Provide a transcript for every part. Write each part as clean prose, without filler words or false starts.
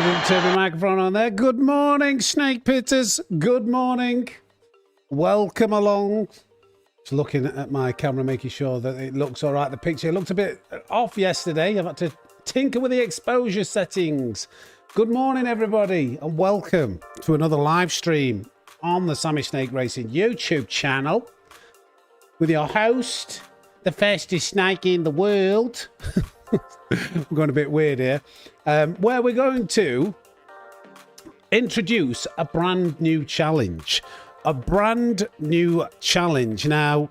didn't turn the microphone on there. Good morning, snake pitters. Good morning. Welcome along. Just looking at my camera, making sure that it looks all right. The picture looked a bit off yesterday. I've had to tinker with the exposure settings. Good morning, everybody, and welcome to another live stream on the Sammy Snake Racing YouTube channel with your host, the fastest snake in the world. I'm going a bit weird here. Where we're going to introduce a brand new challenge. A brand new challenge. Now,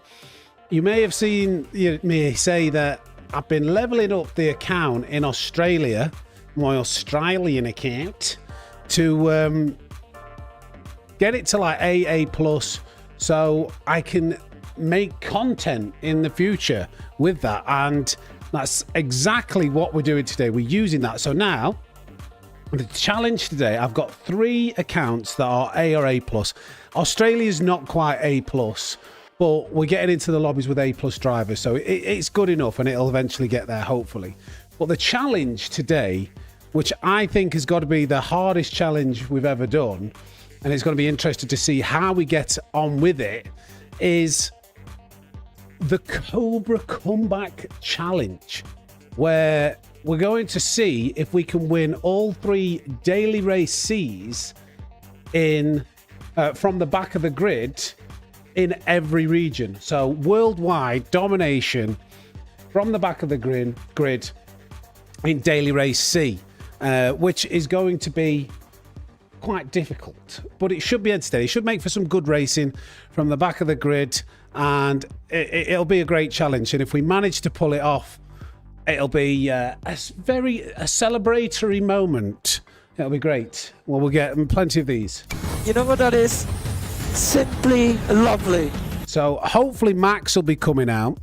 you may have seen me say that I've been leveling up the account in Australia, my Australian account, to get it to like AA+, so I can make content in the future with that. And that's exactly what we're doing today. We're using that. So now, the challenge today, I've got 3 accounts that are A or A+. Australia's not quite A+, but we're getting into the lobbies with A+ drivers. So it's good enough, and it'll eventually get there, hopefully. But the challenge today, which I think has got to be the hardest challenge we've ever done, and it's going to be interesting to see how we get on with it, is the Cobra Comeback challenge, where we're going to see if we can win all 3 Daily Race C's in from the back of the grid in every region. So worldwide domination from the back of the grid in Daily Race C, which is going to be quite difficult, but it should be entertaining. It should make for some good racing from the back of the grid, and it'll be a great challenge. And if we manage to pull it off, it'll be a celebratory moment. It'll be great. Well, we'll get plenty of these. You know what that is? Simply lovely. So hopefully Max will be coming out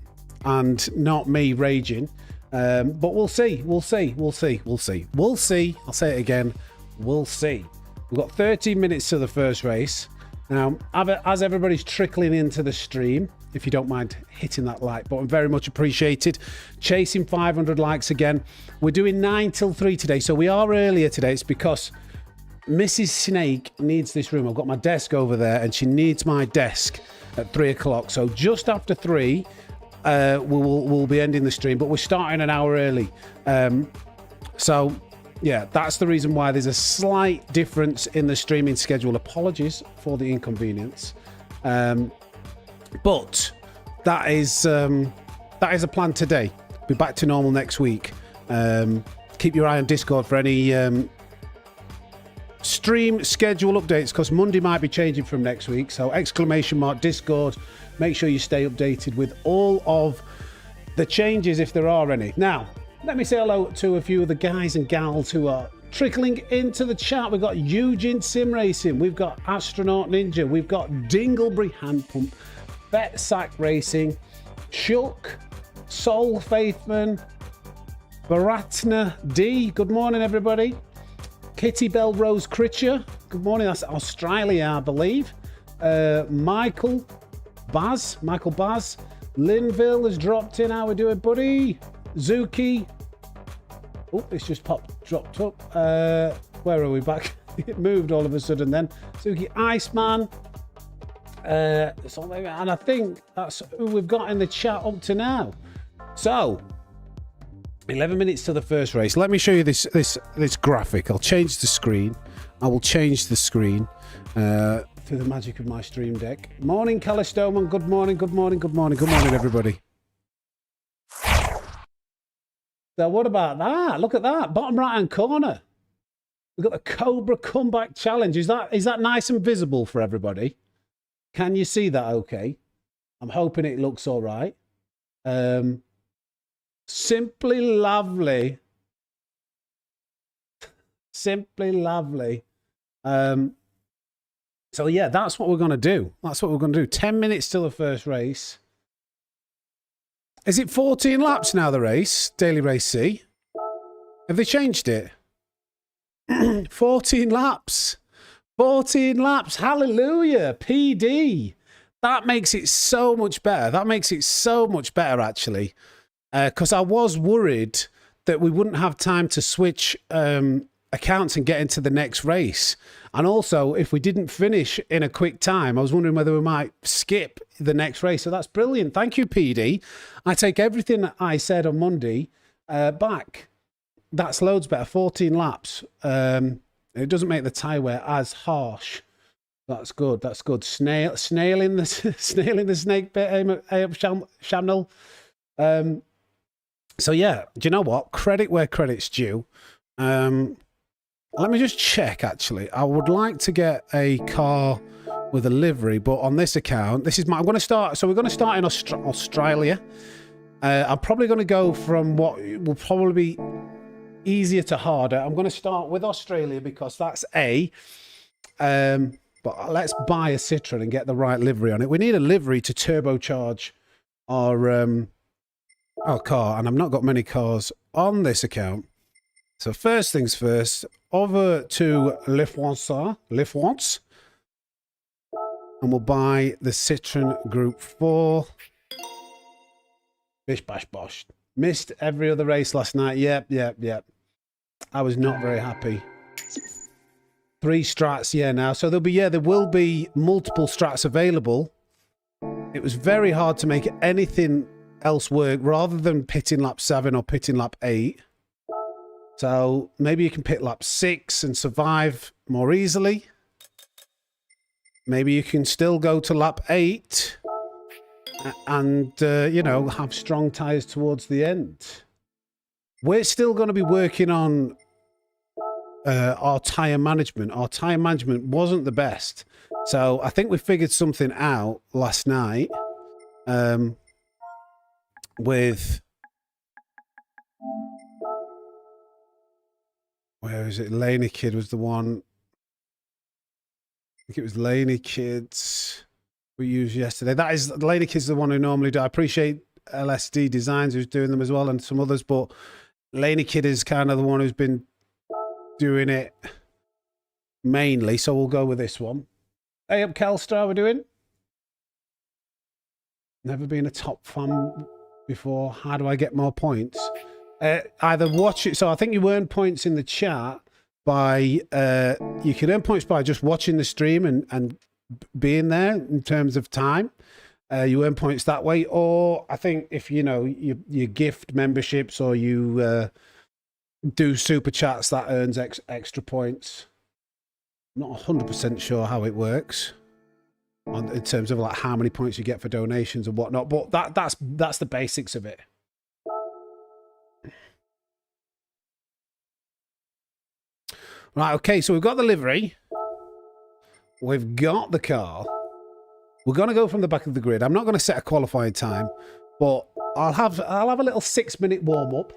and not me raging. But we'll see. We'll see. We'll see. We'll see. We'll see. I'll say it again. We'll see. We've got 13 minutes to the first race. Now, as everybody's trickling into the stream, if you don't mind hitting that like button, very much appreciated. Chasing 500 likes again. We're doing 9 till 3 today, so we are earlier today. It's because Mrs. Snake needs this room. I've got my desk over there, and she needs my desk at 3 o'clock. So just after 3, we'll be ending the stream, but we're starting an hour early. So yeah, that's the reason why there's a slight difference in the streaming schedule. Apologies for the inconvenience. But that is a plan today. Be back to normal next week. Keep your eye on Discord for any stream schedule updates, because Monday might be changing from next week. So !Discord. Make sure you stay updated with all of the changes if there are any. Now, let me say hello to a few of the guys and gals who are trickling into the chat. We've got Eugene Sim Racing, we've got Astronaut Ninja, we've got Dinglebury Hand Pump, Bet Sack Racing, Chuck, Soul Faithman, Baratna D. Good morning, everybody. Kitty Bell Rose Critcher. Good morning. That's Australia, I believe. Michael Baz. Linville has dropped in. How we doing, buddy? Zuki. Oh, it's just dropped up. Where are we back? It moved all of a sudden then. Zuki Iceman. And I think that's who we've got in the chat up to now. So 11 minutes to the first race. Let me show you this graphic. I'll change the screen. I will change the screen through the magic of my stream deck. Morning, Calistoman. Good morning, good morning, good morning, good morning, everybody. So what about that? Look at that. Bottom right-hand corner. We've got the Cobra Comeback Challenge. Is that nice and visible for everybody? Can you see that okay? I'm hoping it looks all right. Simply lovely. Simply lovely. So yeah, that's what we're going to do. That's what we're going to do. 10 minutes till the first race. Is it 14 laps now, the race? Daily Race C? Have they changed it? 14 laps. 14 laps. Hallelujah. PD. That makes it so much better. That makes it so much better, actually. Because I was worried that we wouldn't have time to switch accounts and get into the next race. And also, if we didn't finish in a quick time, I was wondering whether we might skip the next race. So that's brilliant. Thank you, PD. I take everything I said on Monday back. That's loads better. 14 laps. It doesn't make the tyre wear as harsh. That's good. That's good. Snail in the snake bit. Shamnel. So yeah, do you know what? Credit where credit's due. Let me just check, actually. I would like to get a car with a livery, but on this account, this is my... I'm going to start... So we're going to start in Australia. I'm probably going to go from what will probably be easier to harder. I'm going to start with Australia because that's A. But let's buy a Citroen and get the right livery on it. We need a livery to turbocharge our car, and I've not got many cars on this account. So first things first, over to Le France, and we'll buy the Citroen Group 4. Bish, bash, bosh. Missed every other race last night. Yep. I was not very happy. 3 strats, now. So there will be multiple strats available. It was very hard to make anything else work rather than pitting lap 7 or pitting lap 8. So maybe you can pit lap 6 and survive more easily. Maybe you can still go to lap 8 and, have strong tyres towards the end. We're still going to be working on our tyre management. Our tyre management wasn't the best. So I think we figured something out last night with... Where is it? Laney Kid was the one. I think it was Laney Kids we used yesterday. That is, Laney Kid's the one who normally do. I appreciate LSD Designs who's doing them as well and some others, but Laney Kid is kind of the one who's been doing it mainly, so we'll go with this one. Hey up, Kelstra, how we doing? Never been a top fan before. How do I get more points? Either watch it. So I think you earn points in the chat by you can earn points by just watching the stream and being there in terms of time. You earn points that way, or I think if you gift memberships or you do super chats, that earns extra points. Not 100% sure how it works in terms of like how many points you get for donations and whatnot, but that's the basics of it. Right, okay, so we've got the livery. We've got the car. We're going to go from the back of the grid. I'm not going to set a qualifying time, but I'll have a little 6-minute warm-up.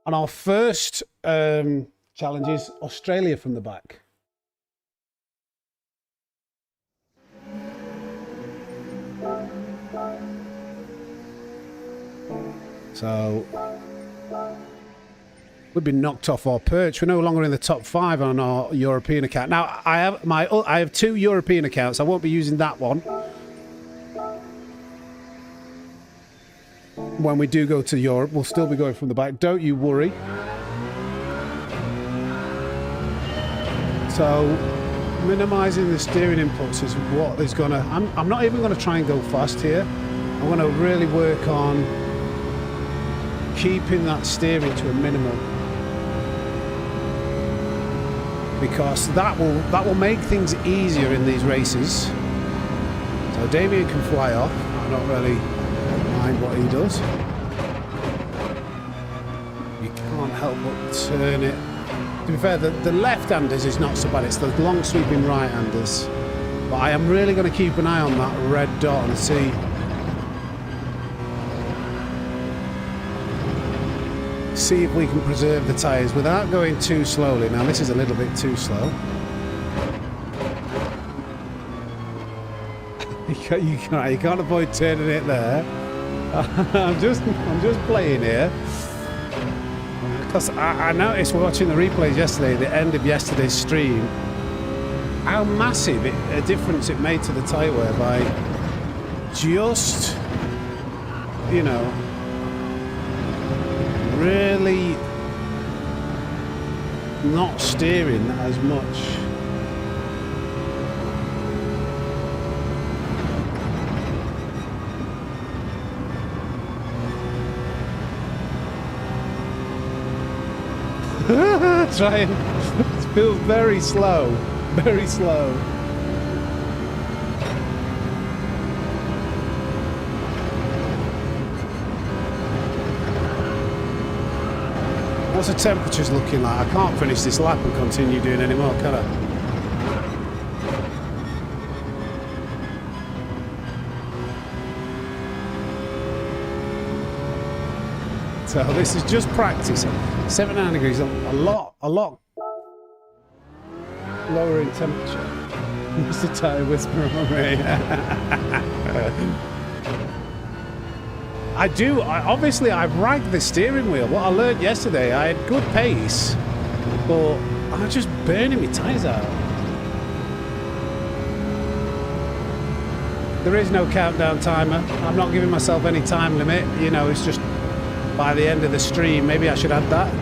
And our first challenge is Australia from the back. So... we've been knocked off our perch. We're no longer in the top 5 on our European account. Now, I have 2 European accounts. I won't be using that one. When we do go to Europe, we'll still be going from the back. Don't you worry. So, minimizing the steering inputs is what is going to... I'm not even going to try and go fast here. I'm going to really work on keeping that steering to a minimum, because that will make things easier in these races. So Damien can fly off. I don't really mind what he does. You can't help but turn it. To be fair, the left-handers is not so bad. It's the long sweeping right-handers. But I am really going to keep an eye on that red dot and see if we can preserve the tyres without going too slowly. Now this is a little bit too slow. you can't avoid turning it there. I'm just playing here because I noticed watching the replays yesterday, the end of yesterday's stream, how massive a difference it made to the tyre wear by just really not steering as much. Trying. It feels very slow. Very slow. What's the temperatures looking like? I can't finish this lap and continue doing any more, can I? So this is just practice. 79 degrees, a lot lower in temperature. Mr. Tyre whisper on me. Obviously I've ragged the steering wheel. What I learned yesterday, I had good pace, but I'm just burning my tyres out. There is no countdown timer. I'm not giving myself any time limit. You know, it's just by the end of the stream. Maybe I should add that.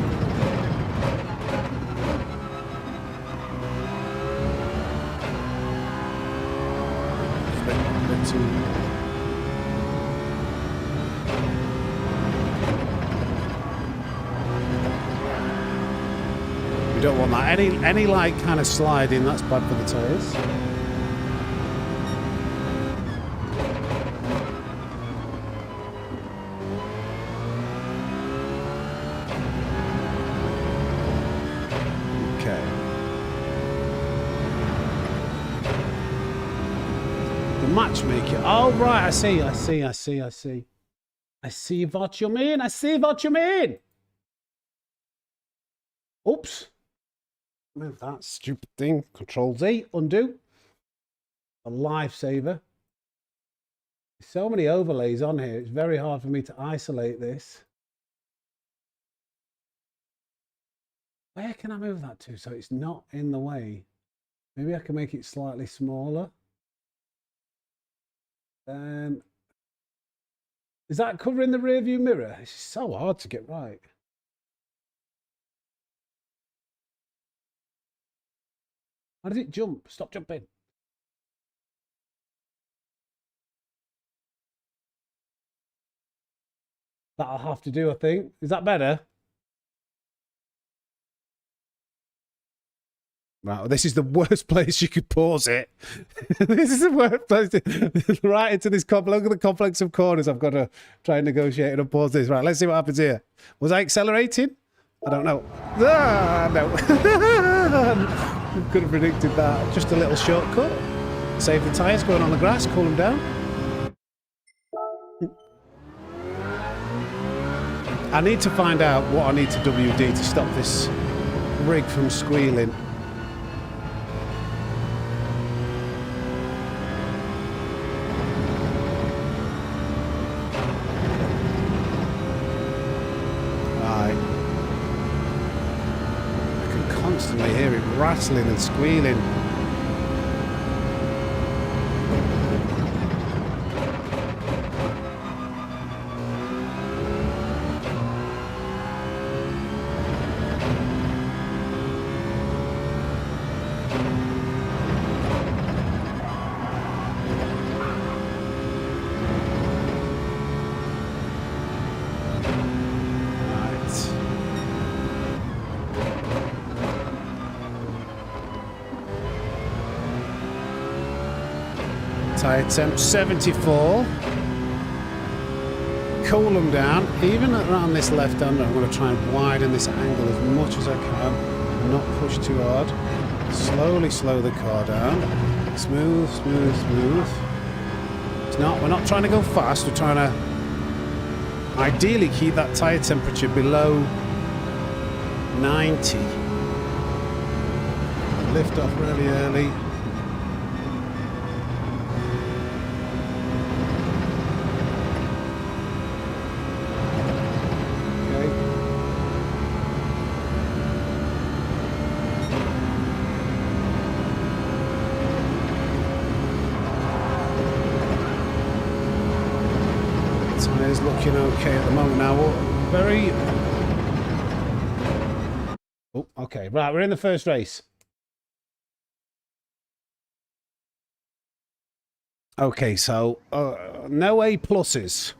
We don't want that. Any like kind of sliding, that's bad for the tyres. Okay. The matchmaker. Oh right, I see what you mean. I see what you mean. Oops. Move that stupid thing. Control Z, undo. A lifesaver. So many overlays on here. It's very hard for me to isolate this. Where can I move that to so it's not in the way? Maybe I can make it slightly smaller. Is that covering the rear view mirror? It's so hard to get right. How does it jump? Stop jumping. That'll have to do, I think. Is that better? Right, well, this is the worst place you could pause it. This is the worst place. Right into this look at the complex of corners. I've got to try and negotiate and pause this. Right, let's see what happens here. Was I accelerating? I don't know. Ah, no. Could have predicted that. Just a little shortcut. Save the tyres going on the grass, cool them down. I need to find out what I need to WD to stop this rig from squealing. Constantly hear it rattling and squealing. Tyre temp 74. Cool them down. Even around this left hander, I'm going to try and widen this angle as much as I can. Not push too hard. Slowly slow the car down. Smooth, smooth, smooth. We're not trying to go fast. We're trying to ideally keep that tyre temperature below 90. Lift off really early. Tyres looking okay at the moment now. Very Oh, okay. Right, we're in the first race. Okay, so no A pluses.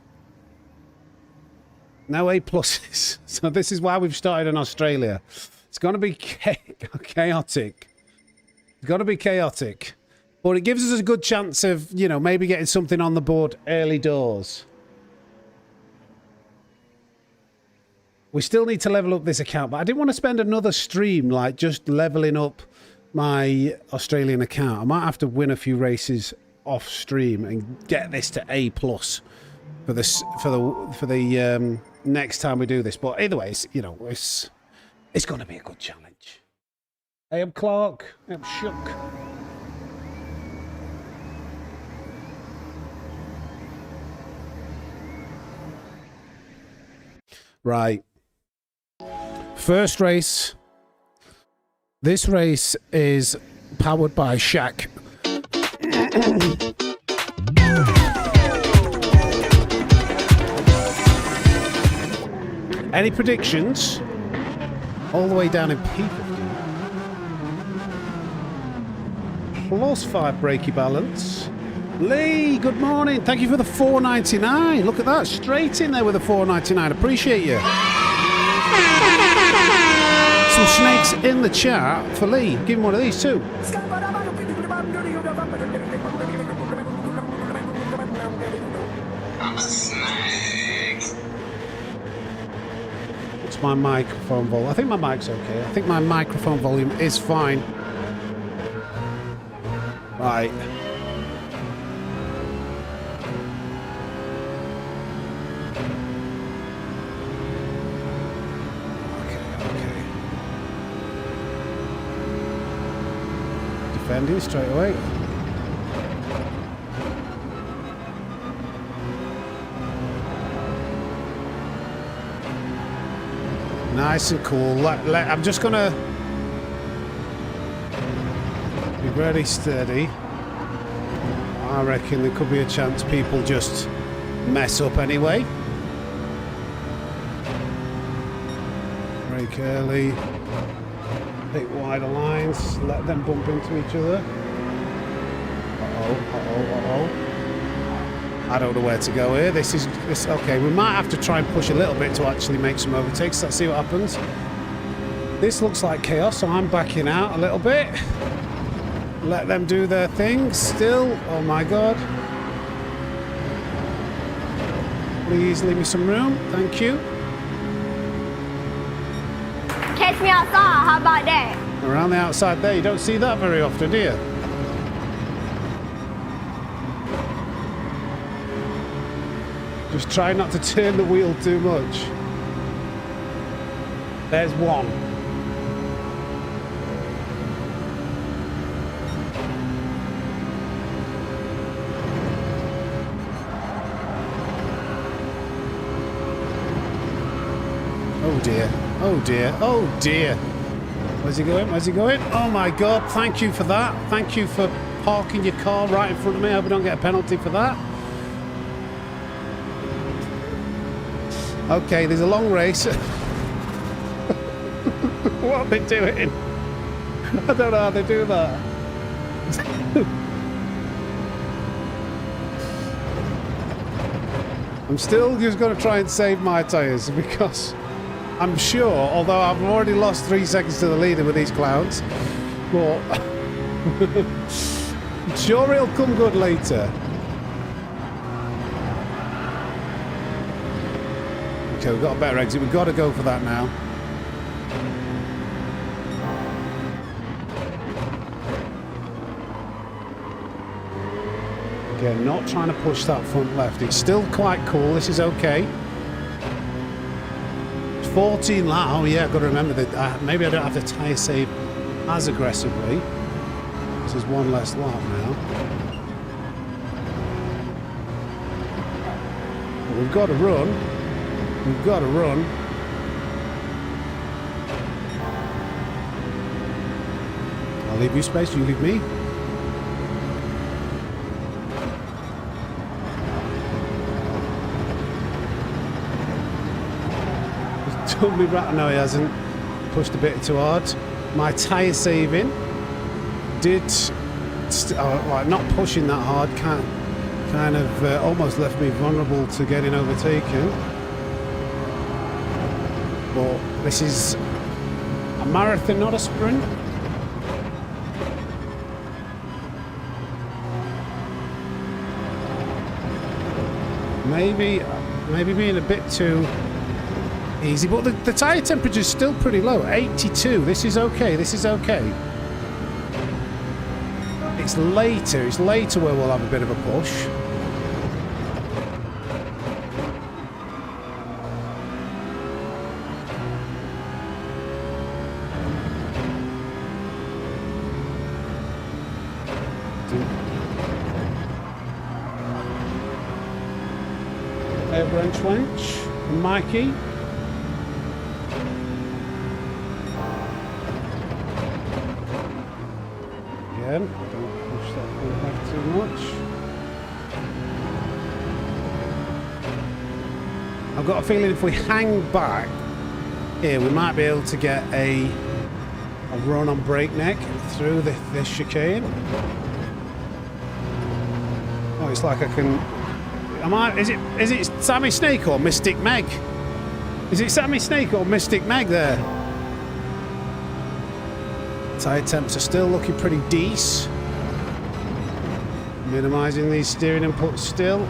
No A pluses. So this is why we've started in Australia. It's going to be chaotic. It's going to be chaotic. But it gives us a good chance of, you know, maybe getting something on the board early doors. We still need to level up this account, but I didn't want to spend another stream, like, just leveling up my Australian account. I might have to win a few races off stream and get this to A+ for this for the next time we do this. But either way, you know, it's going to be a good challenge. Hey up, Clark. Hey up, Shook. Right. First race. This race is powered by Shaq. Any predictions? All the way down in P15. +5 brakey balance. Lee, good morning. Thank you for the $4.99. Look at that. Straight in there with the $4.99. Appreciate you. Some snakes in the chat for Lee. Give him one of these too. I'm a snake. It's my microphone volume. I think my mic's okay. I think my microphone volume is fine. Right. Defending straight away. Nice and cool. I'm just gonna be very steady. I reckon there could be a chance people just mess up anyway. Brake early. Pick wider lines, let them bump into each other. I don't know where to go here. This okay, we might have to try and push a little bit to actually make some overtakes. Let's see what happens. This looks like chaos, so I'm backing out a little bit. Let them do their thing still. Oh my god. Please leave me some room. Thank you. Catch me outside, how about that? Around the outside there, you don't see that very often, do you? Just try not to turn the wheel too much. There's one. Oh dear. Oh dear. Oh dear. Where's he going? Where's he going? Oh my god, thank you for that. Thank you for parking your car right in front of me. I hope I don't get a penalty for that. Okay, there's a long race. What are they doing? I don't know how they do that. I'm still just going to try and save my tyres because I'm sure, although I've already lost 3 seconds to the leader with these clouds, but I'm sure it'll come good later. Okay, we've got a better exit. We've got to go for that now. Again, not trying to push that front left. It's still quite cool. This is okay. 14 lap. Oh yeah, I've got to remember that maybe I don't have to tyre save as aggressively. This is one less lap now. But we've got to run. We've got to run. I'll leave you space, you leave me. He's told me right. No, he hasn't. pushed a bit too hard. My tyre saving did, like not pushing that hard, kind of almost left me vulnerable to getting overtaken. But this is a marathon, not a sprint. Maybe being a bit too easy, but the tyre temperature is still pretty low, 82. This is okay. This is okay. It's later where we'll have a bit of a push. Branch Wench and Mikey. Again, don't push that thing back too much. I've got a feeling if we hang back here, we might be able to get a run on breakneck through this chicane. Oh, it's like I can. Is it Sammy Snake or Mystic Meg? Is it Sammy Snake or Mystic Meg there? Tyre temps are still looking pretty decent. Minimising these steering inputs still.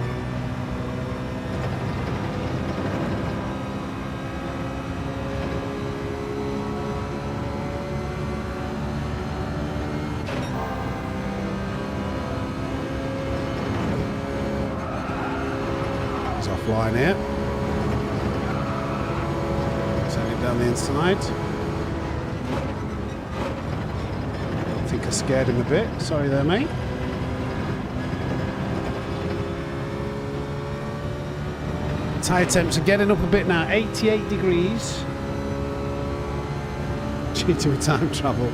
Offline here. Send it down the inside. I think I scared him a bit. Sorry there, mate. Tyre temps are getting up a bit now. 88 degrees. Due to time travel.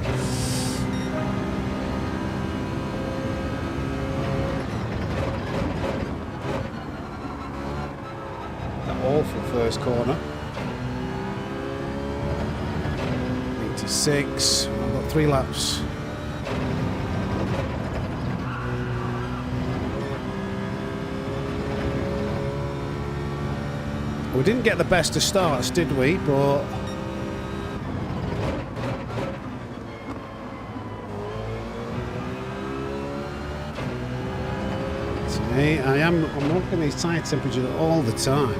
Awful first corner. 86. I've got 3 laps. We didn't get the best of starts, did we? But see, I'm looking at these tyre temperatures all the time.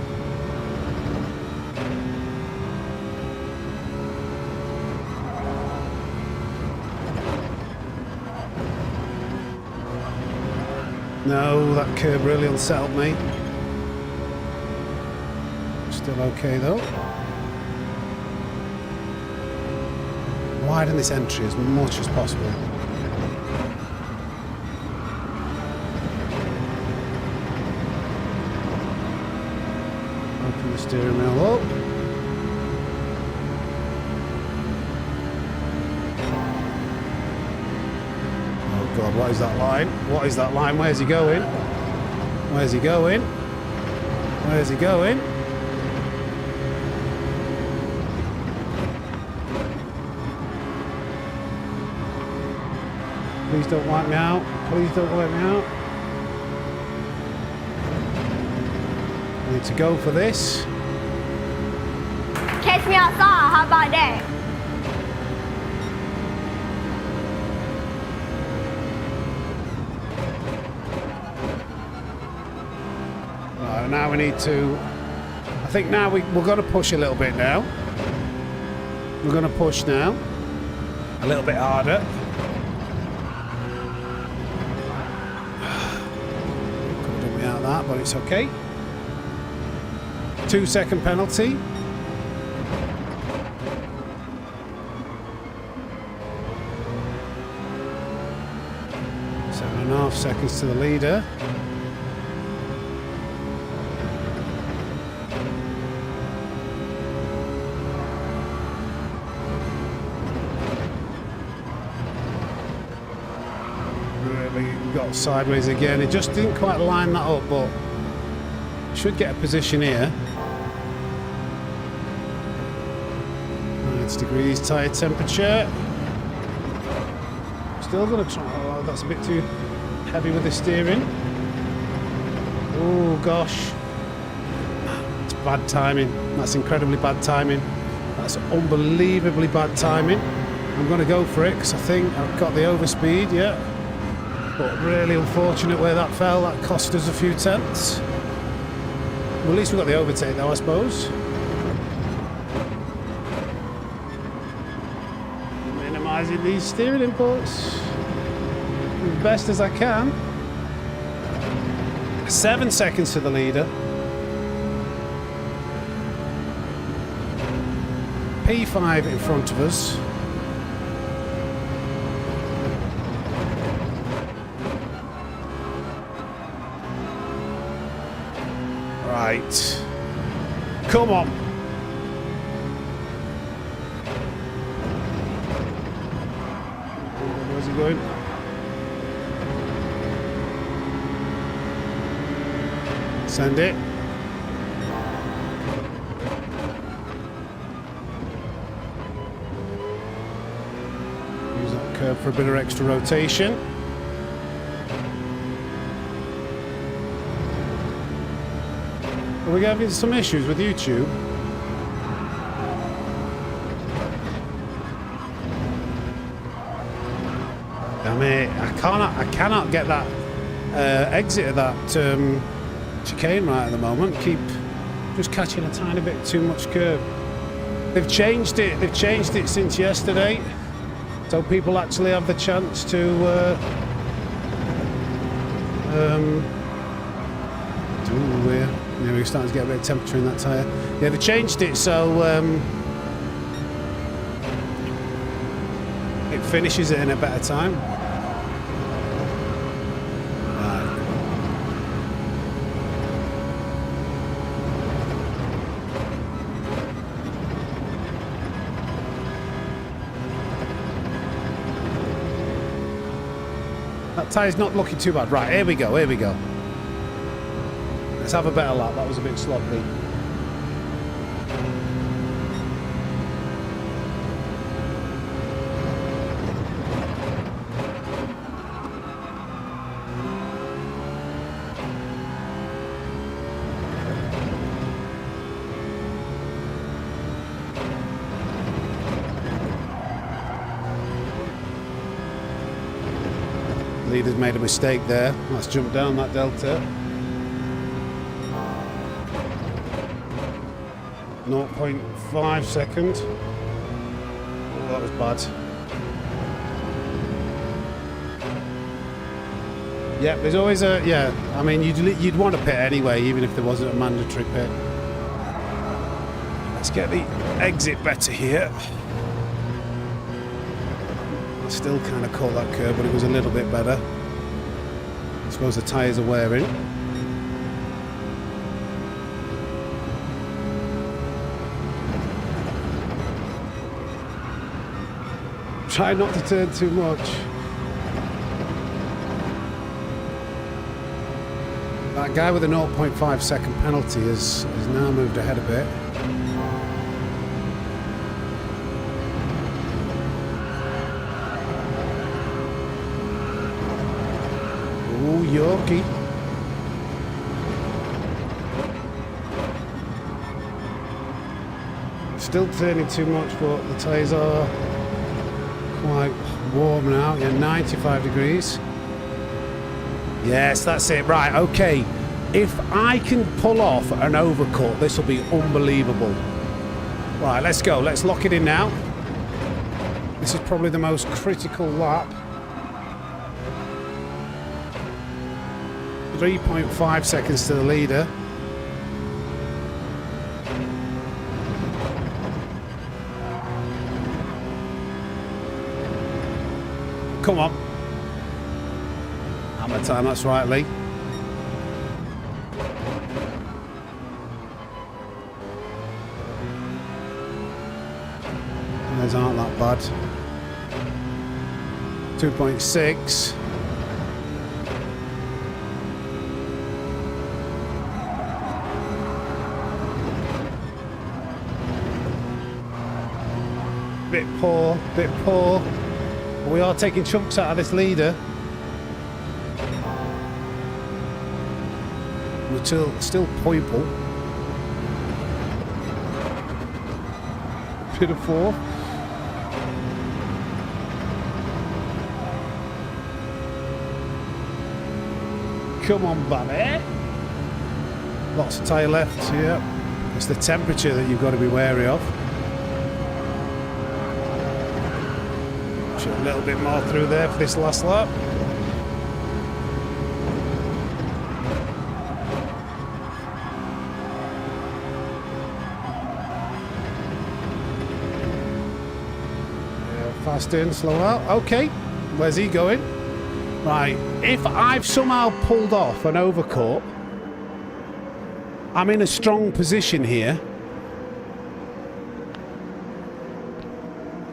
No, that curb really unsettled me. Still okay though. Widen this entry as much as possible. Open the steering wheel up. God, what is that line? What is that line? Where's he going? Where's he going? Where's he going? Please don't wipe me out. Please don't wipe me out. I need to go for this. Catch me outside, how about that? Now we need to, I think now we're going to push a little bit now. We're going to push now. A little bit harder. Could have done me out of that, but it's okay. 2-second penalty. 7.5 seconds to the leader. Got sideways again. It just didn't quite line that up, but should get a position here. 90 degrees tyre temperature. Still going to try. Oh, that's a bit too heavy with the steering. Oh gosh. It's bad timing. That's incredibly bad timing. That's unbelievably bad timing. I'm going to go for it because I think I've got the overspeed, yeah. But really unfortunate where that fell. That cost us a few tenths. Well, at least we got the overtake though, I suppose. Minimising these steering inputs as best as I can. 7 seconds to the leader. P5 in front of us. Right. Come on. Where's he going? Send it. Use that curve for a bit of extra rotation. Are we having some issues with YouTube? Damn it! I cannot get that exit of that chicane right at the moment. Keep just catching a tiny bit too much curve. They've changed it. They've changed it since yesterday, so people actually have the chance to. Yeah, we're starting to get a bit of temperature in that tyre. Yeah, they changed it so it finishes it in a better time. Right. That tyre's not looking too bad. Right, here we go, here we go. Let's have a better lap. That was a bit sloppy. Leader's made a mistake there. Let's jump down that delta. 0.5 seconds. Oh, that was bad. Yeah, there's always a I mean, you'd want to pit anyway, even if there wasn't a mandatory pit. Let's get the exit better here. I still kind of caught that curve, but it was a little bit better. I suppose the tyres are wearing. Try not to turn too much. That guy with a 0.5 second penalty has now moved ahead a bit. Ooh, Yorkie. Still turning too much, but the tyres are quite warm now. Yeah, 95 degrees. Yes, that's it. Right, okay. If I can pull off an overcut, this will be unbelievable. Right, let's go. Let's lock it in now. This is probably the most critical lap. 3.5 seconds to the leader. Come on. Hammer time, that's right, Lee. Those aren't that bad. 2.6. Bit poor, bit poor. We are taking chunks out of this leader. We're still purple. Bit of fourth. Come on, Babby. Lots of tyre left, yeah. It's the temperature that you've got to be wary of. Should a little bit more through there for this last lap. Yeah, fast in, slow out. Okay, where's he going? Right, if I've somehow pulled off an overcut, I'm in a strong position here.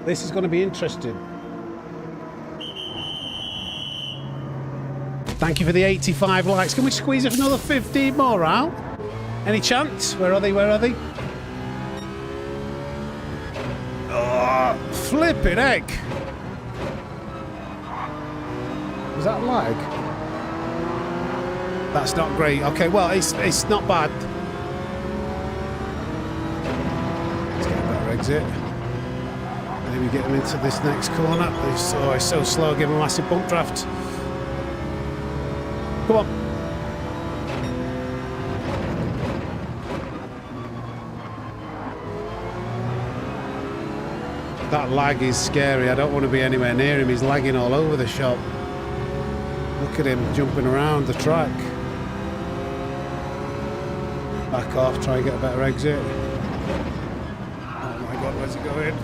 This is going to be interesting. Thank you for the 85 likes. Can we squeeze it another 15 more out? Any chance? Where are they? Where are they? Oh, flipping heck. Is that lag? That's not great. Okay, well, it's not bad. Let's get a better exit. Maybe get him into this next corner. He's so slow, give him a massive bump draft. Come on. That lag is scary. I don't want to be anywhere near him. He's lagging all over the shop. Look at him jumping around the track. Back off, try and get a better exit. Oh my God, where's he going?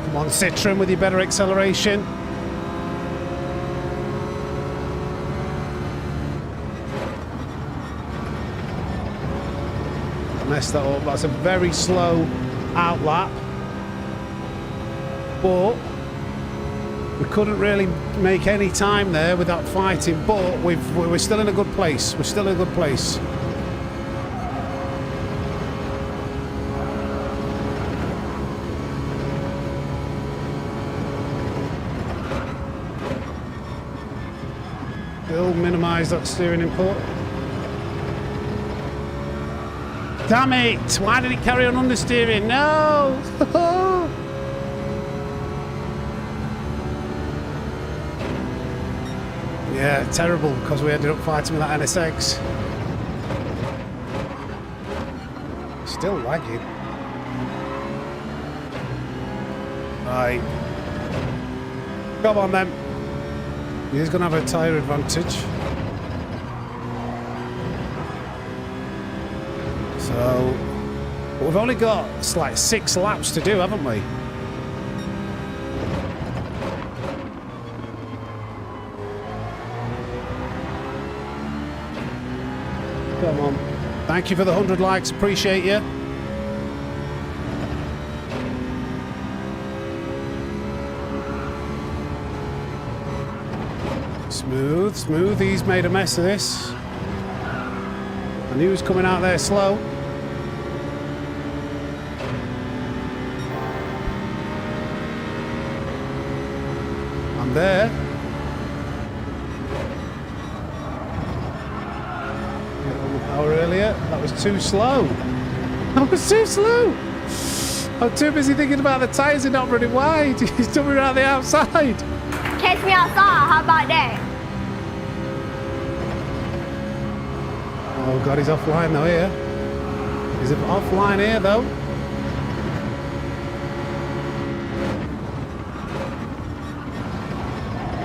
Come on, Citroen, with your better acceleration. Messed that up. That's a very slow out lap. But we couldn't really make any time there without fighting. But we're still in a good place. We're still in a good place. Still minimise that steering input. Damn it! Why did it carry on understeering? No! Yeah, terrible, because we ended up fighting with that NSX. Still lagging. Right. Come on then. He's going to have a tyre advantage. So, we've only got like 6 laps to do, haven't we? Come on. Thank you for the 100 likes. Appreciate you. Smooth, smooth. He's made a mess of this. I knew he was coming out there slow. I'm there. Power earlier. That was too slow. That was too slow. I'm too busy thinking about the tyres and not running wide. He's coming around the outside. Catch me outside, how about that? Oh God, he's offline though here. He's offline here though.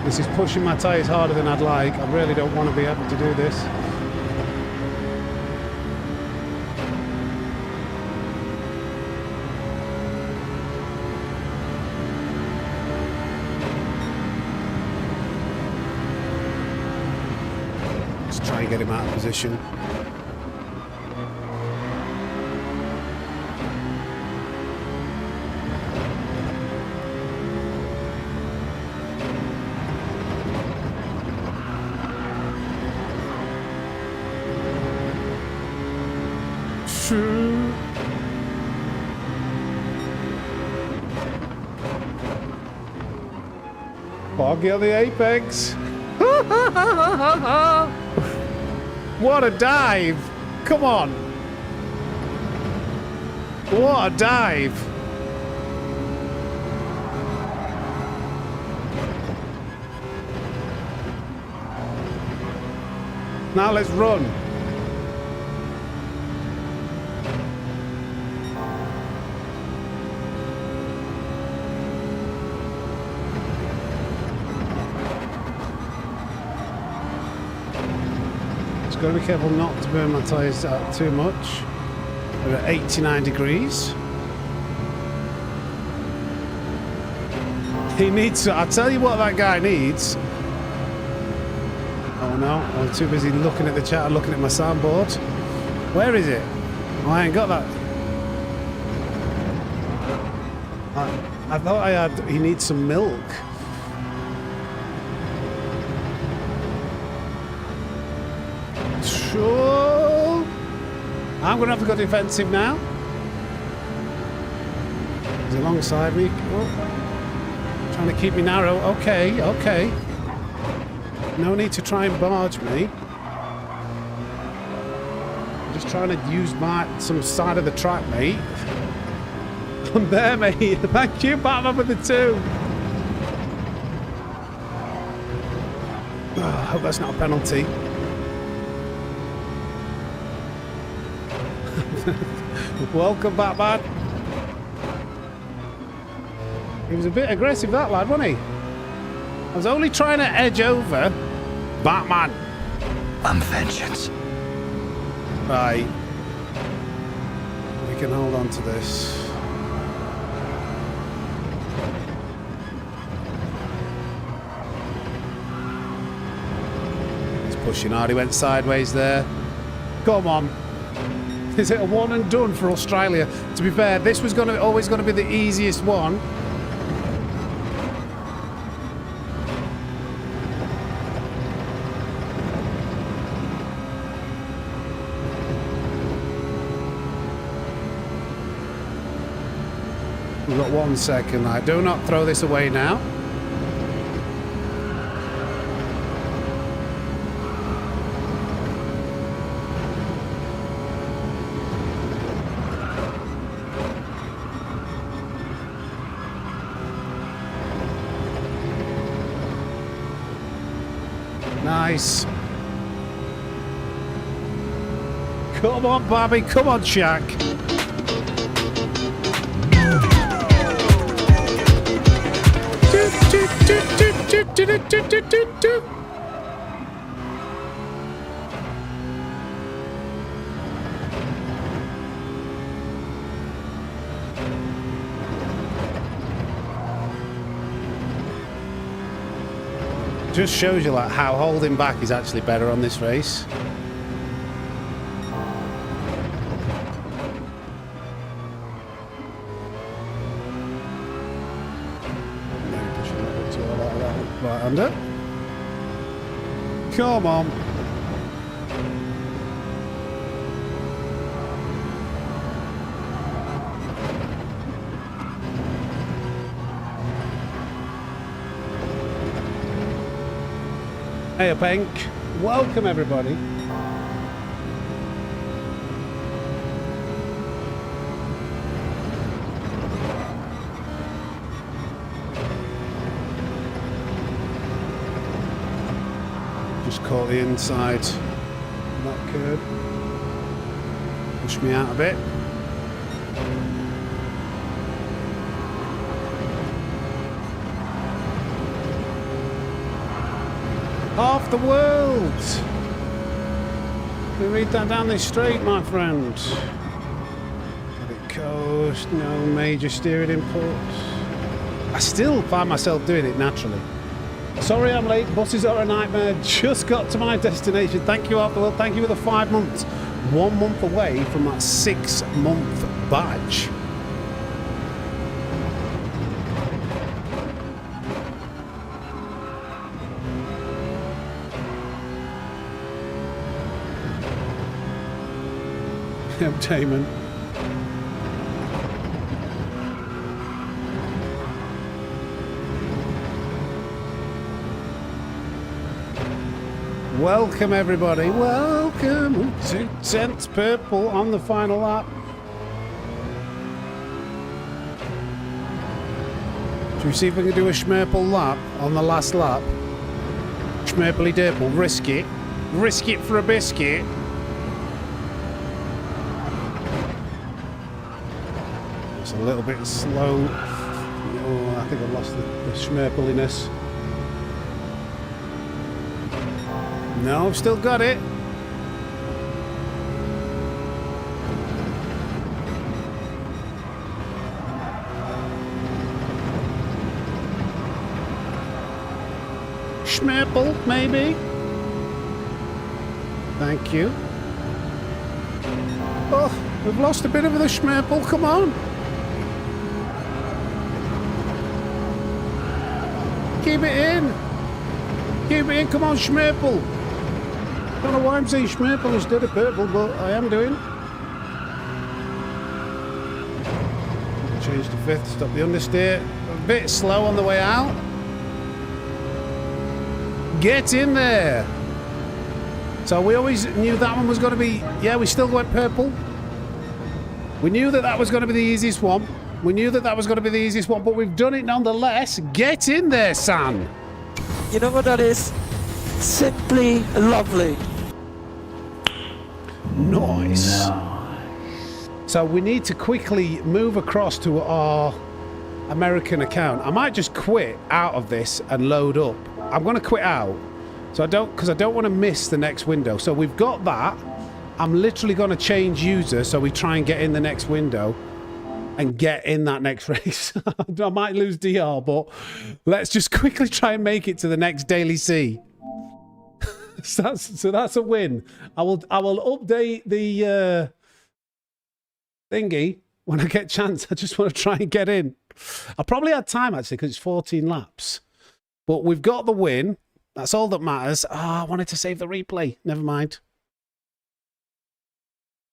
This is pushing my tyres harder than I'd like. I really don't want to be able to do this. Let's try and get him out of position. Foggy on the apex. What a dive! Come on! What a dive! Now let's run. Just got to be careful not to burn my tyres out too much. We're at 89 degrees. He needs to, I'll tell you what that guy needs. Oh no, I'm too busy looking at the chat and looking at my soundboard. Where is it? Oh, I ain't got that. I thought I had, he needs some milk. Sure. I'm going to have to go defensive now. He's alongside me. Oh. Trying to keep me narrow. Okay, okay. No need to try and barge me. I'm just trying to use some side of the track, mate. I'm there, mate. Thank you, Batman, with the 2. Oh, I hope that's not a penalty. Welcome, Batman. He was a bit aggressive, that lad, wasn't he? I was only trying to edge over Batman. I'm vengeance. Right. We can hold on to this. He's pushing hard. He went sideways there. Come on. Is it a one and done for Australia? To be fair, this was always going to be the easiest one. We've got 1 second. I do not throw this away now. Nice. Come on, Bobby. Come on, Shaq. Just shows you like how holding back is actually better on this race. Right under. Come on. Hey, Pink. Welcome, everybody. Just caught the inside. That curb. Push me out a bit. Half the world! We read that down this straight, my friend. Let it coast, no major steering input. I still find myself doing it naturally. Sorry I'm late, buses are a nightmare. Just got to my destination. Thank you, half the world. Thank you for the 5 months. 1 month away from that 6-month badge. entertainment. Welcome everybody, welcome to 10th purple on the final lap. Should we see if we can do a schmerple lap on the last lap? Schmerpley dirple, risk it for a biscuit. It's a little bit slow. Oh, I think I've lost the schmerpeliness. No, I've still got it. Schmerple, maybe. Thank you. Oh, we've lost a bit of the schmerple. Come on. Keep it in. Keep it in. Come on, schmerple. I don't know why I'm saying schmerple instead of purple, but I am doing. Change to 5th, stop the understeer. A bit slow on the way out. Get in there. So we always knew that one was going to be... Yeah, we still went purple. We knew that that was going to be the easiest one. We knew that that was going to be the easiest one, but we've done it nonetheless. Get in there, son. You know what that is? Simply lovely. Nice. So we need to quickly move across to our American account. I might just quit out of this and load up. I'm going to quit out. So I don't want to miss the next window. So we've got that. I'm literally going to change user so we try and get in the next window and get in that next race. I might lose DR, but let's just quickly try and make it to the next Daily C. So that's a win. I will update the thingy when I get a chance. I just want to try and get in. I probably had time actually because it's 14 laps. But we've got the win. That's all that matters. I wanted to save the replay. Never mind.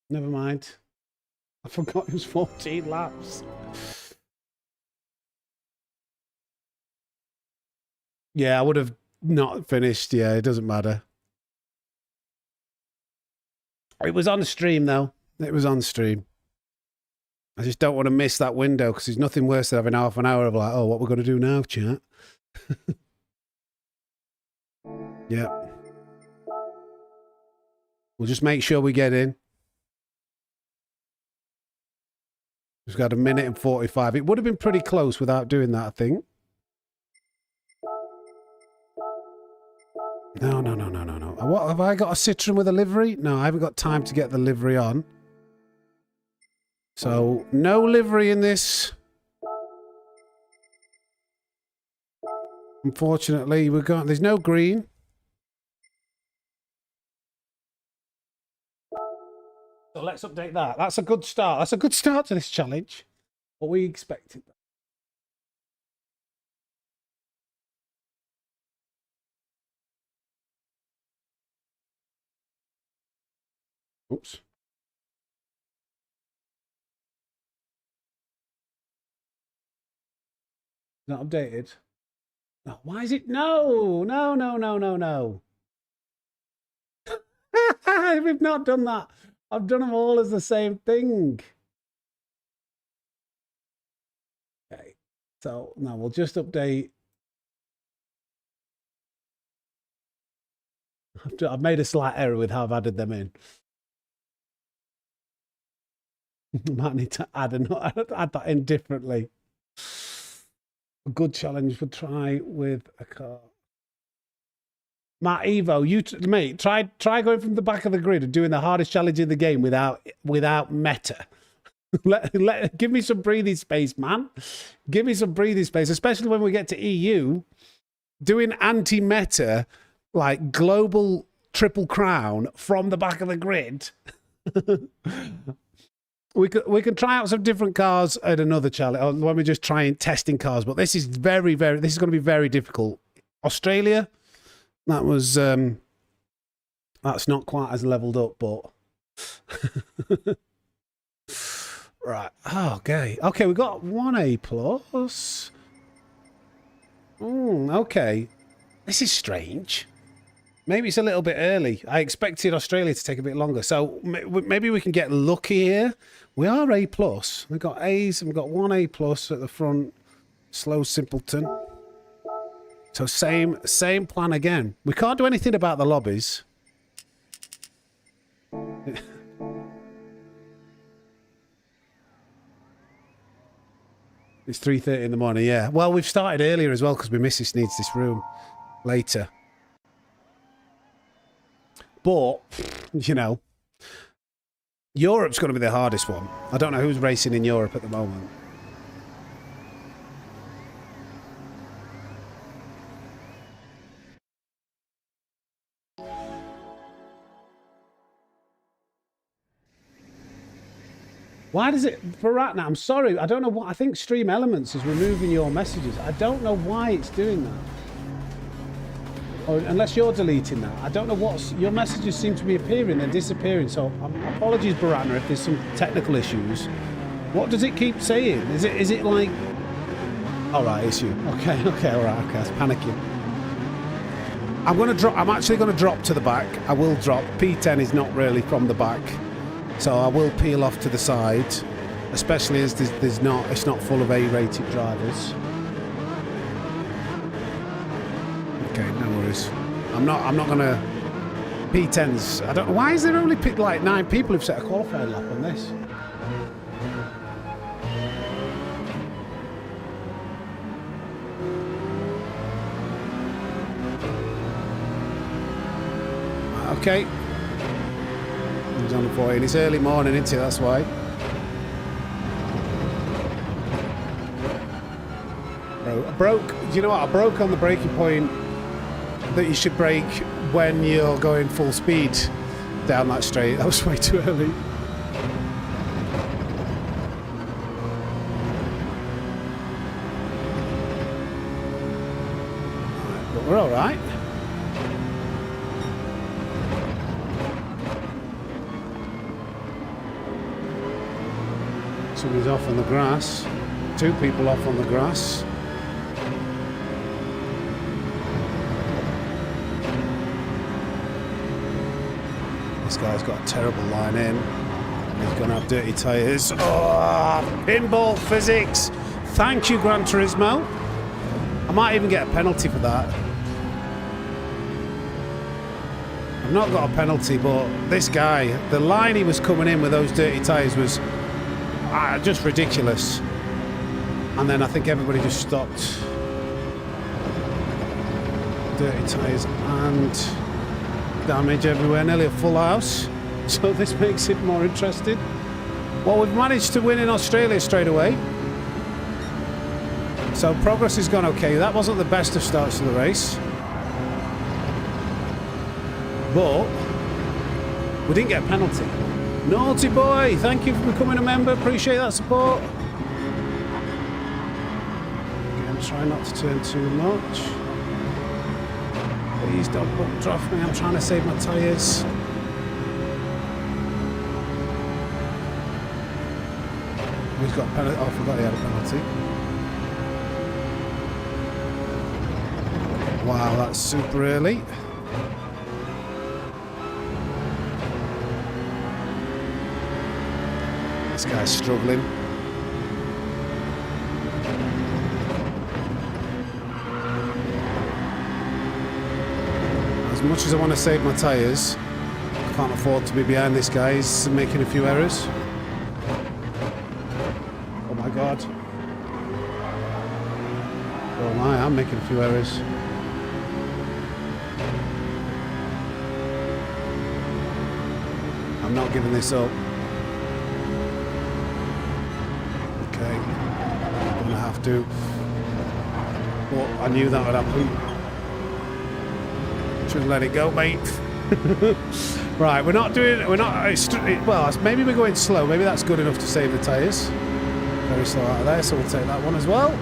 Never mind. I forgot it was 14 laps. Yeah, I would have not finished. Yeah, it doesn't matter. It was on stream, though. It was on stream. I just don't want to miss that window because there's nothing worse than having half an hour of like, oh, what we're going to do now, chat. Yeah. We'll just make sure we get in. We've got 1 minute and 45. It would have been pretty close without doing that, I think. No. What, have I got a Citroen with a livery? No, I haven't got time to get the livery on. So, no livery in this. Unfortunately, there's no green. So let's update that. That's a good start. That's a good start to this challenge. What we expected. Oops. Not updated. No, why is it? No. We've not done that. I've done them all as the same thing. Okay. So now we'll just update. I've made a slight error with how I've added them in. I might need to add that in differently. A good challenge would try with a car. Matt Evo, mate, try going from the back of the grid and doing the hardest challenge in the game without meta. Give me some breathing space, man. Give me some breathing space, especially when we get to EU. Doing anti-meta, like global triple crown from the back of the grid. We can try out some different cars at another challenge when we're just trying testing cars, but this is this is going to be very difficult. Australia, that was that's not quite as leveled up, but Right. Oh, okay. Okay, we got 1A plus. Okay. This is strange. Maybe it's a little bit early. I expected Australia to take a bit longer. So maybe we can get lucky here. We are A plus. We've got A's and we've got 1A plus at the front. Slow simpleton. So same plan again. We can't do anything about the lobbies. It's 3:30 in the morning, yeah. Well, we've started earlier as well because my missus needs this room later. But, you know, Europe's going to be the hardest one. I don't know who's racing in Europe at the moment. Why does it, for right now, I'm sorry, I don't know what, I think Stream Elements is removing your messages. I don't know why it's doing that. Or unless you're deleting that. I don't know what's, your messages seem to be appearing and disappearing. So apologies, Baratna, if there's some technical issues. What does it keep saying? Is it like, all right, it's you. Okay, all right, okay, I was panicking. I'm actually going to drop to the back. I will drop. P10 is not really from the back. So I will peel off to the side, especially as it's not full of A-rated drivers. Okay, no worries. I'm not gonna P10s. I don't know why is there only like 9 people who've set a qualifying lap on this. Okay. He's on the 14. It's early morning, isn't it? That's why. I broke. Do you know what? I broke on the braking point that you should brake when you're going full speed down that straight. That was way too early. But we're all right. Somebody's off on the grass. 2 people off on the grass. This guy's got a terrible line in. He's going to have dirty tyres. Oh, pinball physics. Thank you, Gran Turismo. I might even get a penalty for that. I've not got a penalty, but this guy, the line he was coming in with those dirty tyres was just ridiculous. And then I think everybody just stopped. Dirty tyres and damage everywhere, nearly a full house. So this makes it more interesting. Well, we've managed to win in Australia straight away. So progress has gone okay. That wasn't the best of starts to the race. But we didn't get a penalty. Naughty boy, thank you for becoming a member. Appreciate that support. Again, try not to turn too much. Please don't bump draft me. I'm trying to save my tyres. He's got a penalty. Oh, I forgot he had a penalty. Wow, that's super early. This guy's struggling. As much as I want to save my tyres, I can't afford to be behind this guy. He's making a few errors. Oh my God. Oh my, I'm making a few errors. I'm not giving this up. Okay, I'm gonna have to. But I knew that would happen. Should let it go, mate. Right, we're not. Well, maybe we're going slow. Maybe that's good enough to save the tyres. Very slow out of there, so we'll take that one as well.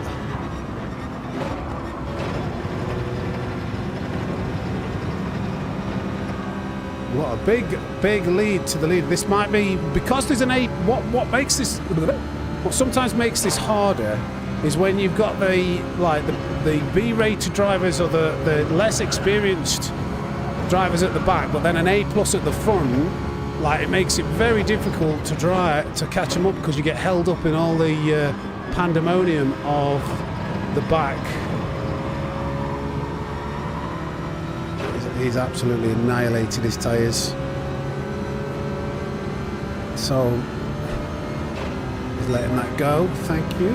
What a big lead to the lead. This might be because there's an A. What makes this? What sometimes makes this harder is when you've got the B-rated drivers or the less experienced drivers at the back, but then an A+ at the front. Like, it makes it very difficult to catch them up because you get held up in all the pandemonium of the back. He's absolutely annihilated his tyres. So he's letting that go. Thank you.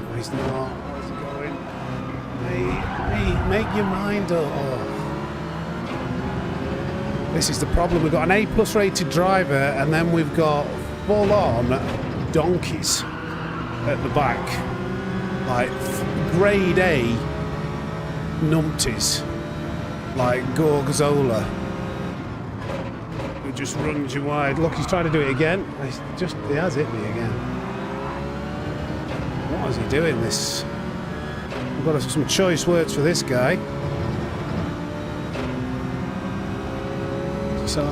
No, he's not. Where's he going? Hey, make your mind up. Oh. This is the problem. We've got an A+ rated driver, and then we've got full-on donkeys at the back, like grade A numpties, like Gorgonzola, who just runs you wide. Look, he's trying to do it again. He has hit me again. What is he doing? This. I've got some choice words for this guy. So,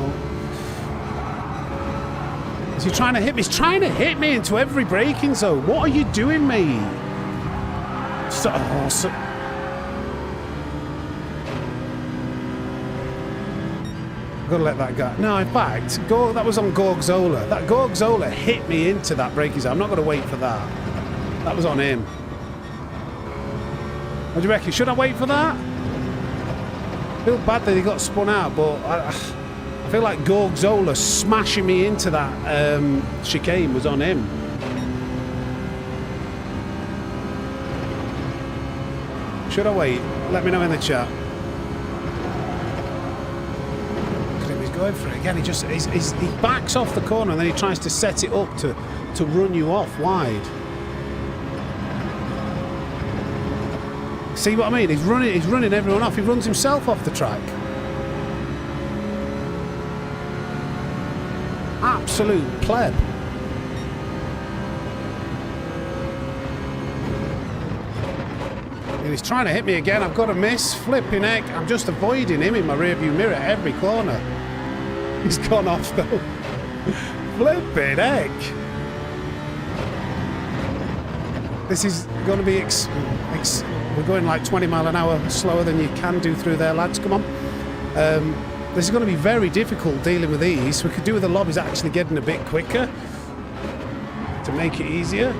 is he trying to hit me? He's trying to hit me into every braking zone. What are you doing, mate? So, I've got to let that go. No, in fact, that was on Gorgonzola. That Gorgonzola hit me into that braking zone. I'm not going to wait for that. That was on him. What do you reckon? Should I wait for that? I feel bad that he got spun out, but I feel like Gorgonzola smashing me into that chicane was on him. Should I wait? Let me know in the chat. Look at him, he's going for it again. He backs off the corner and then he tries to set it up to run you off wide. See what I mean? He's running everyone off. He runs himself off the track. Absolute pleb. And he's trying to hit me again. I've got to miss. Flipping heck. I'm just avoiding him in my rearview mirror every corner. He's gone off though. Flipping heck. This is going to be... we're going like 20 mile an hour slower than you can do through there, lads. Come on. This is going to be very difficult dealing with these. We could do with the lobbies actually getting a bit quicker to make it easier.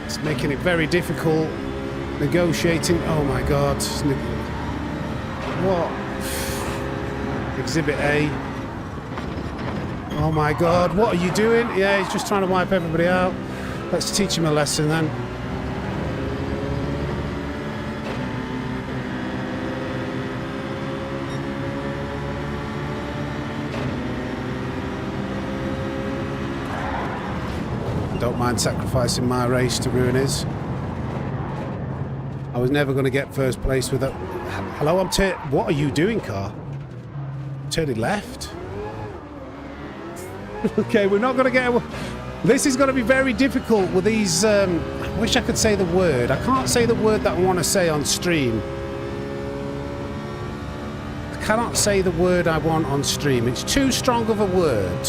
It's making it very difficult negotiating. Oh my God. What? Exhibit A. Oh my God, what are you doing? Yeah, he's just trying to wipe everybody out. Let's teach him a lesson then. Don't mind sacrificing my race to ruin his. I was never going to get first place with it. Hello, what are you doing, car? Turning left? Okay, we're not going to get... This is going to be very difficult with these... I wish I could say the word. I can't say the word that I want to say on stream. I cannot say the word I want on stream. It's too strong of a word.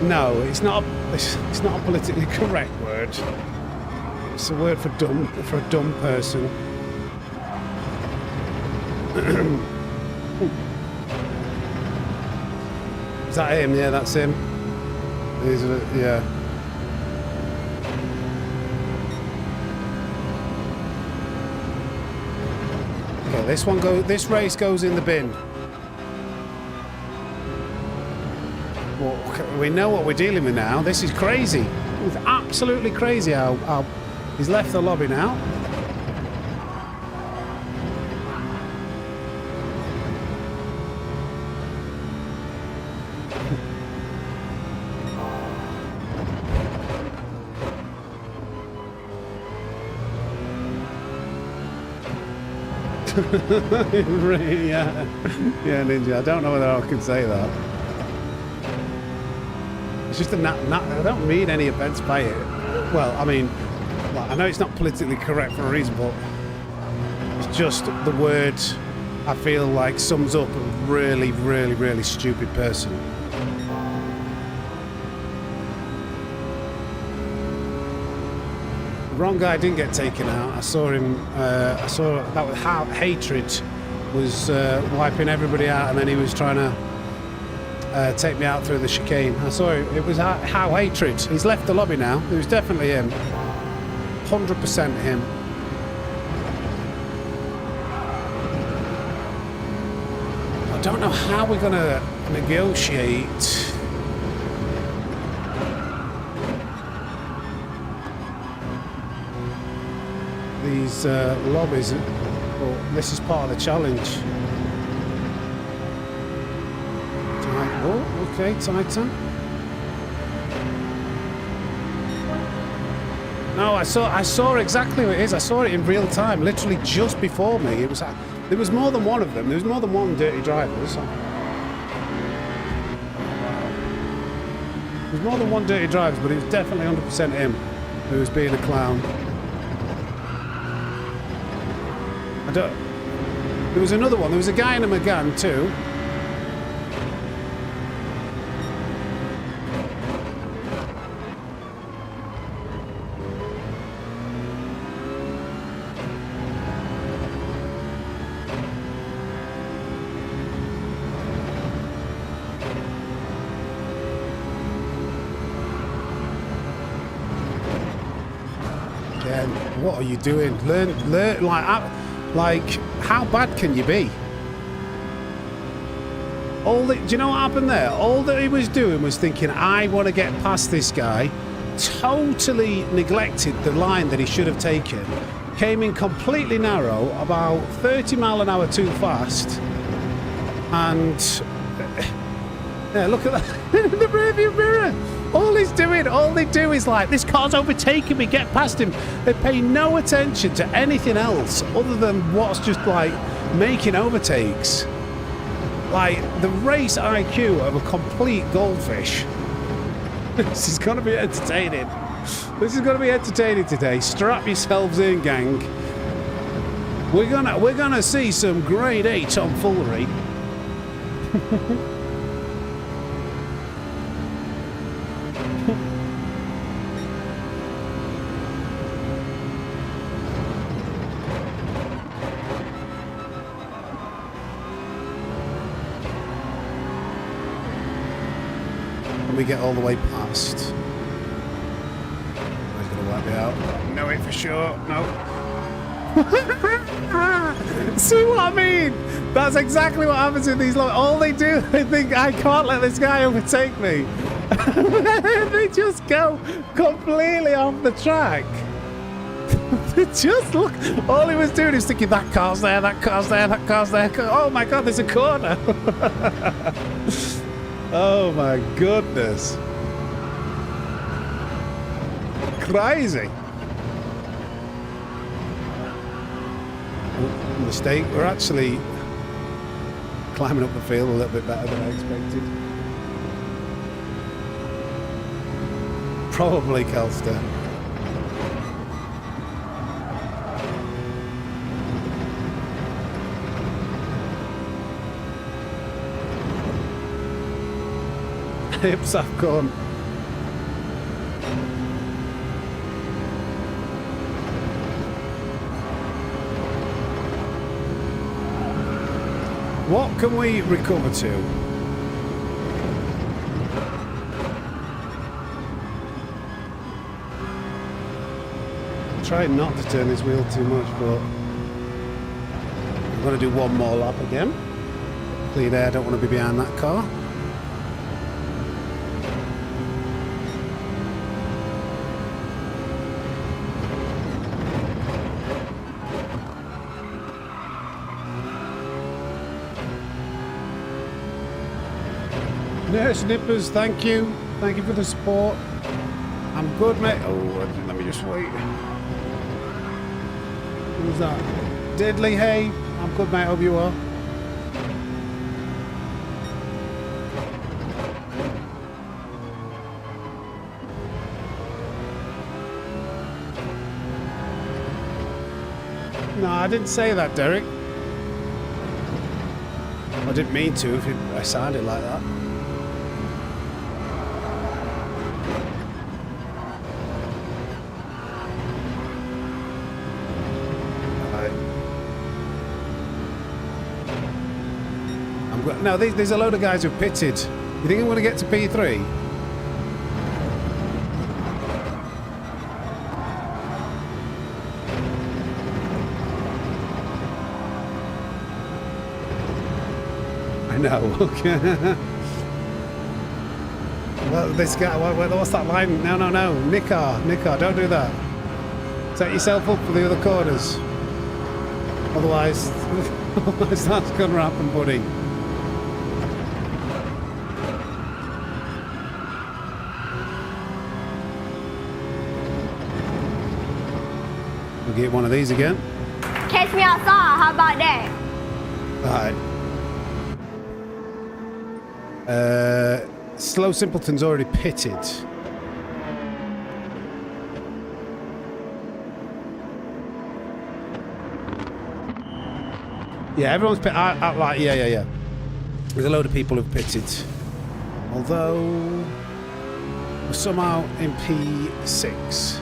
No, it's not a politically correct word. It's a word for dumb, for a dumb person. Is that him? Yeah, that's him. Yeah. Okay, this race goes in the bin. Well, we know what we're dealing with now. This is crazy. It's absolutely crazy how he's left the lobby now. Yeah, yeah, Ninja. I don't know whether I can say that. It's just I don't mean any offence by it. Well, I mean, I know it's not politically correct for a reason, but it's just the word I feel like sums up a really, really, really stupid person. The wrong guy didn't get taken out. I saw him. I saw that was how hatred was wiping everybody out, and then he was trying to take me out through the chicane. I saw it. It was how hatred. He's left the lobby now. It was definitely him. 100% him. I don't know how we're going to negotiate. These lobbies. Well, this is part of the challenge. Oh, okay, Titan. No, I saw exactly what it is. I saw it in real time, literally just before me. It was there was more than one of them. There was more than one dirty drivers. There was more than one dirty driver, but it was definitely 100% him who was being a clown. There was another one. There was a guy in a Megane too. What are you doing? Learn, like, how bad can you be? Do you know what happened there? All that he was doing was thinking, I want to get past this guy. Totally neglected the line that he should have taken. Came in completely narrow, about 30 mile an hour too fast. And yeah, look at that in the rearview mirror. All they do is like, this car's overtaking me, get past him. They pay no attention to anything else other than what's just like making overtakes. Like the race IQ of a complete goldfish. This is going to be entertaining. This is going to be entertaining today. Strap yourselves in, gang. We're gonna see some grade A tomfoolery. We get all the way past. He's gonna wipe me out. Know it for sure. No. See what I mean? That's exactly what happens in these. All they do, they think, I can't let this guy overtake me. They just go completely off the track. Just look. All he was doing is thinking, that car's there, that car's there, that car's there. Oh my God, there's a corner. Oh my goodness. Crazy. Oh, mistake. We're actually climbing up the field a little bit better than I expected. Probably Kelster. Hips have gone. What can we recover to? I'm trying not to turn this wheel too much, but I'm going to do one more lap again. Clean air, don't want to be behind that car. Nurse Nippers, thank you. Thank you for the support. I'm good, mate. Oh, let me just wait. Who's that? Deadly Hay, I'm good, mate. Hope you are. No, I didn't say that, Derek. I didn't mean to if I sounded like that. No, there's a load of guys who've pitted. You think I'm going to get to P3? I know. Okay. Well, this guy. What's that line? No. Nicar, don't do that. Set yourself up for the other corners. Otherwise, that's going to happen, buddy. We'll get one of these again. Catch me outside. How about that? Alright. Slow Simpleton's already pitted. Yeah, everyone's pitted. Yeah. There's a load of people who've pitted. Although, we're somehow in P6.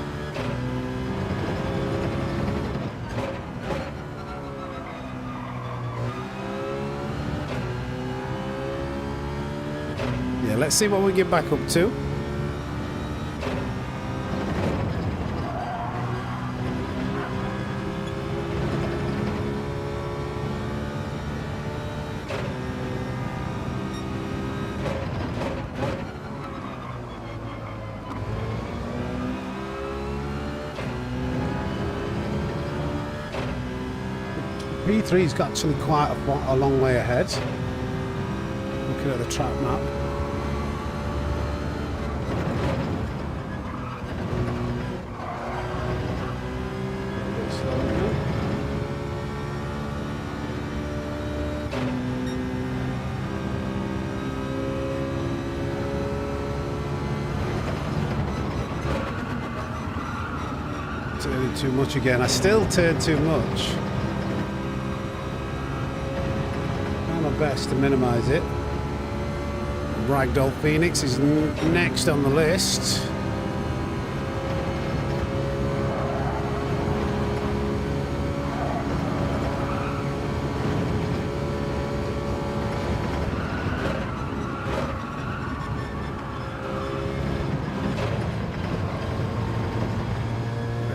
Let's see what we get back up to. P3's actually quite a long way ahead. Looking at the track map. Turning too much again. I still turn too much. Try my best to minimise it. Ragdoll Phoenix is next on the list.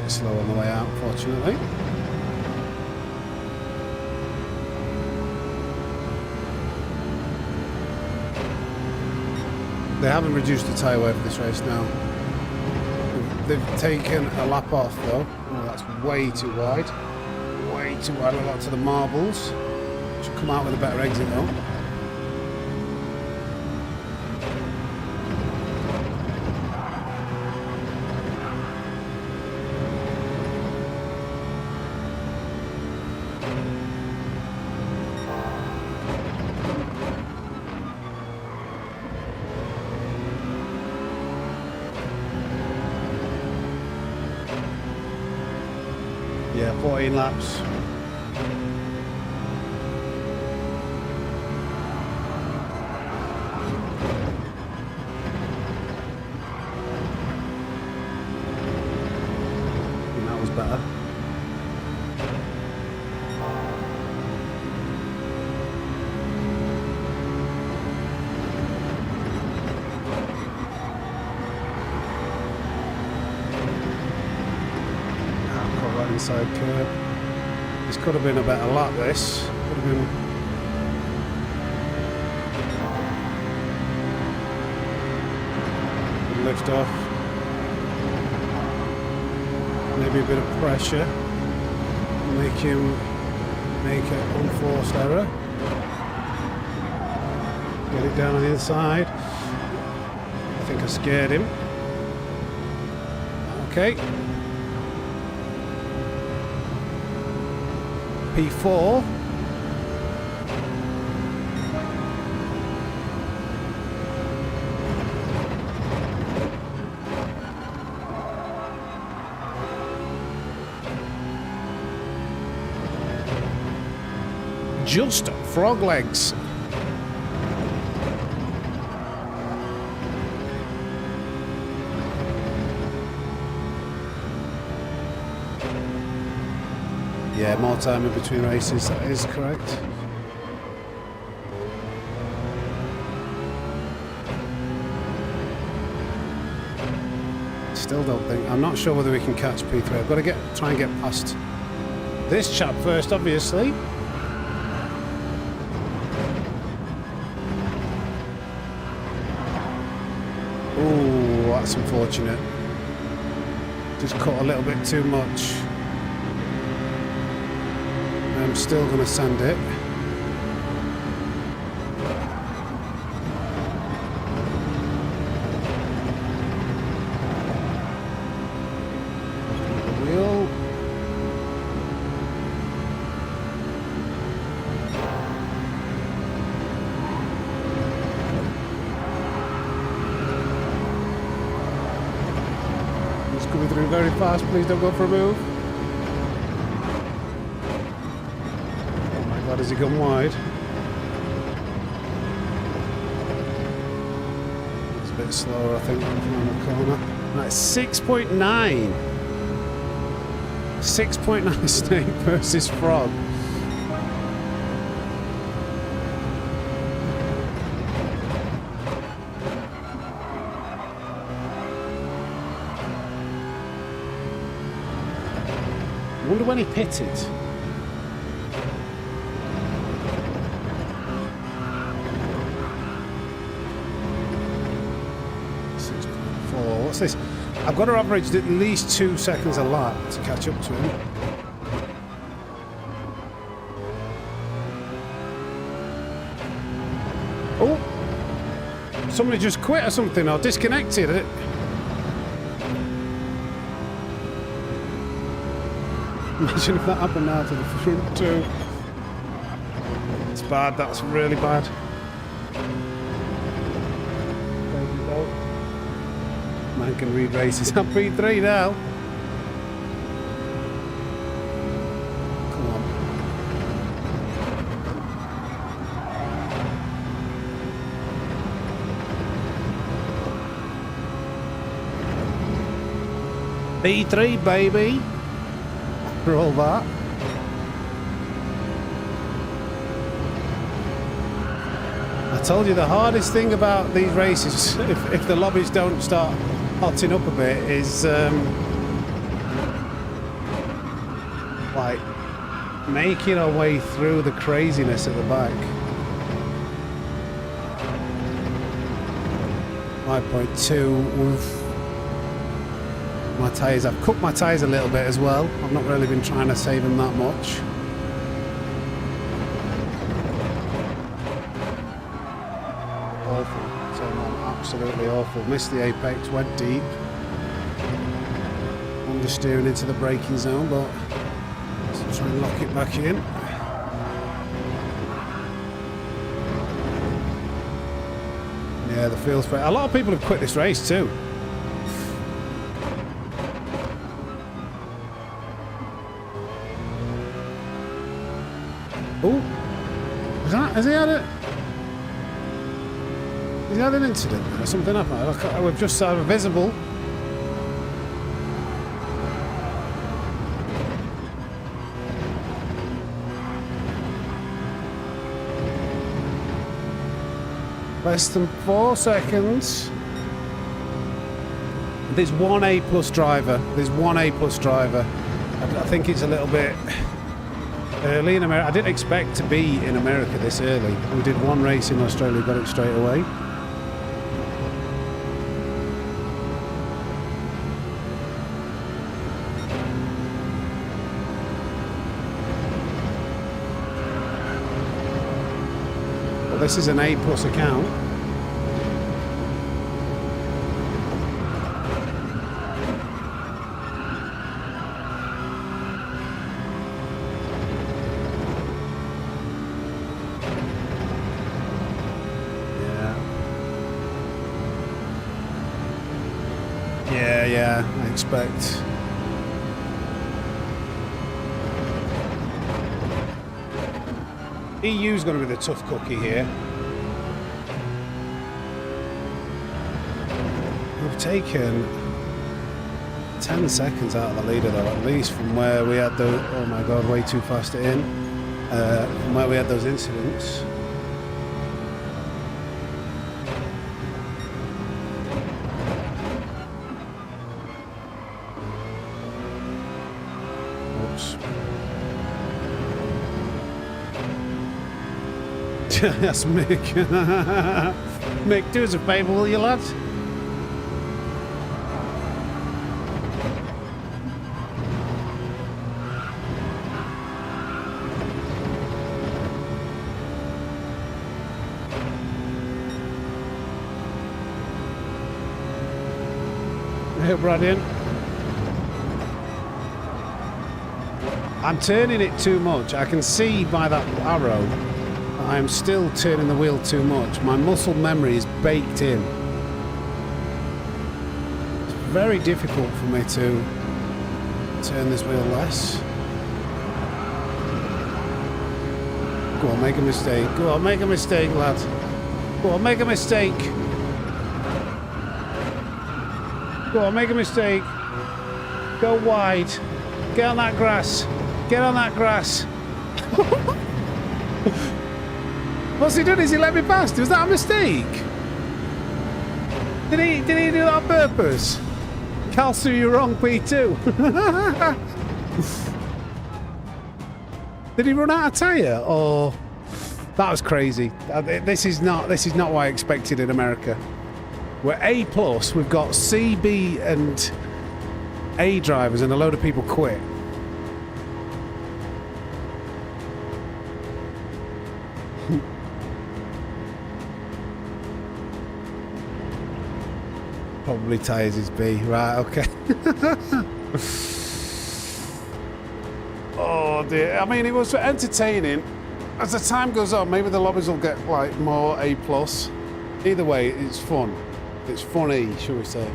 Slow on the way out, fortunately. They haven't reduced the tyre wear for this race now. They've taken a lap off though. Oh, that's way too wide. Way too wide. I got to the marbles. Should come out with a better exit though. Yeah, 14 laps. And that was better. Inside curb. This could have been a better lap, this. Could have been. Lift off. Maybe a bit of pressure. Make him make an unforced error. Get it down on the inside. I think I scared him. Okay. P4. just frog legs. Yeah, more time in between races, that is correct. Still don't think, I'm not sure whether we can catch P3. I've got to try and get past this chap first, obviously. Oh, that's unfortunate. Just cut a little bit too much. I'm still going to send it. Wheel. It's coming through very fast. Please don't go for a move. Has he gone wide? It's a bit slower, I think, around the corner. That's 6.9. 6.9 Snake versus Frog. I wonder when he pitted. What's this? I've got to average at least 2 seconds a lap to catch up to him. Oh! Somebody just quit or something, or disconnected it. Imagine if that happened now to the front too. It's bad, that's really bad. Man can read races. I'm P3 now. Come on. P3, baby. For all that. I told you the hardest thing about these races, if the lobbies don't start hotting up a bit, is like making our way through the craziness at the back. 5.2 with my tyres. I've cooked my tyres a little bit as well. I've not really been trying to save them that much. Awful. Absolutely awful. Missed the apex, went deep. Understeering into the braking zone, but let's try and lock it back in. Yeah, the field's great. A lot of people have quit this race too. Oh, has he had it? Has he had an incident or something happened? We've just had a visible. Less than 4 seconds. There's one A+ driver. There's one A+ driver. I think it's a little bit early in America. I didn't expect to be in America this early. We did one race in Australia, got it straight away. Well, this is an A+ account. Yeah, I expect. EU's going to be the tough cookie here. We've taken 10 seconds out of the leader, though, at least from where we had the... Oh my god, way too fast in. From where we had those incidents. Oops. Yes, Mick. Mick, do us a favour, will you, lads? Right in. I'm turning it too much. I can see by that arrow I'm still turning the wheel too much. My muscle memory is baked in. It's very difficult for me to turn this wheel less. Go on, make a mistake. Go on, make a mistake, lad. Go on, make a mistake. Go on, make a mistake. Go wide. Get on that grass. Get on that grass. What's he done? Is he let me past? Was that a mistake? Did he do that on purpose? Calsu, you're wrong, P2. Did he run out of tyre? Or that was crazy. This is not what I expected in America. We're A+, we've got C, B and A drivers and a load of people quit. Probably tyres is B, right, okay. Oh dear, I mean it was entertaining. As the time goes on, maybe the lobbies will get like more A+. Either way, it's fun. It's funny, shall we say.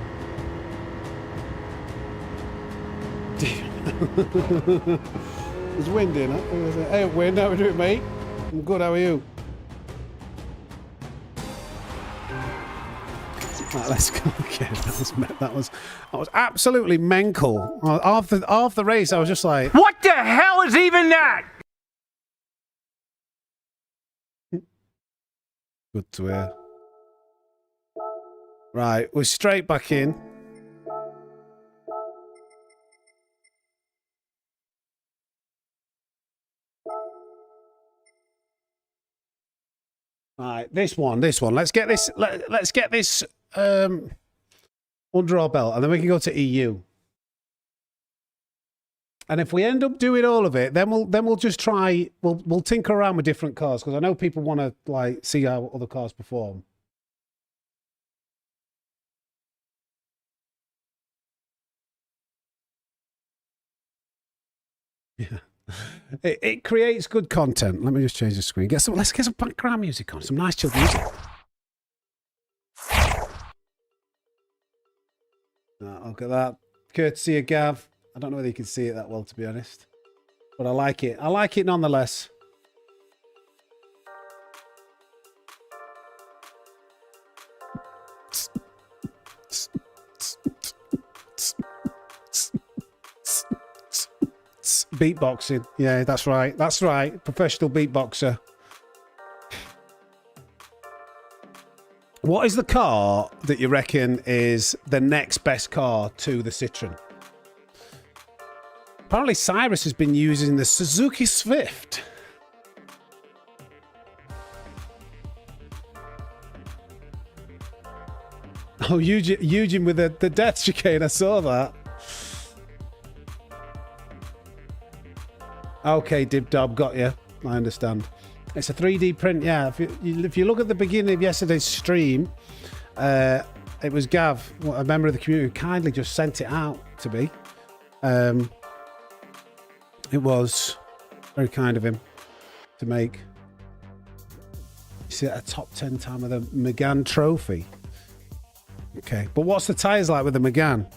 It's windy, isn't it? Hey, wind, how are we doing, mate? I'm good, how are you? Right, let's go again. That was absolutely mental. Half the race, I was just like, What the hell is even that? good to hear. Right, we're straight back in. Right, this one. Let's get this. Let's get this under our belt, and then we can go to EU. And if we end up doing all of it, then we'll just try. We'll tinker around with different cars because I know people want to like see how other cars perform. Yeah, it creates good content. Let me just change the screen. Let's get some background music on. Some nice chill music. Look at that. Courtesy of Gav. I don't know whether you can see it that well, to be honest, but I like it. I like it nonetheless. Beatboxing. Yeah, that's right. That's right. Professional beatboxer. What is the car that you reckon is the next best car to the Citroen? Apparently Cyrus has been using the Suzuki Swift. Oh, Eugene with the death chicane. I saw that. Okay, Dib Dob, got you. I understand. It's a 3D print, yeah. If you look at the beginning of yesterday's stream, it was Gav, a member of the community, who kindly just sent it out to me. It was very kind of him to make. You see a top 10 time of the Megane Trophy. Okay, but what's the tyres like with the Megane?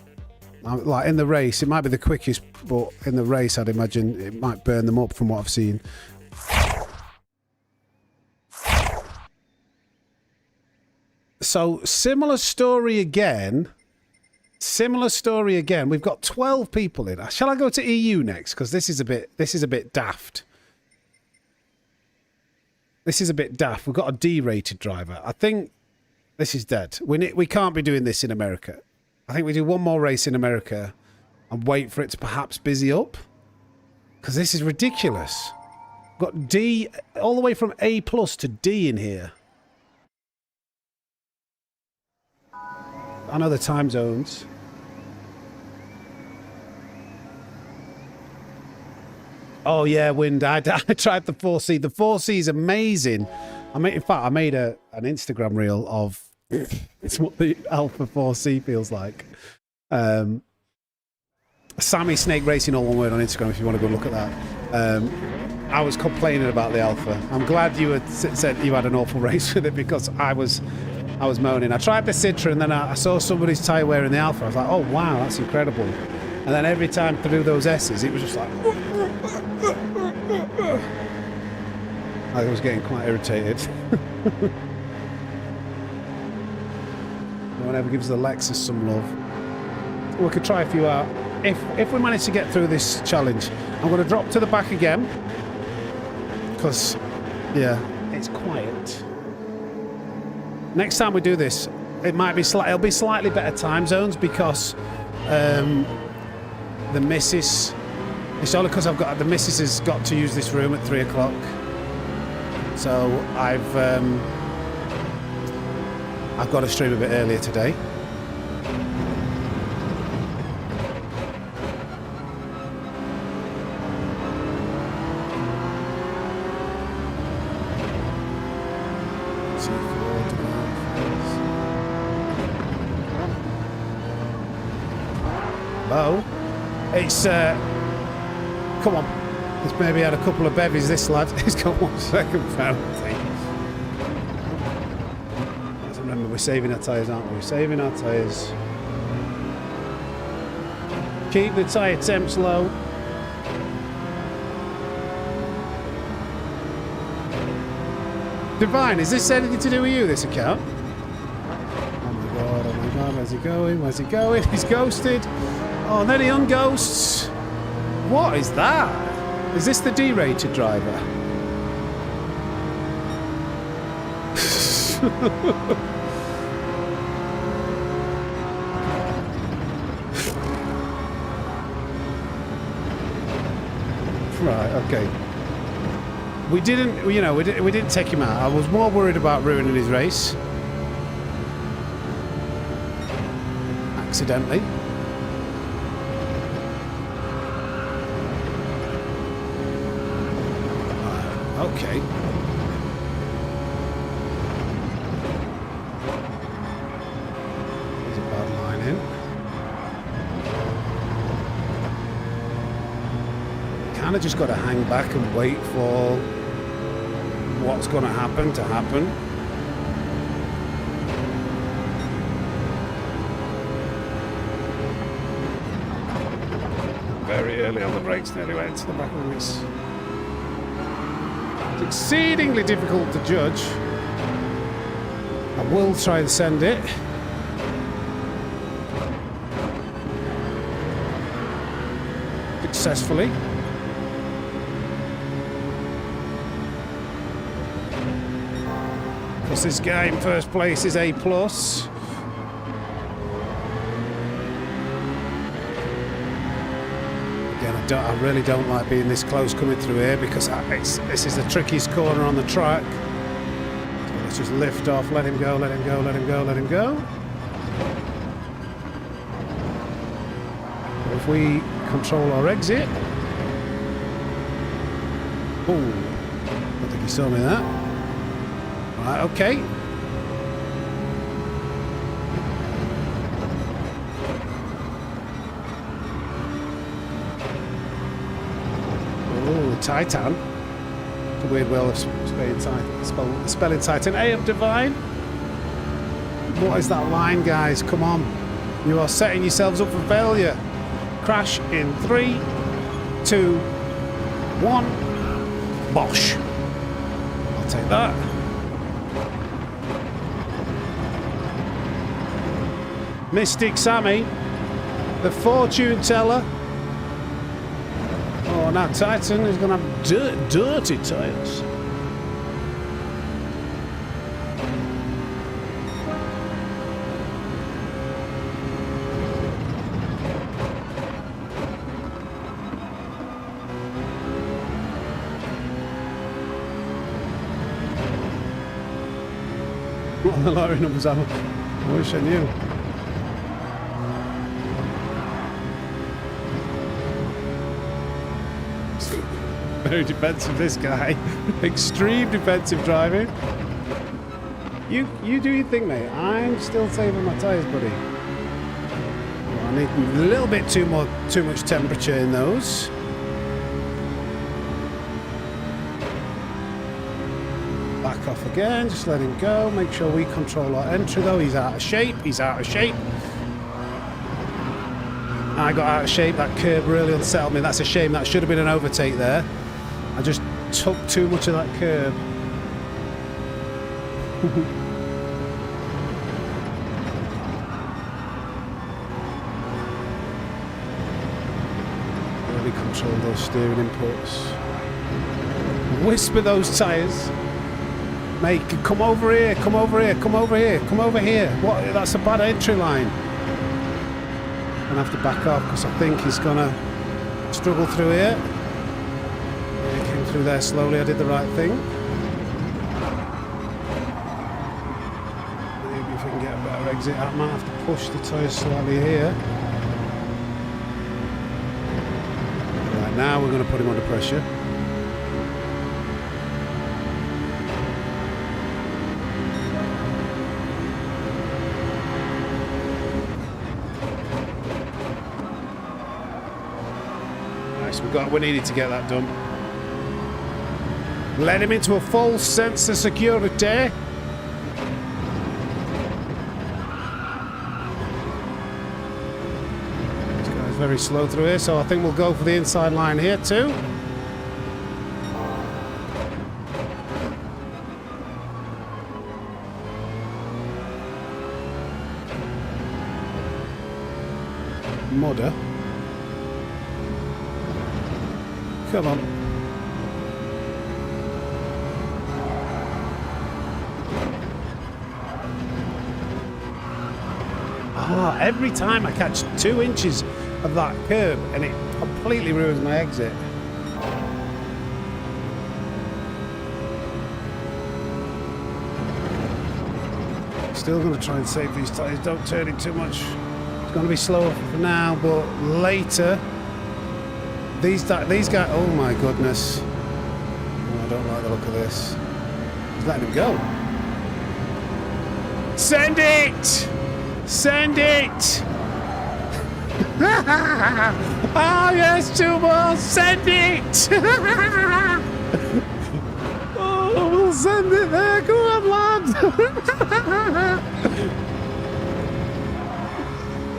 Like in the race, it might be the quickest, but in the race, I'd imagine it might burn them up from what I've seen. So similar story again. Similar story again. We've got 12 people in. Shall I go to EU next? Because this is a bit daft. This is a bit daft. We've got a D-rated driver. I think this is dead. We can't be doing this in America. I think we do one more race in America and wait for it to perhaps busy up. Because this is ridiculous. We've got D all the way from A+ to D in here. I know the time zones. Oh yeah, wind. I tried the 4C. The 4C is amazing. In fact, I made an Instagram reel of it's what the Alpha 4C feels like. Sammy Snake Racing, all one word, on Instagram if you want to go look at that. I was complaining about the Alpha. I'm glad you had said you had an awful race with it, because I was moaning. I tried the Citra and then I saw somebody's tyre wearing the Alpha. I was like, oh wow, that's incredible. And then every time through those S's, it was just like... I was getting quite irritated. No one ever gives the Lexus some love. We could try a few out. If we manage to get through this challenge, I'm going to drop to the back again. Because, yeah, it's quiet. Next time we do this, it'll be slightly better time zones, because the missus, it's only because the missus has got to use this room at 3 o'clock. So I've got to stream a bit earlier today. Hello? It's, come on. He's maybe had a couple of bevies, this lad. He's got 1 second penalty. Remember, we're saving our tyres, aren't we? We're saving our tyres. Keep the tyre temps low. Divine, is this anything to do with you, this account? Oh my god, where's he going? Where's he going? He's ghosted. Oh, and then he unghosts. What is that? Is this the D-rated driver? Right, okay. We didn't take him out. I was more worried about ruining his race. Accidentally. Okay. There's a bad line in. Kind of just got to hang back and wait for what's going to happen. Very early on the brakes, nearly went into the back of the race. Exceedingly difficult to judge. I will try and send it. Successfully. Because this guy in first place is A+. I really don't like being this close coming through here, because this is the trickiest corner on the track. So let's just lift off, let him go, let him go, let him go, let him go. If we control our exit. Oh, I don't think he saw me that. Right, okay. Titan. It's a weird way of spelling Titan. A of Divine. What is that line, guys? Come on. You are setting yourselves up for failure. Crash in 3, 2, 1. Bosh. I'll take that. Mystic Sammy, the fortune teller. Oh, now Titan is going to have dirty tyres. What are the lorry numbers are? I wish I knew. Very defensive, this guy. Extreme defensive driving. You do your thing, mate. I'm still saving my tyres, buddy. Well, I need a little bit too much temperature in those. Back off again, just let him go. Make sure we control our entry though. He's out of shape, he's out of shape. I got out of shape, that curb really unsettled me. That's a shame, that should have been an overtake there. I just took too much of that curb. Really control those steering inputs. Whisper those tyres. Mate, come over here, come over here, come over here, come over here. What? That's a bad entry line. I'm gonna have to back off because I think he's gonna struggle through here. Yeah, he came through there slowly, I did the right thing. Maybe if we can get a better exit, I might have to push the tyres slightly here. Right, now we're gonna put him under pressure. We needed to get that done. Let him into a false sense of security. This guy's very slow through here, so I think we'll go for the inside line here too. Mudder. Come on. Ah, every time I catch 2 inches of that curb and it completely ruins my exit. Still going to try and save these tyres. Don't turn it too much. It's going to be slower for now, but later... These guys, oh my goodness. Oh, I don't like the look of this. He's letting him go. Send it! Send it! Oh yes, 2 more! Send it! Oh, we'll send it there. Come on, lads!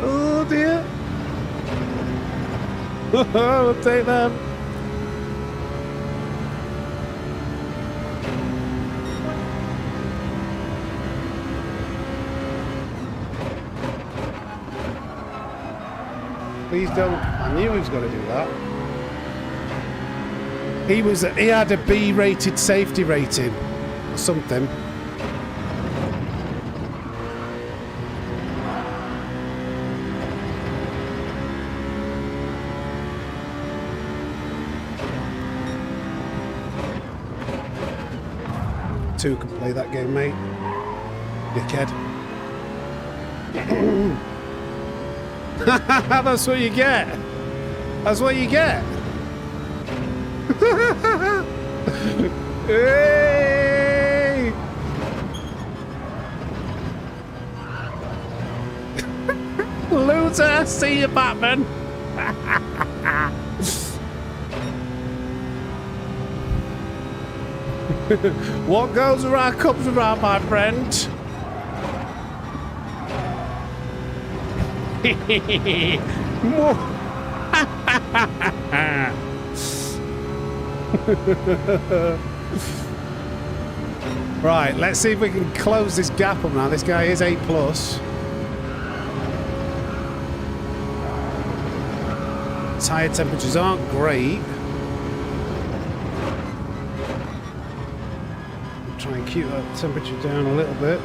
Oh dear. We'll take them. Please don't. I knew he was going to do that. He had a B-rated safety rating or something. Two can play that game, mate. Dickhead. That's what you get. That's what you get. Hey! Loser, see you, Batman. What goes around comes around, my friend. Right, let's see if we can close this gap up now. This guy is A+. tyre temperatures aren't great. Try and keep that temperature down a little bit.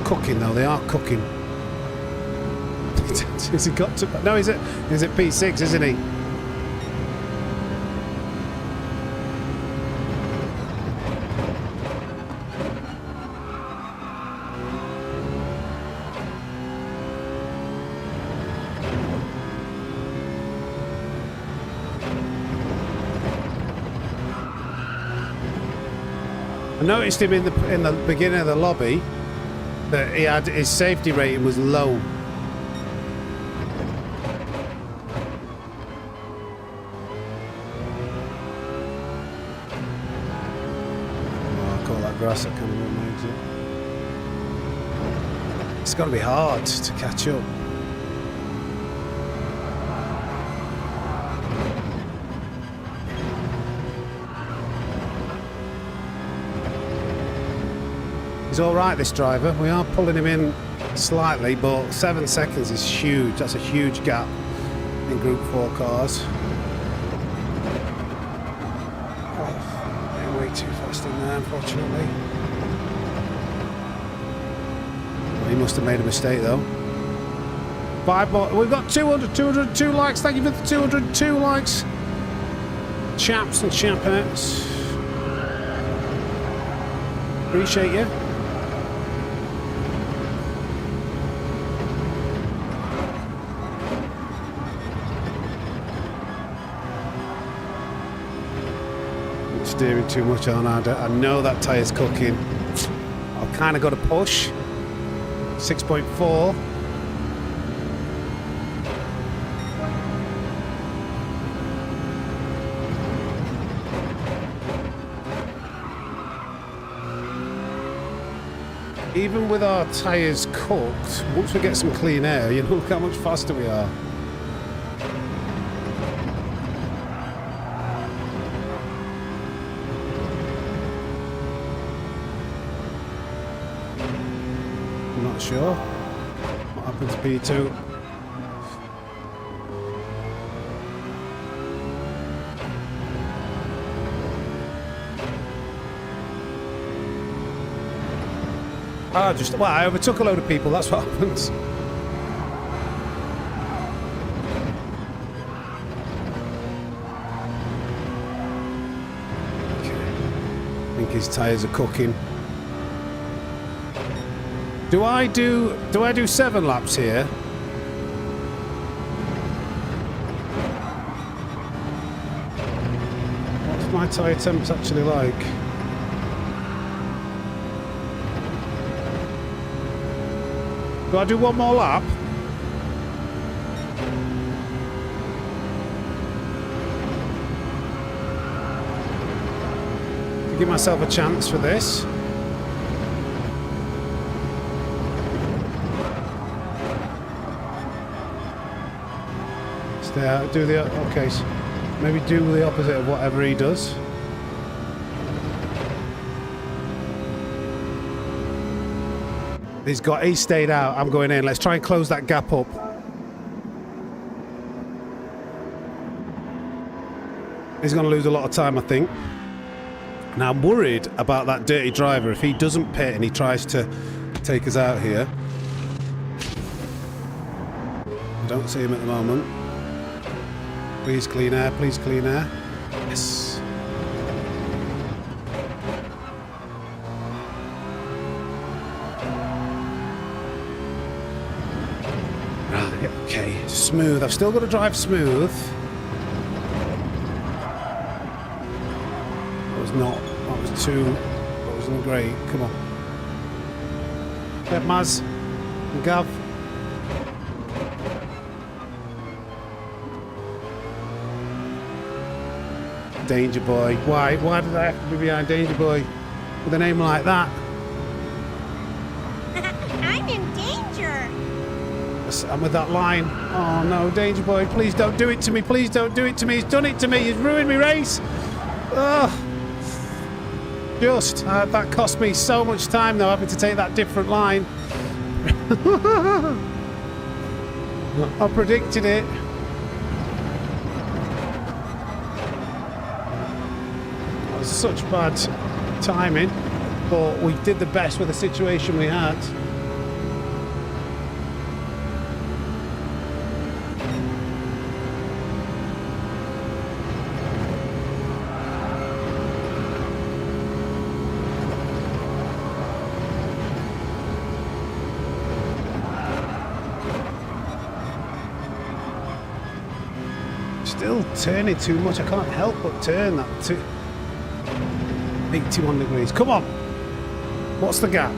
Cooking though, they are cooking. Has he got to? No, he's at P6, isn't he? I noticed him in the beginning of the lobby that he had his safety rating was low. Oh, I call that grass that kind of removes it. It's got to be hard to catch up. He's all right, this driver. We are pulling him in slightly, but 7 seconds is huge. That's a huge gap in Group 4 cars. Oh, way too fast in there, unfortunately. Well, he must have made a mistake, though. 5 more. We've got 202 likes. Thank you for the 202 likes. Chaps and chapettes. Appreciate you. Steering too much on. I know that tyre's cooking. I've kind of got to push. 6.4. Even with our tyres cooked, once we get some clean air, you know, look how much faster we are. Not sure what happened to P2. I overtook a load of people, that's what happens. Okay. I think his tyres are cooking. Do I do 7 laps here? What's my tyre temps actually like? Do I do one more lap? To give myself a chance for this. Do the okay, so maybe do the opposite of whatever he does. He's stayed out. I'm going in. Let's try and close that gap up. He's going to lose a lot of time, I think. Now I'm worried about that dirty driver. If he doesn't pit and he tries to take us out here. I don't see him at the moment. Please clean air, please clean air. Yes. Right, okay, smooth. I've still got to drive smooth. That wasn't great. Come on. Get Maz and Gav. Danger Boy. Why did I have to be behind Danger Boy with a name like that? I'm in danger. I'm with that line. Oh no, Danger Boy, please don't do it to me. Please don't do it to me. He's done it to me. He's ruined me race. Ugh. That cost me so much time though, having to take that different line. I predicted it. That was such bad timing, but we did the best with the situation we had. Still turning too much. I can't help but turn that to 81 degrees. Come on. What's the gap?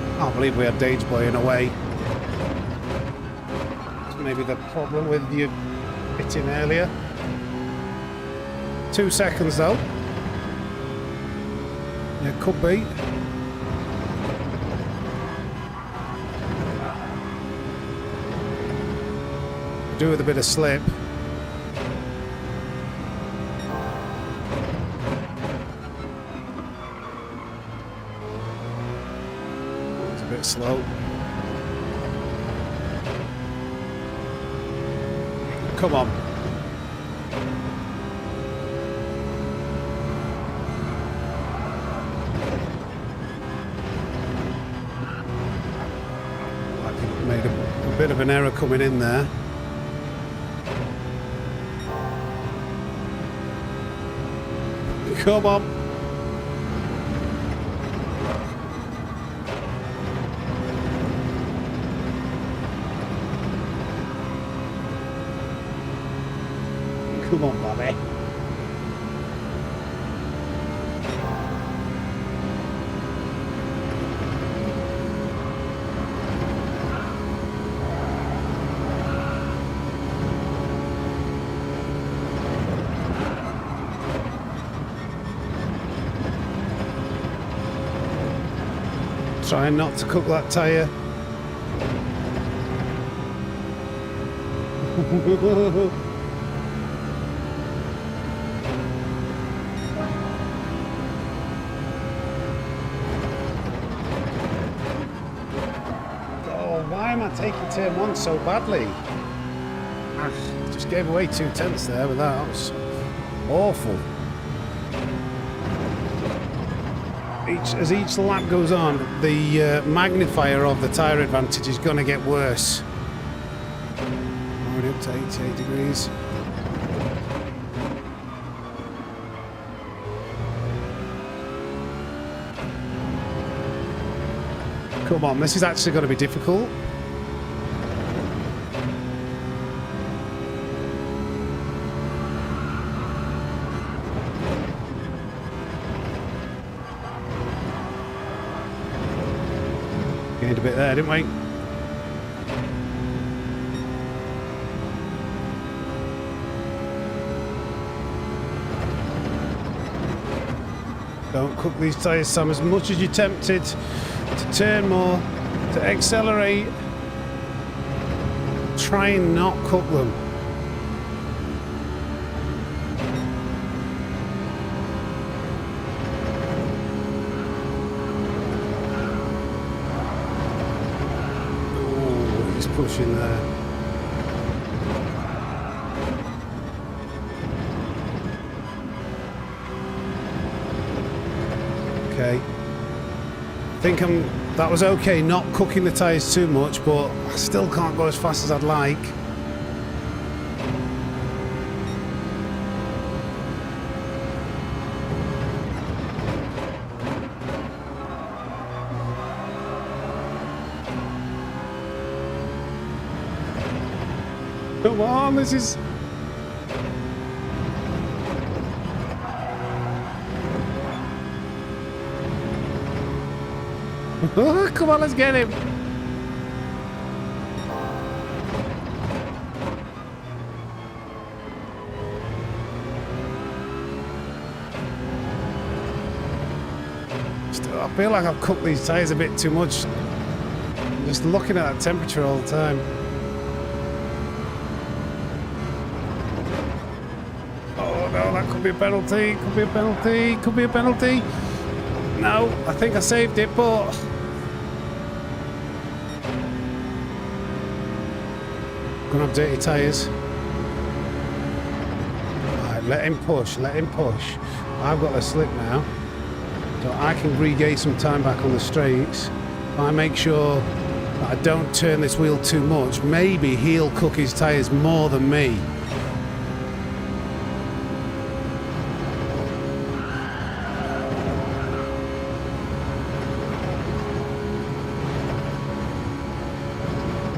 I can't believe we had Dage Boy in a way. That's maybe the problem with you hitting earlier. 2 seconds though. Yeah, could be. Do with a bit of slip. It's a bit slow. Come on. I think I made a bit of an error coming in there. Come on. Come on, Bobby. Trying not to cook that tyre. Oh, why am I taking turn 1 so badly? Just gave away 2 tenths there with that. That was awful. As each lap goes on, the magnifier of the tyre advantage is going to get worse. Already up to 88 degrees. Come on, this is actually going to be difficult. Gained a bit there, didn't we? Don't cook these tyres, Sam, as much as you're tempted to turn more, to accelerate. Try and not cook them. Pushing there. Okay. I think that was okay not cooking the tyres too much, but I still can't go as fast as I'd like. Come on, this is... Oh, come on, let's get him. I feel like I've cooked these tyres a bit too much. I'm just looking at that temperature all the time. Could be a penalty. Could be a penalty. Could be a penalty. No, I think I saved it, but... Gonna have dirty tyres. Right, let him push. Let him push. I've got the slip now. So I can regain some time back on the straights. I make sure that I don't turn this wheel too much. Maybe he'll cook his tyres more than me.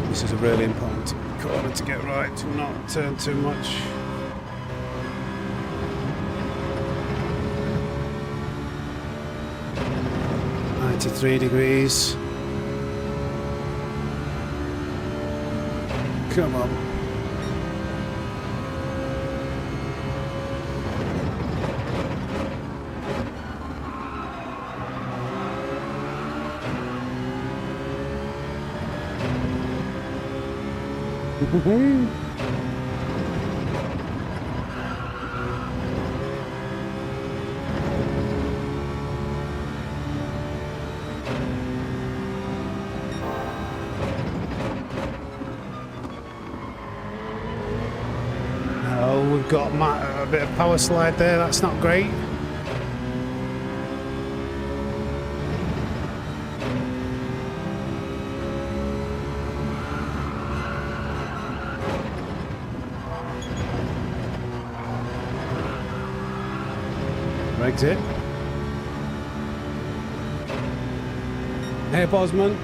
This is a really important corner to get right, to not turn too much. $93. Come on. Oh, we've got a bit of power slide there. That's not great. Exit. Hey, Bosman.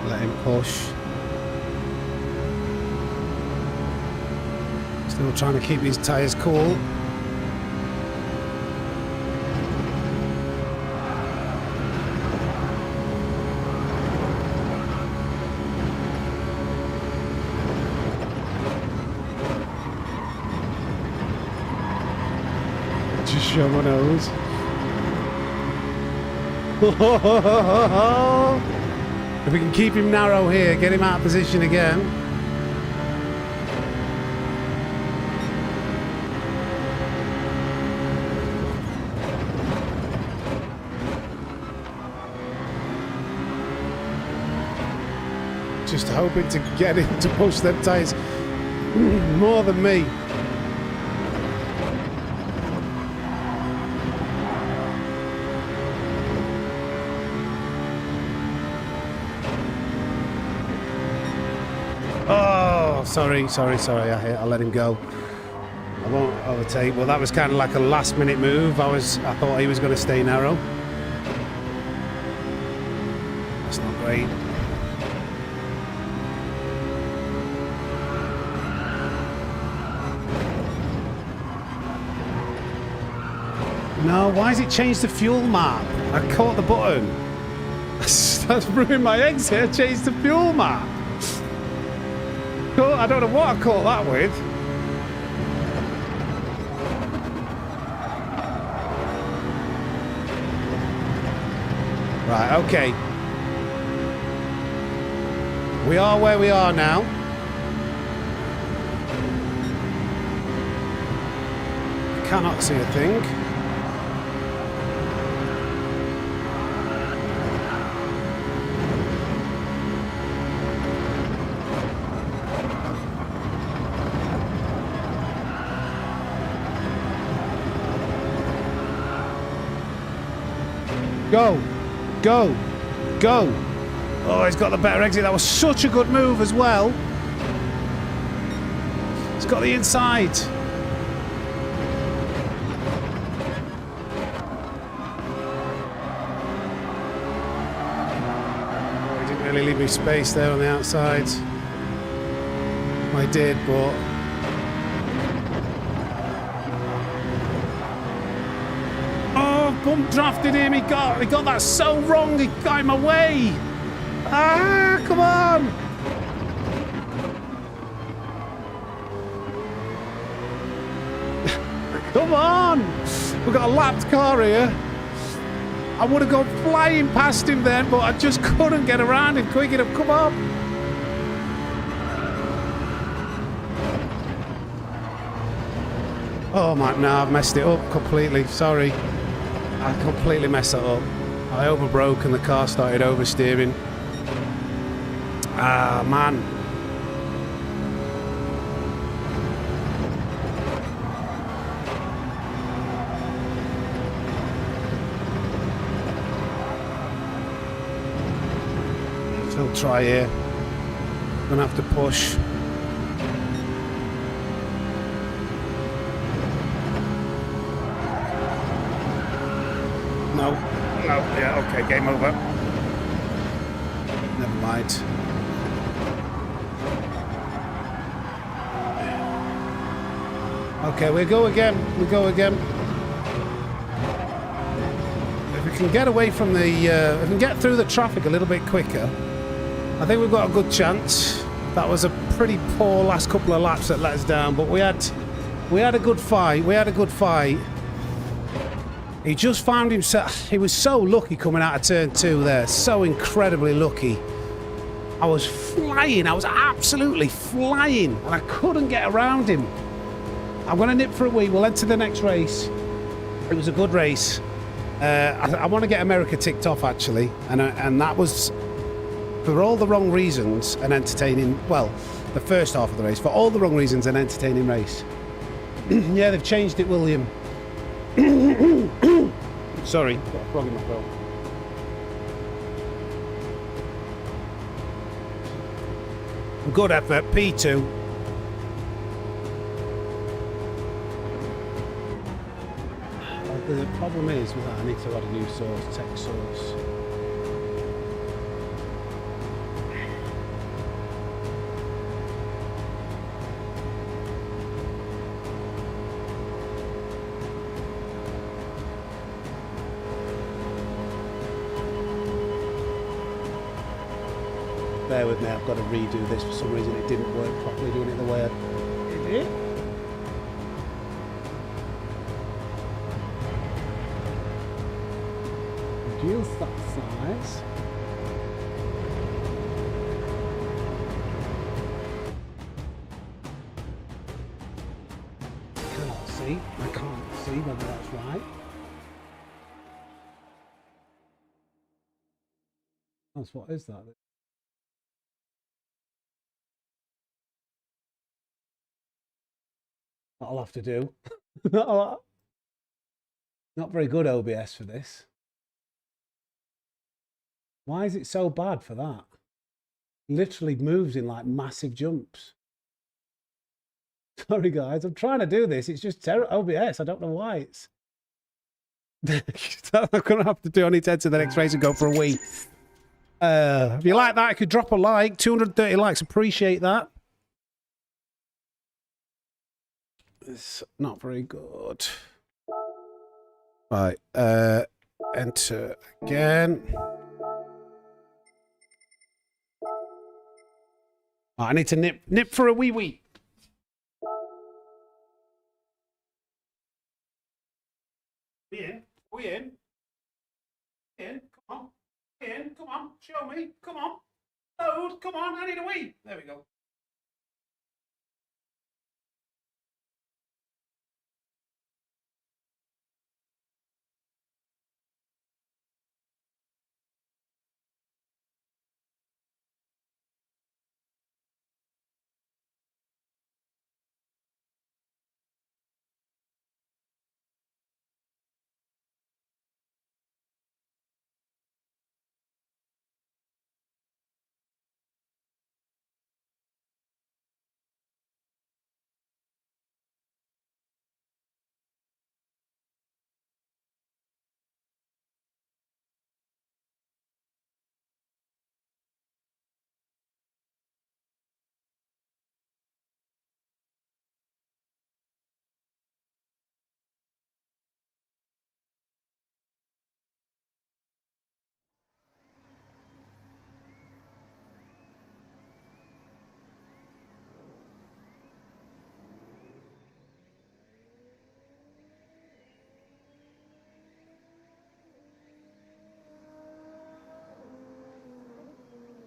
Let him push. Still trying to keep his tyres cool. Show my nose. If we can keep him narrow here, get him out of position again. Just hoping to get him to push them tyres more than me. Sorry. I'll let him go. I won't overtake. Well, that was kind of like a last-minute move. I thought he was going to stay narrow. That's not great. No, why has it changed the fuel map? I caught the button. That's ruined my exit. I changed the fuel map. I don't know what I caught that with. Right, okay. We are where we are now. Cannot see a thing. Go, go, go. Oh, he's got the better exit. That was such a good move as well. He's got the inside. Oh, he didn't really leave me space there on the outside. I did, but... Bump drafted him. He got that so wrong. He got him away. Ah, come on. Come on. We've got a lapped car here. I would have gone flying past him then, but I just couldn't get around him quick enough. Come on. Oh my, no, I've messed it up completely. Sorry. I completely messed that up. I overbroke and the car started oversteering. Ah, man. Still try here. Gonna have to push. No. No. Yeah, okay, game over. Never mind. Okay, we go again. We go again. If we can get away from the... if we can get through the traffic a little bit quicker, I think we've got a good chance. That was a pretty poor last couple of laps that let us down, but we had a good fight. We had a good fight. He just found himself... He was so lucky coming out of turn 2 there. So incredibly lucky. I was flying. I was absolutely flying. And I couldn't get around him. I'm going to nip for a wee. We'll enter the next race. It was a good race. I want to get America ticked off, actually. And that was... For all the wrong reasons, an entertaining... Well, the first half of the race. For all the wrong reasons, an entertaining race. Yeah, they've changed it, William. Sorry, got a frog in my throat. Good effort, P2. The problem is with that, I need to add a new source, text source. Bear with me, I've got to redo this. For some reason it didn't work properly doing it the way I did it. Reduce that size. I can't see whether that's right. What is that? That'll have to do. Not very good OBS for this. Why is it so bad for that? Literally moves in like massive jumps. Sorry guys, I'm trying to do this. It's just OBS. I don't know why it's... I'm going to have to do. I need to enter the next race and go for a wee. If you like that, you could drop a like. 230 likes. Appreciate that. It's not very good. Right. Enter again. Oh, I need to nip for a wee. We in. Come on. Show me. Come on. Load. Come on. I need a wee. There we go.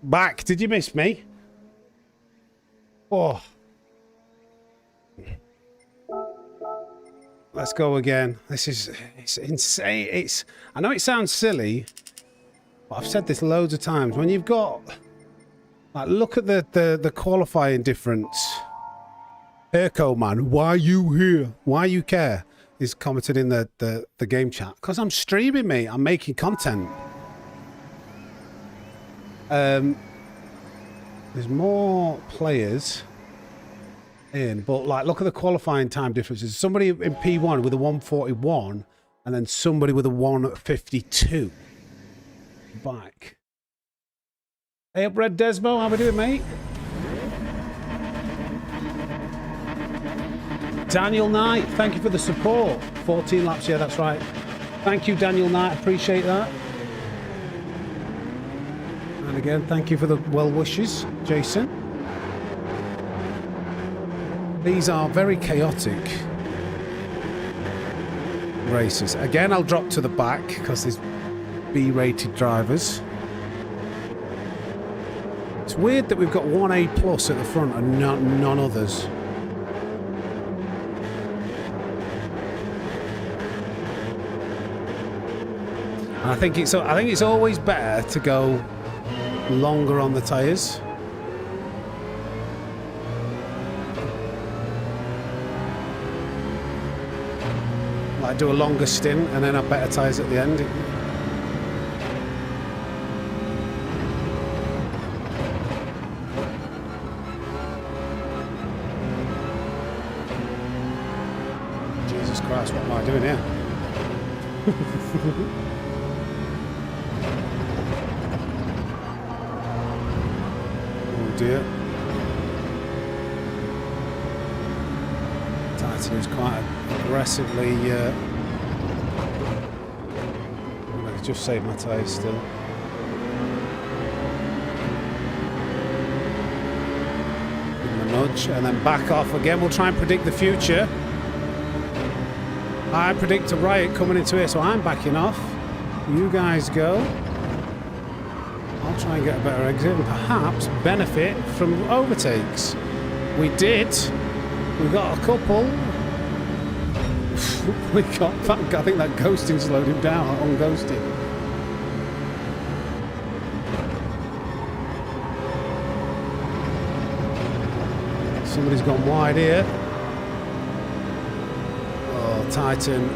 Back. Did you miss me? Oh. Let's go again. It's insane. I know it sounds silly, but I've said this loads of times. When you've got, like, look at the qualifying difference. Erco man, why you here? Why you care? He's commented in the game chat. Because I'm streaming, mate. I'm making content. There's more players in, but like, look at the qualifying time differences. Somebody in P1 with a 141 and then somebody with a 152. Back. Hey up, Red Desmo, how we doing, mate? Daniel Knight, thank you for the support. 14 laps, yeah, that's right. Thank you, Daniel Knight, appreciate that. And again, thank you for the well wishes, Jason. These are very chaotic races. Again, I'll drop to the back because there's B-rated drivers. It's weird that we've got one A+ at the front and none others. And I think it's always better to go longer on the tyres. Like do a longer stint and then have better tyres at the end. Jesus Christ, what am I doing here? Oh dear. Titan is quite aggressively I've just saved my tyres still. Give him a nudge and then back off again. We'll try and predict the future. I predict a riot coming into here, so I'm backing off. You guys go. I'll try and get a better exit and perhaps benefit from overtakes. We did. We got a couple. We got. I think that ghosting slowed him down on ghosting. Somebody's gone wide here. Oh, Titan.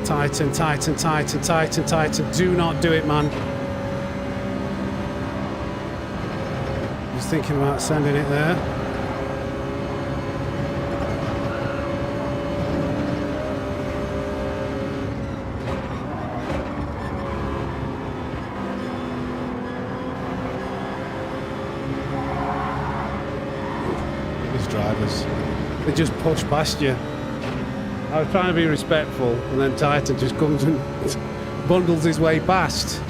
Titan, Titan, Titan, Titan, Titan. Do not do it, man. Just thinking about sending it there. They just push past you. I was trying to be respectful, and then Titan just comes and bundles his way past.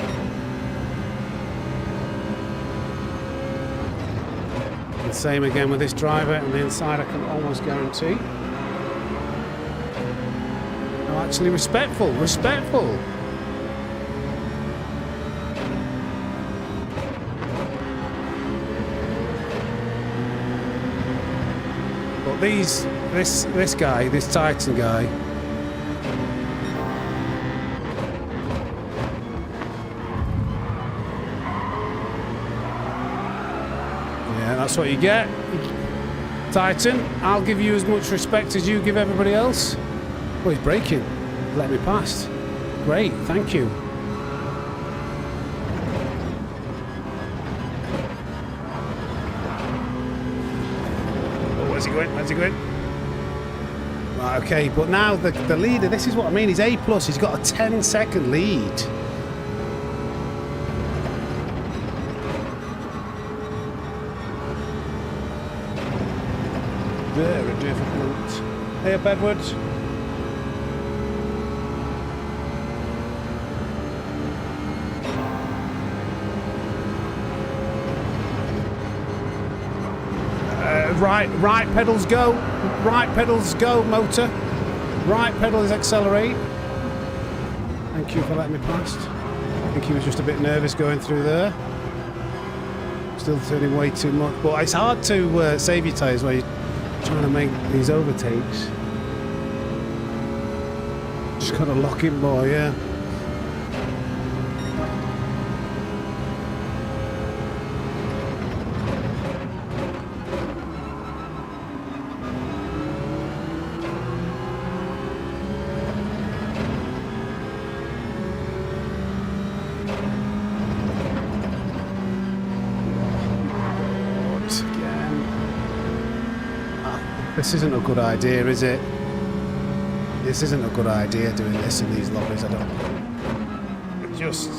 The same again with this driver, and the inside I can almost guarantee. No, actually respectful, respectful. This guy, this Titan guy. Yeah, that's what you get. Titan, I'll give you as much respect as you give everybody else. Oh, he's braking. Let me past. Great, thank you. Where's he going? Where's he going? Right, okay, but now the leader, this is what I mean, he's A+, he's got a 10-second lead. Very difficult. Hey up, Edwards. Right pedals go. Right pedals go, motor. Right pedal is accelerate. Thank you for letting me past. I think he was just a bit nervous going through there. Still turning way too much. But it's hard to save your tyres while you're trying to make these overtakes. Just got to lock in more, yeah. This isn't a good idea, is it? This isn't a good idea doing this in these lobbies, I don't. Just.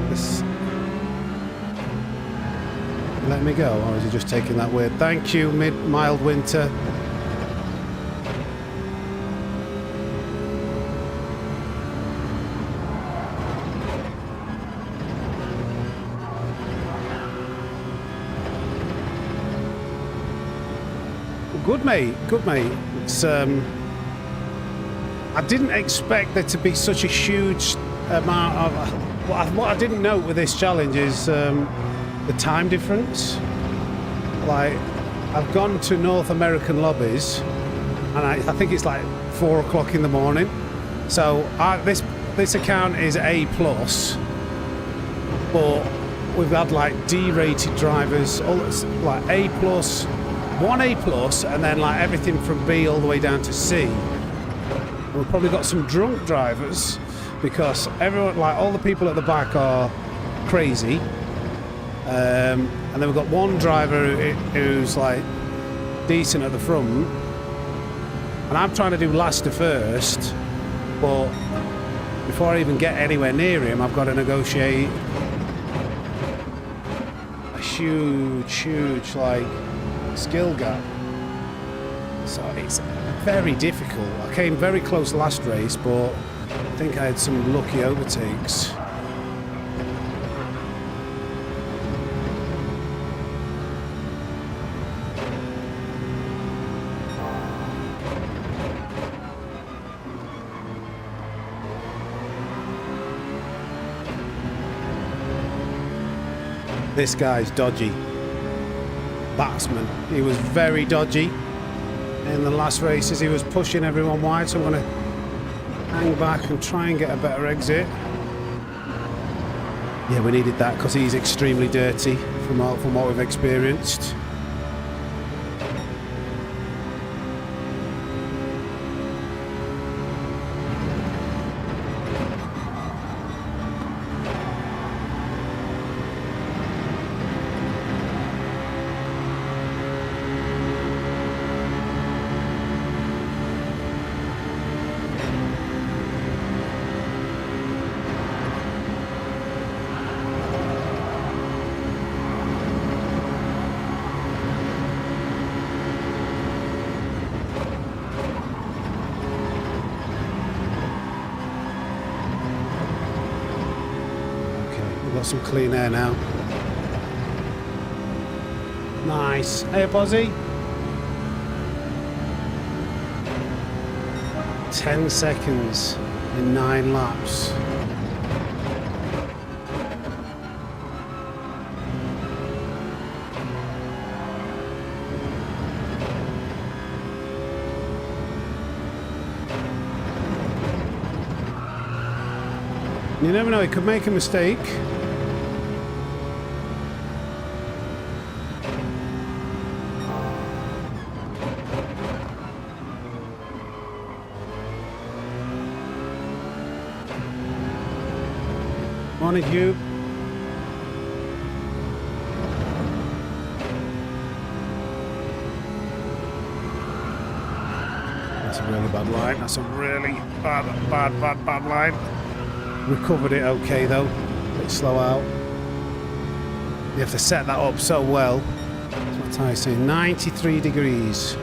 This. Let me go, or is he just taking that weird? Thank you, mild winter. Good mate, good mate. It's I didn't expect there to be such a huge amount of. What I didn't note with this challenge is the time difference. Like, I've gone to North American lobbies, and I think it's like 4 o'clock in the morning. So this account is A+, but we've had like D-rated drivers, all like A+. 1 A+, and then like everything from B all the way down to C. And we've probably got some drunk drivers because everyone, like all the people at the back are crazy. And then we've got one driver who's like decent at the front. And I'm trying to do last to first, but before I even get anywhere near him, I've got to negotiate a huge like skill gap, so it's very difficult. I came very close last race, but I think I had some lucky overtakes. This guy's dodgy. Batsman. He was very dodgy in the last races. He was pushing everyone wide, so I'm going to hang back and try and get a better exit. Yeah, we needed that because he's extremely dirty from what we've experienced. Got some clean air now. Nice. Hey up, Aussie. 10 seconds in 9 laps. You never know, he could make a mistake. Morning, Hugh. That's a really bad line. That's a really bad line. Recovered it okay though. A bit slow out. You have to set that up so well. That's what I say. 93 degrees.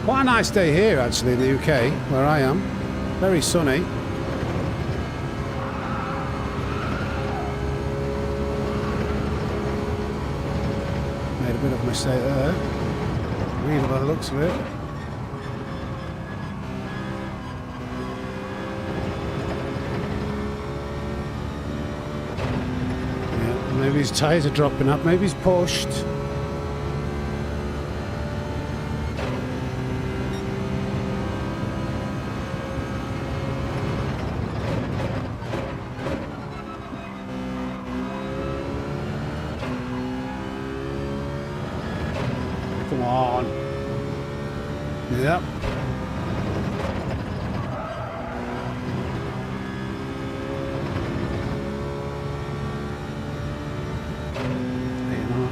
Quite a nice day here actually in the UK where I am. Very sunny. bit of a mistake there. Really by the looks of it. Yeah, maybe his tyres are dropping up. Maybe he's pushed. Come on. Yep.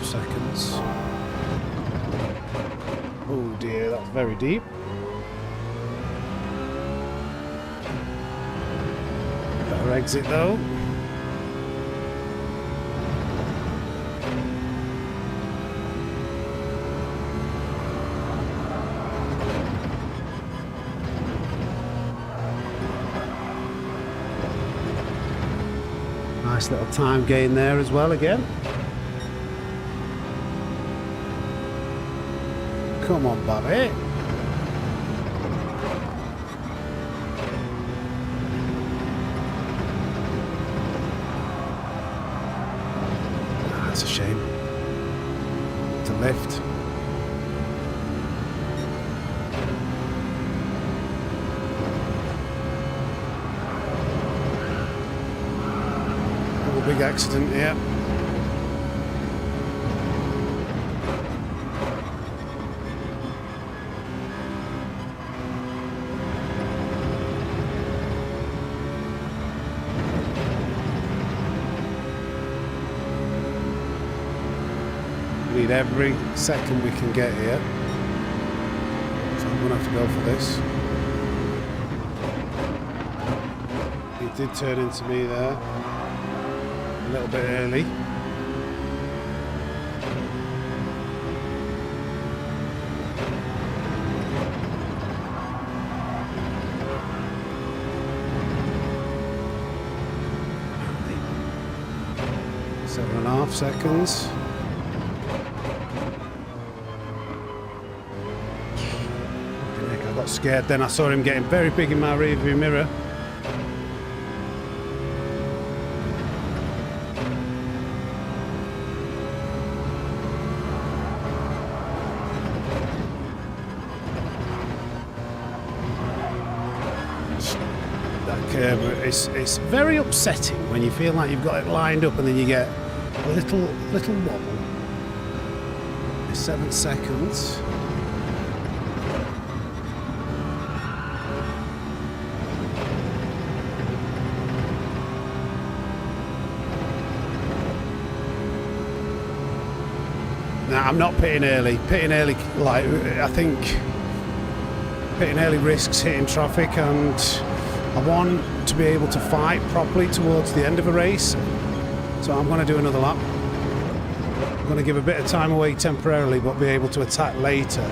Seconds. Oh dear, that's very deep. Better exit though. Nice little time gain there as well again. Come on, Bobby. That's a shame. To lift. Oh, big accident, yeah. Need every second we can get here, so I'm gonna have to go for this. He did turn into me there a little bit early. Seven and a half seconds. Scared then. I saw him getting very big in my rearview mirror. That curve, it's very upsetting when you feel like you've got it lined up and then you get a little wobble. 7 seconds. Now, I'm not pitting early. Pitting early, like, I think pitting early risks hitting traffic, and I want to be able to fight properly towards the end of a race. So I'm going to do another lap. I'm going to give a bit of time away temporarily, but be able to attack later.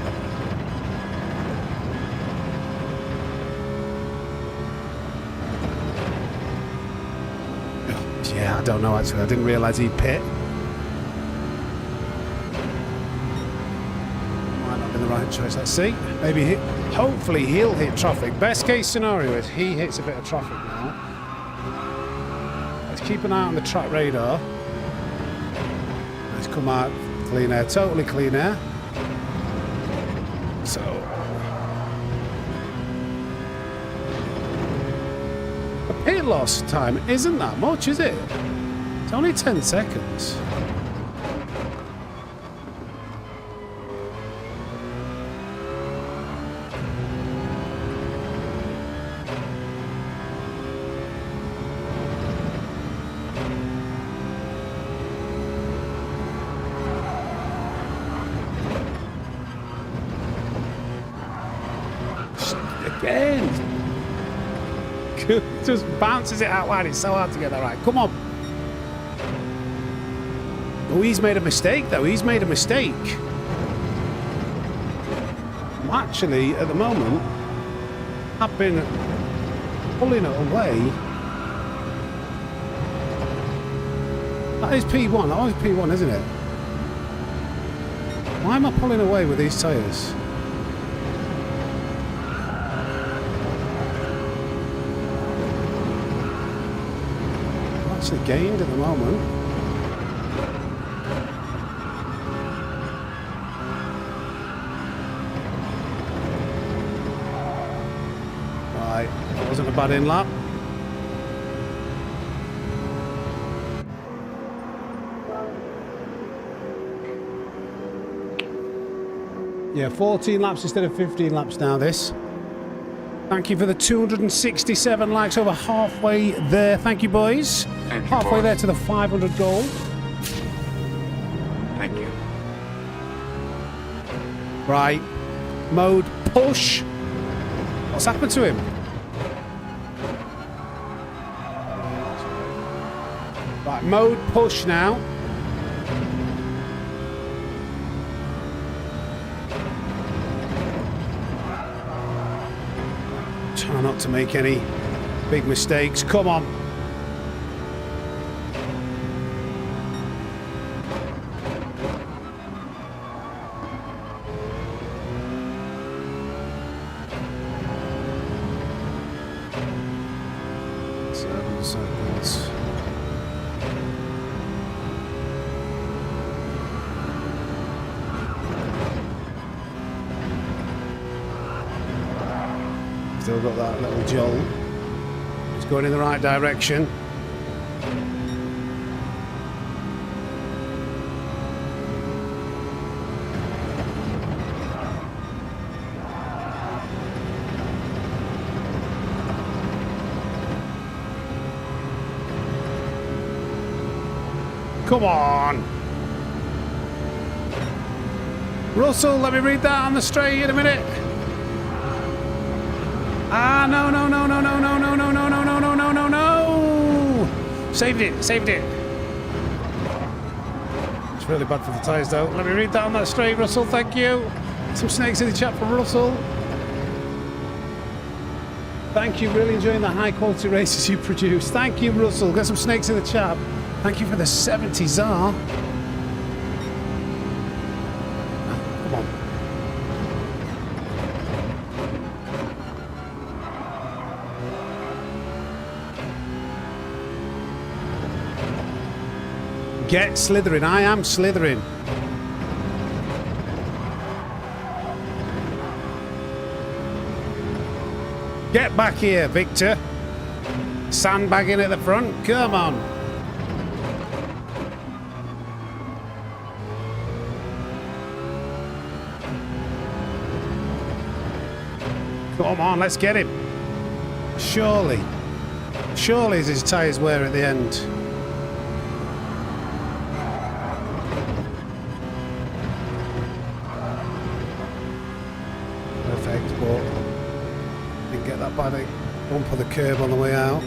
Yeah, I don't know actually. I didn't realise he'd pit. Right choice. Let's see. Maybe hopefully he'll hit traffic. Best case scenario is he hits a bit of traffic now. Let's keep an eye on the track radar. Let's come out clean air, totally clean air. So a pit loss time isn't that much, is it? It's only 10 seconds. Again. Just bounces it out wide. It's so hard to get that right. Come on. Oh, he's made a mistake, though. He's made a mistake. Actually, at the moment, I've been pulling it away. That is P1. That was P1, isn't it? Why am I pulling away with these tyres? I'm actually gained at the moment. Right, that wasn't a bad in lap. Yeah, 14 laps instead of 15 laps now, this. Thank you for the 267 likes, over halfway there. Thank you, boys. Thank you, Halfway boys. there to the 500 goal. Thank you. Right. Mode push. What's happened to him? Right, mode push now. Try not to make any big mistakes. Come on. Seven seconds. Still got that little jolt. It's going in the right direction. Come on. Russell, let me read that on the straight in a minute. Ah, no, no, no, no, no, no, no, no, no, no, no, no, no, no, no. Saved it, saved it. It's really bad for the tyres, though. Let me read that on that straight, Russell. Thank you. Some snakes in the chat for Russell. Thank you. Really enjoying the high-quality races you produce. Thank you, Russell. Got some snakes in the chat. Thank you for the 70 Czar. Come on. Get slithering. I am slithering. Get back here, Victor. Sandbagging at the front. Come on. Come on, let's get him. Surely. Surely his tyres wear at the end. Perfect, but didn't get that by the bump of the curb on the way out.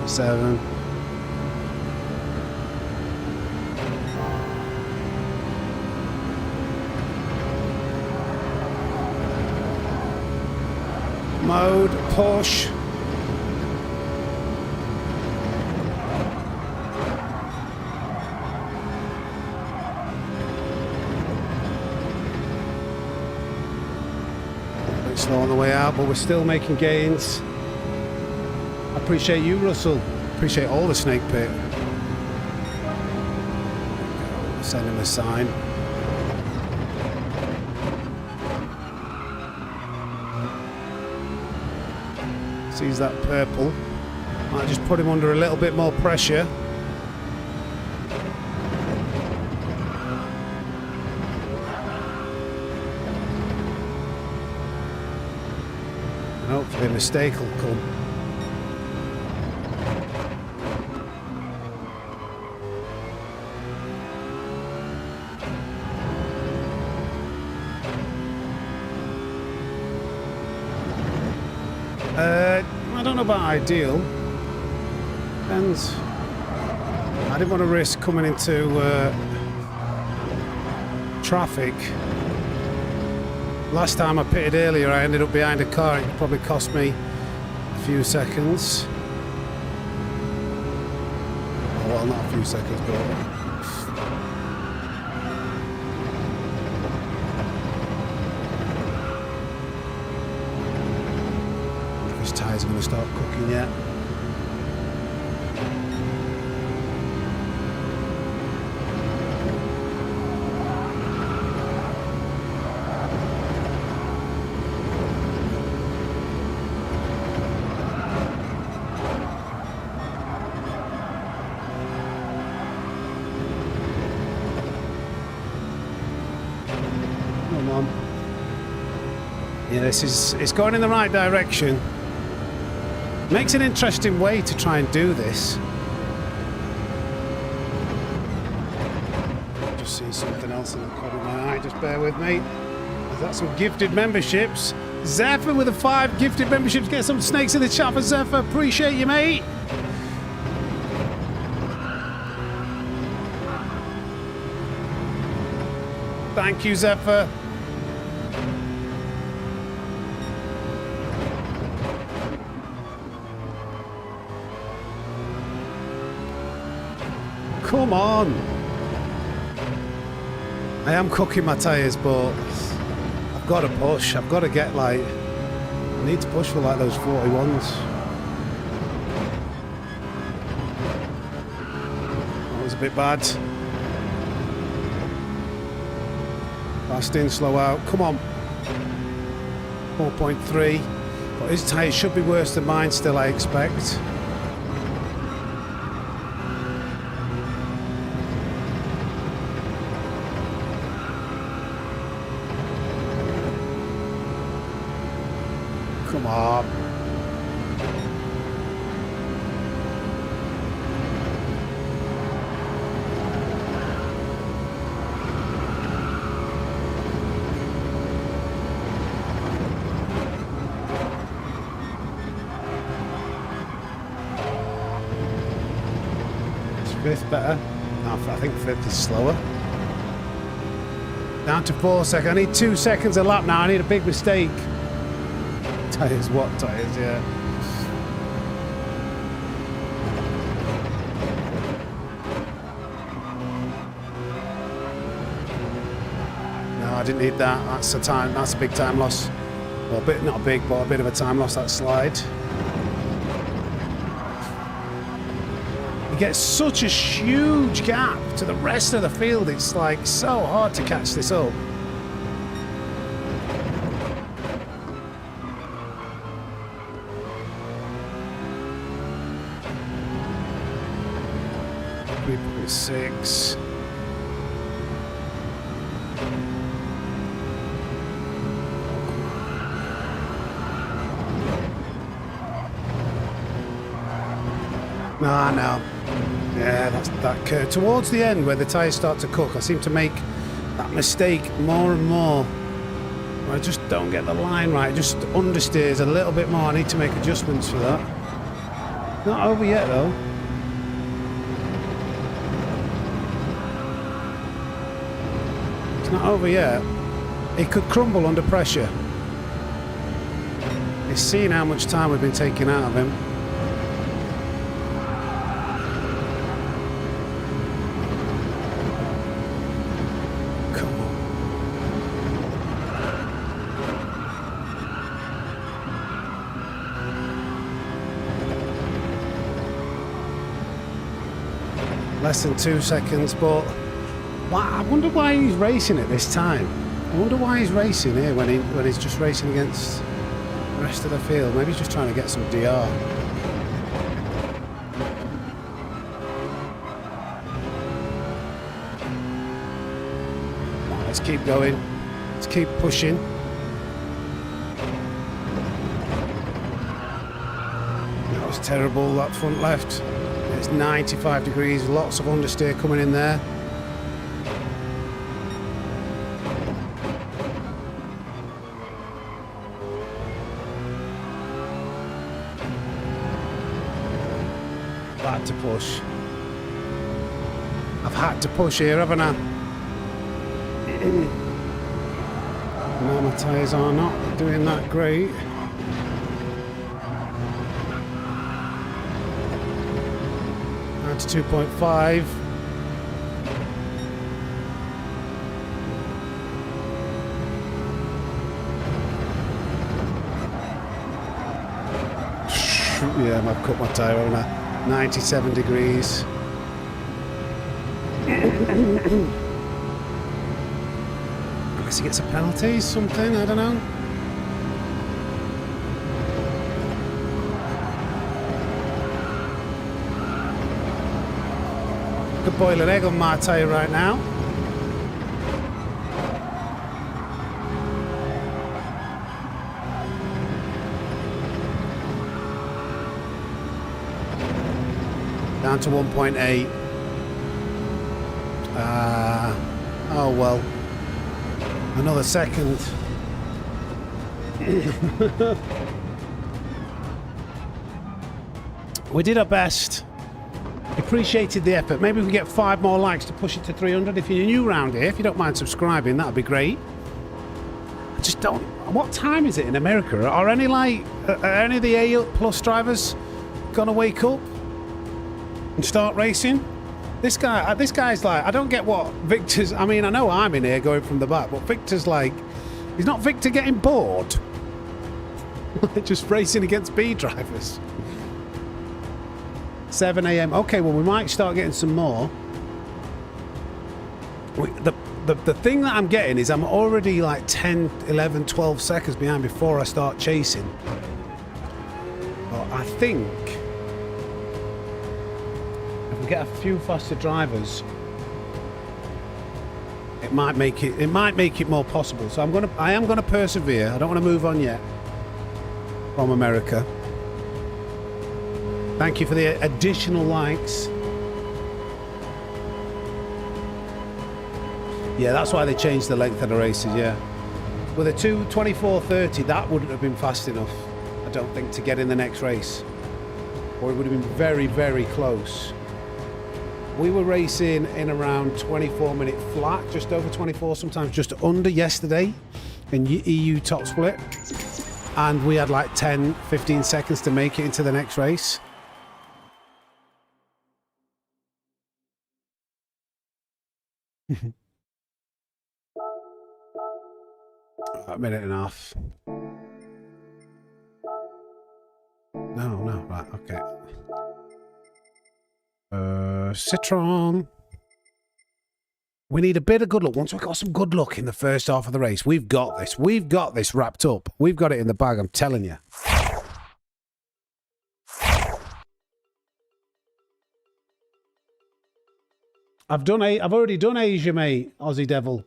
Seven. Mode push. A bit slow on the way out, but we're still making gains. Appreciate you, Russell. Appreciate all the snake pit. Send him a sign. Sees that purple. Might just put him under a little bit more pressure. And hopefully a mistake will come. I don't know about ideal. Depends. I didn't want to risk coming into traffic Last time I pitted earlier, I ended up behind a car. It probably cost me a few seconds. Oh, well, not a few seconds, but... His tyres are going to start cooking yet. Yeah, it's going in the right direction. Makes an interesting way to try and do this. Just see something else in the corner of my eye, just bear with me. I've got some gifted memberships. Zephyr with the 5 gifted memberships. Get some snakes in the chat for Zephyr. Appreciate you, mate. Thank you, Zephyr. Come on. I am cooking my tyres, but I've got to push. I've got to get like... I need to push for like those 41s. That was a bit bad. Fast in, slow out. Come on. 4.3. But his tyres should be worse than mine still, I expect. Come on. Is 5th better? No, I think 5th is slower. Down to 4 seconds. I need 2 seconds a lap now. I need a big mistake. Tyres, what tyres, yeah. No, I didn't need that. That's a time. That's a big time loss. Well, a bit, not big, but a bit of a time loss. That slide. You get such a huge gap to the rest of the field. It's like so hard to catch this up. Six. No. Yeah, that's that curve. Towards the end where the tyres start to cook, I seem to make that mistake more and more. I just don't get the line right. It just understeers a little bit more. I need to make adjustments for that. Not over yet though. It's not over yet. It could crumble under pressure. He's seen how much time we've been taking out of him. Come on. Less than 2 seconds, but I wonder why he's racing at this time. I wonder why he's racing here when he's just racing against the rest of the field. Maybe he's just trying to get some DR. Let's keep going. Let's keep pushing. That was terrible, that front left. It's 95 degrees, lots of understeer coming in there. Had to push. I've had to push here, haven't I? Now my tyres are not doing that great. Down to 2.5. Yeah, I've cut my tyre on at 97 degrees. Unless he gets a penalty, something, I don't know. Could boil an egg on my tyre right now. Down to 1.8. Oh well. Another second. We did our best. Appreciated the effort. Maybe we get 5 more likes to push it to 300. If you're new around here, if you don't mind subscribing, that'd be great. I just don't. What time is it in America? Are any any of the A plus drivers gonna wake up and start racing? This guy's like, I don't get what Victor's. I mean, I know I'm in here going from the back, but Victor's like, he's not Victor getting bored. Just racing against B drivers. 7 a.m. Okay, well, we might start getting some more. The thing that I'm getting is I'm already like 10, 11, 12 seconds behind before I start chasing. But I think if we get a few faster drivers, it might make it more possible. So I am gonna persevere. I don't want to move on yet from America. Thank you for the additional likes. Yeah, that's why they changed the length of the races, yeah. With a 2:24:30, that wouldn't have been fast enough, I don't think, to get in the next race. Or it would have been very, very close. We were racing in around 24-minute flat, just over 24, sometimes just under yesterday in EU top split. And we had like 10, 15 seconds to make it into the next race. A minute and a half. No, right, okay. Citron. We need a bit of good luck. Once we've got some good luck in the first half of the race, we've got this. We've got this wrapped up. We've got it in the bag, I'm telling you. I've already done Asia, mate, Aussie Devil.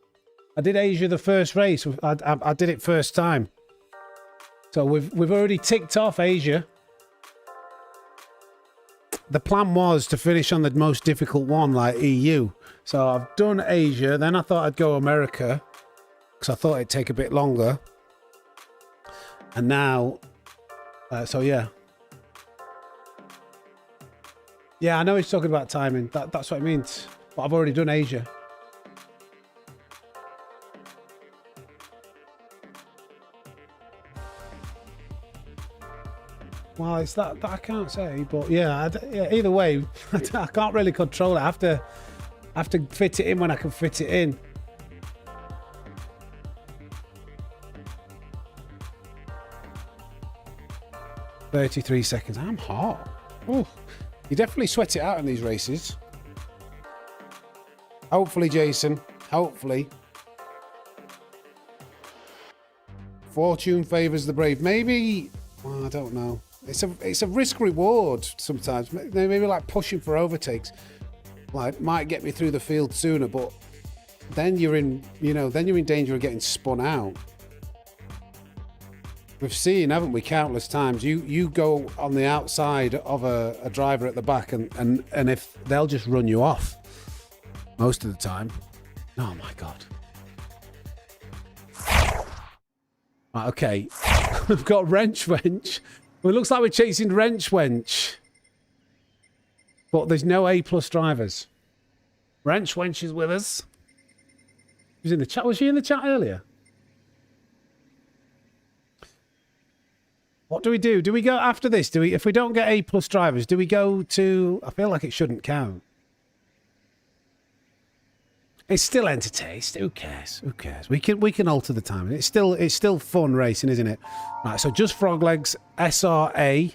I did Asia the first race. I did it first time. So we've already ticked off Asia. The plan was to finish on the most difficult one, like EU. So I've done Asia. Then I thought I'd go America because I thought it'd take a bit longer. And now, so yeah. Yeah, I know he's talking about timing. That's what it means. But I've already done Asia. Well, it's that I can't say, but yeah, either way, I can't really control it. I have to fit it in when I can fit it in. "33 seconds. I'm hot. Ooh, you definitely sweat it out in these races. Hopefully, Jason. Hopefully. Fortune favours the brave. Maybe. Well, I don't know. It's a risk reward sometimes. Maybe like pushing for overtakes, like might get me through the field sooner, but then you're in danger of getting spun out. We've seen, haven't we, countless times. You go on the outside of a driver at the back, and if they'll just run you off most of the time. Oh my god. Right, okay, we've got Wrench Wench. Well, it looks like we're chasing Wrench Wench. But there's no A+ drivers. Wrench Wench is with us. She was in the chat. Was she in the chat earlier? What do we do? Do we go after this? Do we, if we don't get A+ drivers, do we go to... I feel like it shouldn't count. It's still entertaining. Who cares? Who cares? We can alter the time. It's still fun racing, isn't it? Right, so just Froglegs SRA,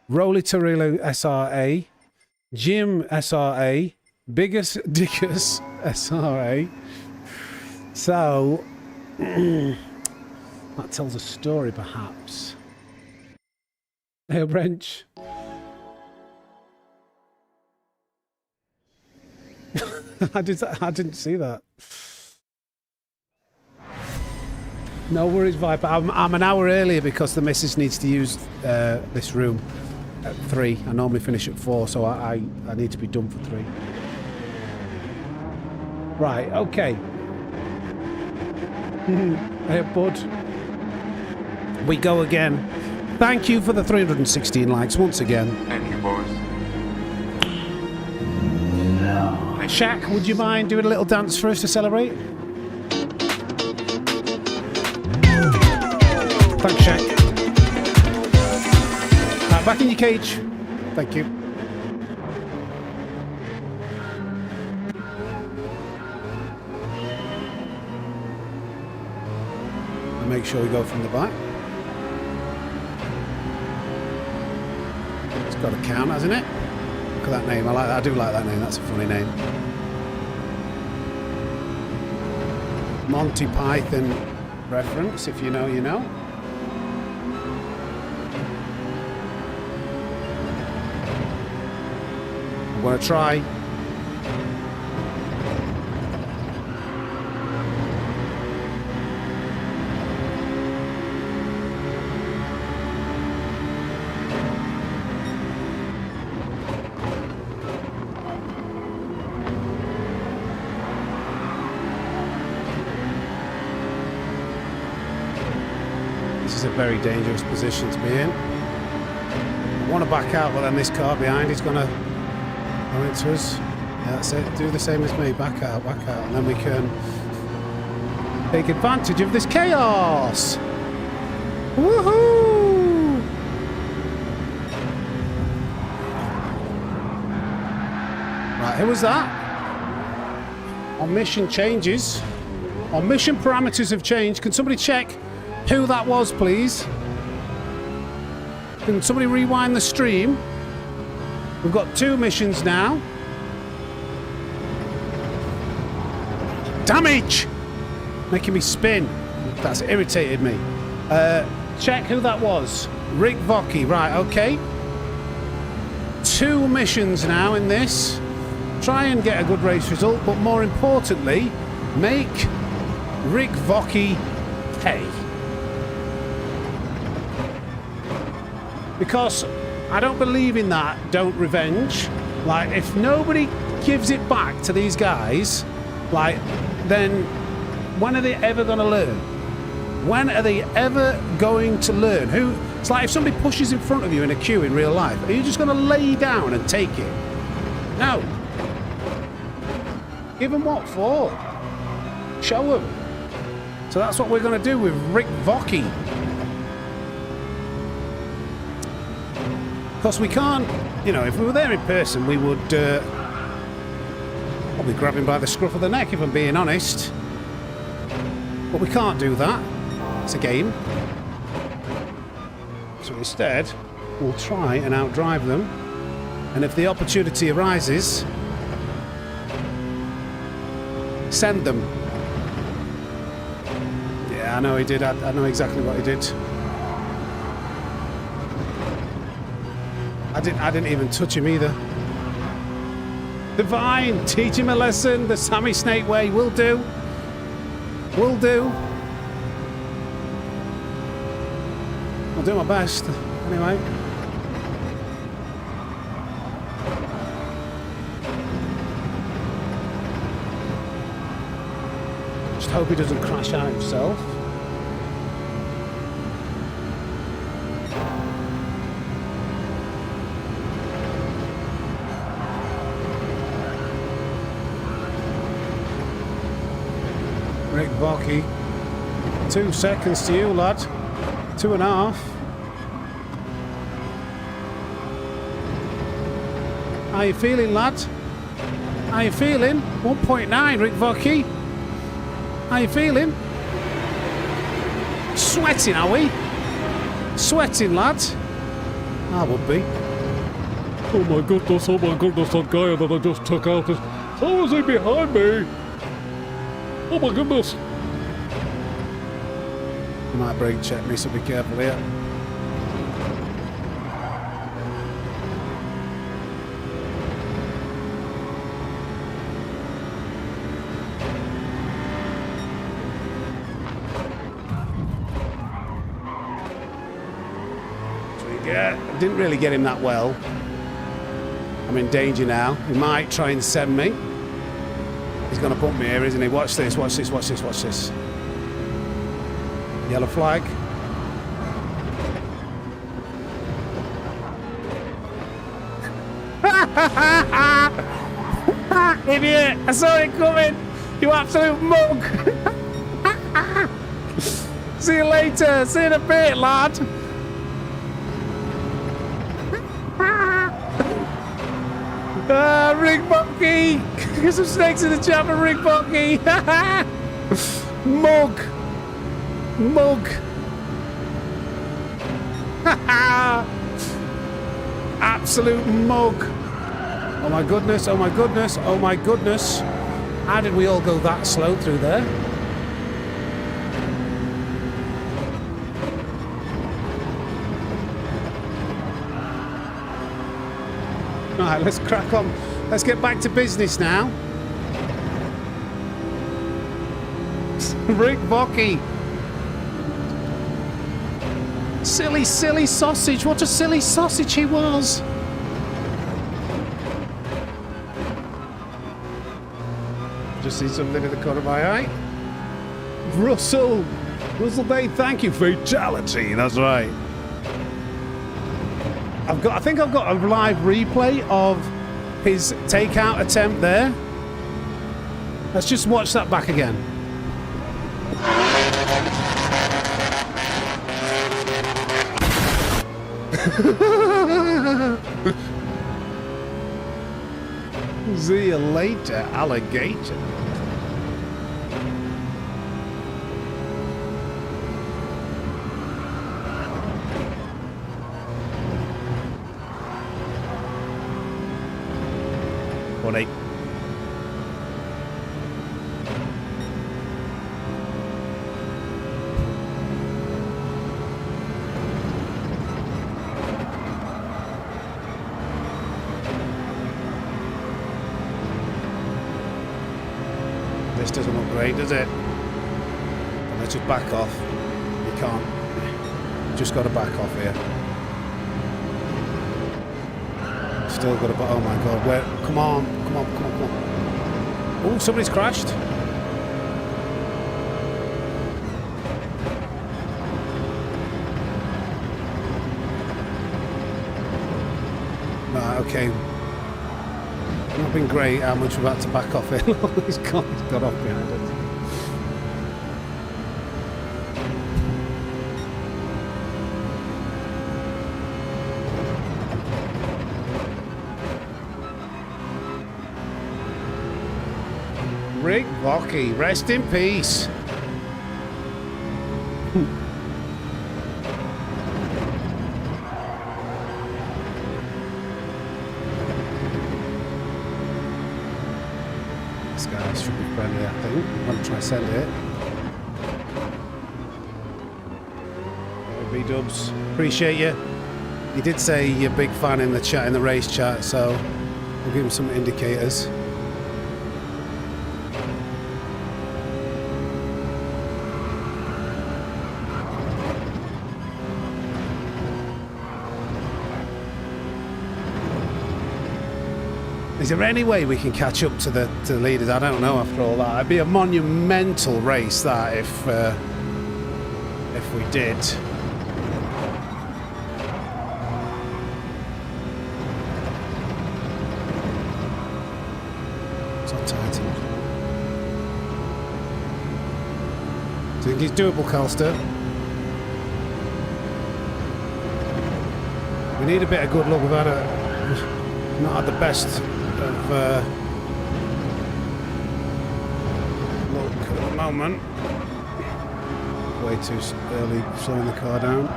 Roly Torillo SRA, Jim SRA, Biggest Dickus SRA. So that tells a story, perhaps. Hey, Wrench. I didn't see that. No worries, Viper. I'm an hour earlier because the missus needs to use this room at 3. I normally finish at 4, so I need to be done for 3. Right, okay. Hey, bud. We go again. Thank you for the 316 likes once again. Thank you, boys. Shaq, would you mind doing a little dance for us to celebrate? Thanks, Shaq. Right, back in your cage. Thank you. And make sure we go from the back. It's got a count, hasn't it? Look at that name. I do like that name. That's a funny name. Monty Python reference. If you know, you know. I'm going to try. This is a very dangerous position to be in. I want to back out, but then this car behind is going to go into us. Yeah, that's it. Do the same as me. Back out, and then we can take advantage of this chaos. Woohoo! Right, who was that? Our mission changes. Our mission parameters have changed. Can somebody check who that was, please? Can somebody rewind the stream? We've got 2 missions now. Damage! Making me spin. That's irritated me. Check who that was. Rick Vocky. Right, okay. 2 missions now in this. Try and get a good race result, but more importantly, make Rick Vocky pay. Because I don't believe in that don't revenge. Like, if nobody gives it back to these guys, like, then when are they ever going to learn? When are they ever going to learn? It's like if somebody pushes in front of you in a queue in real life, are you just going to lay down and take it? No. Give them what for? Show them. So that's what we're going to do with Rick Vocky. Because we can't, you know, if we were there in person, we would probably grab him by the scruff of the neck, if I'm being honest. But we can't do that. It's a game. So instead, we'll try and outdrive them. And if the opportunity arises, send them. Yeah, I know he did. I know exactly what he did. I didn't even touch him either. Divine, teach him a lesson. The Sammy Snake way will do. Will do. I'll do my best. Anyway. Just hope he doesn't crash out himself. Rick Vocky, 2 seconds to you, lad. 2.5. How you feeling, lad? How you feeling? 1.9, Rick Vocky. How you feeling? Sweating, are we? Sweating, lads. I would be. Oh my goodness, that guy that I just took out is... How is he behind me? Oh my goodness. You might brake check me, so be careful here. Didn't really get him that well. I'm in danger now. He might try and send me. He's going to bump me here, isn't he? Watch this, watch this, watch this, watch this. Yellow flag. Idiot! I saw it coming! You absolute mug! See you later! See you in a bit, lad! Rig Monkey! Get some snakes in the chat for Rig Monkey! Mug! Mug! Absolute mug! Oh my goodness, oh my goodness, oh my goodness. How did we all go that slow through there? Alright, let's crack on. Let's get back to business now. Rick Bocky. Silly, silly sausage. What a silly sausage he was. Just see something in the corner of my eye. Russell. Russell Day, thank you. Fatality. That's right. I think I've got a live replay of his takeout attempt there. Let's just watch that back again. See you later, alligator. Eight. This doesn't look great, does it? Let's just back off. You can't. You just got to back off here. Still got to. Oh my God! Where? Come on! Come on! Come on! Come on! Oh, somebody's crashed. Right. Okay. Not been great. How much we've had to back off here? He's got off behind us. Rick Bocky, rest in peace. This guy should be friendly, I think. I'm going to try and send it. B-dubs, appreciate you. You did say you're a big fan in the chat, in the race chat, so we'll give him some indicators. Is there any way we can catch up to the leaders? I don't know. After all that, it'd be a monumental race that if we did. It's not tightened. Do you think he's doable, Calster? We need a bit of good luck. We've had a Not at the best of look at the moment. Way too early slowing the car down.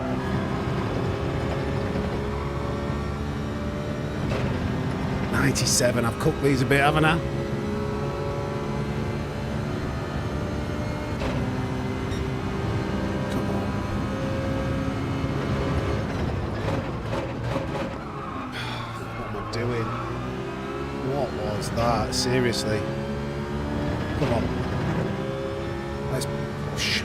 '97. I've cooked these a bit, haven't I? Come on. What am I doing? What was that? Seriously? Come on. Let's push.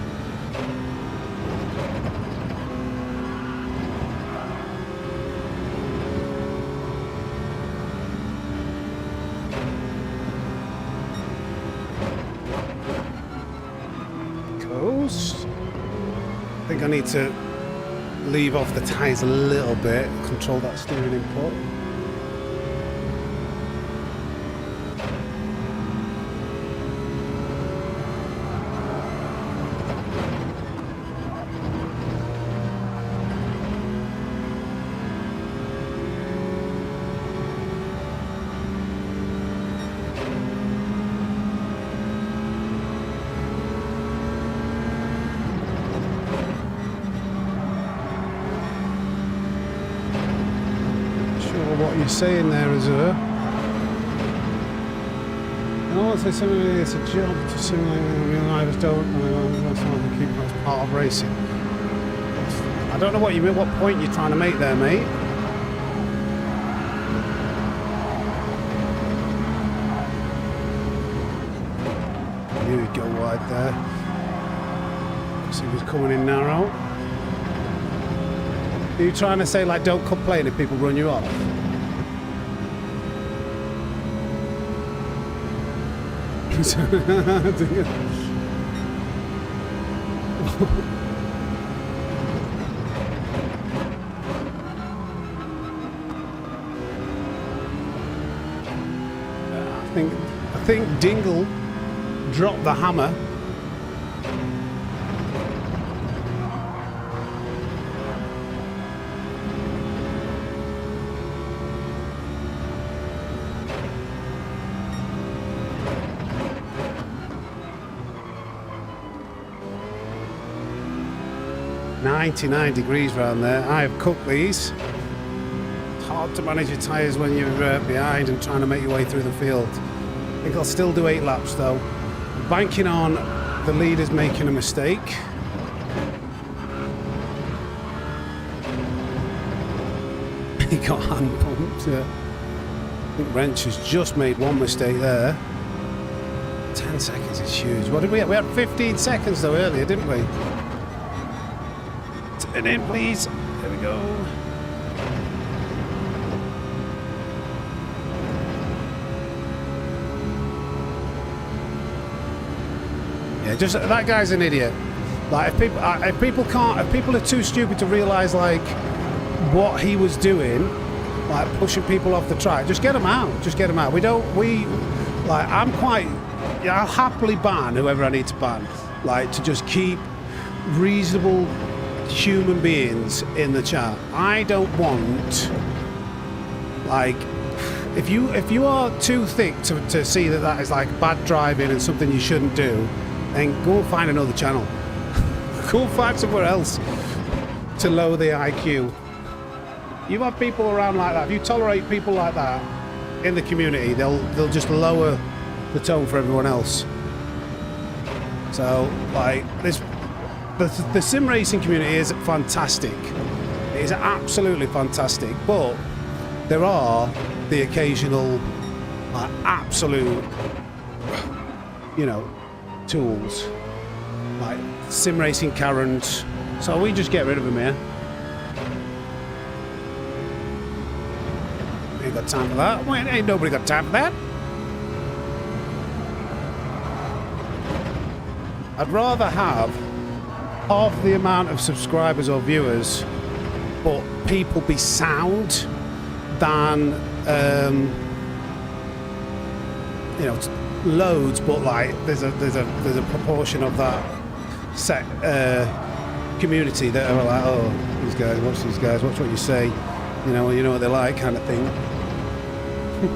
I think I need to leave off the tyres a little bit, control that steering input. What you're saying there is no, it's a job to simulate real life. Don't keep as part of racing. I don't know what you mean. What point you're trying to make there, mate? I knew he'd go wide there. Because he was coming in narrow. Are you trying to say, like, don't complain if people run you off? I think Dingle dropped the hammer. .99 degrees round there. I have cooked these. It's hard to manage your tyres when you're behind and trying to make your way through the field. I think I'll still do 8 laps though. Banking on the leaders making a mistake. He got hand pumped, yeah. I think Wrench has just made one mistake there. 10 seconds is huge. What did we have? We had 15 seconds though earlier, didn't we? Turn in, please. There we go. Yeah, just that guy's an idiot. Like, if people are too stupid to realise like what he was doing, like pushing people off the track, just get them out. Just get them out. I'm quite. Yeah, I'll happily ban whoever I need to ban. Like, to just keep reasonable human beings in the chat. I don't want, like, if you are too thick to see that is like bad driving and something you shouldn't do, then go and find another channel. Go and find somewhere else to lower the IQ. You have people around like that. If you tolerate people like that in the community, they'll just lower the tone for everyone else. So, like, the sim racing community is fantastic. It is absolutely fantastic, but there are the occasional absolute, tools, like sim racing Karens. So we just get rid of them here. Ain't got time for that. Well, ain't nobody got time for that. I'd rather have half the amount of subscribers or viewers, but people be sound than loads, but like there's a proportion of that set community that are like, oh, these guys, watch what you say, you know what they're like, kind of thing. Took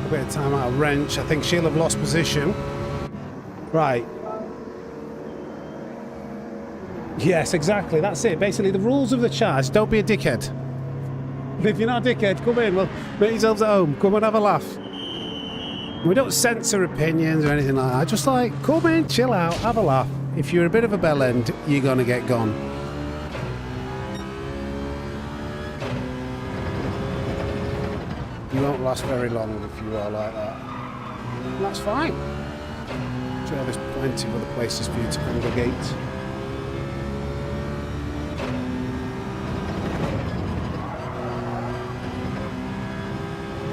a bit of time out of wrench. I think she'll have lost position. Right. Yes, exactly. That's it. Basically, the rules of the charge. Don't be a dickhead. If you're not a dickhead, come in. Well, make yourselves at home. Come and have a laugh. We don't censor opinions or anything like that. Just like, come in, chill out, have a laugh. If you're a bit of a bellend, you're going to get gone. You won't last very long if you are like that. And that's fine. Sure, there's plenty of other places for you to congregate.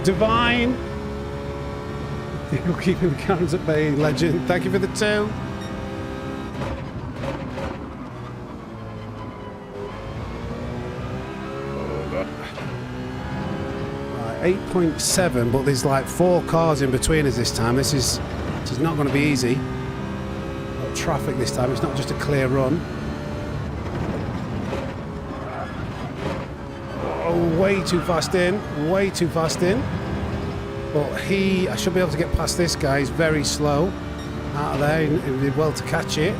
Divine! You're keeping the cameras at bay, legend. Thank you for the 2. Oh, God. 8.7, but there's like 4 cars in between us this time. This is not going to be easy. Got traffic this time. It's not just a clear run. Oh, way too fast in. Way too fast in. But I should be able to get past this guy. He's very slow out of there. He did well to catch it.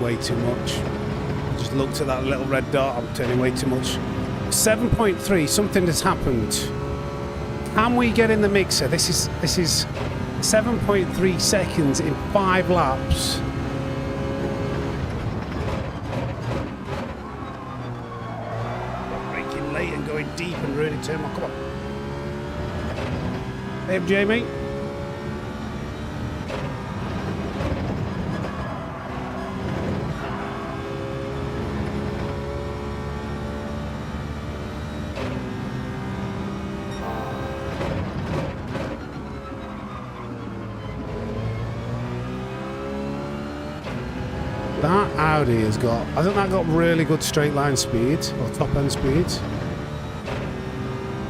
Way too much. Just looked at that little red dot. I'm turning way too much. 7.3. Something has happened. Can we get in the mixer? This is 7.3 seconds in 5 laps. Braking late and going deep and really turn my. Come on. Hey, Jamie. That Audi has got, I think that got really good straight line speed, or top end speed.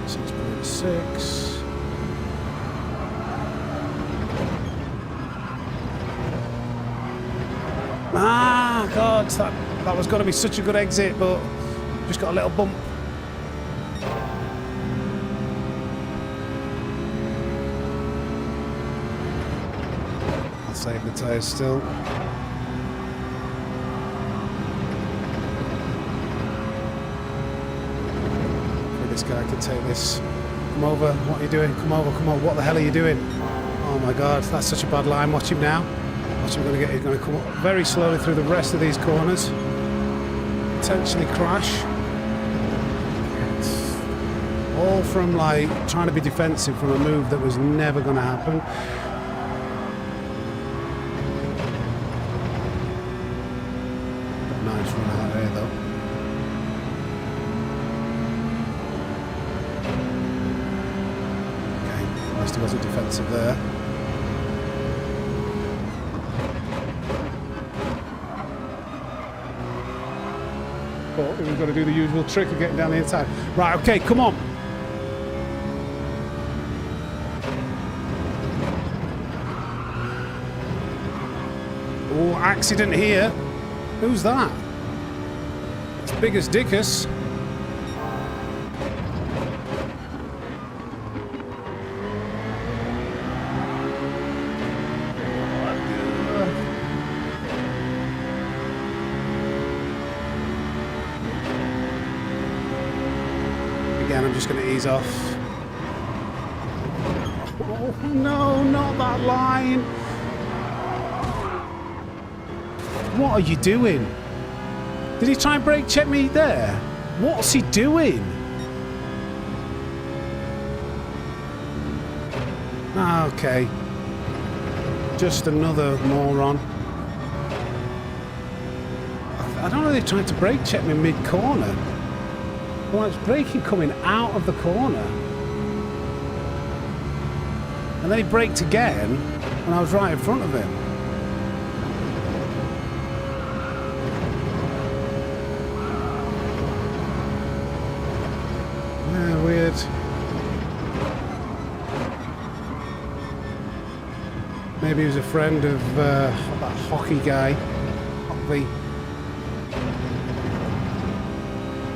6.6. Ah, God, that was going to be such a good exit, but just got a little bump. I'll save the tyres still. This guy can take this. Come over. What are you doing? Come over. Come on. What the hell are you doing? Oh my God, that's such a bad line. Watch him now. Watch him. He's going to come up very slowly through the rest of these corners. Potentially crash. All from like trying to be defensive from a move that was never going to happen. Nice run out here though. He wasn't defensive there. But we've got to do the usual trick of getting down the inside. Right, okay, come on. Oh, accident here. Who's that? It's big as Dickus. I'm just going to ease off. Oh, no, not that line. What are you doing? Did he try and brake check me there? What's he doing? Okay. Just another moron. I don't know if they tried to brake check me mid-corner. Well, I was braking coming out of the corner. And then he braked again, and I was right in front of him. Yeah, weird. Maybe he was a friend of that hockey guy. Hockey.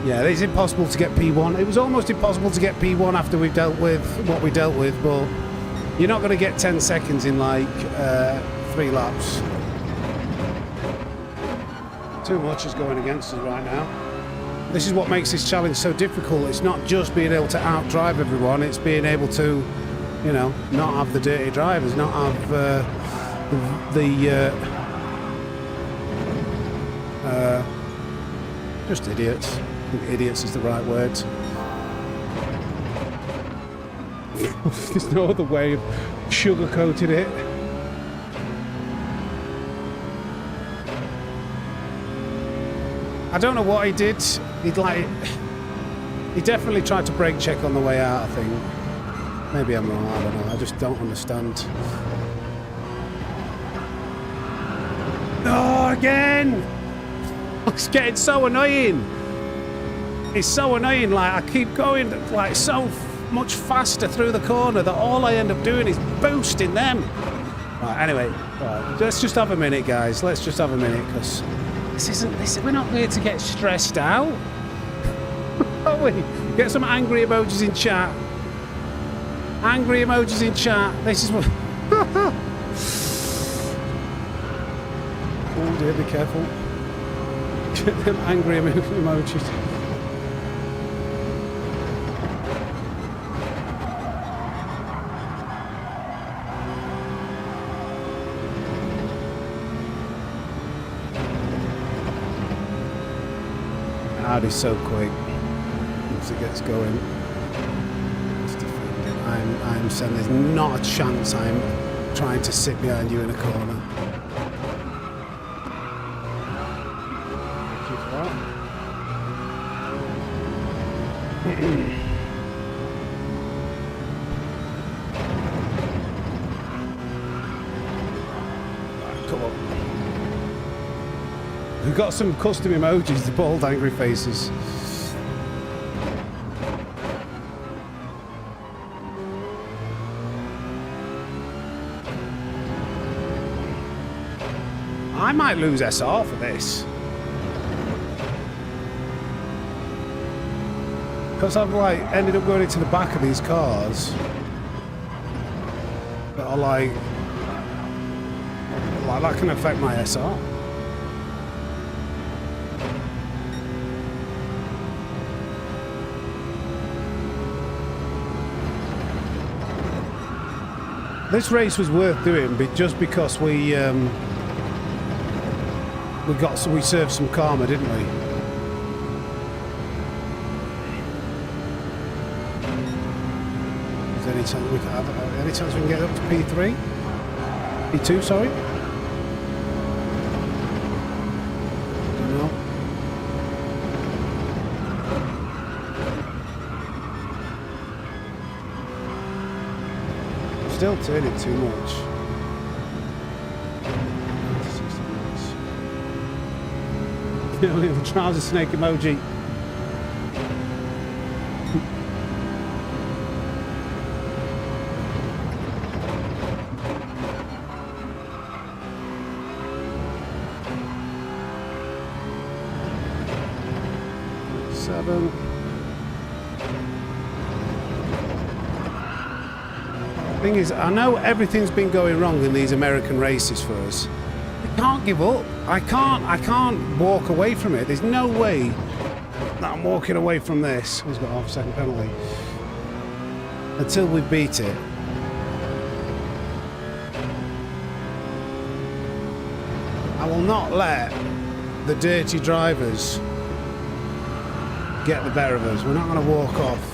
Yeah, it's impossible to get P1. It was almost impossible to get P1 after we've dealt with what we dealt with, but you're not going to get 10 seconds in like 3 laps. Too much is going against us right now. This is what makes this challenge so difficult. It's not just being able to outdrive everyone, it's being able to, you know, not have the dirty drivers, not have just idiots. I think idiots is the right word. There's no other way of sugarcoating it. I don't know what he did. He definitely tried to brake check on the way out, I think. Maybe I'm wrong, I don't know. I just don't understand. Oh, again! It's getting so annoying. It's so annoying, like, I keep going, like, so much faster through the corner that all I end up doing is boosting them. Right, anyway, right, let's just have a minute, guys. Let's just have a minute, because we're not here to get stressed out. Are we? Get some angry emojis in chat. Angry emojis in chat. This is what... Oh dear, be careful. Get them angry emojis. Audi's so quick once it gets going. I'm saying there's not a chance I'm trying to sit behind you in a corner. Come on. We've got some custom emojis, the bald angry faces. I might lose SR for this. Because I've like ended up going into the back of these cars that are like that can affect my SR. This race was worth doing just because we served some karma, didn't we? Is there any chance we can get up to P3? P2, sorry? Don't know. Still turning too much. The trouser snake emoji. Seven. Thing is, I know everything's been going wrong in these American races for us. I can't give up. I can't walk away from it. There's no way that I'm walking away from this. He's got half a second penalty. Until we beat it. will not let the dirty drivers get the better of us. We're not going to walk off.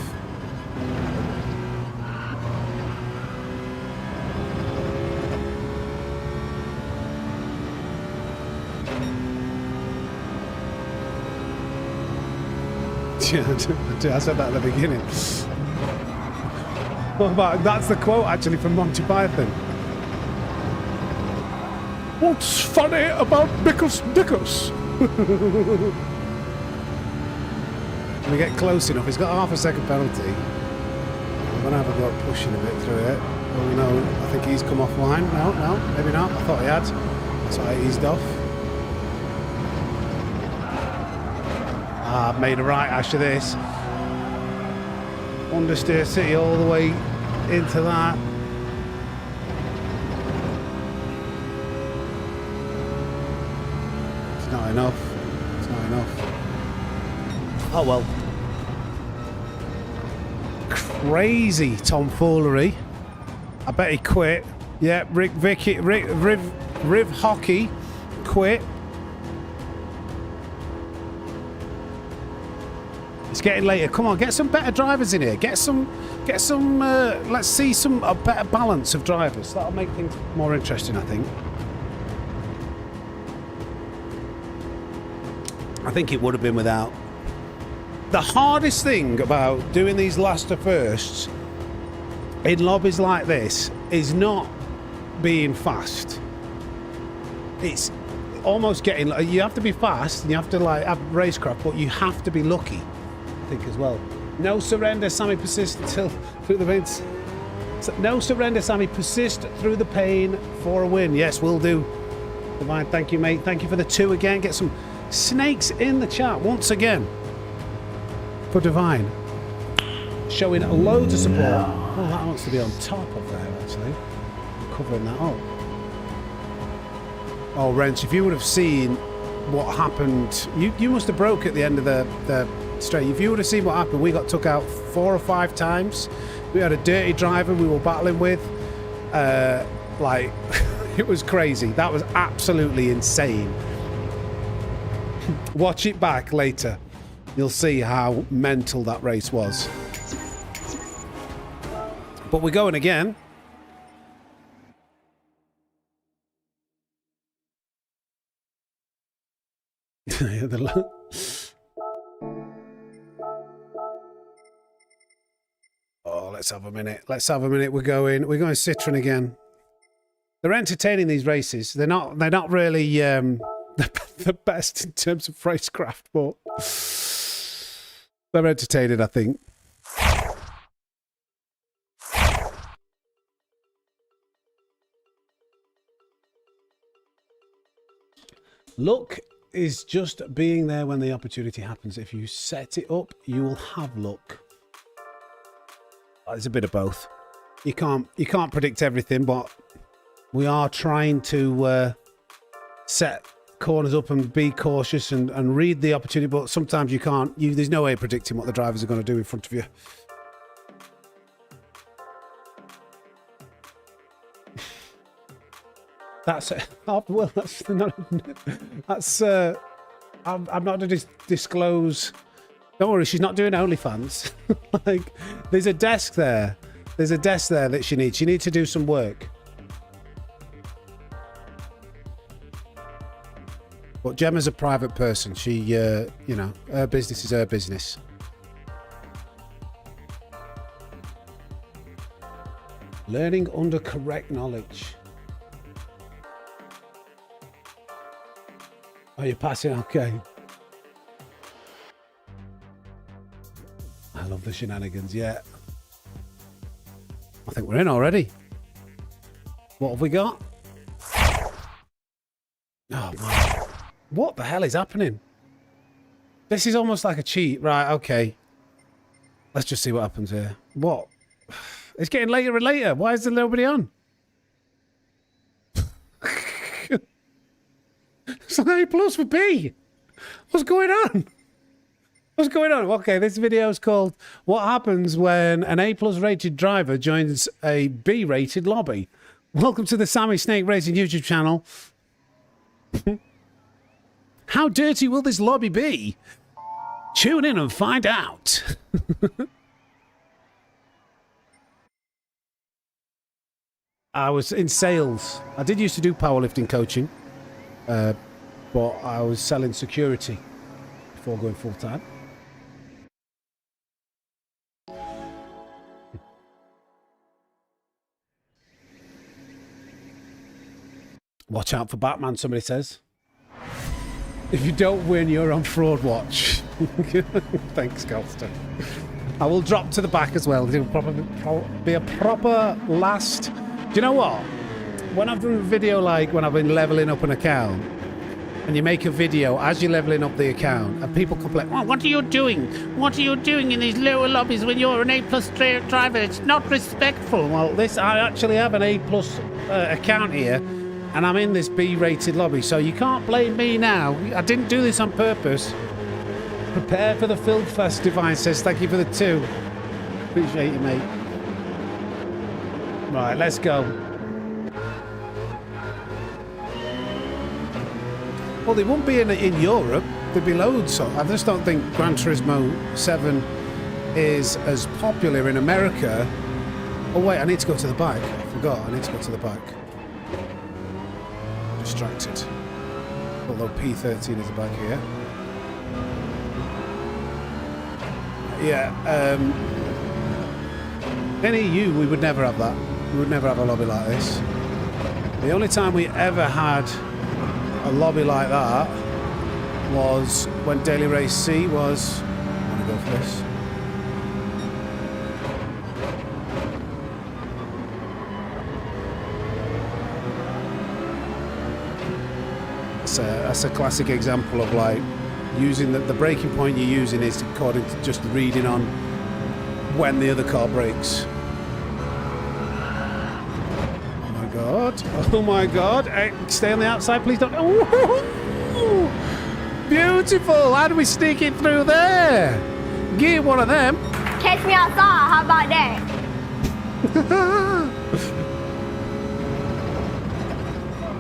I said that at the beginning. That's the quote actually from Monty Python. What's funny about Dickus Dickus? When we get close enough, he's got half a second penalty. I'm going to have a go at pushing a bit through it. Oh no, I think he's come offline. No, maybe not. I thought he had. That's why I eased off. I've made a right ash of this. Understeer City all the way into that. It's not enough. It's not enough. Oh well. Crazy tomfoolery. I bet he quit. Yeah, Riv Hockey quit. It's getting later. Come on, get some better drivers in here. Get some. Let's see a better balance of drivers. That'll make things more interesting, I think. I think it would have been without. The hardest thing about doing these last to firsts in lobbies like this is not being fast. It's almost getting. You have to be fast and you have to like have racecraft, but you have to be lucky. I think as well. No surrender, Sammy. Persist till through the pain. No surrender, Sammy. Persist through the pain for a win. Yes, we'll do. Divine, thank you, mate. Thank you for the 2 again. Get some snakes in the chat once again for Divine. Showing loads of support. Oh, that wants to be on top of there actually. Covering that up. Oh, Wrench, if you would have seen what happened, you must have broke at the end of the straight. If you would have seen what happened, we got took out 4 or 5 times. We had a dirty driver we were battling with. Like, it was crazy. That was absolutely insane. Watch it back later. You'll see how mental that race was. But we're going again. Oh, let's have a minute. Let's have a minute. We're going Citroen again. They're entertaining, these races. They're not really the best in terms of racecraft, but they're entertaining, I think. Luck is just being there when the opportunity happens. If you set it up, you will have luck. It's a bit of both. You can't predict everything, but we are trying to set corners up and be cautious and read the opportunity. But sometimes you can't. There's no way of predicting what the drivers are going to do in front of you. That's well. That's not. That's. I'm not to disclose. Don't worry, she's not doing OnlyFans. Like, there's a desk there. There's a desk there that she needs. She needs to do some work. But Gemma's a private person. She, you know, her business is her business. Learning under correct knowledge. Oh, you're passing? Okay. I love the shenanigans, yeah. I think we're in already. What have we got? Oh, man. What the hell is happening? This is almost like a cheat. Right, okay. Let's just see what happens here. What? It's getting later and later. Why is there nobody on? It's like A+ for B. What's going on? What's going on? Okay, this video is called What Happens When an A+ rated driver Joins a B rated Lobby. Welcome to the Sammy Snake Racing YouTube channel. How dirty will this lobby be? Tune in and find out. I was in sales. I did used to do powerlifting coaching, but I was selling security before going full-time. Watch out for Batman, somebody says. If you don't win, you're on fraud watch. Thanks, Galster. I will drop to the back as well. It'll probably be a proper last... Do you know what? When I've done a video like when I've been leveling up an account, and you make a video as you're leveling up the account, and people complain, oh, what are you doing? What are you doing in these lower lobbies when you're an A+ driver? It's not respectful. Well, I actually have an A+ account here, and I'm in this B-rated lobby, so you can't blame me now. I didn't do this on purpose. Prepare for the Filth Fest, Divine says. Thank you for the 2. Appreciate you, mate. Right, let's go. Well, they won't be in Europe. There'd be loads. I just don't think Gran Turismo 7 is as popular in America. Oh, wait, I need to go to the back. I forgot, I need to go to the back. Distracted. Although P13 is back here. Yeah, in EU, we would never have that. We would never have a lobby like this. The only time we ever had a lobby like that was when Daily Race C was... I want to go for this. That's a classic example of like using the braking point you're using is according to just reading on when the other car brakes. Oh my god. Hey, stay on the outside, please don't. Ooh, beautiful. How do we sneak it through there? Get one of them. Catch me outside. How about that?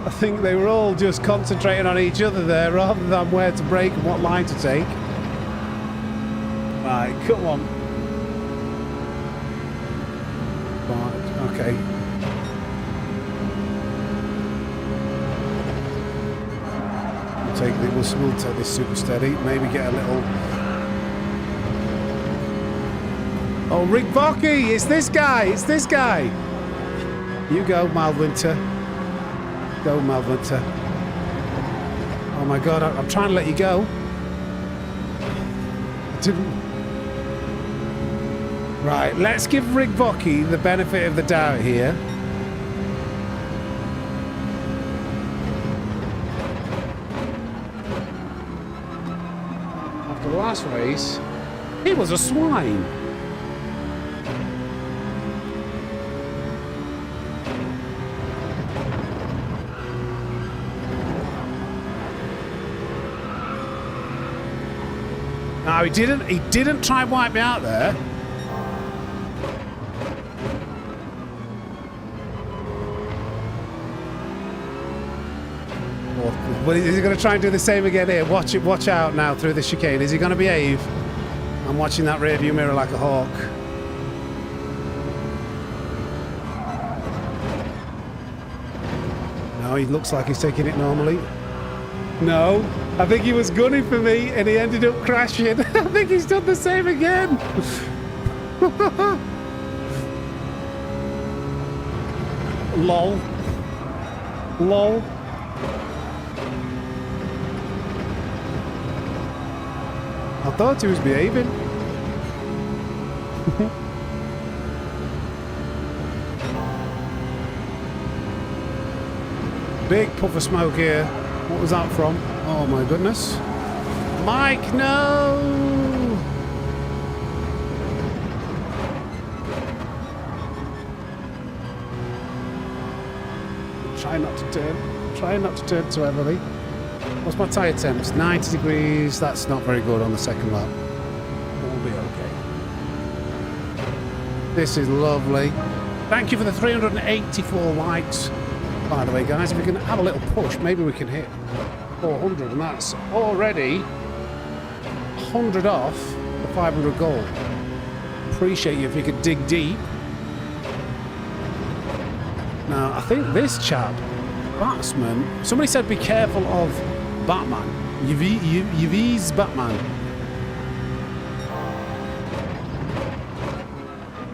I think they were all just concentrating on each other there rather than where to brake and what line to take. Right, come on. Right, okay. We'll take this super steady. Maybe get a little... Oh, Rick Bocky! It's this guy! It's this guy! You go, Mild Winter. Go, Mild Winter. Oh my god, I'm trying to let you go. I didn't... Right, let's give Rick Bocky the benefit of the doubt here. After the last race, he was a swine. No, he didn't try and wipe me out there. Well, is he going to try and do the same again here? Watch out now through the chicane. Is he going to behave? I'm watching that rear view mirror like a hawk. No, he looks like he's taking it normally. No, I think he was gunning for me and he ended up crashing. I think he's done the same again. Lol. Lol. I thought he was behaving. Big puff of smoke here. What was that from? Oh my goodness. Mike, no! Try not to turn. Try not to turn too heavily. What's my tyre temps? 90 degrees. That's not very good on the second lap. We'll be okay. This is lovely. Thank you for the 384 likes. By the way, guys, if we can have a little push, maybe we can hit 400, and that's already 100 off the 500 goal. Appreciate you if you could dig deep. Now, I think this chap, batsman, somebody said be careful of Batman. Yves Batman.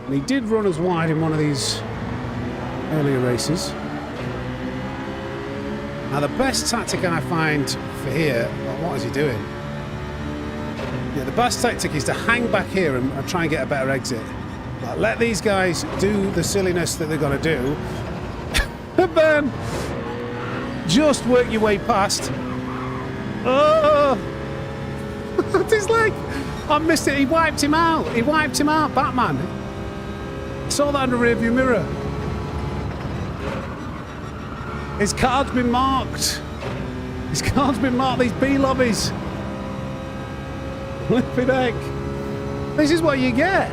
And he did run as wide in one of these earlier races. Now, the best tactic I find for here, well, what is he doing? Yeah, the best tactic is to hang back here and try and get a better exit. Like, let these guys do the silliness that they're going to do. And then just work your way past. Oh! It's like, I missed it. He wiped him out. He wiped him out, Batman. I saw that in the rearview mirror. His card's been marked. His card's been marked. These B lobbies. Flipping heck. This is what you get.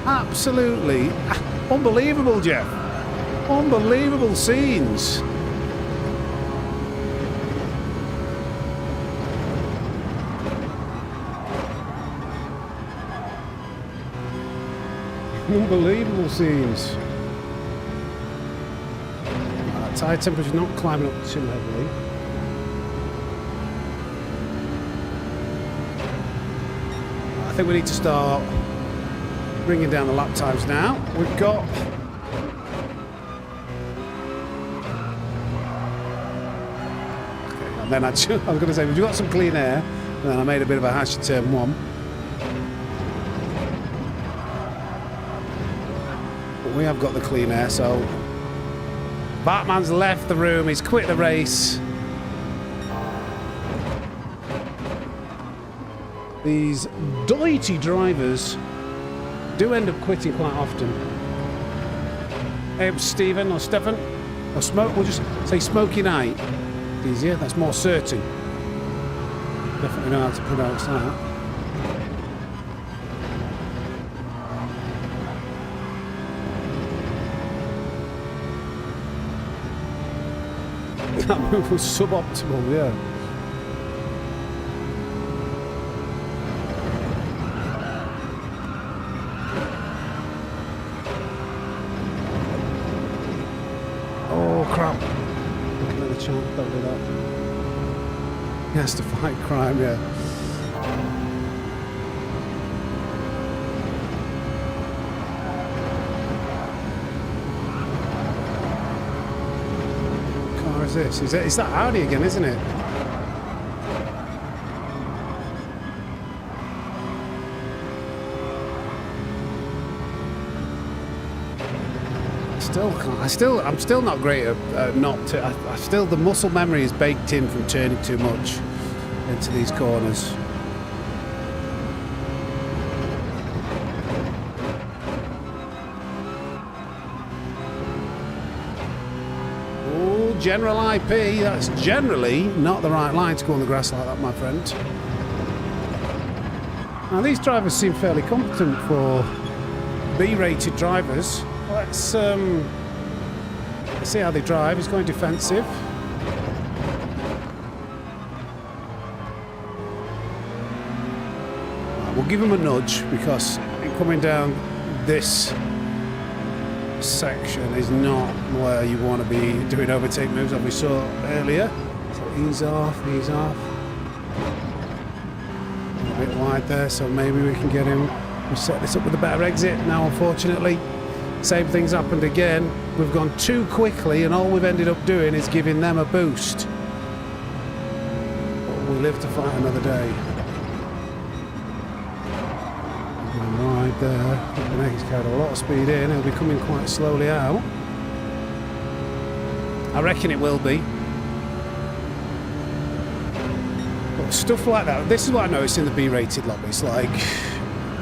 Absolutely unbelievable, Jeff. Unbelievable scenes. Unbelievable scenes. Tire temperature's not climbing up too heavily. I think we need to start bringing down the lap times now. We've got and then I was going to say we've got some clean air, and then I made a bit of a hash at turn 1. But we have got the clean air, so Batman's left the room. He's quit the race. These doity drivers do end up quitting quite often. Hey, Stephen or Stefan or Smoke. We'll just say Smoky Night. Easier. That's more certain. Definitely know how to pronounce that. That move was suboptimal. Yeah. Don't do that. He has to fight crime, yeah. What car is this? It's that Audi again, isn't it? I'm still not great at the muscle memory is baked in from turning too much into these corners. Oh, General IP, that's generally not the right line to go on the grass like that, my friend. Now, these drivers seem fairly competent for B-rated drivers. Let's see how they drive. He's going defensive. We'll give him a nudge because coming down this section is not where you want to be doing overtake moves that we saw earlier. So he's off. A bit wide there, so maybe we can get him. We set this up with a better exit. Now, unfortunately, same thing's happened again. We've gone too quickly, and all we've ended up doing is giving them a boost. But we live to fight another day. Right there. He's carried a lot of speed in. He'll be coming quite slowly out. I reckon it will be. But stuff like that. This is what I noticed in the B-rated lobbies. Like,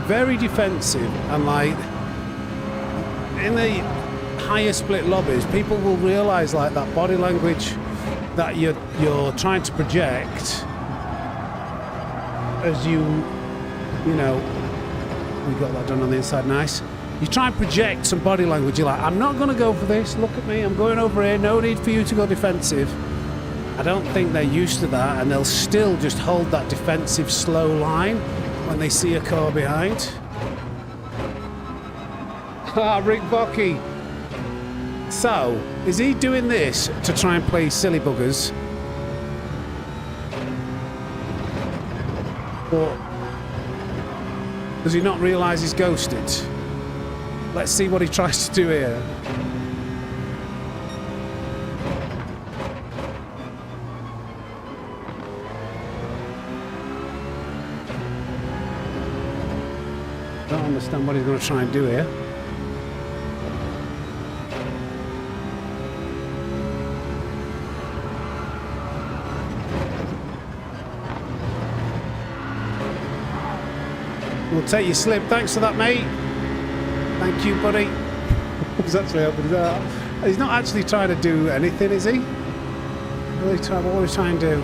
very defensive, and like in the higher split lobbies, people will realise like that body language that you're trying to project as you know, we got that done on the inside, nice. You try and project some body language. You're like, I'm not going to go for this. Look at me. I'm going over here. No need for you to go defensive. I don't think they're used to that, and they'll still just hold that defensive slow line when they see a car behind. Ah, Rick Bocky. So, is he doing this to try and play silly buggers? Or does he not realise he's ghosted? Let's see what he tries to do here. Don't understand what he's going to try and do here. We'll take your slip. Thanks for that, mate. Thank you, buddy. He's actually opened that. He's not actually trying to do anything, is he? What are we trying to do?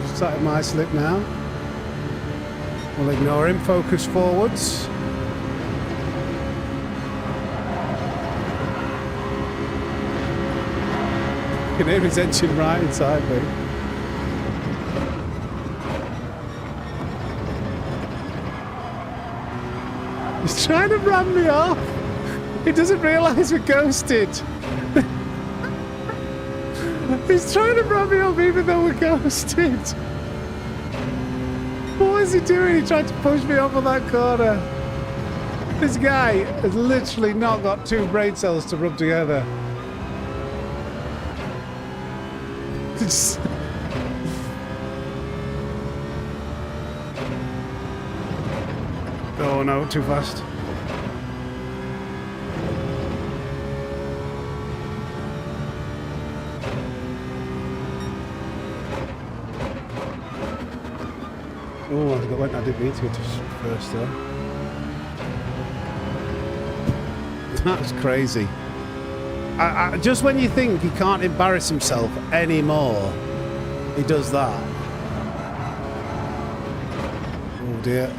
Just started my slip now. We'll ignore him. Focus forwards. You can hear his engine right inside me. He's trying to ram me off. He doesn't realise we're ghosted. He's trying to ram me off even though we're ghosted. What is he doing? He tried to push me off on that corner. This guy has literally not got two brain cells to rub together. Oh no, too fast. Oh, I didn't mean to go to first there. That's crazy. Just when you think he can't embarrass himself anymore, he does that. Oh dear.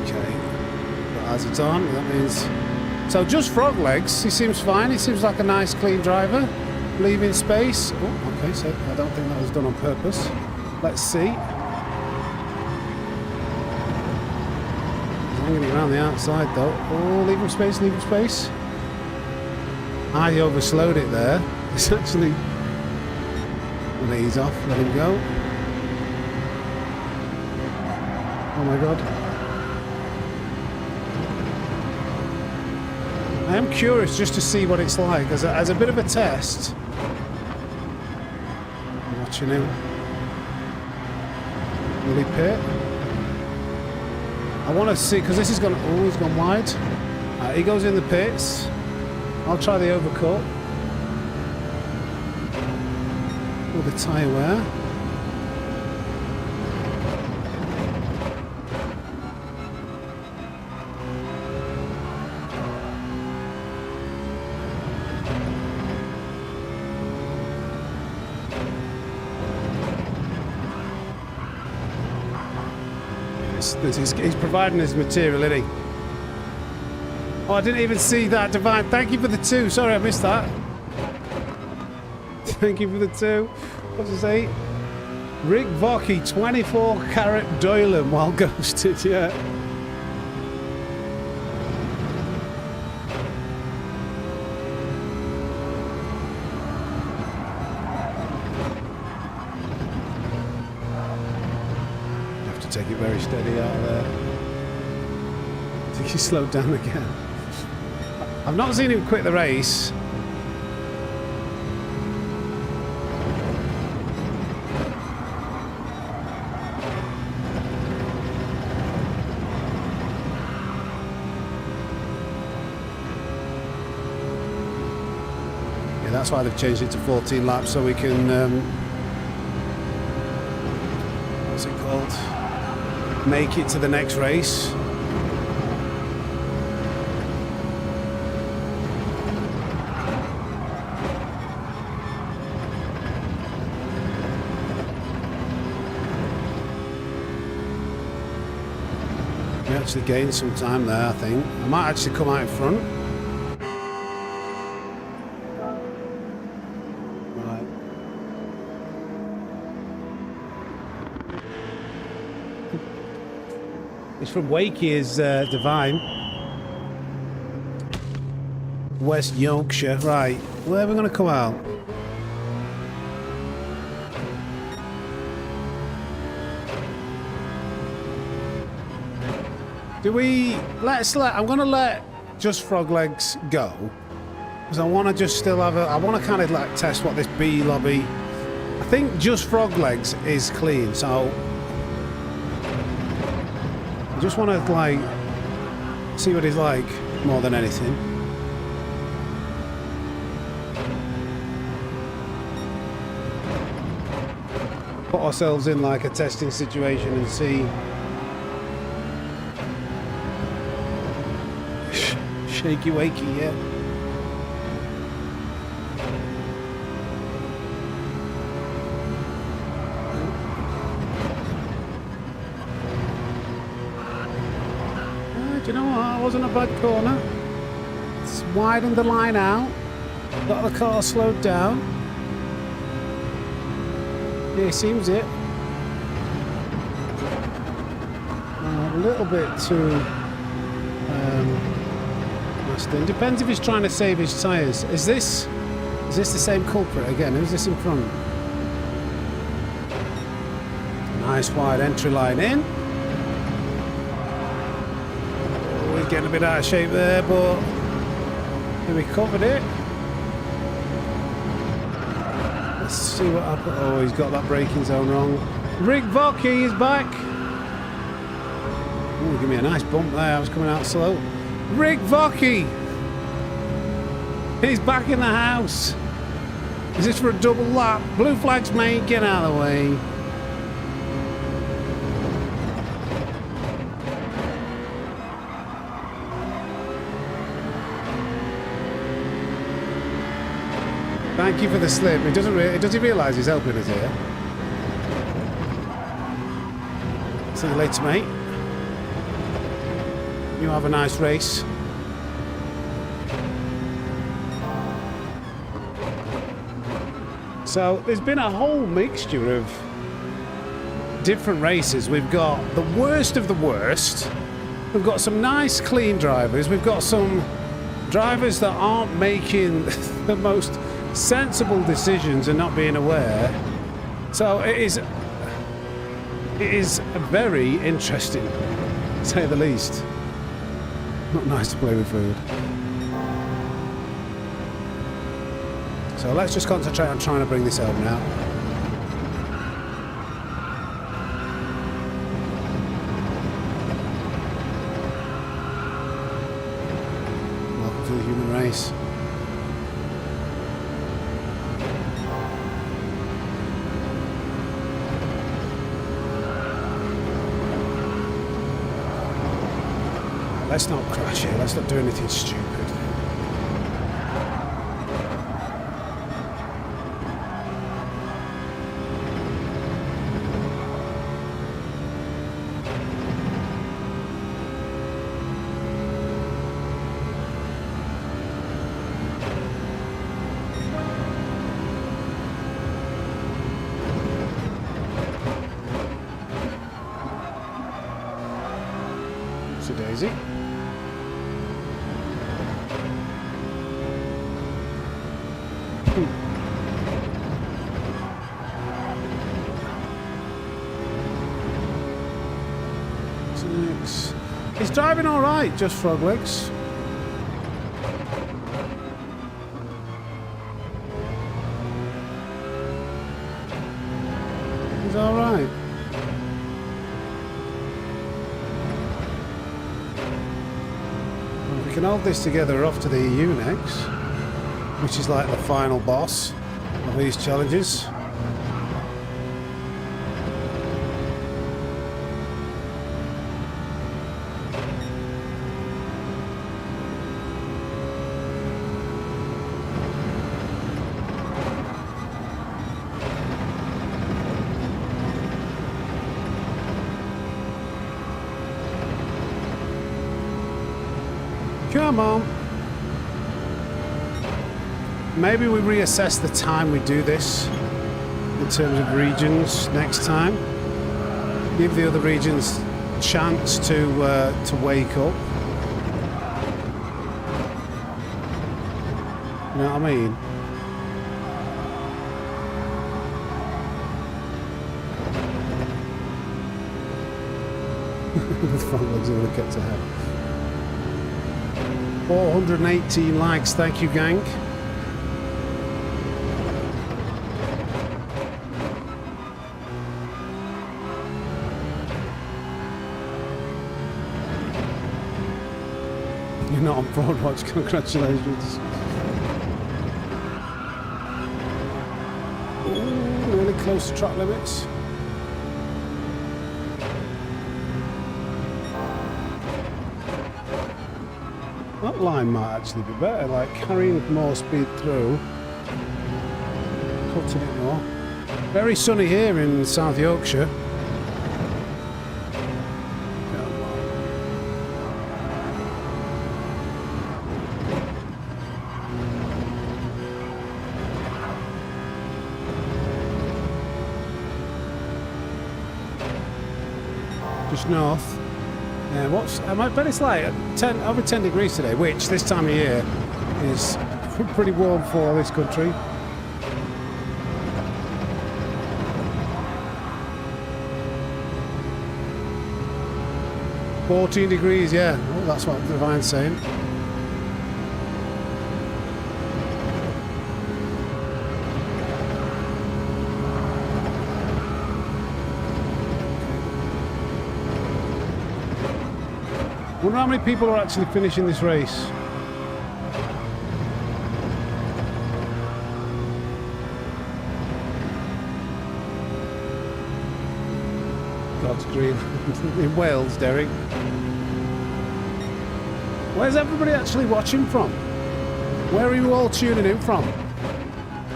Okay. As it's on, that means... So just frog legs, he seems fine. He seems like a nice, clean driver. Leaving space. Oh, okay, so I don't think that was done on purpose. Let's see. I'm going to get around the outside though. Oh, leave him space, leave him space. I overslowed it there. It's actually... We'll ease off, let him go. Oh my god. I am curious just to see what it's like as a bit of a test. I'm watching him. Will he pit? I want to see, because this is gone. Oh, he's gone wide. He goes in the pits. I'll try the overcut. With the tyre wear. He's providing his material, isn't he? Oh, I didn't even see that, Divine. Thank you for the 2. Sorry, I missed that. Thank you for the 2. What's it say? Rick Vocky, 24 carat Doylem while ghosted, yeah. Take it very steady out there. I think he slowed down again. I've not seen him quit the race. Yeah, that's why they've changed it to 14 laps so we can what's it called? Make it to the next race. actually gained some time there, I think. I might actually come out in front. Right. It's from Wakey is Divine. West Yorkshire. Right. Where are we going to come out? Do we... I'm going to let Just Frog Legs go. Because I want to just still have a... I want to kind of like test what this B lobby... I think Just Frog Legs is clean, so... I just want to like... see what he's like more than anything. Put ourselves in like a testing situation and see... Shaky wakey, yeah. Do you know what? It wasn't a bad corner. It's widened the line out. Got the car slowed down. Yeah, seems it. A little bit too... It depends if he's trying to save his tyres. Is this the same culprit again? Who's this in front? Nice wide entry line in. Oh, he's getting a bit out of shape there, but he recovered it. Let's see what happened. Oh, he's got that braking zone wrong. Rick Vocky is back. Oh, give me a nice bump there. I was coming out slow. Rick Vocky! He's back in the house. Is this for a double lap? Blue flags, mate. Get out of the way. Thank you for the slip. Does he realise he's helping us here? See you later, mate. You have a nice race. So there's been a whole mixture of different races. We've got the worst of the worst. We've got some nice clean drivers. We've got some drivers that aren't making the most sensible decisions and not being aware. So it is very interesting, to say the least. Not nice to play with food. So let's just concentrate on trying to bring this home now. Welcome to the human race. Let's not crash here. Let's not do anything stupid. Oopsie daisy. He's driving all right, Just Frog Legs. He's all right. Well, if we can hold this together, we're off to the EU next, which is like the final boss of these challenges. Come on. Maybe we reassess the time we do this in terms of regions next time. Give the other regions a chance to wake up. You know what I mean? The front legs are really kept ahead. 418 likes, thank you, gang. You're not on Broadwatch, congratulations. Ooh, really close to track limits. That line might actually be better, like carrying more speed through, cutting it more. Very sunny here in South Yorkshire. Just north. Yeah, I bet it's like over 10 degrees today, which this time of year is pretty warm for this country. "14 degrees, yeah, well, that's what Divine's saying. Wonder how many people are actually finishing this race. God's green. In Wales, Derek. Where's everybody actually watching from? Where are you all tuning in from?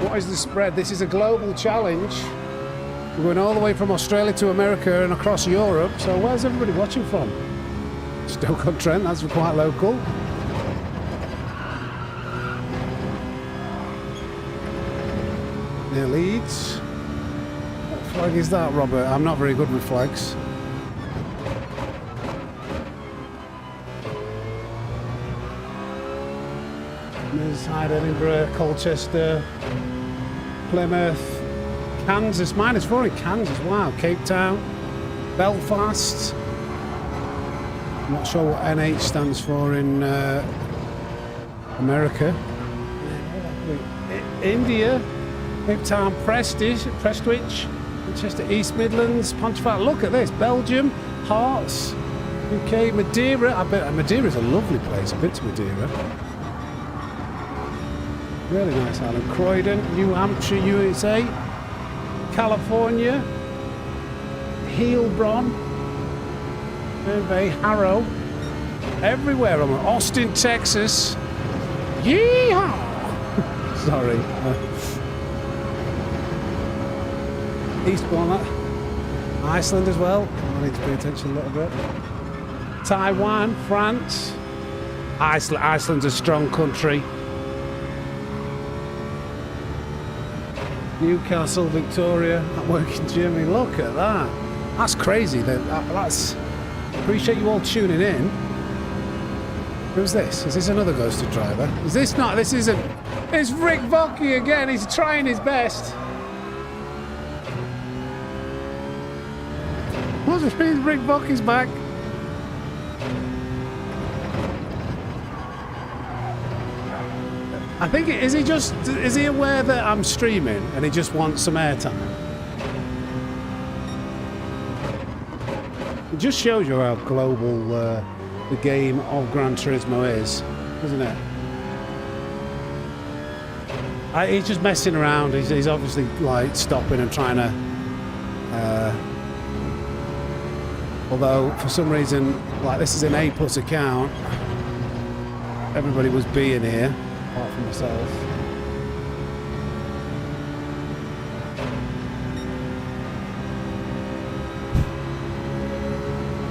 What is the spread? This is a global challenge. We're going all the way from Australia to America and across Europe. So where's everybody watching from? Stoke-on-Trent, that's quite local. Near Leeds. What flag is that, Robert? I'm not very good with flags. Merside, Edinburgh, Colchester, Plymouth, Kansas. -4 in Kansas, wow. Cape Town, Belfast. I'm not sure what NH stands for in America. India, Cape Town, Prestwich, Manchester, East Midlands, Pontefract. Look at this. Belgium, Hearts, UK, Madeira. I bet Madeira's a lovely place. I've been to Madeira. Really nice island. Croydon, New Hampshire, USA, California, Heilbronn, Bay, Harrow, everywhere. I'm Austin, Texas. Yeehaw! Sorry. Eastbourne, Iceland as well. I need to pay attention a little bit. Taiwan, France. Iceland's a strong country. Newcastle, Victoria. I work in Germany. Look at that. That's crazy. That's. Appreciate you all tuning in. Who's this? Is this another ghosted driver? Is this not? This isn't. It's Rick Vocky again. He's trying his best. What's Rick Vocky's back? I think is he aware that I'm streaming and he just wants some airtime? It just shows you how global the game of Gran Turismo is, doesn't it? He's just messing around. He's obviously like stopping and trying to. Although for some reason, like this is an A+ account, everybody was B in here, apart from myself.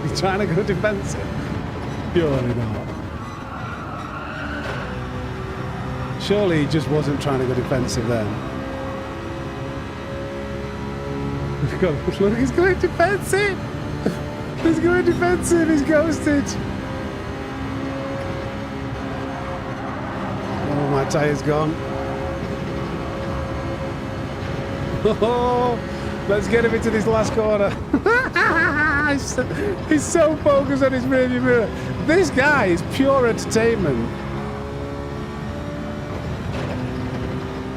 He's trying to go defensive. Surely not. Surely he just wasn't trying to go defensive then. Look, he's going defensive. He's going defensive. He's ghosted. Oh, my tyre's gone. Oh, let's get him into this last corner. He's so focused on his rearview mirror. This guy is pure entertainment.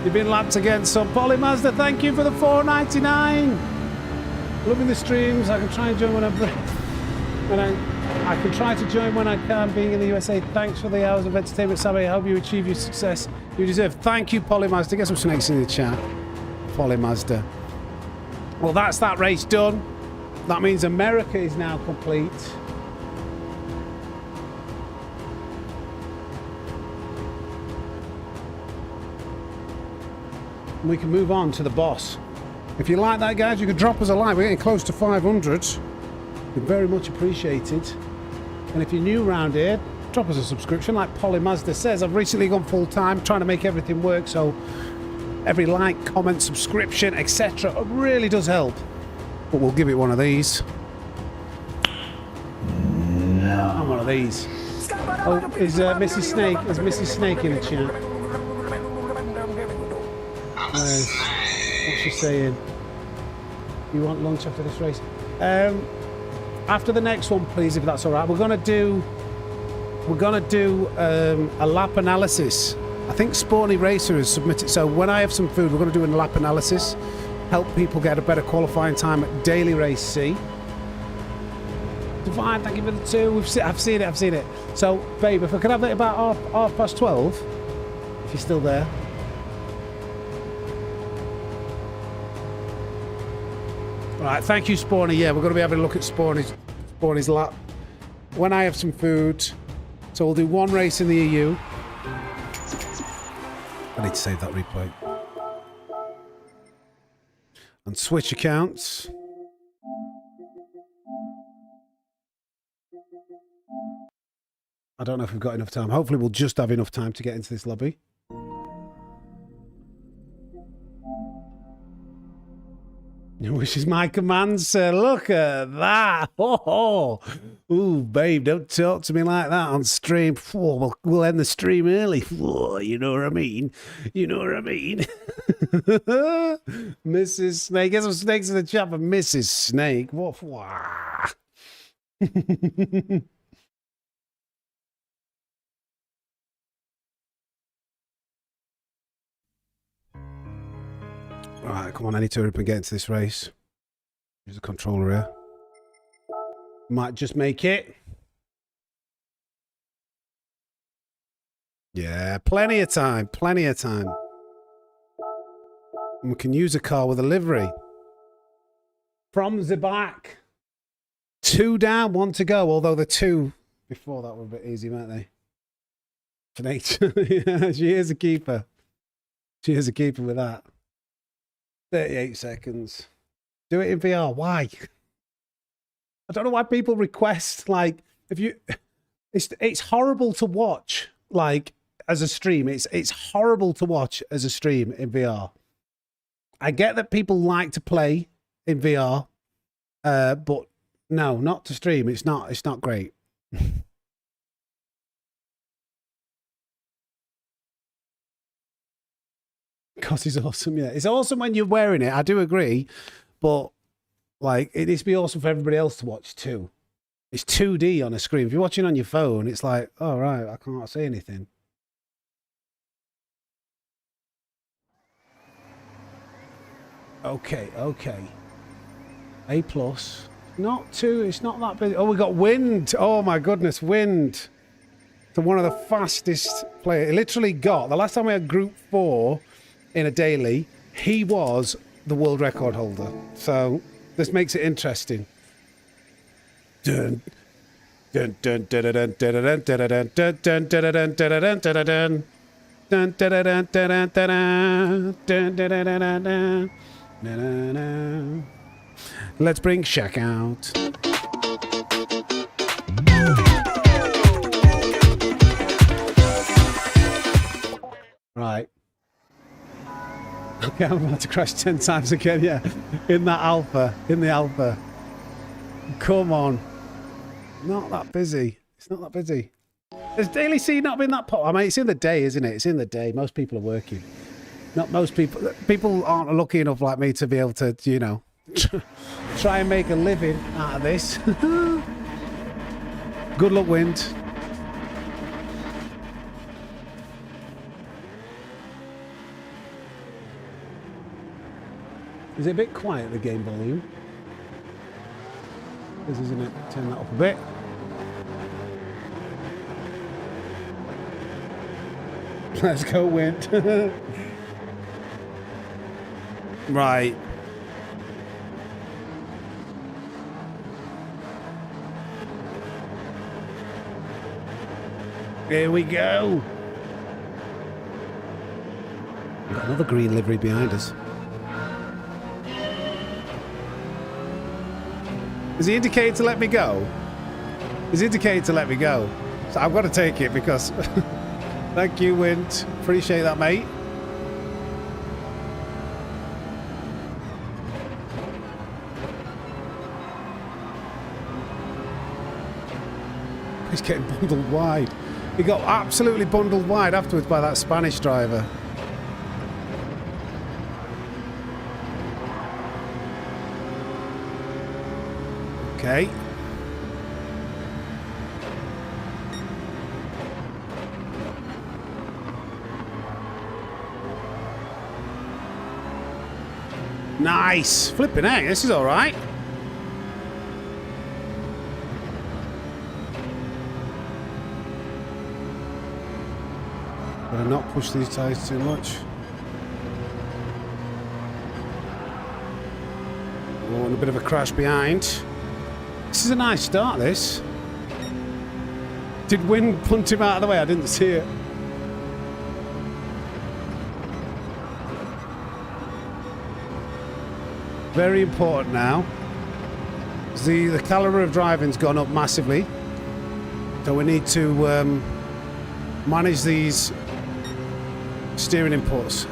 You've been lapped again, so Polly Mazda, thank you for the $4.99. Loving the streams. I can try and join when I can try to join when I can. Being in the USA, thanks for the hours of entertainment, Sammy. I hope you achieve your success you deserve. Thank you, Polly Mazda. Get some snakes in the chat. Polly Mazda. Well, that's that race done. That means America is now complete. We can move on to the boss. If you like that, guys, you can drop us a like. We're getting close to 500. We're very much appreciated. And if you're new around here, drop us a subscription. Like Polly Mazda says, I've recently gone full-time trying to make everything work, so every like, comment, subscription, etc. really does help. But we'll give it one of these. And one of these. Oh, is Mrs. Snake? Is Mrs. Snake in the chat? What's she saying? You want lunch after this race? After the next one, please, if that's all right. We're gonna do a lap analysis. I think Sporty Racer has submitted. So when I have some food, we're gonna do a lap analysis. Help people get a better qualifying time at Daily Race C. Divine, thank you for the 2. I've seen it. So, babe, if I could have it about half past 12, if you're still there. Right, thank you, Spawny. Yeah, we're going to be having a look at Spawny's lap when I have some food. So we'll do one race in the EU. I need to save that replay. And switch accounts. I don't know if we've got enough time. Hopefully we'll just have enough time to get into this lobby. Which is my command, sir. Look at that. Oh, ooh, babe, don't talk to me like that on stream. Oh, we'll end the stream early. Oh, you know what I mean? You know what I mean? Mrs. Snake. Get some snakes in the chat for Mrs. Snake. What? Alright, come on, I need to hurry up and get into this race. Use the controller here. Might just make it. Yeah, plenty of time, plenty of time. And we can use a car with a livery. From the back. 2 down, 1 to go, although the 2 before that were a bit easy, weren't they? Yeah, she is a keeper. She is a keeper with that. 38 seconds. Do it in VR. Why? I don't know why people request, like, if you... It's horrible to watch, like, as a stream. It's horrible to watch as a stream in VR. I get that people like to play in VR, but no, not to stream. It's not great. Because it's awesome, yeah. It's awesome when you're wearing it, I do agree. But, like, it needs to be awesome for everybody else to watch too. It's 2D on a screen. If you're watching on your phone, it's like, oh, right, I can't say anything. Okay. A+. Not too, it's not that big. Oh, we got wind. Oh, my goodness, wind. So one of the fastest players. It literally got, the last time we had Group 4... in a daily, he was the world record holder. So this makes it interesting. Dun dun dun dun dun dun dun dun dun dun dun dun dun dun dun. Let's bring Shaq out. Okay, I'm about to crash 10 times again, yeah. In that Alpha. In the Alpha. Come on. Not that busy. It's not that busy. Has Daily C not been that popular? I mean, it's in the day, isn't it? It's in the day. Most people are working. Not most people. People aren't lucky enough like me to be able to, you know, try and make a living out of this. Good luck, Wind. Is it a bit quiet, the game volume? This isn't it. Turn that up a bit. Let's go, Wind. Right. Here we go. We've got another green livery behind us. Is he indicating to let me go? He's indicating to let me go. So I've got to take it because... Thank you, Wind. Appreciate that, mate. He's getting bundled wide. He got absolutely bundled wide afterwards by that Spanish driver. Okay. Nice. Flipping heck, this is all right. Better not push these tyres too much. Oh, and a bit of a crash behind. This is a nice start, this. Did Wind punt him out of the way? I didn't see it. Very important now. The caliber of driving's gone up massively. So we need to manage these steering inputs.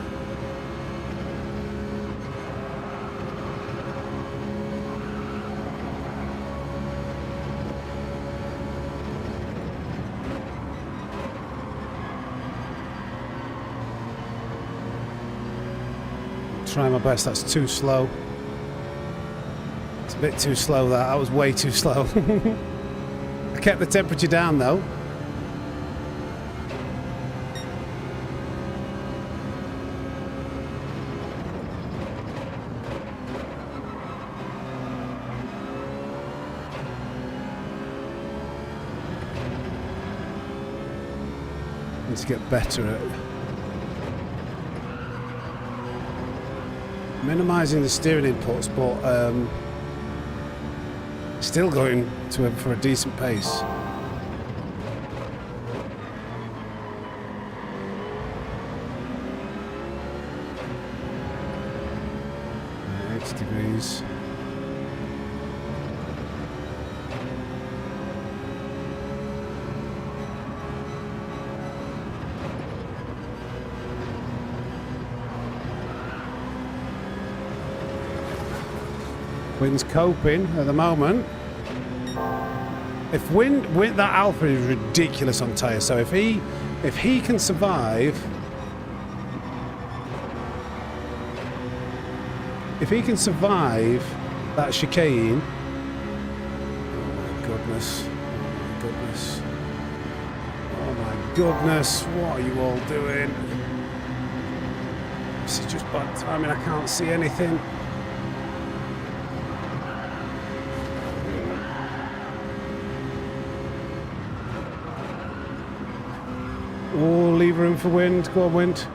Try my best. That's too slow. It's a bit too slow, that was way too slow. I kept the temperature down though. Need to get better at minimizing the steering inputs, but still going to for a decent pace. Degrees. Wind's coping at the moment. If Wind that Alpha is ridiculous on tyres, so if he can survive, that chicane, oh my goodness, oh my goodness, what are you all doing? This is just bad timing. I can't see anything. Oh, leave room for Wind. Go on, Wind.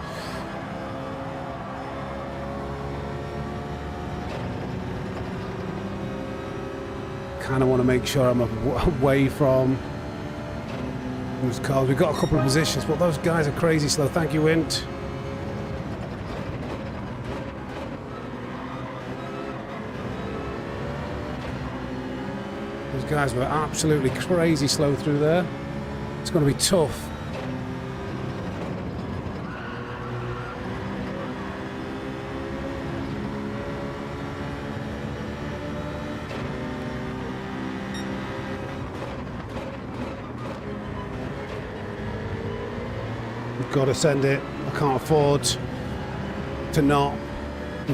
Kind of want to make sure I'm away from those cars. We've got a couple of positions, but those guys are crazy slow. Thank you, Wind. Those guys were absolutely crazy slow through there. It's going to be tough. We've got to send it. I can't afford to not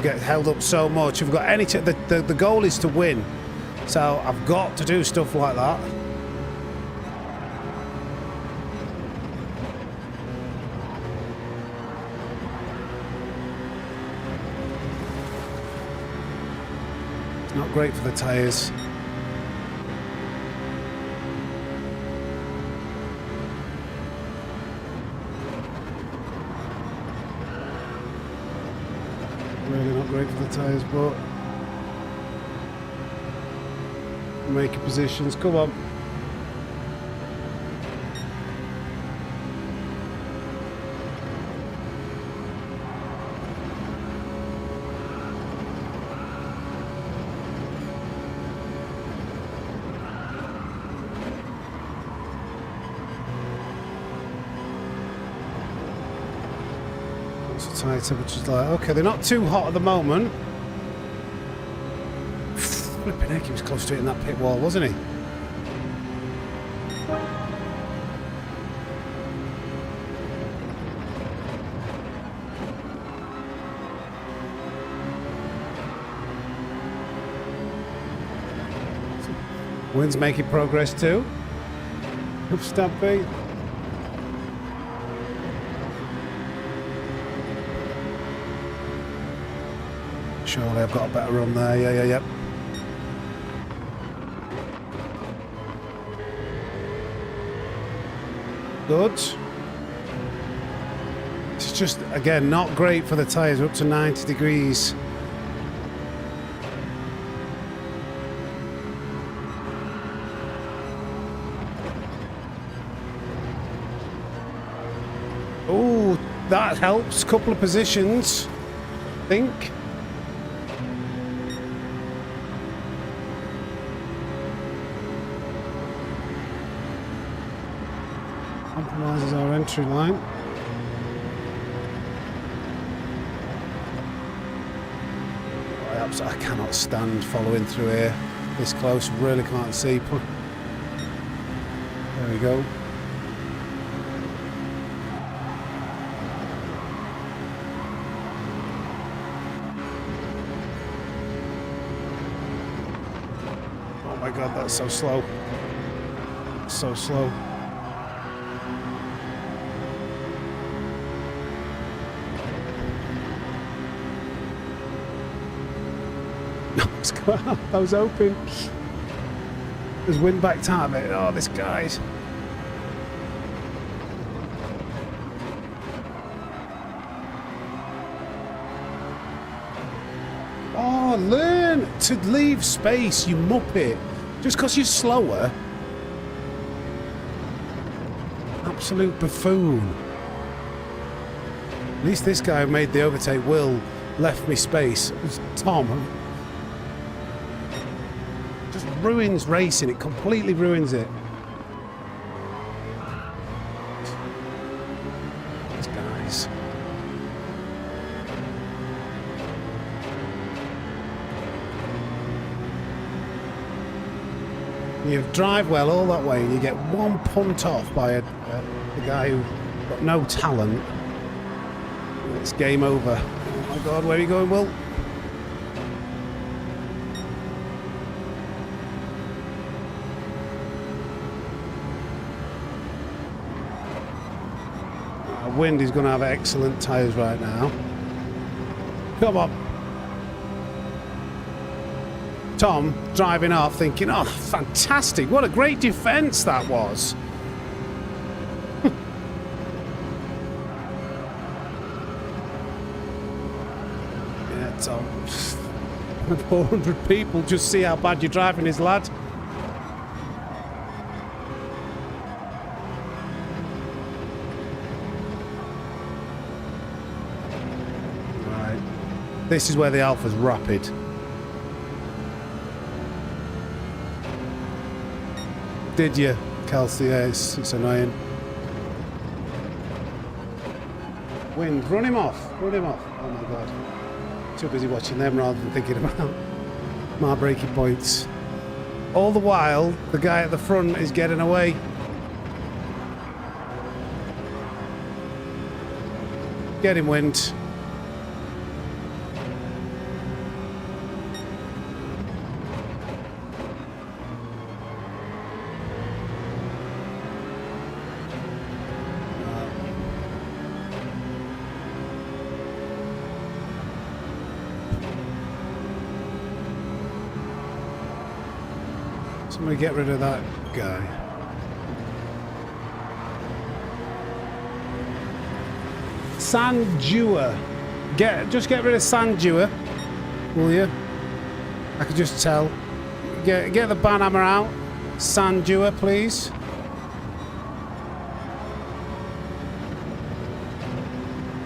get held up so much. We've got any. The goal is to win, so I've got to do stuff like that. Not great for the tyres. Really not great for the tyres, but making positions. Come on. Tyre temperature's like, okay, they're not too hot at the moment. Flipping heck, he was close to hitting that pit wall, wasn't he? Wynn's making progress too. Up Stampy. Surely I've got a better run there. Yeah. Good. It's just, again, not great for the tyres. We're up to 90 degrees. Oh, that helps. Couple of positions, I think. Compromises our entry line. I cannot stand following through here this close. Really can't see. There we go. Oh my god, that's so slow. So slow. I was hoping. There's wind backed out of it. Oh, this guy's. Oh, learn to leave space, you muppet. Just because you're slower. Absolute buffoon. At least this guy who made the overtake, Will, left me space. It was Tom. Just ruins racing. It completely ruins it. These guys. You drive well all that way and you get one punt off by a guy who got no talent. It's game over. Oh my god, where are you going, Will? Wind is going to have excellent tyres right now. Come on. Tom driving off thinking, oh, fantastic. What a great defence that was. Yeah, Tom. 400 people just see how bad you're driving is, lad. This is where the Alpha's rapid. Did you, Kelsey? Yeah, it's annoying. Wind, run him off. Run him off. Oh my god. Too busy watching them rather than thinking about my breaking points. All the while, the guy at the front is getting away. Get him, Wind. Somebody get rid of that guy. Sandua. Just get rid of Sandua, will you? I can just tell. Get the banhammer out. Sandua, please.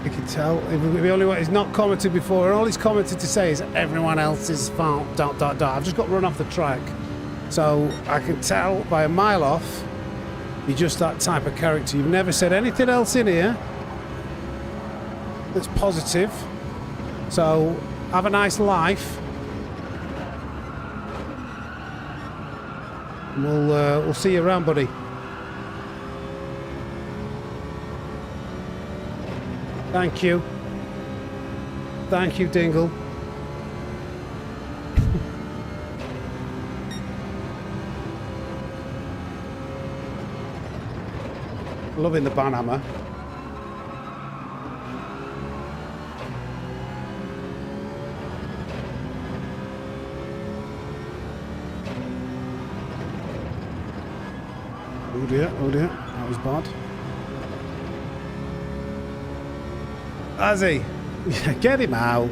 You can tell. The only one he's not commented before, and all he's commented to say is everyone else's fault. ... I've just got run off the track. So I can tell by a mile off, you're just that type of character. You've never said anything else in here that's positive. So have a nice life. And we'll see you around, buddy. Thank you. Thank you, Dingle. Loving the banhammer. Oh dear, that was bad. Has he? Get him out.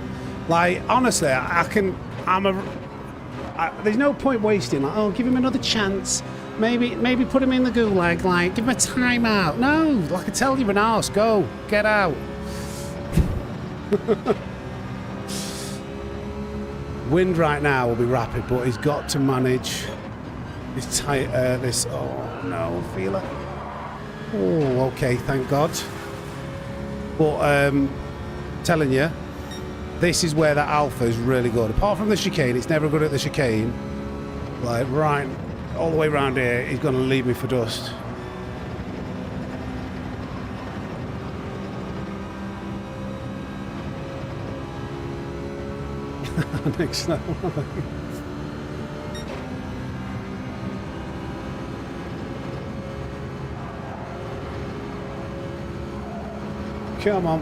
Like, honestly, there's no point wasting, like, oh, give him another chance. Maybe put him in the gulag, like, give him a timeout. No, like I tell you, an arse, go, get out. Wind right now will be rapid, but he's got to manage this oh no, feeler. Oh, okay, thank God. But, telling you, this is where that alpha is really good. Apart from the chicane, it's never good at the chicane. Like, right, all the way around here, he's going to leave me for dust. Next level. Come on.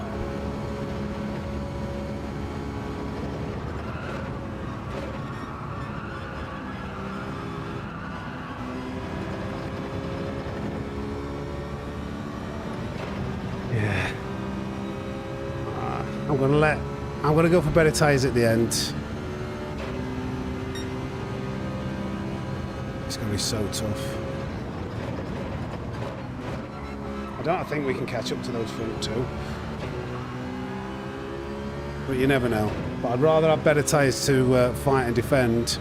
Yeah. I'm gonna go for better tyres at the end. It's gonna be so tough. I don't think we can catch up to those front two. But you never know. But I'd rather have better tyres to fight and defend.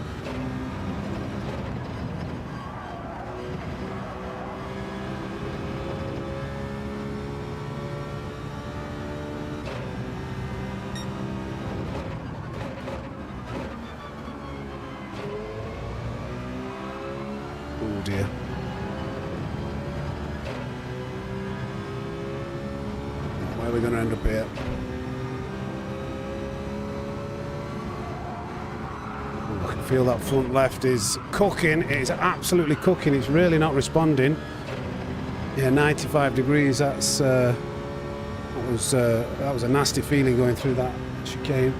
Oh dear. Where are we going to end up here? I can feel that front left is cooking. It is absolutely cooking. It's really not responding. Yeah, 95 degrees. That was a nasty feeling going through that chicane.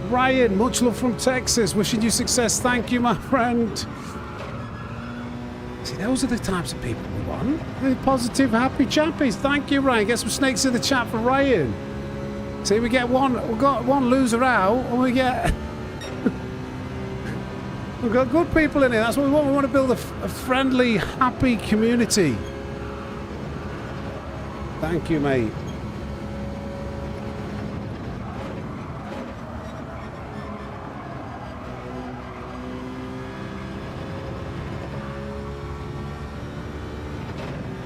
Ryan, much love from Texas. Wishing you success. Thank you, my friend. See, those are the types of people we want. The positive, happy chappies. Thank you, Ryan. Get some snakes in the chat for Ryan. See, we've got one loser out, and we get... We've got good people in here. That's what we want. We want to build a friendly, happy community. Thank you, mate.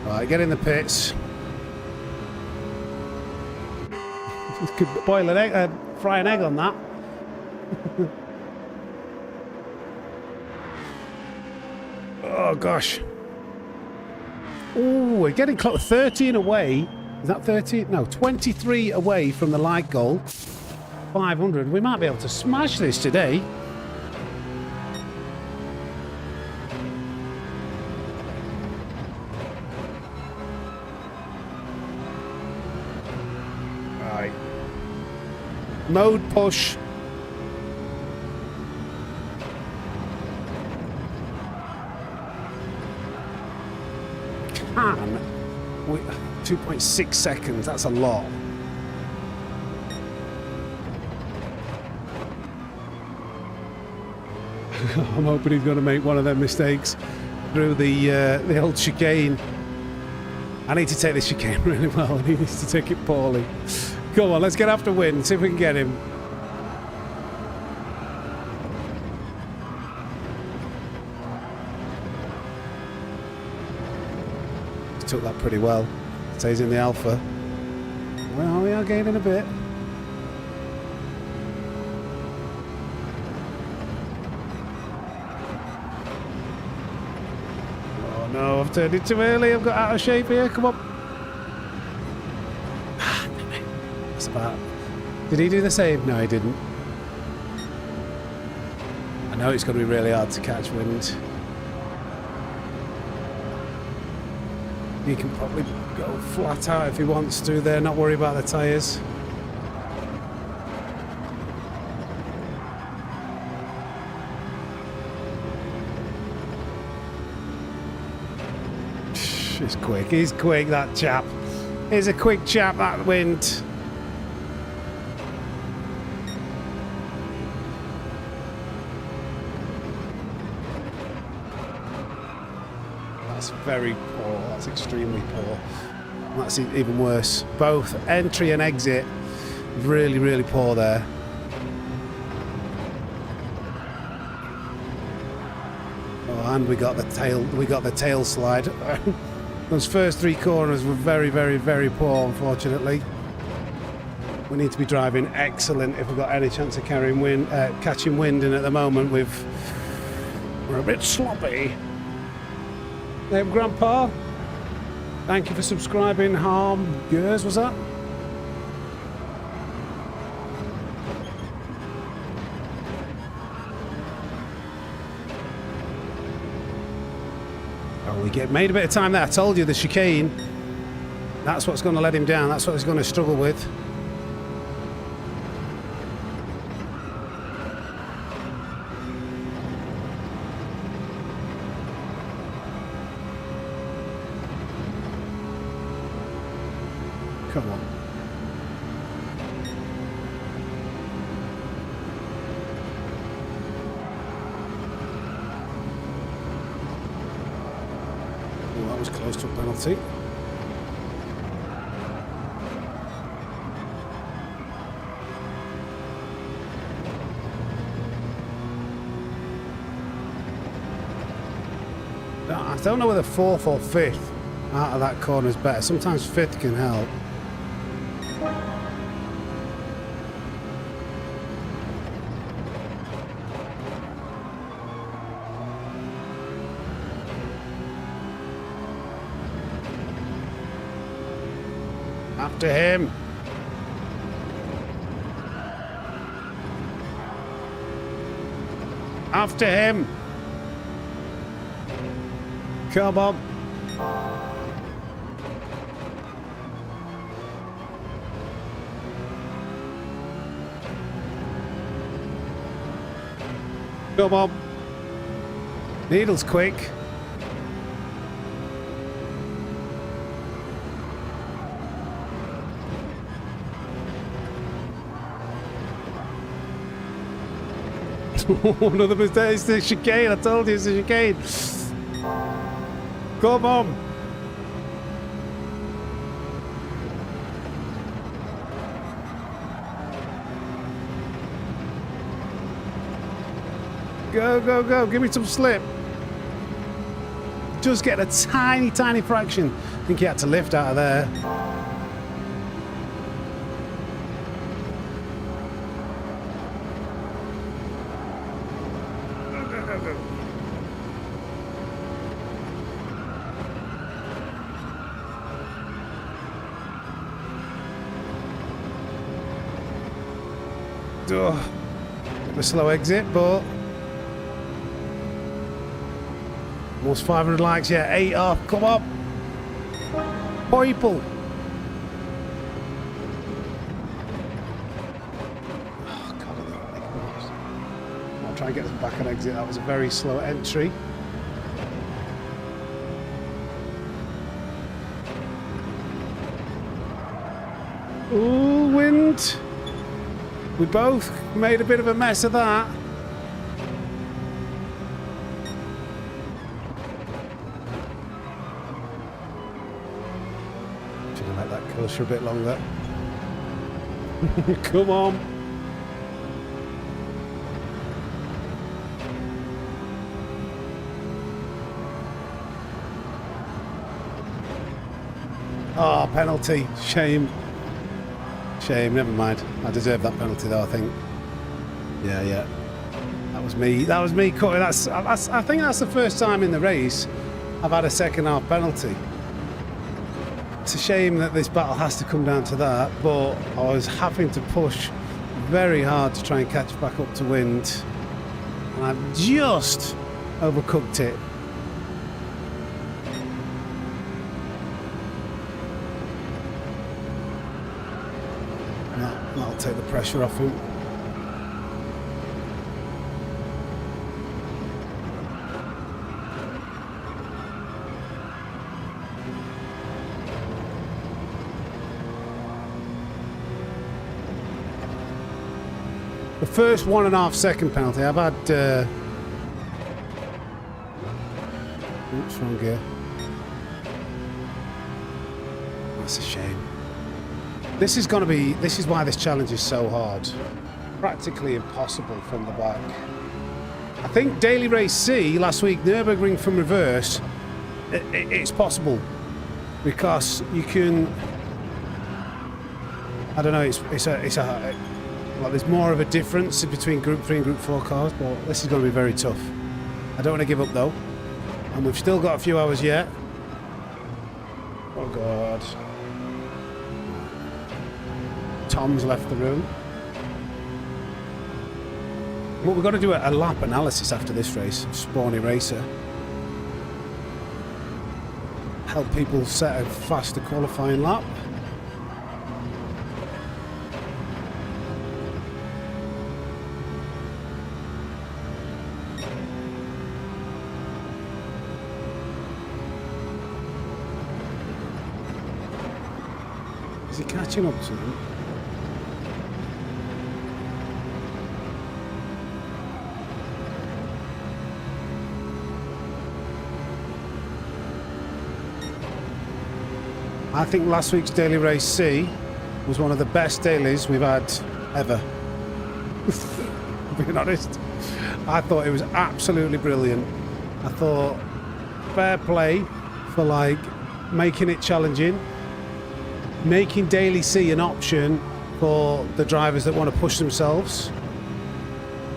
Right, get in the pits. Could boil an egg, fry an egg on that. Oh gosh. Oh, we're getting close. 13 away. Is that 30? No, 23 away from the light goal. 500. We might be able to smash this today. Right. Mode push. Can. 2.6 seconds. That's a lot. I'm hoping he's going to make one of them mistakes through the old chicane. I need to take this chicane really well, and he needs to take it poorly. Come on, let's get after Win, see if we can get him. He took that pretty well. Stays in the Alpha. Well, we are gaining a bit. No, I've turned it too early. I've got out of shape here. Come on. That's about... Did he do the save? No, he didn't. I know it's going to be really hard to catch Wind. He can probably go flat out if he wants to there, not worry about the tyres. He's quick. He's quick, that chap. He's a quick chap, that Wind. That's very poor. That's extremely poor. That's even worse. Both entry and exit, really, really poor there. Oh, and we got the tail. We got the tail slide. Those first three corners were very, very, very poor, unfortunately. We need to be driving excellent if we've got any chance of catching wind, and at the moment we're a bit sloppy. Grandpa, thank you for subscribing. Harm Gers, was that? We made a bit of time there. I told you the chicane. That's what's going to let him down. That's what he's going to struggle with. Come on. That was close to a penalty. I don't know whether fourth or fifth out of that corner is better. Sometimes fifth can help. After him. After him. Come on. Come on. Needle's quick. Another mistake. It's the chicane. I told you it's the chicane. Come on. Go, go, go. Give me some slip. Just get a tiny, tiny fraction. I think he had to lift out of there. Oh, bit of a slow exit, but almost 500 likes. Yeah, 8 off. Come on, people. Oh God, I'll try and get us back on exit. That was a very slow entry. Ooh, wind. We both made a bit of a mess of that. Should have let that close for a bit longer. Come on. Oh, penalty. Shame. Shame, never mind. I deserve that penalty though, I think. Yeah. That was me. That was me cutting. I think that's the first time in the race I've had a second half penalty. It's a shame that this battle has to come down to that, but I was having to push very hard to try and catch back up to wind. And I've just overcooked it. That'll take the pressure off him. The first 1.5 second penalty, I've had... oops, wrong gear. That's a shame. This is going to be... This is why this challenge is so hard. Practically impossible from the back. I think Daily Race C last week, Nürburgring from reverse, it's possible. Because you can... I don't know, it's a well, there's more of a difference between Group 3 and Group 4 cars, but this is going to be very tough. I don't want to give up though. And we've still got a few hours yet. Oh God. Tom's left the room. Well, we've got to do a lap analysis after this race, Spawny Racer. Help people set a faster qualifying lap. Is he catching up to them? I think last week's Daily Race C was one of the best dailies we've had ever. Being honest, I thought it was absolutely brilliant. I thought fair play for like making it challenging, making Daily C an option for the drivers that want to push themselves,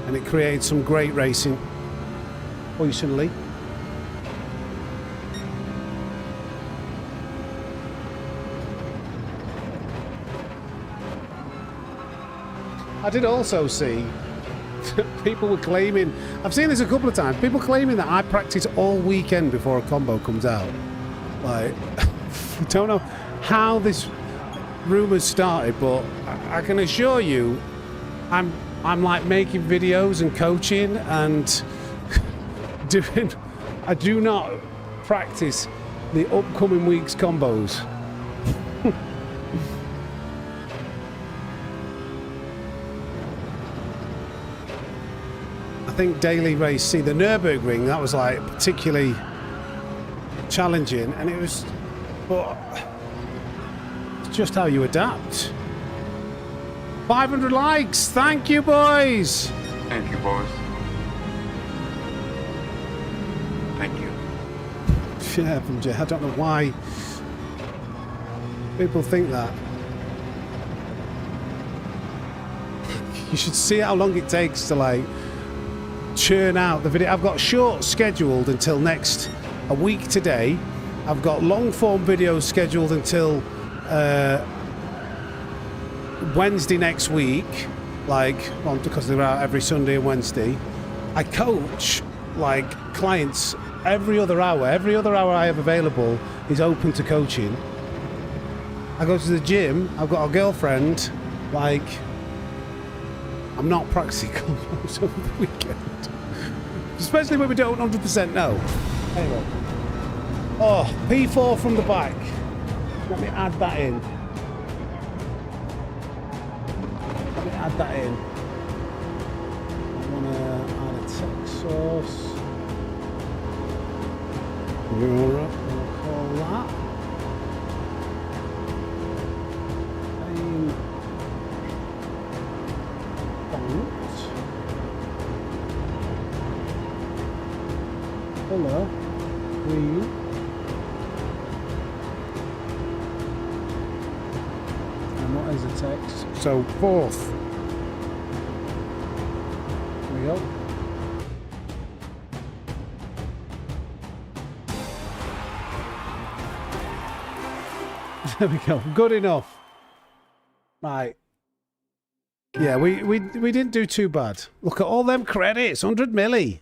and it created some great racing. Personally. I did also see people were claiming, I've seen this a couple of times, people claiming that I practice all weekend before a combo comes out. Like, I don't know how this rumour's started, but I can assure you I'm like making videos and coaching and doing, I do not practice the upcoming week's combos. I think Daily Race C, the Nürburgring, that was like particularly challenging, and it was, but it's just how you adapt. 500 likes, thank you boys. Thank you, boys. Thank you. Yeah, from Jay, I don't know why people think that. You should see how long it takes to like churn out the video. I've got short scheduled until a week today. I've got long form videos scheduled until Wednesday next week, like, well, because they're out every Sunday and Wednesday. I coach, like, clients every other hour. Every other hour I have available is open to coaching. I go to the gym. I've got a girlfriend. Like, I'm not practicing combos over the weekend. Especially when we don't 100% know. Anyway. Oh, P4 from the back. Let me add that in. Let me add that in. I want to add a text source. We'll call that. Hello. Green. And what is the text? So, 4th. There we go. There we go. Good enough. Right. Yeah, we didn't do too bad. Look at all them credits. 100 milli.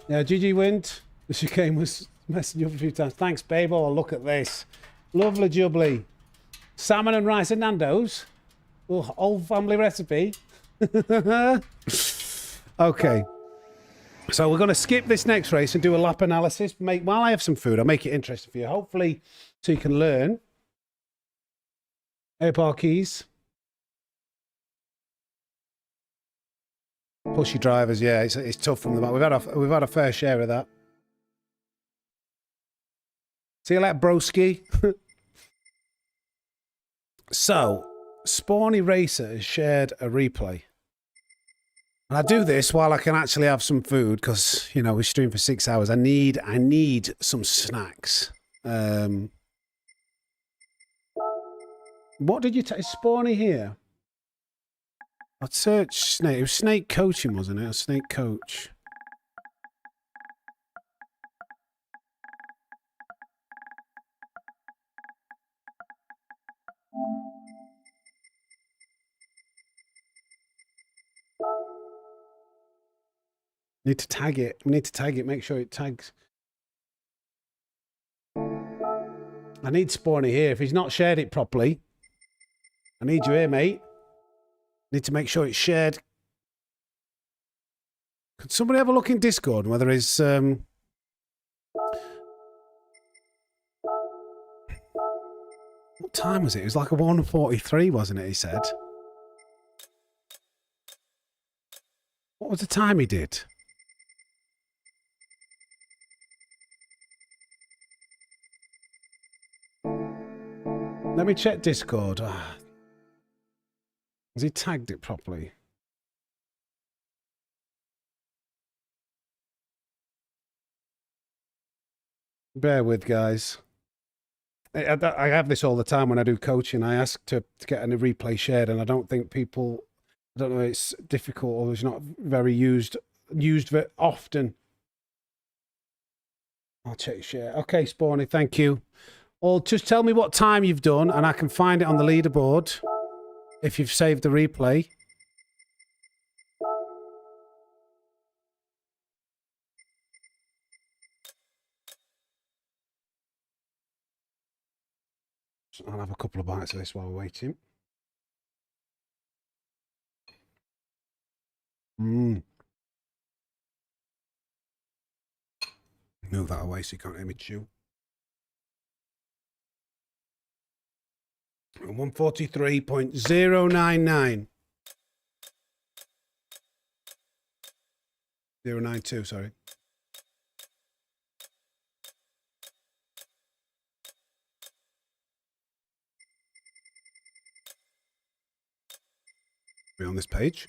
Yeah, GG Wind. The chicane was messing you up a few times. Thanks, babe. Oh, look at this. Lovely jubbly. Salmon and rice and Nando's. Oh, old family recipe. Okay. So we're going to skip this next race and do a lap analysis. While I have some food, I'll make it interesting for you. Hopefully, so you can learn. Airport keys. Pushy drivers, yeah, it's tough from the back. We've had a fair share of that. See you later, broski. So, Spawny Racer has shared a replay. And I do this while I can actually have some food because, you know, we stream for 6 hours. I need some snacks. What did you take? Is Spawny here? I'd search Snake. It was Snake coaching, wasn't it? A Snake coach. Need to tag it. We need to tag it. Make sure it tags. I need Spawny here. If he's not shared it properly, I need you here, mate. Need to make sure it's shared. Could somebody have a look in Discord whether it's what time was it? It was like a 1:43, wasn't it? He said. What was the time he did? Let me check Discord. Has he tagged it properly? Bear with, guys. I have this all the time when I do coaching. I ask to get a replay shared, and I don't think people, I don't know, it's difficult or it's not very used very often. I'll check share. Okay, Spawny, thank you. Or just tell me what time you've done, and I can find it on the leaderboard if you've saved the replay. I'll have a couple of bites of this while we're waiting. Move that away so you can't hear me chew. 143.099. 092, sorry. Be on this page.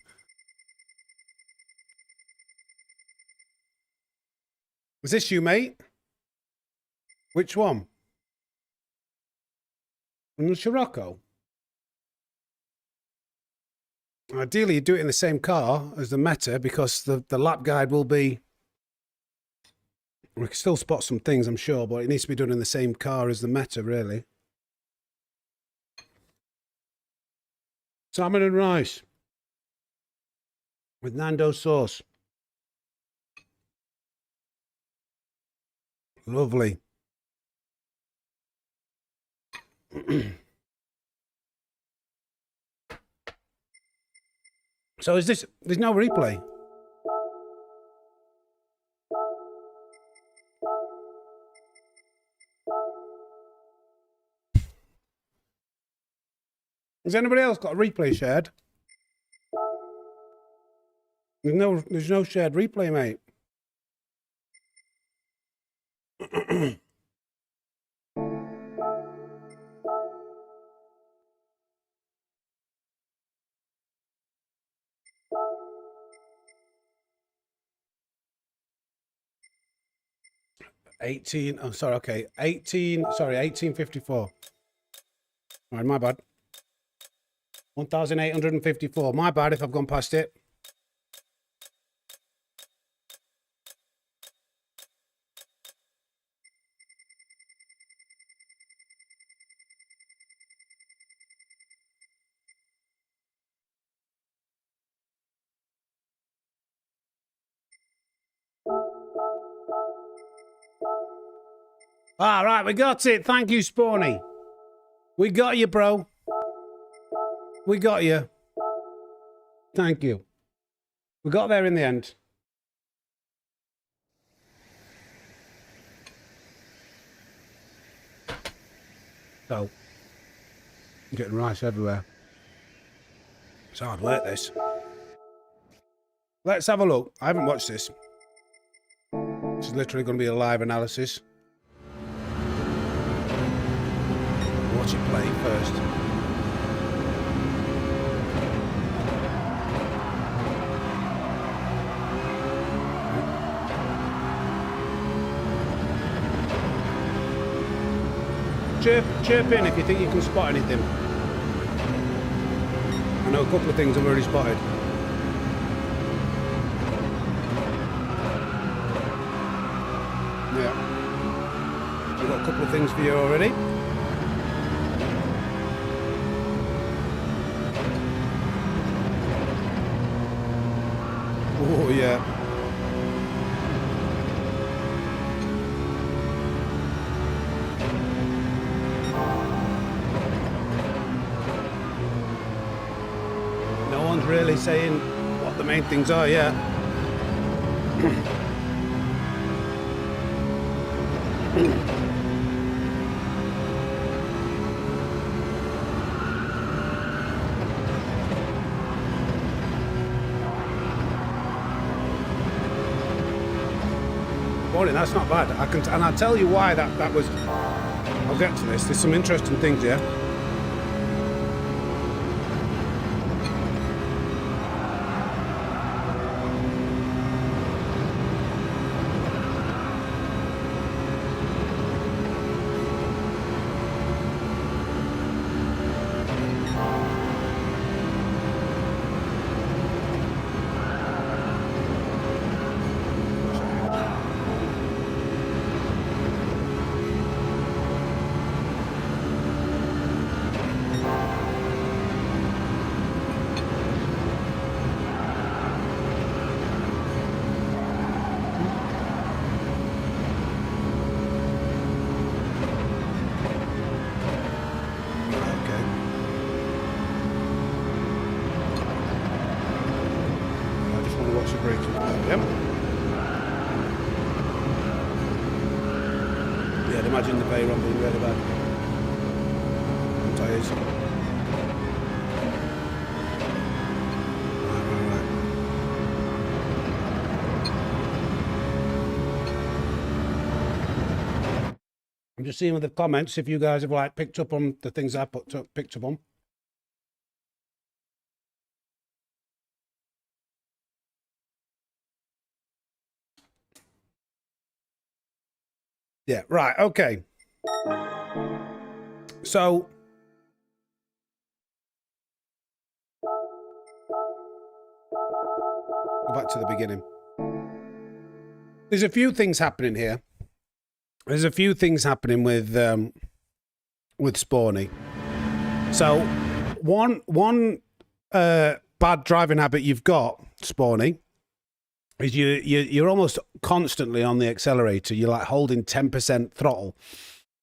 Was this you, mate? Which one? In the Scirocco? Ideally, you do it in the same car as the Meta because the lap guide will be... We can still spot some things, I'm sure, but it needs to be done in the same car as the Meta, really. Salmon and rice with Nando's sauce. Lovely. So is this, there's no replay? Has anybody else got a replay shared? There's no shared replay, mate. Oh, sorry, okay. 1854. All right, my bad. 1854. My bad if I've gone past it. All right, we got it. Thank you, Spawny. We got you, bro. We got you. Thank you. We got there in the end. So, I'm getting rice everywhere. It's hard work, this. Let's have a look. I haven't watched this. This is literally going to be a live analysis. Watch it play first. Chirp in if you think you can spot anything. I know a couple of things I've already spotted. Yeah. I've got a couple of things for you already. Oh, yeah. No one's really saying what the main things are yet. Morning, that's not bad. And I'll tell you why that was. I'll get to this. There's some interesting things here. Imagine the Veyron being really bad. Tyres. Right. I'm just seeing with the comments if you guys have like picked up on the things I picked up on. Yeah, right, okay. So, go back to the beginning. There's a few things happening here. There's a few things happening with Spawny. So, one bad driving habit you've got, Spawny, is you're almost constantly on the accelerator. You're like holding 10% throttle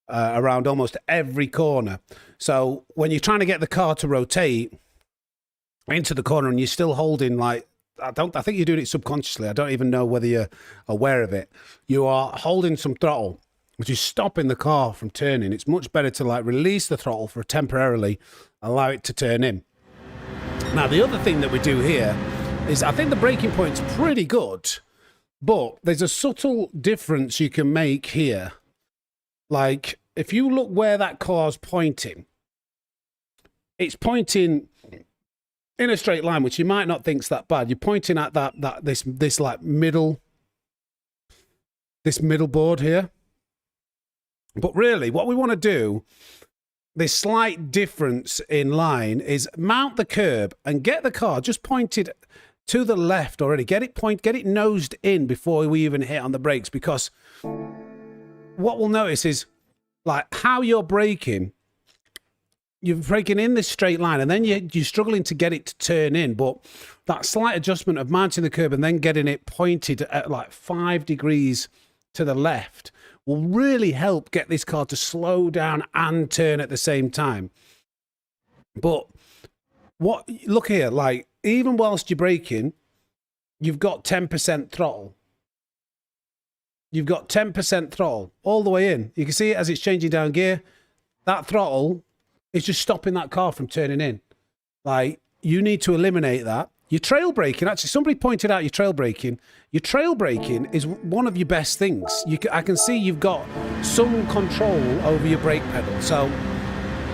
around almost every corner. So when you're trying to get the car to rotate into the corner and you're still holding like, I think you're doing it subconsciously. I don't even know whether you're aware of it. You are holding some throttle, which is stopping the car from turning. It's much better to like release the throttle for temporarily, allow it to turn in. Now, the other thing that we do here is I think the braking point's pretty good, but there's a subtle difference you can make here. Like, if you look where that car's pointing, it's pointing in a straight line, which you might not think's that bad. You're pointing at this like middle board here. But really, what we want to do, this slight difference in line, is mount the curb and get the car just pointed to the left already. Get it nosed in before we even hit on the brakes, because what we'll notice is like how you're braking. You're braking in this straight line and then you're struggling to get it to turn in. But that slight adjustment of mounting the curb and then getting it pointed at like 5 degrees to the left will really help get this car to slow down and turn at the same time. But look here, like even whilst you're braking, you've got 10% throttle. You've got 10% throttle all the way in. You can see it as it's changing down gear. That throttle is just stopping that car from turning in. Like, you need to eliminate that. Your trail braking, actually, somebody pointed out your trail braking. Your trail braking is one of your best things. I can see you've got some control over your brake pedal. So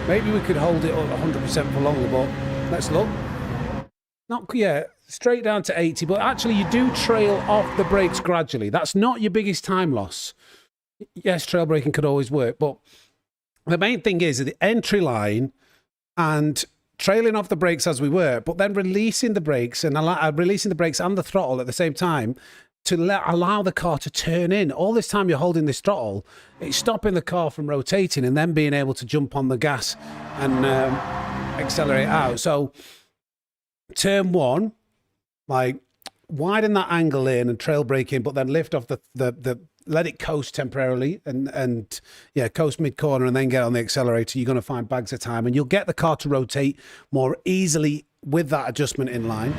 maybe we could hold it up 100% for longer, but let's look. Straight down to 80, but actually you do trail off the brakes gradually. That's not your biggest time loss. Yes, trail braking could always work, but the main thing is the entry line and trailing off the brakes as we were, but then releasing the brakes and releasing the brakes and the throttle at the same time to allow the car to turn in. All this time you're holding this throttle, it's stopping the car from rotating and then being able to jump on the gas and accelerate out. So turn one, like widen that angle in and trail brake in, but then lift off the let it coast temporarily and coast mid corner and then get on the accelerator. You're going to find bags of time and you'll get the car to rotate more easily with that adjustment in line.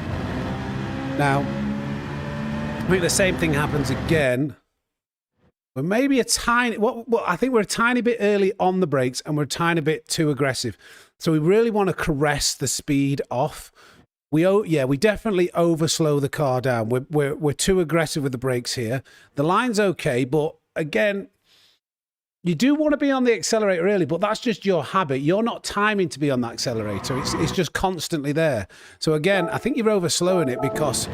Now, I think the same thing happens again. We're maybe I think we're a tiny bit early on the brakes and we're a tiny bit too aggressive. So we really want to caress the speed off. We definitely overslow the car down. We're too aggressive with the brakes here. The line's okay, but again, you do want to be on the accelerator early, but that's just your habit. You're not timing to be on that accelerator. It's just constantly there. So again, I think you're overslowing it because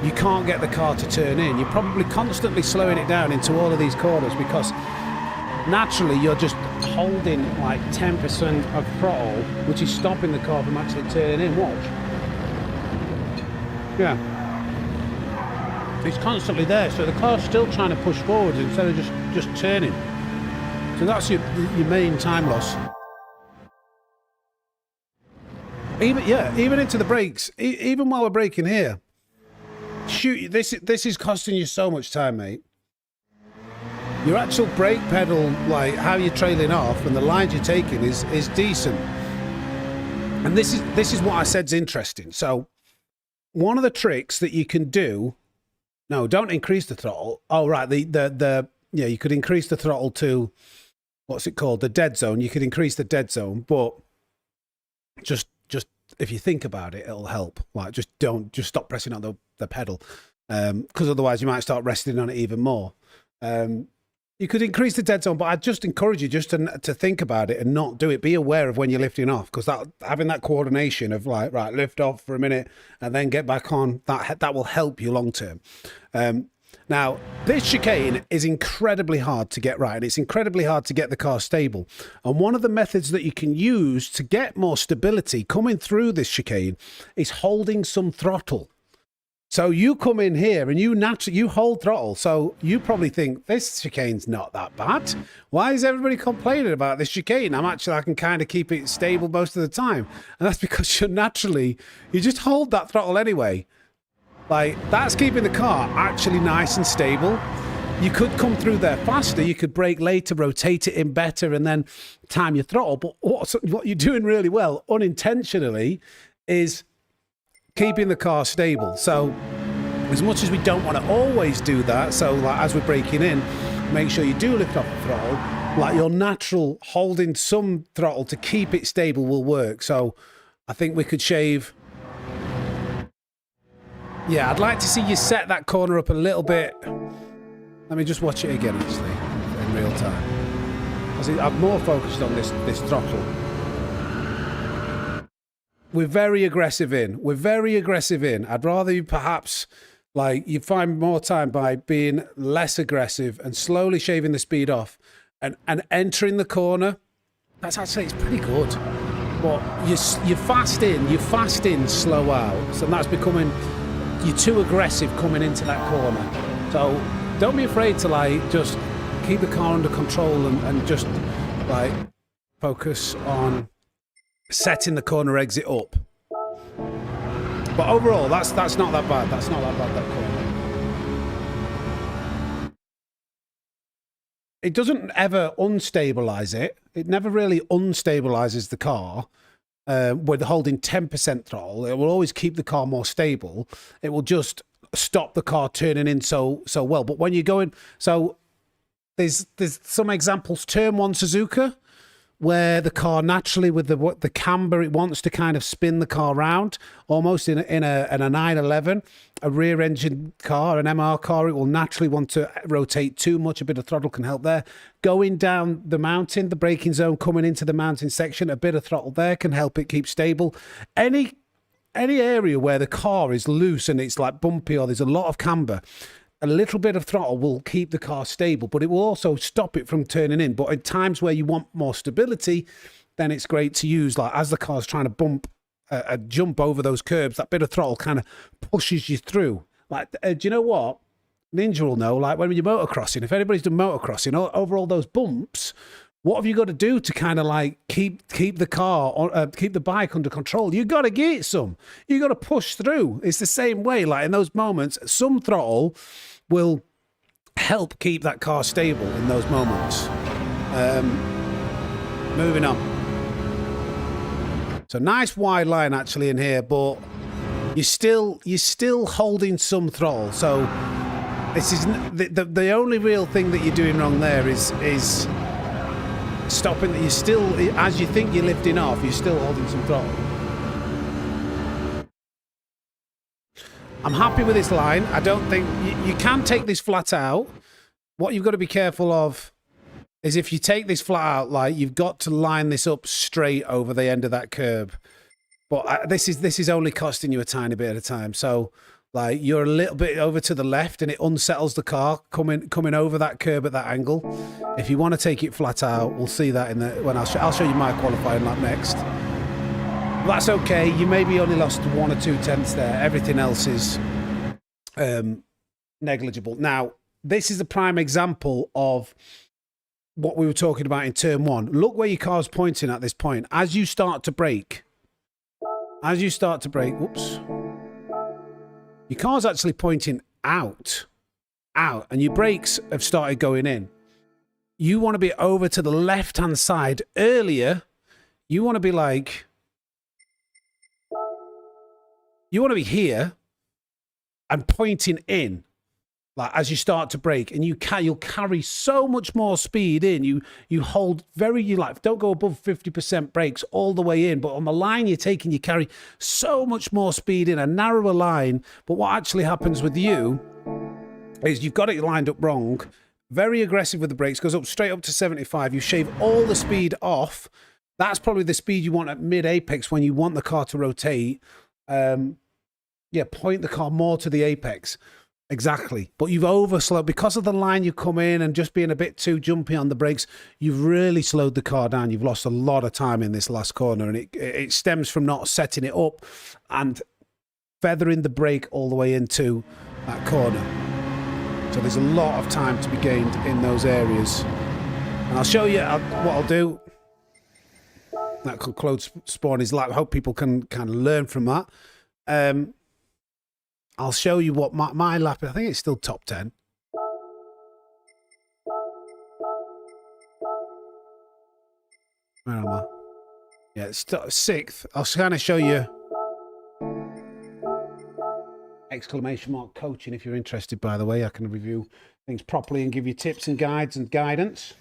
you can't get the car to turn in. You're probably constantly slowing it down into all of these corners because naturally you're just holding like 10% of throttle, which is stopping the car from actually turning in. Watch. Yeah, it's constantly there, so the car's still trying to push forward instead of just turning. So that's your main time loss. Even into the brakes, even while we're braking here. Shoot, this is costing you so much time, mate. Your actual brake pedal, like how you're trailing off and the lines you're taking is decent. And this is what I said's interesting. So one of the tricks that you can do, no, don't increase the throttle. Oh, right. You could increase the throttle to, what's it called? The dead zone. You could increase the dead zone, but just if you think about it, it'll help. Like, just stop pressing on the pedal. Because otherwise you might start resting on it even more. You could increase the dead zone, but I'd just encourage you just to think about it and not do it. Be aware of when you're lifting off, because having that coordination of like, right, lift off for a minute and then get back on, that will help you long term. Now, this chicane is incredibly hard to get right, and it's incredibly hard to get the car stable. And one of the methods that you can use to get more stability coming through this chicane is holding some throttle. So you come in here and you hold throttle. So you probably think this chicane's not that bad. Why is everybody complaining about this chicane? I can kind of keep it stable most of the time. And that's because you just hold that throttle anyway. Like, that's keeping the car actually nice and stable. You could come through there faster. You could brake later, rotate it in better, and then time your throttle. But what you're doing really well, unintentionally, is keeping the car stable. So as much as we don't want to always do that, so like as we're braking in, make sure you do lift off the throttle. Like your natural holding some throttle to keep it stable will work. So I think we could shave. Yeah, I'd like to see you set that corner up a little bit. Let me just watch it again, actually, in real time. I'm more focused on this throttle. We're very aggressive in. I'd rather you perhaps, like, you find more time by being less aggressive and slowly shaving the speed off and entering the corner. That's actually, it's pretty good. But you're fast in, slow out. So that's becoming, you're too aggressive coming into that corner. So don't be afraid to, like, just keep the car under control and just, like, focus on setting the corner exit up. But overall, that's not that bad. That's not that bad, that corner. It doesn't ever unstabilize it. It never really unstabilizes the car. With holding 10% throttle, it will always keep the car more stable. It will just stop the car turning in so well. But when you're going, so there's some examples. Turn 1 Suzuka, where the car naturally with the camber, it wants to kind of spin the car round, almost in a 911, a rear engine car, an MR car, it will naturally want to rotate too much. A bit of throttle can help there. Going down the mountain, the braking zone, coming into the mountain section, a bit of throttle there can help it keep stable. Any area where the car is loose and it's like bumpy or there's a lot of camber, a little bit of throttle will keep the car stable, but it will also stop it from turning in. But at times where you want more stability, then it's great to use, like as the car's trying to jump over those curbs, that bit of throttle kind of pushes you through. Like, do you know what? Ninja will know, like when you're motocrossing, if anybody's done motocrossing, over all those bumps, what have you got to do to kind of like keep the car, keep the bike under control? You got to get some. You got to push through. It's the same way. Like in those moments, some throttle will help keep that car stable in those moments. Moving on. So nice wide line actually in here, but you're still holding some throttle. So this is the only real thing that you're doing wrong there is stopping. That you're still, as you think you're lifting off, you're still holding some throttle. I'm happy with this line. I don't think you can take this flat out. What you've got to be careful of is if you take this flat out, like you've got to line this up straight over the end of that curb. But this is only costing you a tiny bit at a time. So like you're a little bit over to the left and it unsettles the car coming over that curb at that angle. If you want to take it flat out, we'll see that when I'll show you my qualifying lap next. That's okay. You maybe only lost 1 or 2 tenths there. Everything else is negligible. Now, this is a prime example of what we were talking about in turn 1. Look where your car's pointing at this point. As you start to brake, whoops, your car's actually pointing out, and your brakes have started going in. You want to be over to the left-hand side earlier. You want to be like, you want to be here and pointing in, like as you start to brake, and you'll carry so much more speed in. You hold you like don't go above 50% brakes all the way in, but on the line you're taking, you carry so much more speed in a narrower line. But what actually happens with you is you've got it lined up wrong. Very aggressive with the brakes, goes up straight up to 75. You shave all the speed off. That's probably the speed you want at mid apex when you want the car to rotate. Yeah, point the car more to the apex. Exactly. But you've overslowed because of the line you come in and just being a bit too jumpy on the brakes. You've really slowed the car down. You've lost a lot of time in this last corner, and it stems from not setting it up. And feathering the brake all the way into that corner. So there's a lot of time to be gained in those areas. And I'll show you what I'll do. That could close spawn his lap. I hope people can kind of learn from that. I'll show you what my lap, I think it's still top 10. Where am I? Yeah, it's 6th. I'll kind of show you. Exclamation mark coaching if you're interested, by the way. I can review things properly and give you tips and guides and guidance.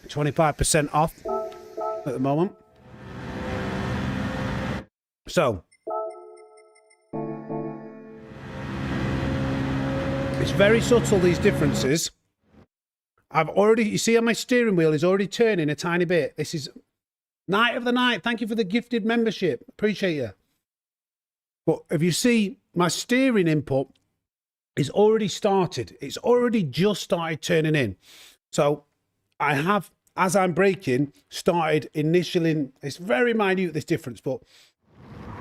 $25% off at the moment. So it's very subtle, these differences. I've already, you see on my steering wheel is already turning a tiny bit. This is Night of the Night. Thank you for the gifted membership. Appreciate you. But if you see, my steering input is already started. It's already just started turning in. So I have, as I'm braking, started initialing. It's very minute, this difference, but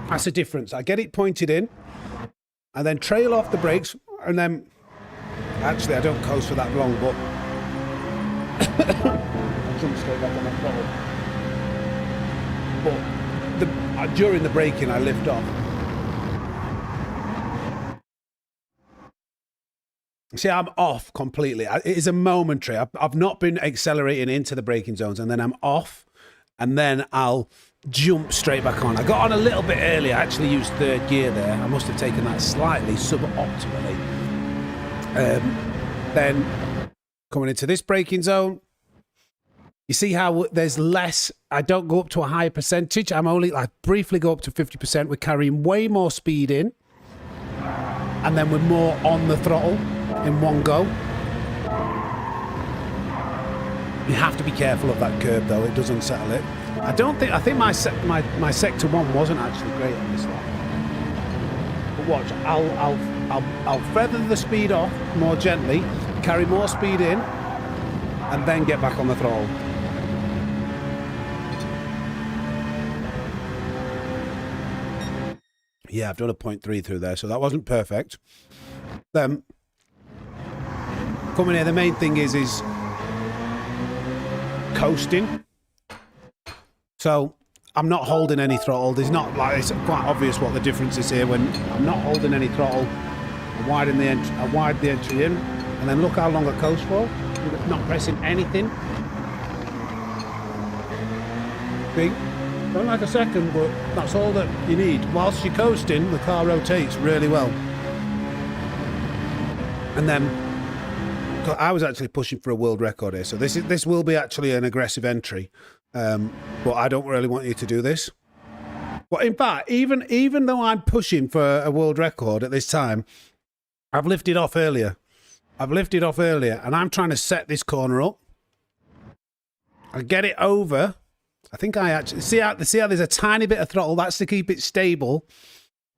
that's the difference. I get it pointed in and then trail off the brakes, and then actually I don't coast for that long, but I jump straight back on the throttle. But during the braking, I lift off. See, I'm off completely. It is a momentary. I've not been accelerating into the braking zones, and then I'm off, and then I'll jump straight back on. I got on a little bit early. I actually used 3rd gear there. I must have taken that slightly suboptimally. Then coming into this braking zone, you see how there's less. I don't go up to a higher percentage. I'm only like briefly go up to 50%. We're carrying way more speed in, and then we're more on the throttle in one go. You have to be careful of that curb though. It does unsettle it. I think my sector 1 wasn't actually great on this one. But watch, I'll feather the speed off more gently, carry more speed in, and then get back on the throttle. Yeah, I've done a 0.3 through there, so that wasn't perfect. Coming here, the main thing is coasting. So I'm not holding any throttle. There's not, like, it's quite obvious what the difference is here. When I'm not holding any throttle, I widen the entry in, and then look how long I coast for. Not pressing anything. See? Don't like a second, but that's all that you need. Whilst you're coasting, the car rotates really well. And then I was actually pushing for a world record here, so this will be actually an aggressive entry. But I don't really want you to do this. But in fact, even though I'm pushing for a world record at this time, I've lifted off earlier. And I'm trying to set this corner up. I get it over. I think I actually see how there's a tiny bit of throttle. That's to keep it stable.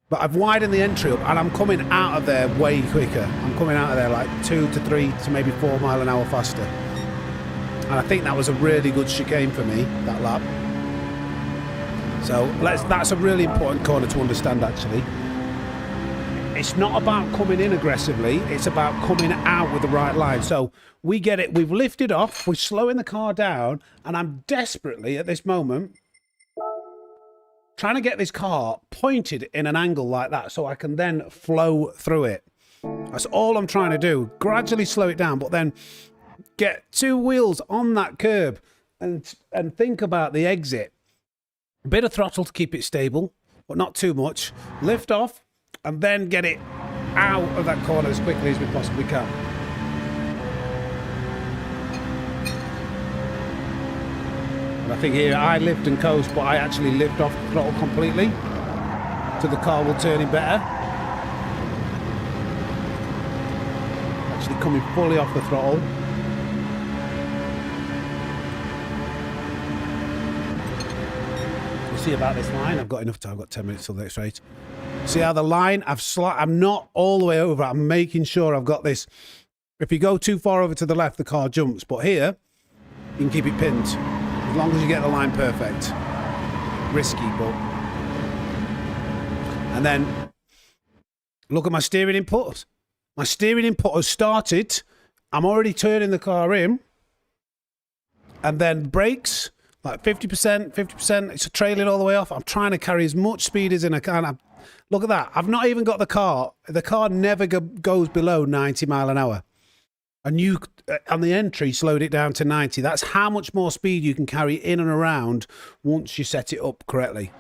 But I've widened the entry up, and I'm coming out of there way quicker. I'm coming out of there like 2 to 3 to maybe 4 miles an hour faster. And I think that was a really good chicane for me, that lap. So that's a really important corner to understand, actually. It's not about coming in aggressively. It's about coming out with the right line. So we get it. We've lifted off. We're slowing the car down. And I'm desperately, at this moment, trying to get this car pointed in an angle like that so I can then flow through it. That's all I'm trying to do. Gradually slow it down, but then get 2 wheels on that curb and think about the exit. A bit of throttle to keep it stable, but not too much. Lift off, and then get it out of that corner as quickly as we possibly can. And I think here I lift and coast, but I actually lift off the throttle completely, so the car will turn in better. Actually coming fully off the throttle. We'll see about this line. I've got enough time. I've got 10 minutes till the next race. See how the line, I'm not all the way over. I'm making sure I've got this. If you go too far over to the left, the car jumps. But here, you can keep it pinned, as long as you get the line perfect. risky, but... And then, look at my steering input. My steering input has started. I'm already turning the car in. And then brakes, like 50%, 50%. It's trailing all the way off. I'm trying to carry as much speed as I can. Look at that. I've not even got the car. The car never goes below 90 mile an hour. And you, on the entry, slowed it down to 90. That's how much more speed you can carry in and around once you set it up correctly.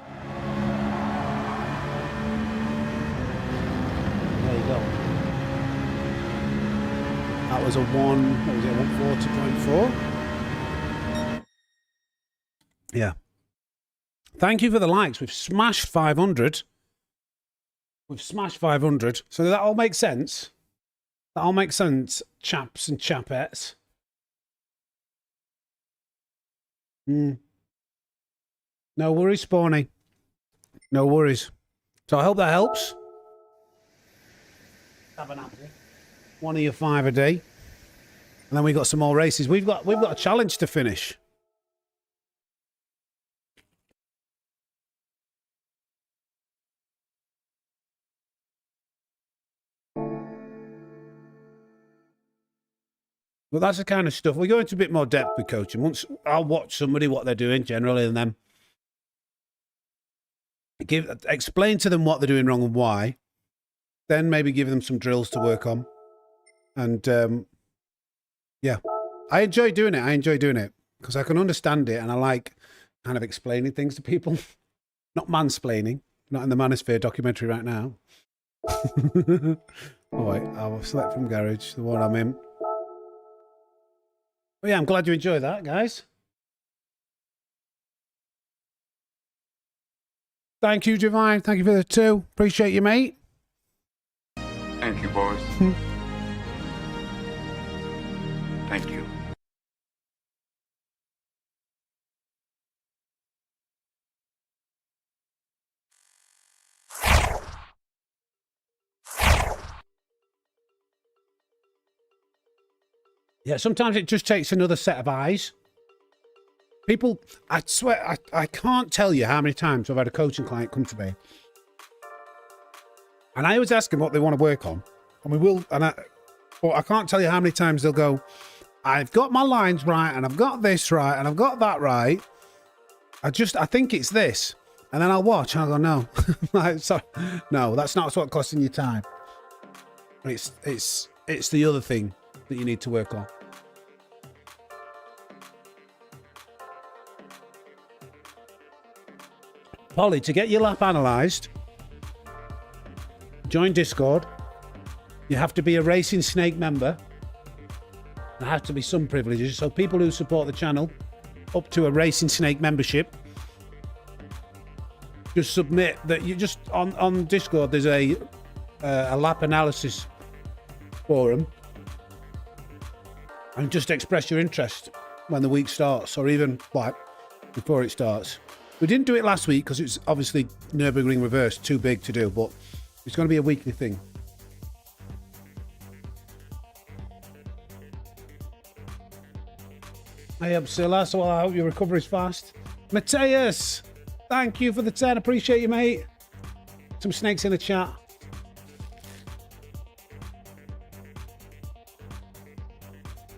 There you go. That was a 140.4. Yeah. Thank you for the likes. We've smashed 500. We've smashed 500. So that all makes sense. That all makes sense, chaps and chapettes. No worries, Spawny. No worries. So I hope that helps. Have an apple. One of your 5 a day. And then we got some more races. We've got a challenge to finish. But that's the kind of stuff. We go into a bit more depth with coaching. Once I'll watch somebody what they're doing generally, and then explain to them what they're doing wrong and why. Then maybe give them some drills to work on. And yeah, I enjoy doing it. I enjoy doing it because I can understand it, and I like kind of explaining things to people. Not mansplaining. Not in the Manosphere documentary right now. Oh wait, I'll select from garage the one I'm in. Well, yeah, I'm glad you enjoyed that, guys. Thank you, Divine. Thank you for the 2. Appreciate you, mate. Thank you, boys. Thank you. Yeah, sometimes it just takes another set of eyes. People, I swear, I can't tell you how many times I've had a coaching client come to me. And I always ask them what they want to work on. And we will, but I can't tell you how many times they'll go, I've got my lines right, and I've got this right, and I've got that right. I think it's this. And then I'll watch, and I'll go, no. Like, sorry, no, that's not what's costing you time. It's the other thing that you need to work on. Polly, to get your lap analysed, join Discord. You have to be a Racing Snake member. There has to be some privileges. So people who support the channel up to a Racing Snake membership, just submit that you just on Discord. There's a lap analysis forum, and just express your interest when the week starts, or even like before it starts. We didn't do it last week because it's obviously Nürburgring Reverse, too big to do, but it's going to be a weekly thing. Hey, Absilla, so I hope your recovery is fast. Mateus, thank you for the 10. Appreciate you, mate. Some snakes in the chat.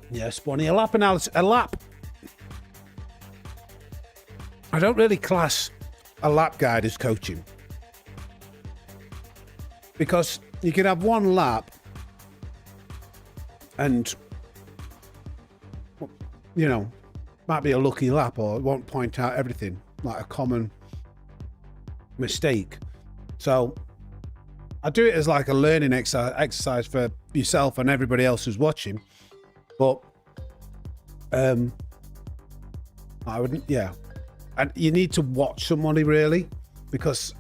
Yeah, Spawny, a lap analysis. A lap. I don't really class a lap guide as coaching, because you can have one lap and, you know, might be a lucky lap, or it won't point out everything, like a common mistake. So I do it as like a learning exercise for yourself and everybody else who's watching. But I wouldn't, yeah. And you need to watch somebody, really, because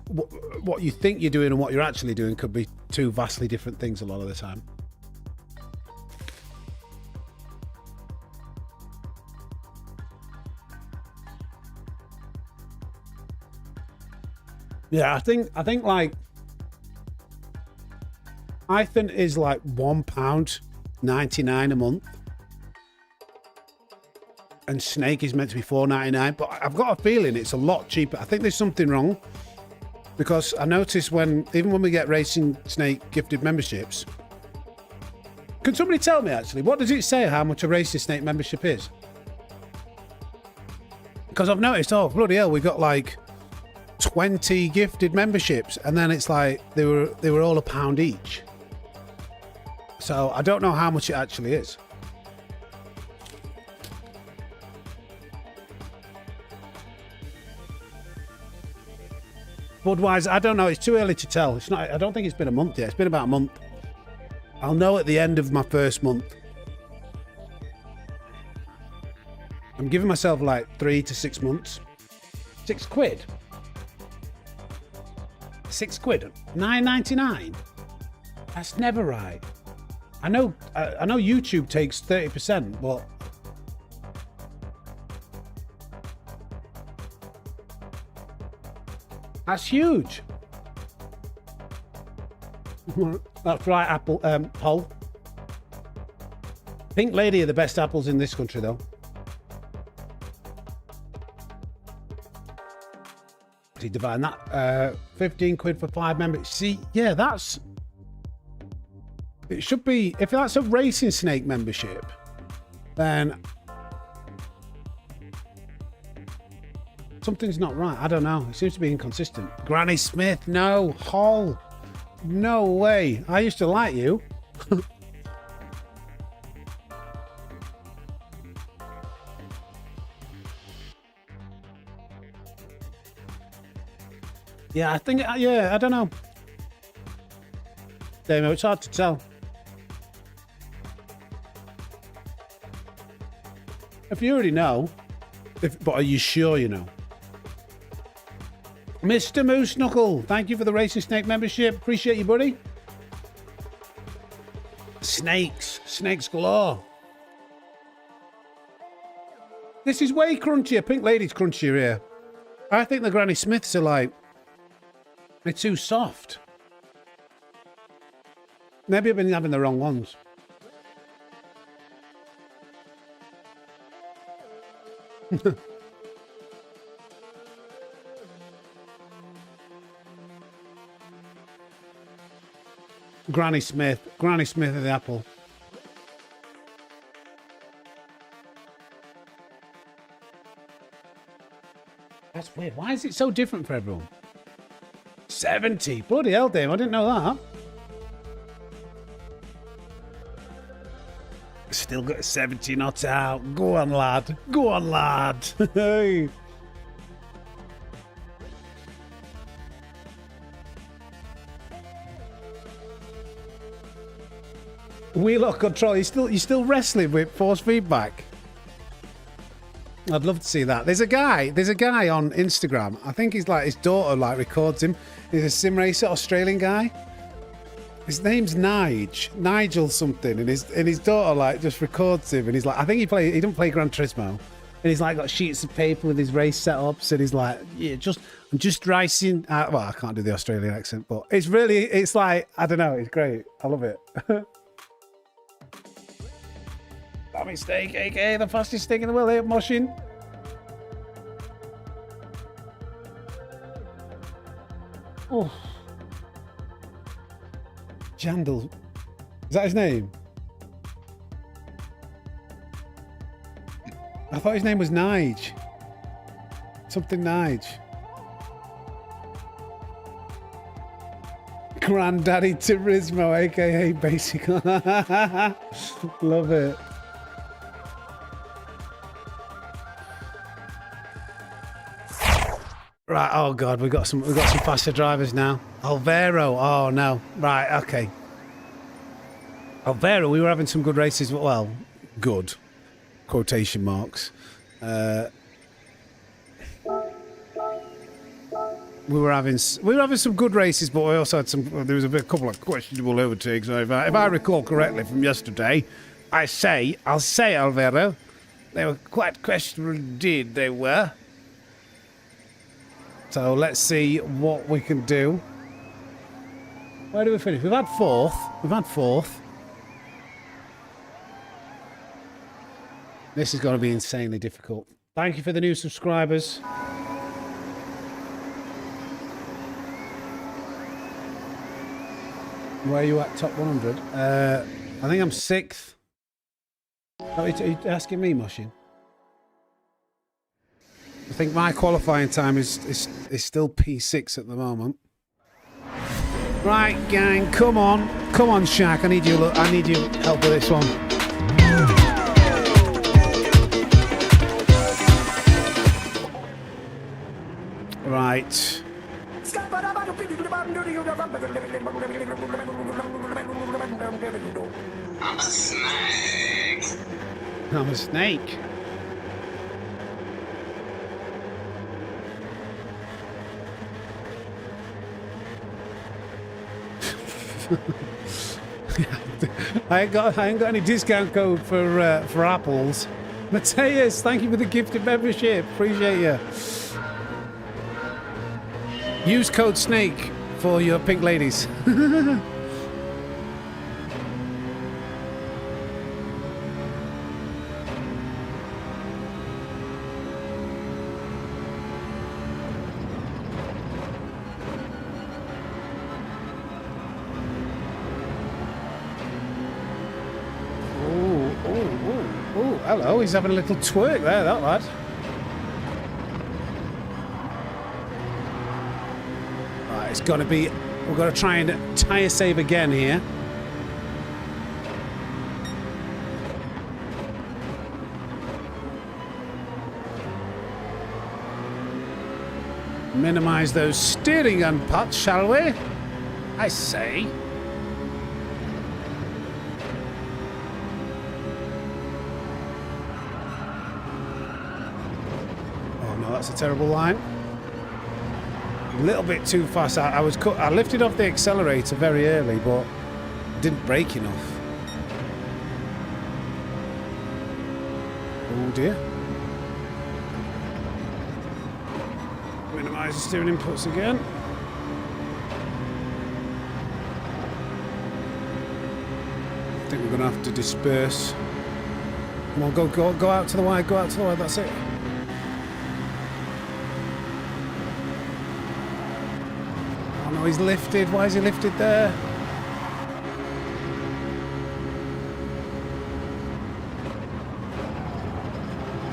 what you think you're doing and what you're actually doing could be two vastly different things a lot of the time. Yeah, I think like Python is like £1.99 a month. and Snake is meant to be $4.99, but I've got a feeling it's a lot cheaper. I think there's something wrong, because I noticed even when we get Racing Snake gifted memberships, can somebody tell me actually, what does it say how much a Racing Snake membership is? Because I've noticed, oh bloody hell, we got like 20 gifted memberships, and then it's like they were all £1 each. So I don't know how much it actually is. Budweiser, I don't know. It's too early to tell. It's not. I don't think it's been a month yet. It's been about a month. I'll know at the end of my first month. I'm giving myself like 3 to 6 months. £6. £6. £9.99. That's never right. I know YouTube takes 30%, but that's huge. That's right, Apple. Paul. Pink Lady are the best apples in this country, though. See, divine that. 15 quid for 5 members. See, yeah, that's. It should be. If that's a Racing Snake membership, then something's not right. I don't know. It seems to be inconsistent. Granny Smith, no. Hall, no way. I used to like you. Yeah, I think. Yeah, I don't know. Damo, it's hard to tell. If you already know, but are you sure you know? Mr. Moose Knuckle, thank you for the Racing Snake membership. Appreciate you, buddy. Snakes galore. This is way crunchier. Pink Lady's crunchier here. I think the Granny Smiths are like, they're too soft. Maybe I've been having the wrong ones. Granny Smith of the apple. That's weird. Why is it so different for everyone? 70. Bloody hell, Dave. I didn't know that. Still got 70 not out. Go on, lad. Go on, lad. Hey. Wheelock control. You're still wrestling with force feedback. I'd love to see that. There's a guy on Instagram. I think he's like, his daughter like records him. He's a sim racer, Australian guy. His name's Nigel something, and his daughter like just records him, and he's like, I think he doesn't play Gran Turismo, and he's like got sheets of paper with his race setups, and he's like, yeah, I'm just racing. Well, I can't do the Australian accent, but it's like, I don't know, it's great. I love it. Damn it, Steak, aka the fastest steak in the world, Moshin. Oh. Jandal. Is that his name? I thought his name was Nige. Something Nige. Granddaddy Turismo, aka Basic. Love it. Right, oh god, we've got some faster drivers now. Alvaro, oh no. Right, okay. Alvaro, we were having some good races, well, good. Quotation marks. We were having some good races, but we also had there was a couple of questionable overtakes. If I recall correctly from yesterday, I'll say, Alvaro, they were quite questionable indeed, they were. So let's see what we can do. Where do we finish? We've had fourth. This is going to be insanely difficult. Thank you for the new subscribers. Where are you at top 100? I think I'm 6th. Oh, are you asking me, Mushin? I think my qualifying time is still P6 at the moment. Right, gang, come on. Come on, Shaq. I need you help with this one. Right. I'm a snake. I'm a snake. I ain't got any discount code for apples. Mateus, thank you for the gifted membership. Appreciate you. Use code SNAKE for your pink ladies. Oh, hello, he's having a little twerk there, that lad. Right, it's got to be, we've got to try and tyre save again here. Minimise those steering unputts, shall we? I say. That's a terrible line. A little bit too fast. I lifted off the accelerator very early, but didn't brake enough. Oh dear. Minimise the steering inputs again. I think we're going to have to disperse. Come on, go out to the wide, go out to the wide, that's it. Oh no, he's lifted. Why is he lifted there?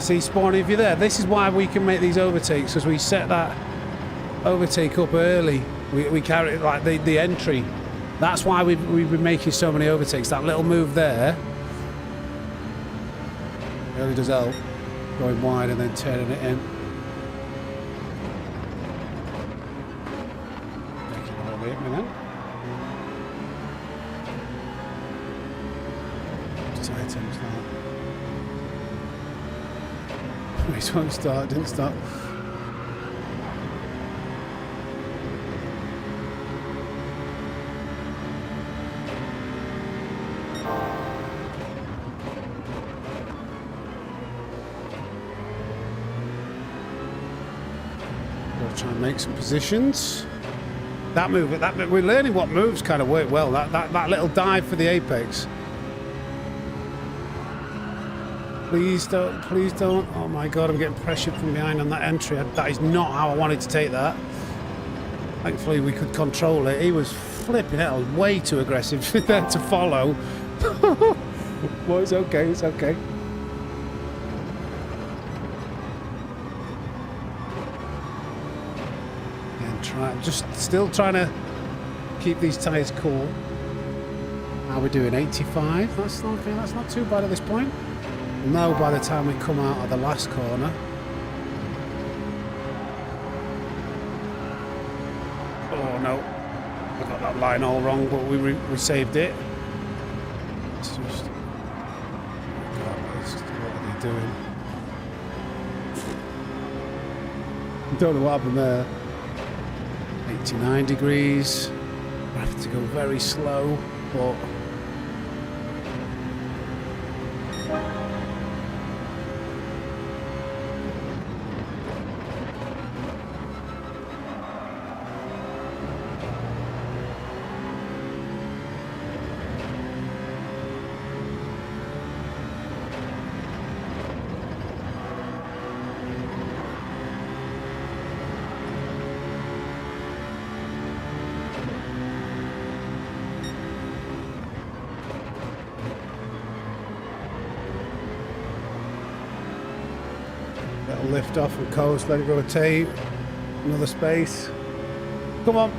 See, Spawn, if you're there, this is why we can make these overtakes, because we set that overtake up early. We carry it like the entry. That's why we've been making so many overtakes. That little move there really does help. Going wide and then turning it in. This won't start, didn't start. Gotta try and make some positions. That move, we're learning what moves kind of work well. That little dive for the apex. Please don't, please don't. Oh my god, I'm getting pressured from behind on that entry. That is not how I wanted to take that. Thankfully we could control it. He was flipping out, way too aggressive there to follow. Well, it's okay, it's okay. And still trying to keep these tyres cool. How are we doing? 85? That's not too bad at this point. Now by the time we come out of the last corner. Oh no, I got that line all wrong, but we saved it. It's just, what are they doing? Don't know what happened there. 89 degrees. I have to go very slow, but. Little lift off and coast, let it rotate. Another space. Come on.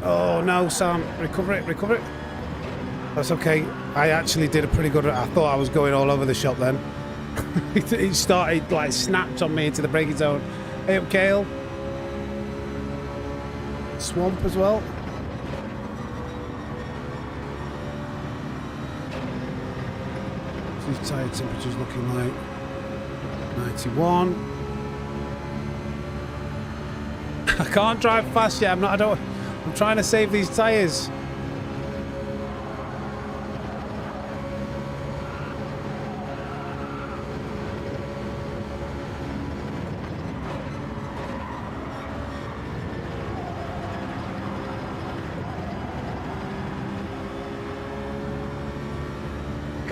Oh no, Sam. Recover it, recover it. That's okay. I actually did a pretty good. I thought I was going all over the shop then. It started like snapped on me into the braking zone. Hey up, Kale. Swamp as well. These tyre temperatures looking like 91. I can't drive fast yet. I'm trying to save these tyres.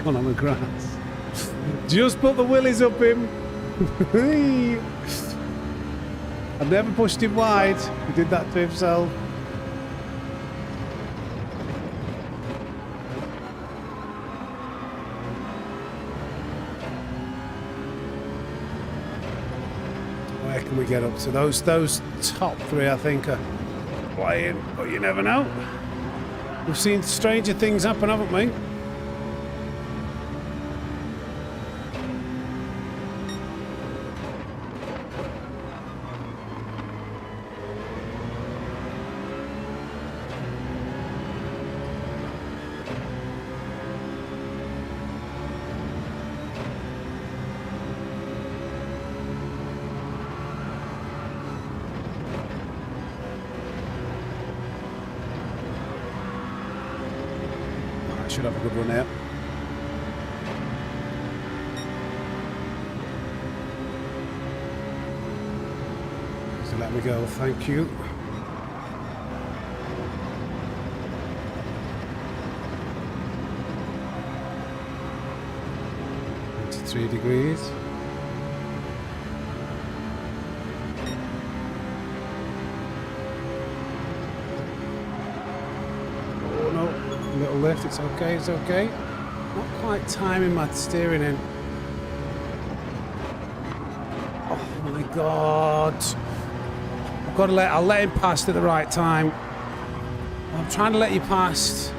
On the grass. Just put the willies up him. I've never pushed him wide. He did that to himself. Where can we get up to? Those top three, I think, are playing, but you never know. We've seen stranger things happen, haven't we? Should have a good run out. So let me go, thank you. .3 degrees. Little lift, it's okay, it's okay. Not quite timing my steering in. Oh my god. I'll let him past at the right time. I'm trying to let you past.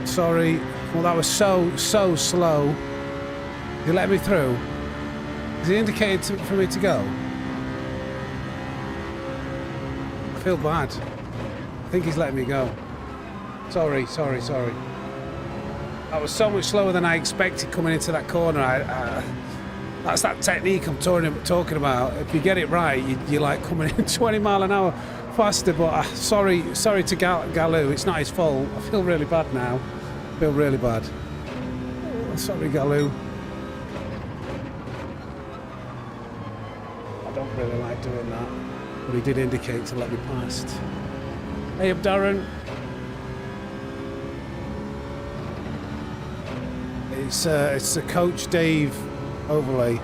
Sorry. Well, that was so slow. You let me through? Is he indicating for me to go? I feel bad. I think he's letting me go. Sorry. That was so much slower than I expected coming into that corner. That's that technique I'm talking about. If you get it right, you're like coming in 20 mile an hour faster. But sorry to Galoo. It's not his fault. I feel really bad now. I feel really bad. Oh, sorry, Galoo. I don't really like doing that. But he did indicate to let me past. Hey up, Darren. It's the Coach Dave overlay.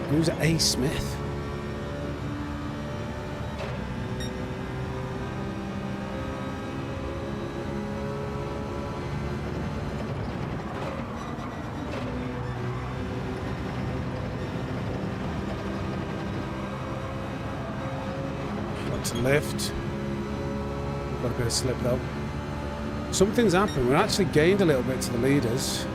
Who's A. Smith? Got to lift. Got a bit of slip though. Something's happened. We actually gained a little bit to the leaders.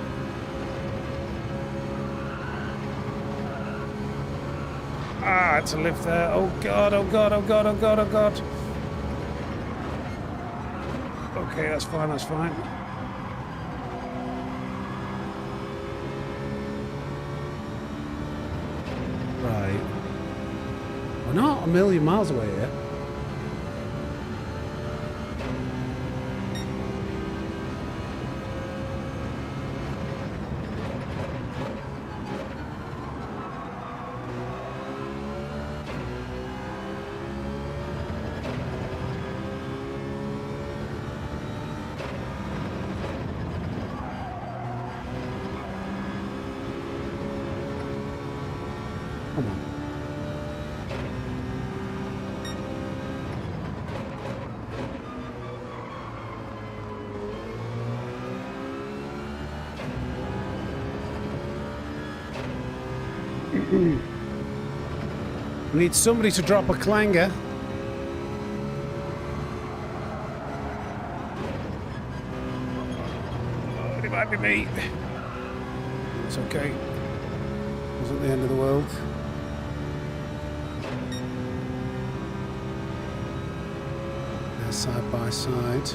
It's a lift there. Oh god. Okay, that's fine. Right. We're not a million miles away here. Come on. We need somebody to drop a clanger. Oh, it might be me. It's okay. It wasn't the end of the world. They're side by side.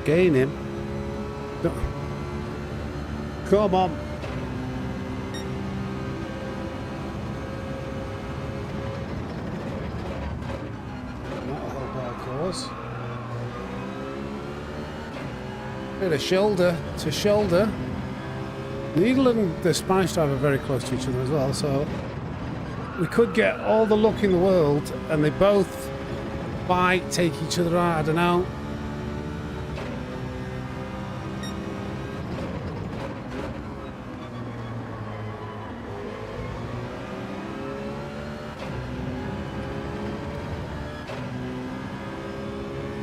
Gain him. Come on. That'll help our cause. Bit of shoulder to shoulder. Needle and the Spanish driver are very close to each other as well, so we could get all the luck in the world and they both fight, take each other out. I don't know.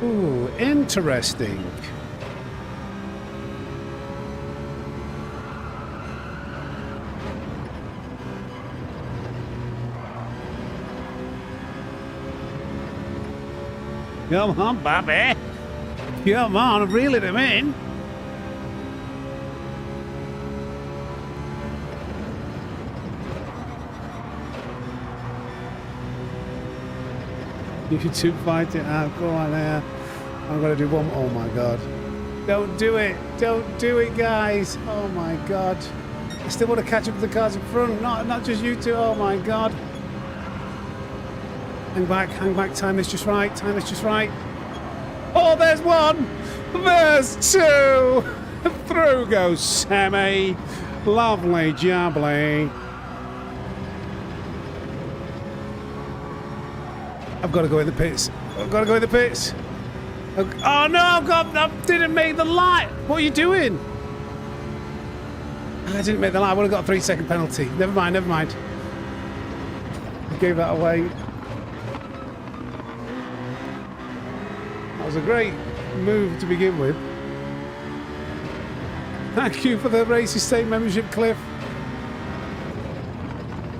Ooh, interesting. Come on, Bobby. Come on, reel him in. You two fight it out. Go on there. I'm going to do one. Oh my God. Don't do it. Don't do it, guys. Oh my God. I still want to catch up with the cars in front. Not just you two. Oh my God. Hang back. Time is just right. Time is just right. Oh, there's one. There's two. Through goes Sammy. Lovely jubbly. I've got to go in the pits. I've got to go in the pits. Oh no, I didn't make the light. What are you doing? I didn't make the light. I would have got a 3-second penalty. Never mind. I gave that away. That was a great move to begin with. Thank you for the Race Estate membership, Cliff.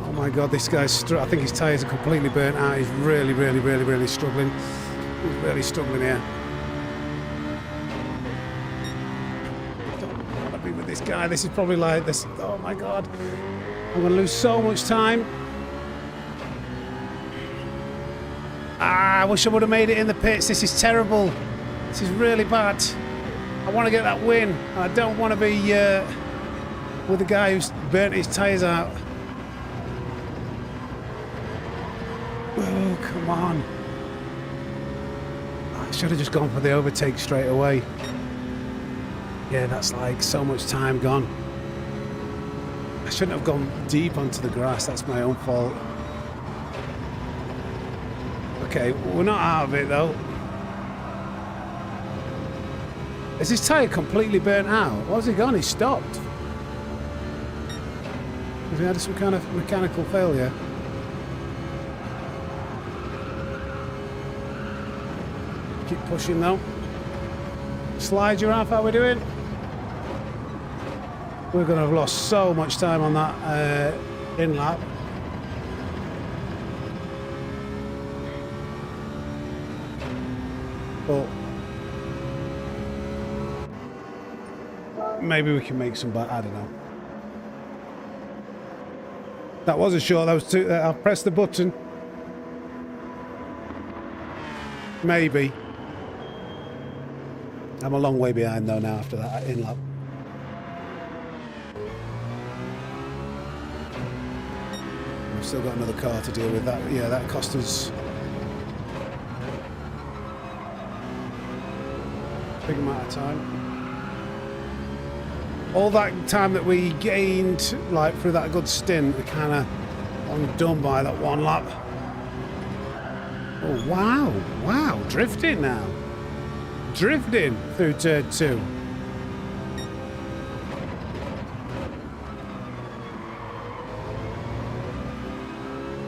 Oh my God, this guy's I think his tyres are completely burnt out. He's really struggling. He's really struggling here. I don't want to be with this guy. This is probably like this. Oh my God. I'm going to lose so much time. I wish I would have made it in the pits. This is terrible. This is really bad. I want to get that win. I don't want to be with the guy who's burnt his tyres out. Oh, come on. I should have just gone for the overtake straight away. Yeah, that's like so much time gone. I shouldn't have gone deep onto the grass. That's my own fault. Okay, we're not out of it though. Is his tyre completely burnt out? Where's he gone? He stopped. Has he had some kind of mechanical failure? Keep pushing though. Slide Giraffe, how are we doing? We're going to have lost so much time on that in lap. But maybe we can make some back. I don't know. That was a short. That was two. I'll press the button. Maybe. I'm a long way behind though now after that in lap. I've still got another car to deal with. That, yeah, that cost us. Big amount of time. All that time that we gained, like through that good stint, we kind of undone by that one lap. Oh wow, wow, drifting now. Drifting through turn 2.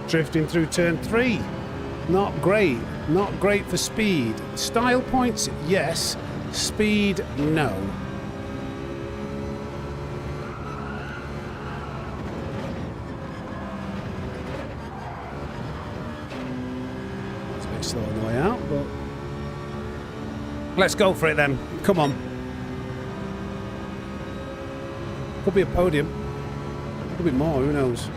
Drifting through turn 3. Not great. Not great for speed. Style points, yes. Speed, no. It's a bit slow on the way out, but let's go for it then. Come on. Could be a podium. Could be more, who knows?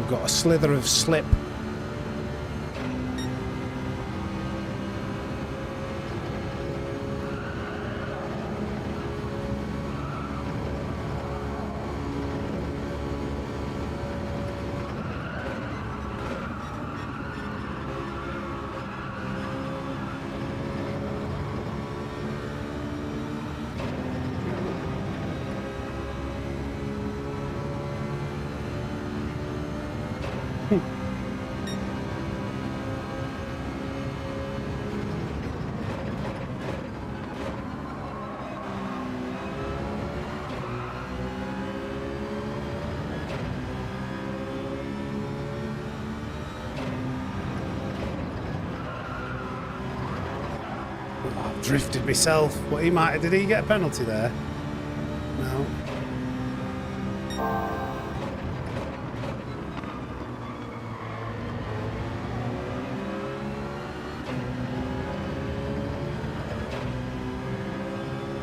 Got a slither of slip. Drifted myself. What did he get a penalty there? No.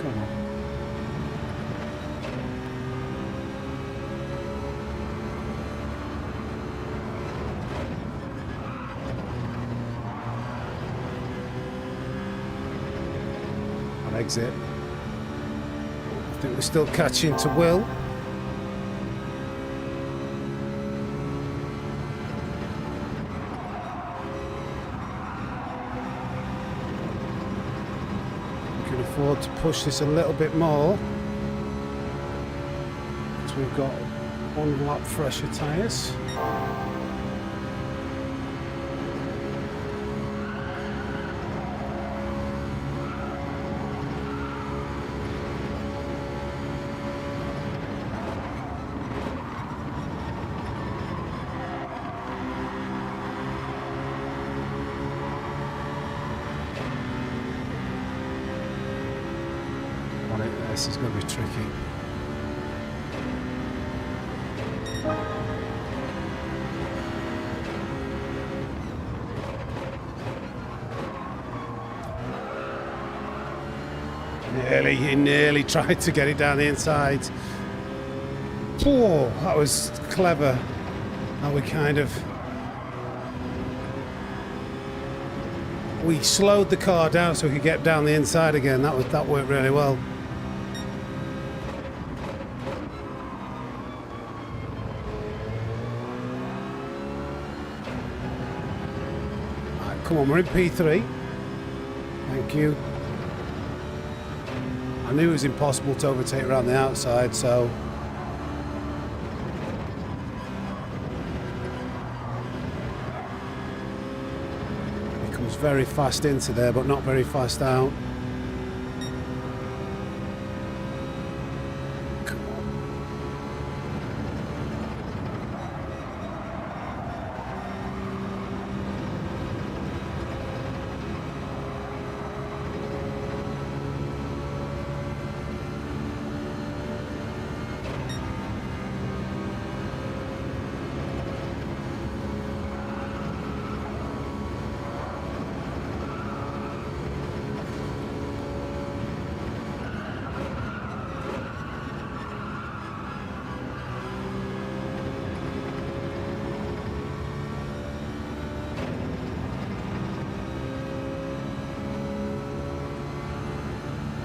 Come on. Exit. I think we're still catching to Will. We can afford to push this a little bit more. So we've got one lap fresher tyres. This is going to be tricky. He nearly tried to get it down the inside. Oh, that was clever. How we slowed the car down so we could get down the inside again. That worked really well. Come on, we're in P3. Thank you. I knew it was impossible to overtake around the outside, so... He comes very fast into there, but not very fast out.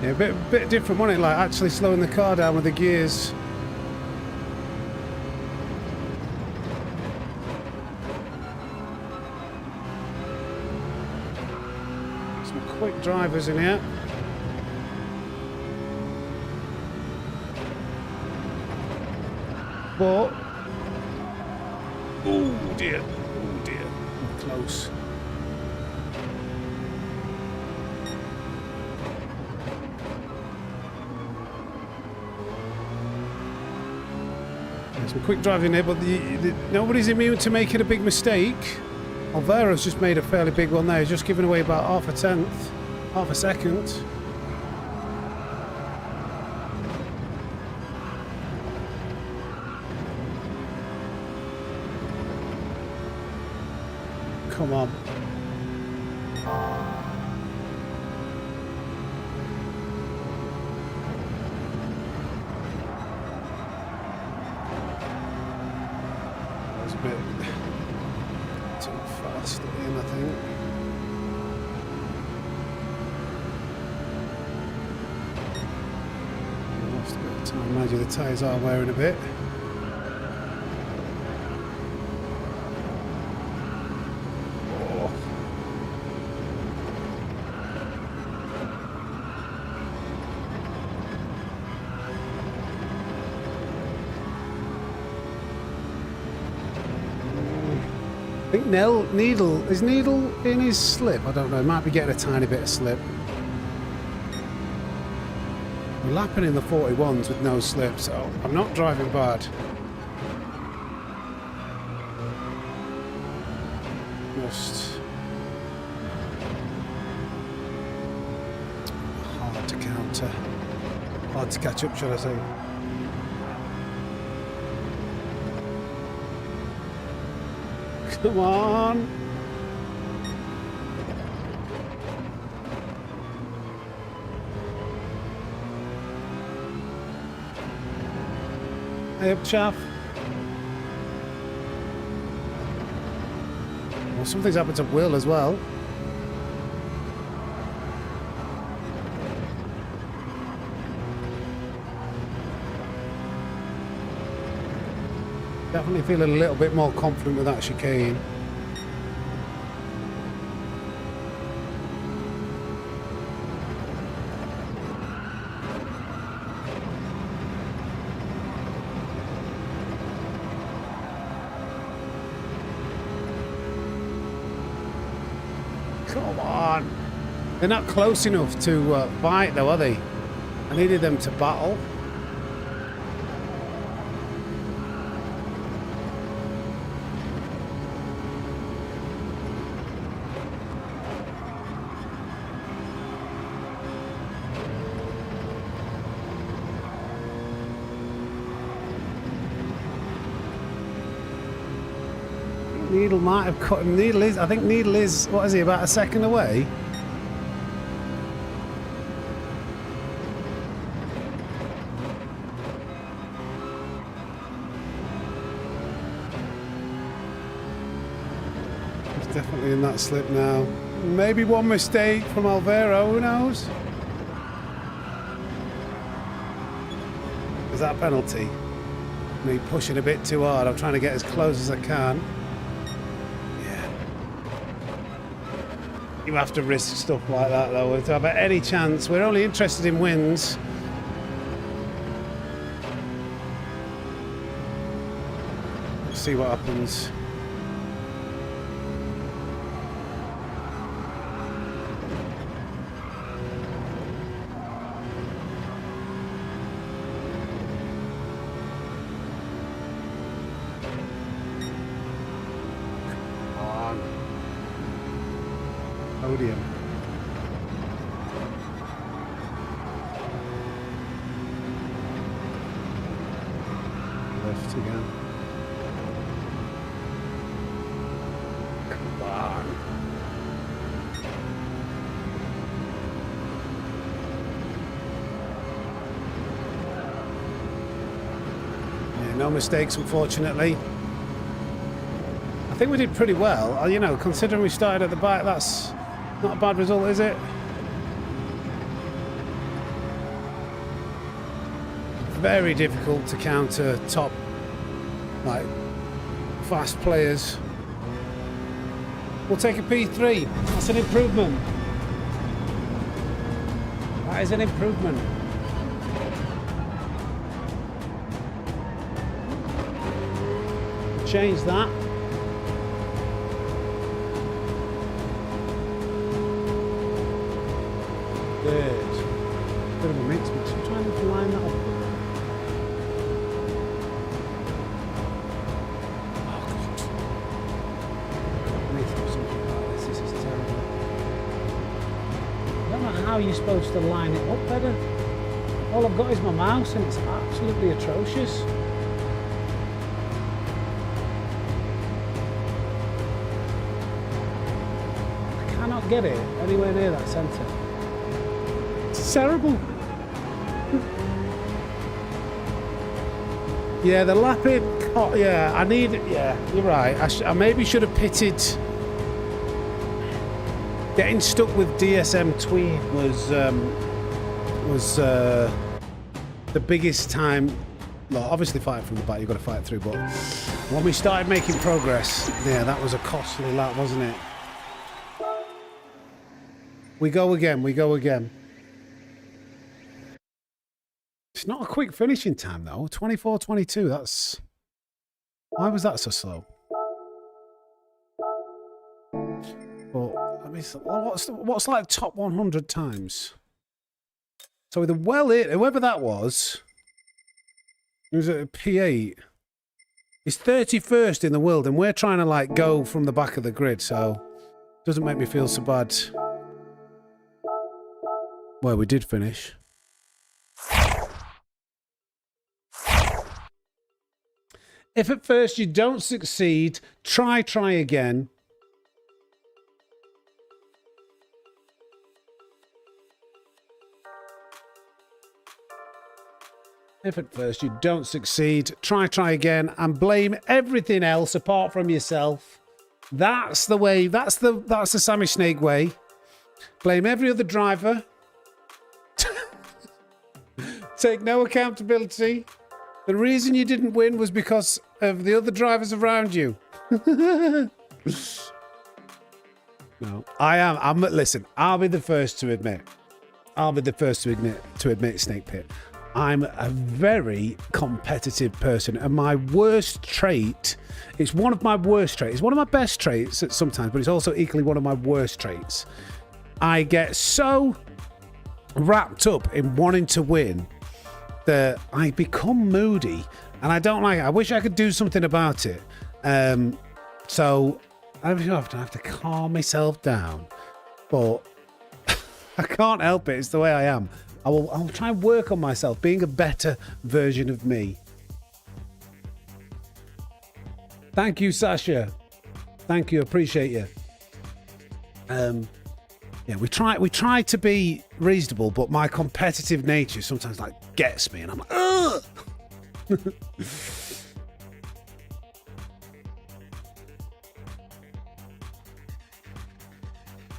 Yeah, a bit different, wasn't it? Like actually slowing the car down with the gears. Some quick drivers in here. But oh dear, we're close. There's some quick driving here, but nobody's immune to making a big mistake. Alvaro's just made a fairly big one there. He's just given away about half a tenth, half a second. Come on. That was a bit too fast in, I think. Lost a bit of time. Mind you, the tyres are wearing a bit. I think is Needle in his slip? I don't know. He might be getting a tiny bit of slip. We're lapping in the 41s with no slip, so I'm not driving bad. Just hard to counter. Hard to catch up, should I say. Come on. Hey up, chaff. Well, something's happened to Will as well. Definitely feeling a little bit more confident with that chicane. Come on. They're not close enough to fight though, are they? I needed them to battle. Needle might have cut him. I think Needle is, what is he, about a second away? He's definitely in that slip now. Maybe one mistake from Alvaro, who knows? Is that a penalty? Me pushing a bit too hard. I'm trying to get as close as I can. You have to risk stuff like that though to have any chance. We're only interested in wins. Let's see what happens. Podium. Left again. Come on. Yeah, no mistakes, unfortunately. I think we did pretty well. You know, considering we started at the back, that's not a bad result, is it? Very difficult to counter top, like, fast players. We'll take a P3. That's an improvement. That is an improvement. Change that. Good. Bit of a mix. I'm trying to line that up. Oh God. I need to do something about this. This is terrible. I don't know how you're supposed to line it up better. All I've got is my mouse and it's absolutely atrocious. Get it anywhere near that centre. It's terrible. Yeah, the lapping. Oh, yeah, I need it. Yeah, you're right. I maybe should have pitted. Getting stuck with DSM Tweed was the biggest time. Well, obviously fighting from the back, you've got to fight through. But when we started making progress, yeah, that was a costly lap, wasn't it? We go again, we go again. It's not a quick finishing time though. 24:22, that's... Why was that so slow? Well, let me... What's like top 100 times? So the whoever that was, it was at a P8. It's 31st in the world and we're trying to like go from the back of the grid, so it doesn't make me feel so bad. Well, we did finish. If at first you don't succeed, try again. If at first you don't succeed, try again and blame everything else apart from yourself. That's the way, that's the Sammy Snake way. Blame every other driver. Take no accountability. The reason you didn't win was because of the other drivers around you. No, listen, I'll be the first to admit. Snake Pit. I'm a very competitive person, and my worst trait, it's one of my worst traits. It's one of my best traits at sometimes, but it's also equally one of my worst traits. I get so wrapped up in wanting to win that I become moody, and I don't like it. I wish I could do something about it. So I have to calm myself down, but I can't help it. It's the way I am. I'll try and work on myself, being a better version of me. Thank you, Sasha. Thank you. Appreciate you. Yeah, we try to be reasonable, but my competitive nature sometimes like gets me, and I'm like, ugh.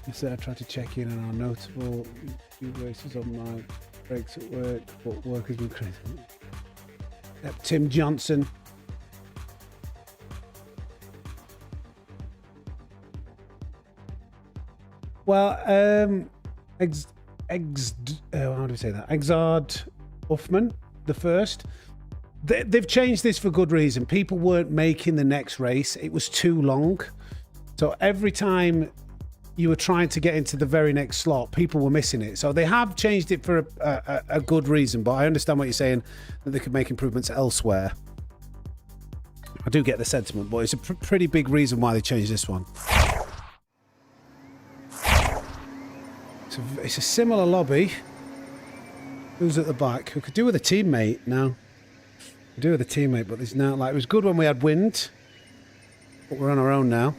Yesterday I tried to check in on our notable few races on my breaks at work, but work has been crazy. Yep, Tim Johnson. Well, how do we say that? Exard Uffman, the first. They've changed this for good reason. People weren't making the next race. It was too long. So every time you were trying to get into the very next slot, people were missing it. So they have changed it for a good reason. But I understand what you're saying, that they could make improvements elsewhere. I do get the sentiment, but it's a pretty big reason why they changed this one. It's a similar lobby. Who's at the back? Who could do with a teammate now? Could do with a teammate, but there's now, like, it was good when we had wind, but we're on our own now.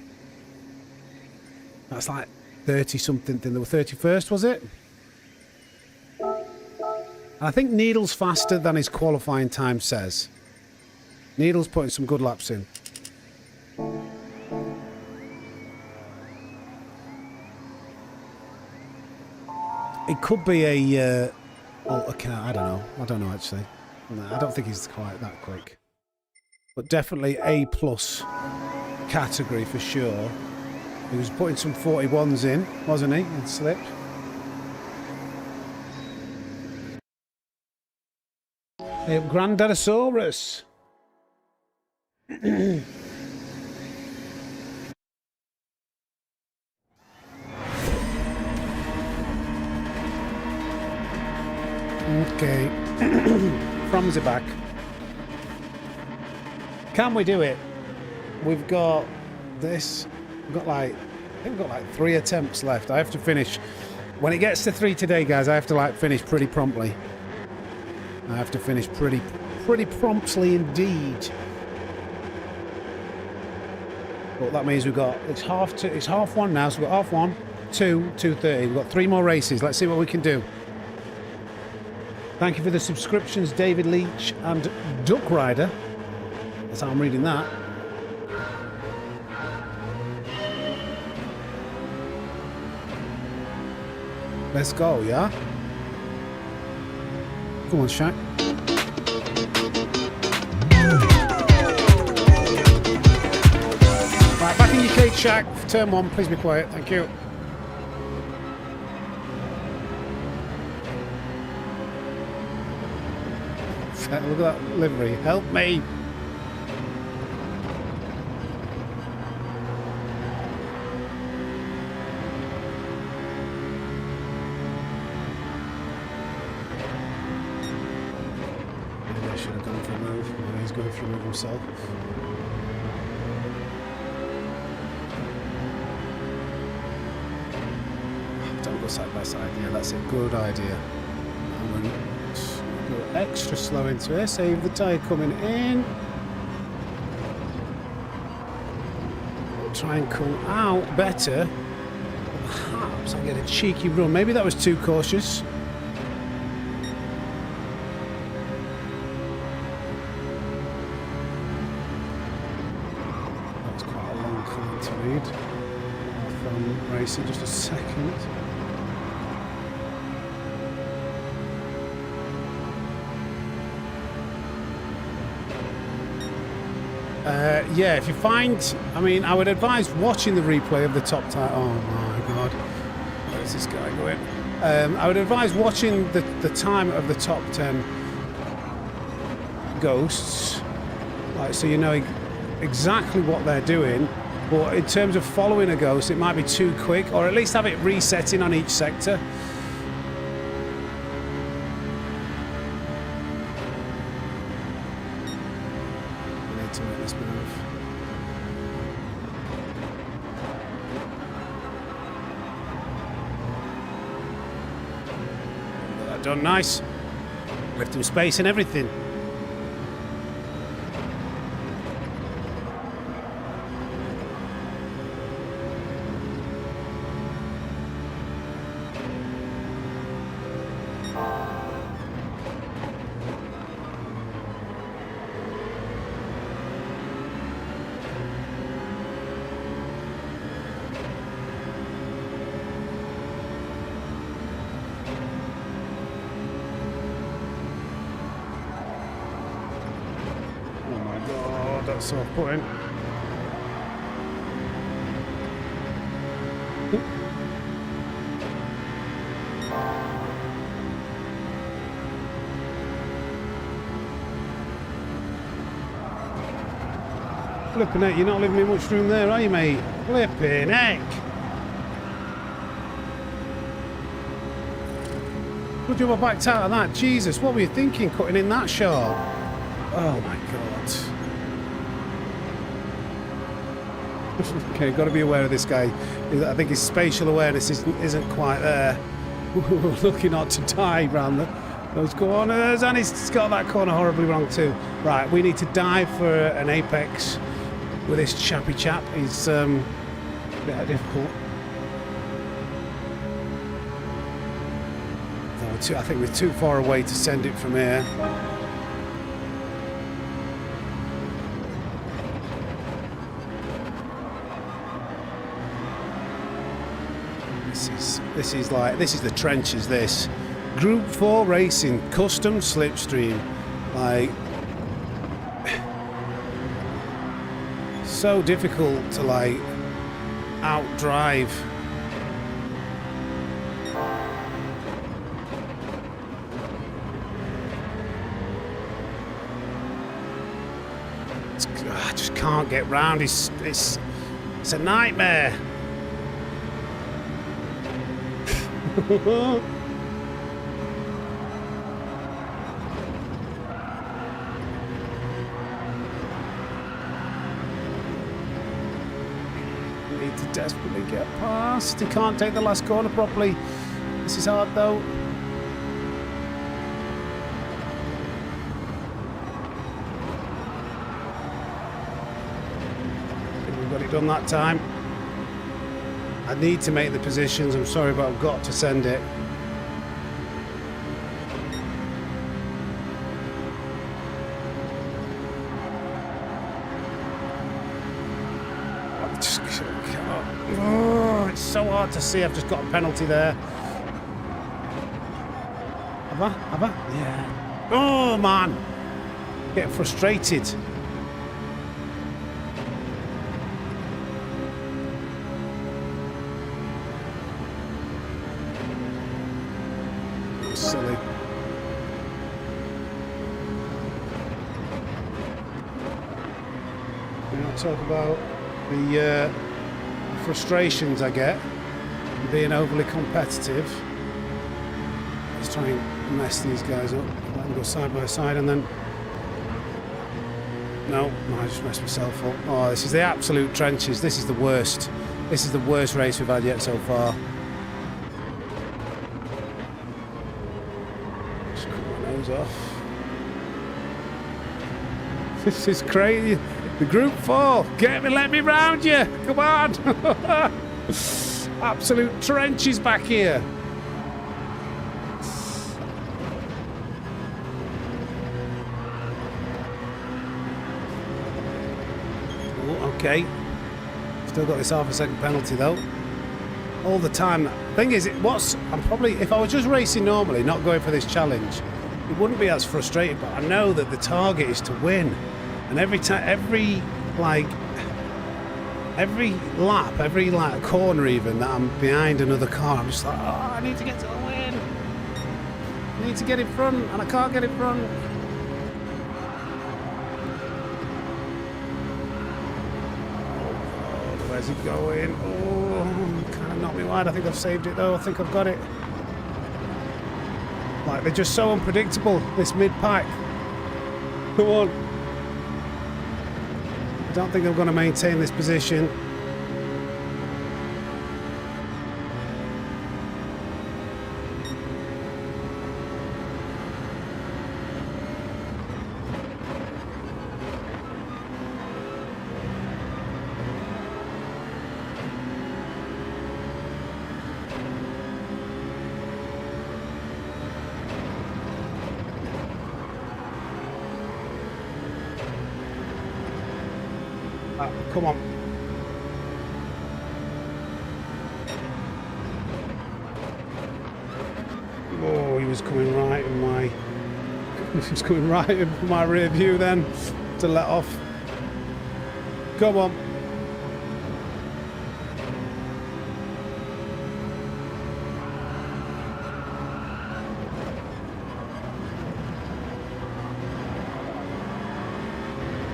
That's like 30 something. They were 31st, was it? And I think Needle's faster than his qualifying time says. Needle's putting some good laps in. It could be a... well, okay, I don't know. I don't know, actually. I don't think he's quite that quick. But definitely A+ category for sure. He was putting some 41s in, wasn't he? And slipped. Grandadsaurus. Okay. From the back. Can we do it? We've got this. We've got like, I think we've got like 3 attempts left. I have to finish. When it gets to 3 today, guys, I have to like finish pretty promptly. I have to finish pretty promptly indeed. But that means we've got, it's half 1 now, so we've got half 1, 2, 2:30. We've got 3 more races. Let's see what we can do. Thank you for the subscriptions, David Leach and Duck Rider. That's how I'm reading that. Let's go, yeah? Come on, Shaq. Right, back in your cage, Shaq. Turn 1, please be quiet. Thank you. Look at that livery. Help me. Maybe I should have gone for a move. Maybe he's going for a move himself. Don't go side by side. Yeah, that's a good idea. Go extra slow into it, save the tyre coming in. Try and come out better. Perhaps I get a cheeky run. Maybe that was too cautious. That was quite a long comment to read. From racing, just a second. Yeah, if you find, I mean, I would advise watching the replay of the top 10. Oh my God, where's this guy going? I would advise watching the time of the top 10 ghosts, like, so you know exactly what they're doing. But in terms of following a ghost, it might be too quick, or at least have it resetting on each sector. To make this move. Got that done nice. Left him space and everything. That's off-putting. Flipping heck, you're not leaving me much room there, are you, mate? Flipping heck! Good job I backed out of that. Jesus, what were you thinking, cutting in that sharp? Oh my God. Okay, got to be aware of this guy. I think his spatial awareness isn't quite there. Lucky not to die round those corners, and he's got that corner horribly wrong too. Right, we need to dive for an apex with this chappy chap. He's a bit difficult. I think we're too far away to send it from here. This is the trenches. This Group 4 racing, custom slipstream, like so difficult to like outdrive. I just can't get round. It's a nightmare. Need to desperately get past. He can't take the last corner properly. This is hard though. Got it done that time. I need to make the positions. I'm sorry, but I've got to send it. I just cannot. Oh, it's so hard to see. I've just got a penalty there. Have I? Yeah. Oh man, getting frustrated. Silly. I'll talk about the frustrations I get from being overly competitive. Let's try and mess these guys up. Let them go side by side and then... No, I just messed myself up. Oh, this is the absolute trenches. This is the worst. This is the worst race we've had yet so far. Off. This is crazy. The group 4. Get me, let me round you. Come on. Absolute trenches back here. Oh, okay. Still got this half a second penalty though. All the time. Thing is, I'm probably, if I was just racing normally, not going for this challenge, it wouldn't be as frustrating, but I know that the target is to win. And every lap, corner even, that I'm behind another car, I'm just like, oh, I need to get to the win. I need to get in front, and I can't get in front. Oh, where's he going? Oh, kind of knocked me wide. I think I've saved it though. I think I've got it. Like, they're just so unpredictable, this mid-pack. Come on. I don't think I'm going to maintain this position. Come on. Oh, he was coming right in my... He was coming right in my rear view then to let off. Come on.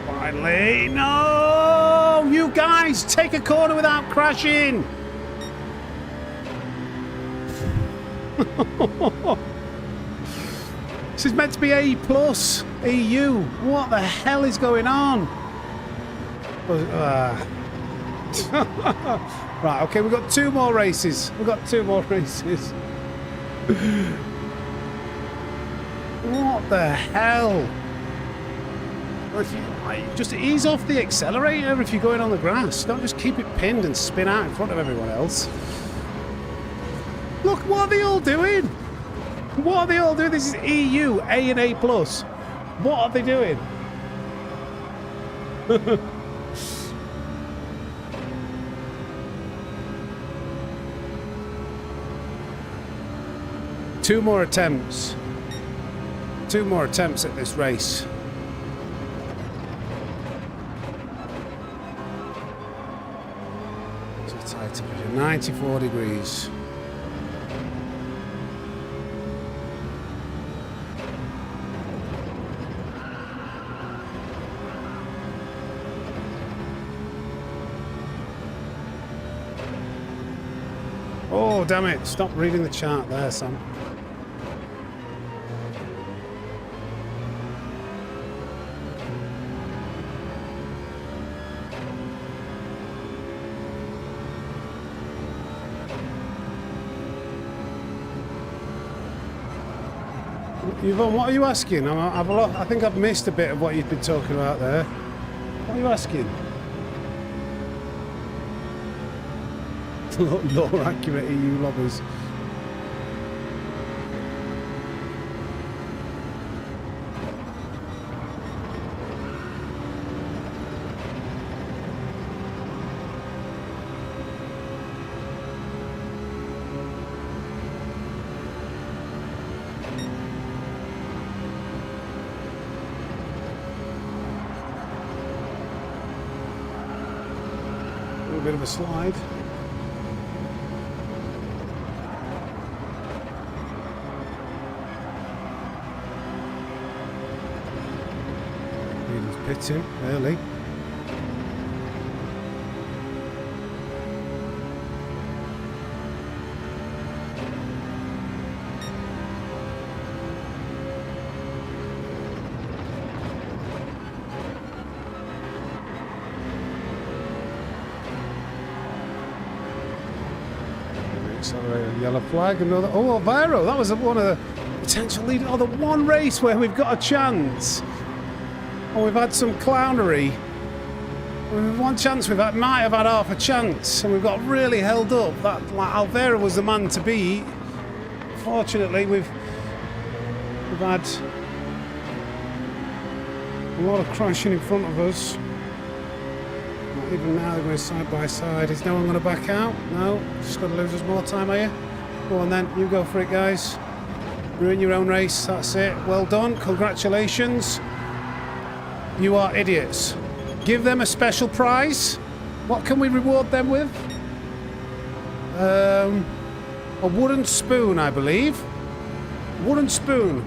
Finally, no! You guys, take a corner without crashing! This is meant to be A+, EU. What the hell is going on? Right, okay, we've got 2 more races. We've got 2 more races. What the hell? If you, just ease off the accelerator if you're going on the grass. Don't just keep it pinned and spin out in front of everyone else. Look, what are they all doing? What are they all doing? This is EU, A and A+. What are they doing? Two more attempts at this race. So tight, 94 degrees. Oh, damn it. Stop reading the chart there, Sam. Yvonne, what are you asking? I think I've missed a bit of what you've been talking about there. What are you asking? Lower accurate EU lobbies. A little bit of a slide. Pitting early. Accelerator, yellow flag, another. Oh, Alvaro, that was one of the potential leaders. Oh, the one race where we've got a chance. Oh, we've had some clownery. With one chance might have had half a chance, and we've got really held up. That like, Alvaro was the man to beat. Fortunately, we've had a lot of crashing in front of us. Not even now they're going side by side. Is no one going to back out? No, just got to lose us more time, are you? Go on then, you go for it, guys. Ruin your own race. That's it. Well done. Congratulations. You are idiots. Give them a special prize. What can we reward them with? A wooden spoon, I believe. Wooden spoon.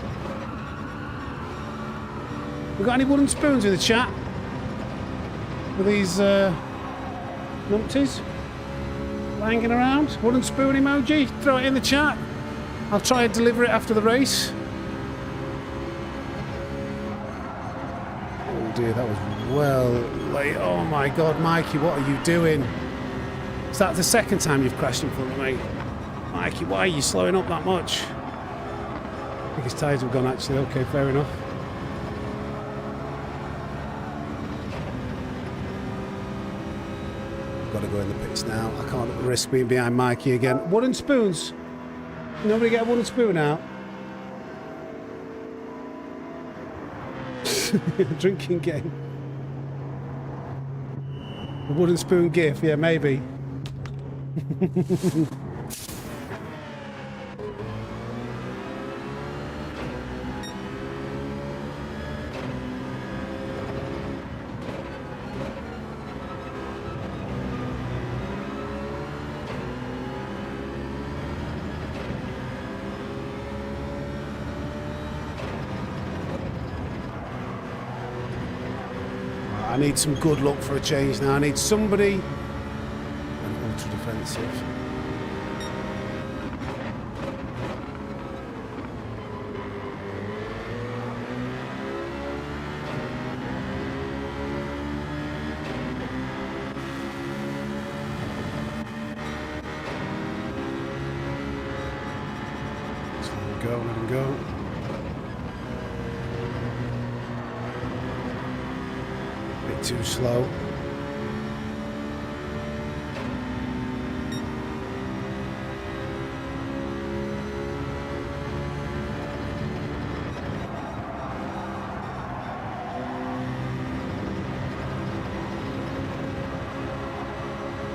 We got any wooden spoons in the chat? With these numpties hanging around? Wooden spoon emoji? Throw it in the chat. I'll try and deliver it after the race. Dear, that was well late. Oh my god, Mikey, what are you doing? Is that the second time you've crashed in front of me? Mikey, why are you slowing up that much? I think his tyres have gone actually. Okay, fair enough. Got to go in the pits now. I can't risk being behind Mikey again. Wooden spoons. Nobody get a wooden spoon out. Drinking game. A wooden spoon gif, yeah, maybe. I need some good luck for a change now. I need somebody ultra defensive. Let's let him go, let him go. Too slow.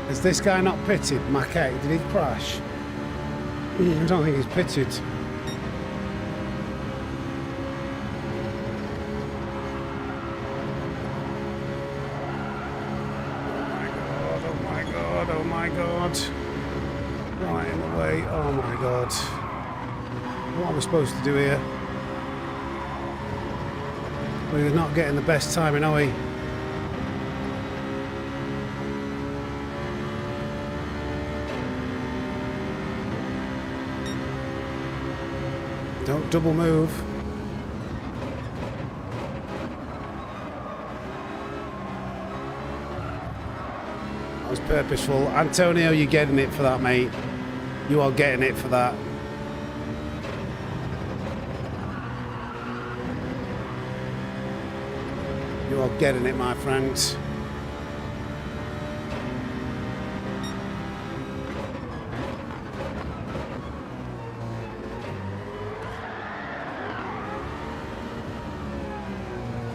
Is this guy not pitted? Mackay, did he crash? I don't think he's pitted. Oh my god. Right in the way. Oh my god. What am I supposed to do here? We're not getting the best timing, are we? Don't double move. That was purposeful. Antonio, you're getting it for that, mate. You are getting it for that. You are getting it, my friends.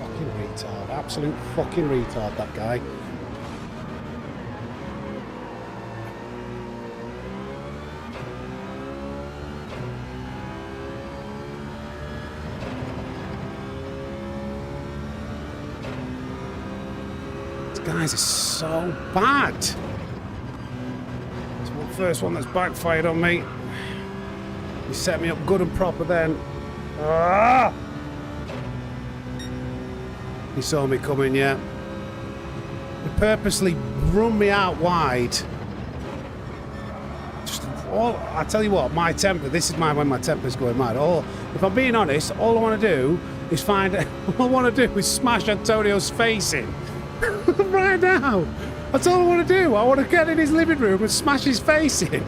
Fucking retard. Absolute fucking retard, that guy. Guys are so bad. It's the first one that's backfired on me. You set me up good and proper then. Ah! He saw me coming, yeah. He purposely run me out wide. Just I tell you what, my temper. This is when my temper's going mad. If I'm being honest, all I want to do is all I want to do is smash Antonio's face in. Right now, that's all I want to do. I want to get in his living room and smash his face in.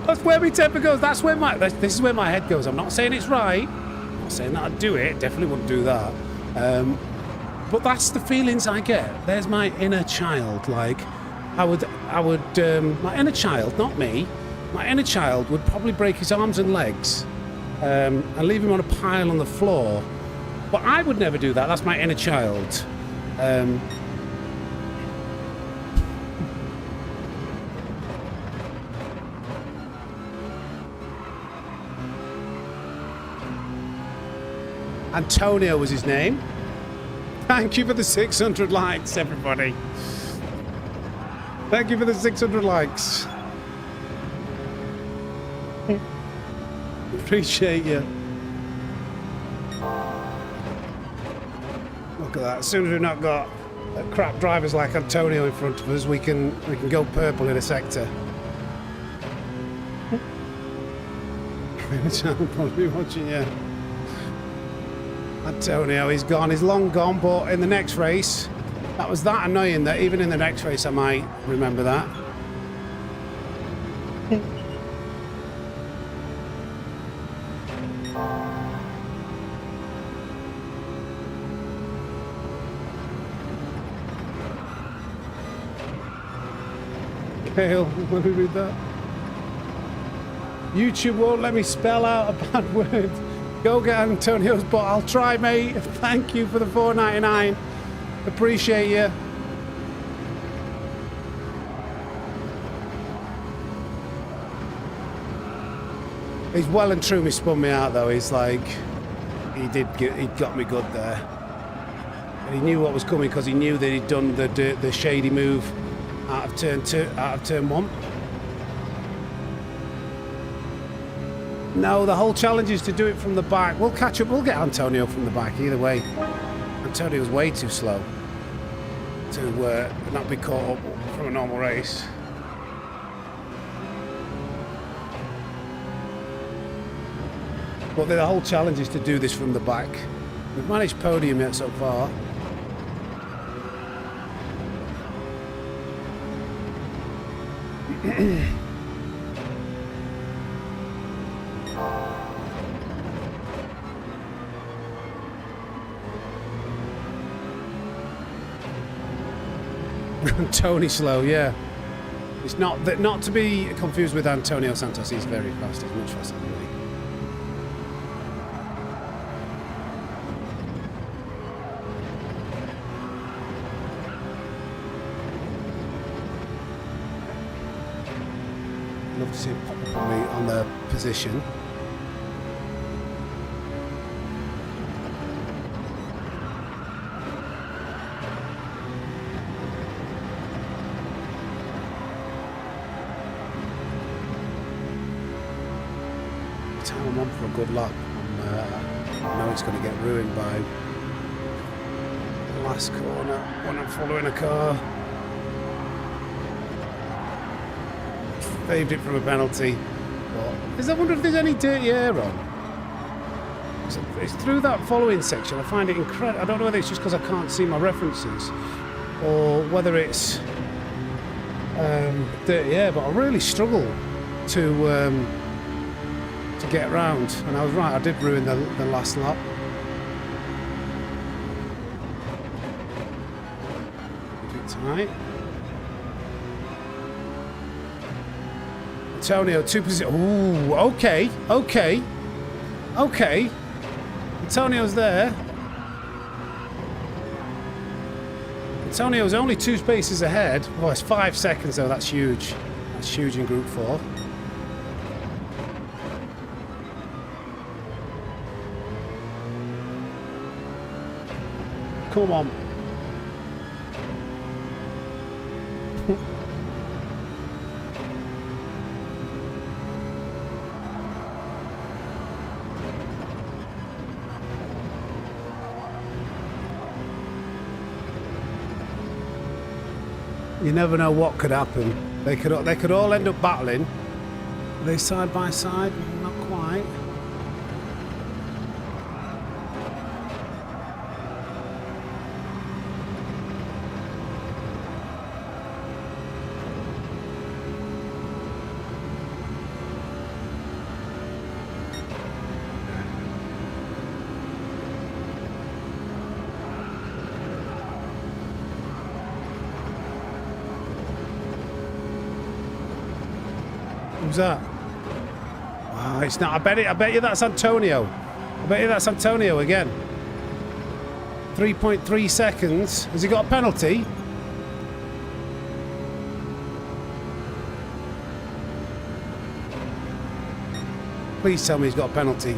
That's where my temper goes. This is where my head goes. I'm not saying it's right. I'm not saying that I'd do it. Definitely wouldn't do that. But that's the feelings I get. There's my inner child. Like, my inner child, not me. My inner child would probably break his arms and legs and leave him on a pile on the floor. But I would never do that. That's my inner child. Antonio was his name. Thank you for the 600 likes, everybody. Thank you for the 600 likes. Appreciate you. Look at that. As soon as we've not got crap drivers like Antonio in front of us, we can go purple in a sector. I'm probably watching you. Antonio, he's gone. He's long gone, but in the next race, that was that annoying that even in the next race I might remember that. Kale, let me read that. YouTube won't let me spell out a bad word. Go get Antonio's bot. I'll try, mate. Thank you for the $4.99. Appreciate you. He's well and truly spun me out, though. He's like, he got me good there. And he knew what was coming because he knew that he'd done the shady move out of turn one. No, the whole challenge is to do it from the back. We'll catch up. We'll get Antonio from the back either way. Antonio was way too slow to not be caught up from a normal race. But the whole challenge is to do this from the back. We've managed podium yet so far. Tony slow, yeah. It's not to be confused with Antonio Santos. He's very fast. He's much faster than me. Love to see him pop up on me on the position. I'm on for a good lap. I know it's going to get ruined by the last corner when I'm following a car. Saved it from a penalty. But I wonder if there's any dirty air on. So it's through that following section. I find it incredible. I don't know whether it's just because I can't see my references or whether it's yeah, but I really struggle to get around. And I was right, I did ruin the last lap. Tonight. Antonio, 2 position. Ooh, okay. Antonio's there. Antonio's only 2 spaces ahead. Oh, it's 5 seconds though. That's huge. That's huge in Group 4. Come on. You never know what could happen. They could all end up battling. Are they side by side? Not quite. Who's that? Oh, it's not. I bet you that's Antonio. I bet you that's Antonio again. 3.3 seconds. Has he got a penalty? Please tell me he's got a penalty.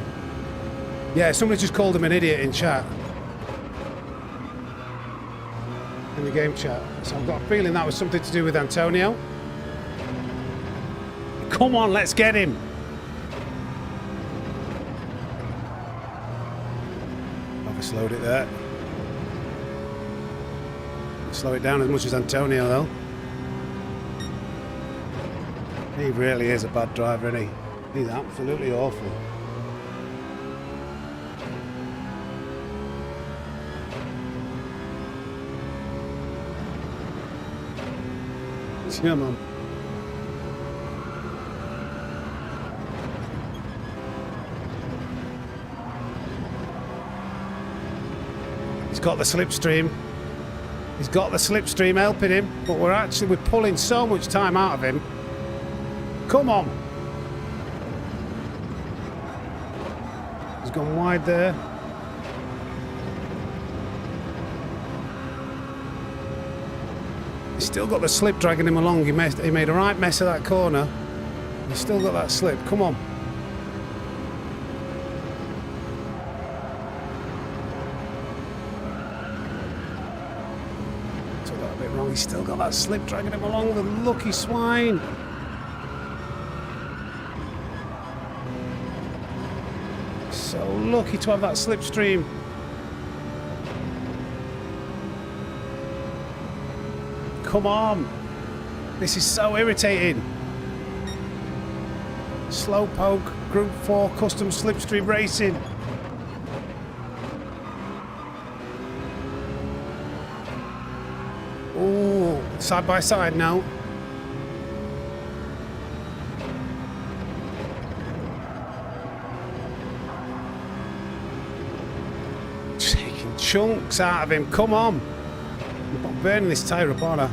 Yeah, somebody just called him an idiot in chat. In the game chat. So I've got a feeling that was something to do with Antonio. Come on, let's get him. I've slowed it there. Slow it down as much as Antonio, though. He really is a bad driver, isn't he? He's absolutely awful. Yeah, man. He's got the slipstream. He's got the slipstream helping him, but we're pulling so much time out of him. Come on. He's gone wide there. He's still got the slip dragging him along. He made a right mess of that corner. He's still got that slip. Come on. He's still got that slip dragging him along, the lucky swine. So lucky to have that slipstream. Come on. This is so irritating. Slowpoke, Group 4 custom slipstream racing. Oh, side by side now. Taking chunks out of him. Come on. I'm not burning this tyre up, aren't I?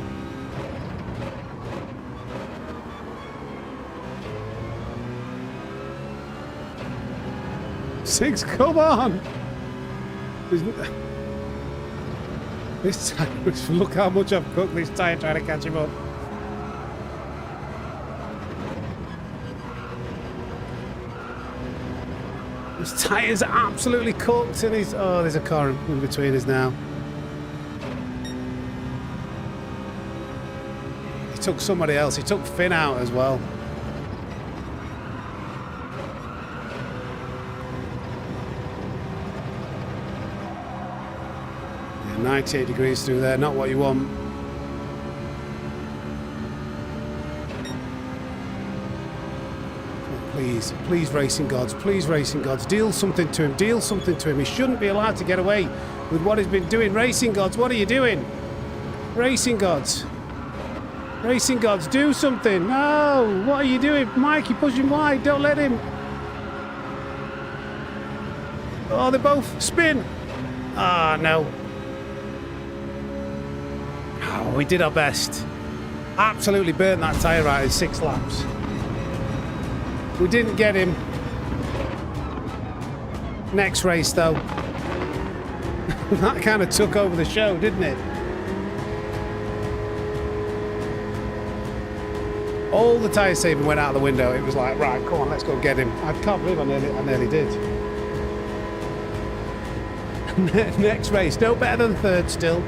Six, come on. This tyre, look how much I've cooked this tyre trying to catch him up. This tyre's absolutely cooked and he's... Oh, there's a car in between us now. He took somebody else. He took Finn out as well. 98 degrees through there, not what you want. Please, please, racing gods, please, racing gods, deal something to him, deal something to him. He shouldn't be allowed to get away with what he's been doing. Racing gods, what are you doing? Racing gods. Racing gods, do something. No, what are you doing? Mikey, push him wide, don't let him. Oh, they both spin. Ah, no. Oh, we did our best. Absolutely burnt that tyre out in 6 laps. We didn't get him. Next race, though. That kind of took over the show, didn't it? All the tyre saving went out the window. It was like, right, come on, let's go get him. I can't believe I nearly did. Next race, no better than third still.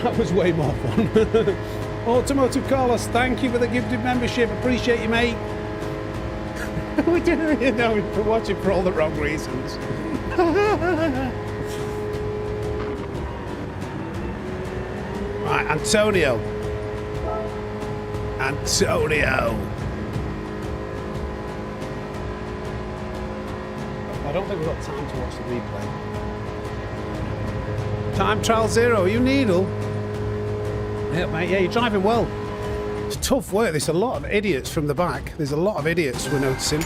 That was way more fun. Automotive Carlos, thank you for the gifted membership. Appreciate you, mate. We didn't really know for watching for all the wrong reasons. Right, Antonio. Antonio. I don't think we've got time to watch the replay. Time trial 0. You needle. Yeah, mate. Yeah, you're driving well. It's tough work. There's a lot of idiots from the back. There's a lot of idiots we're noticing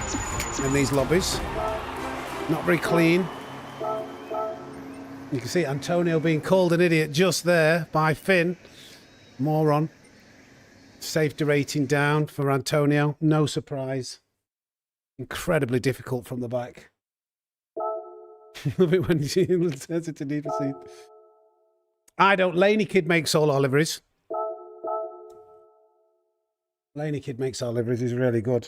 in these lobbies. Not very clean. You can see Antonio being called an idiot just there by Finn. Moron. Safety rating down for Antonio. No surprise. Incredibly difficult from the back. Love it when she says it to need a seat. I don't. Laney Kid makes all our liveries. Laney Kid makes our liveries. He's really good.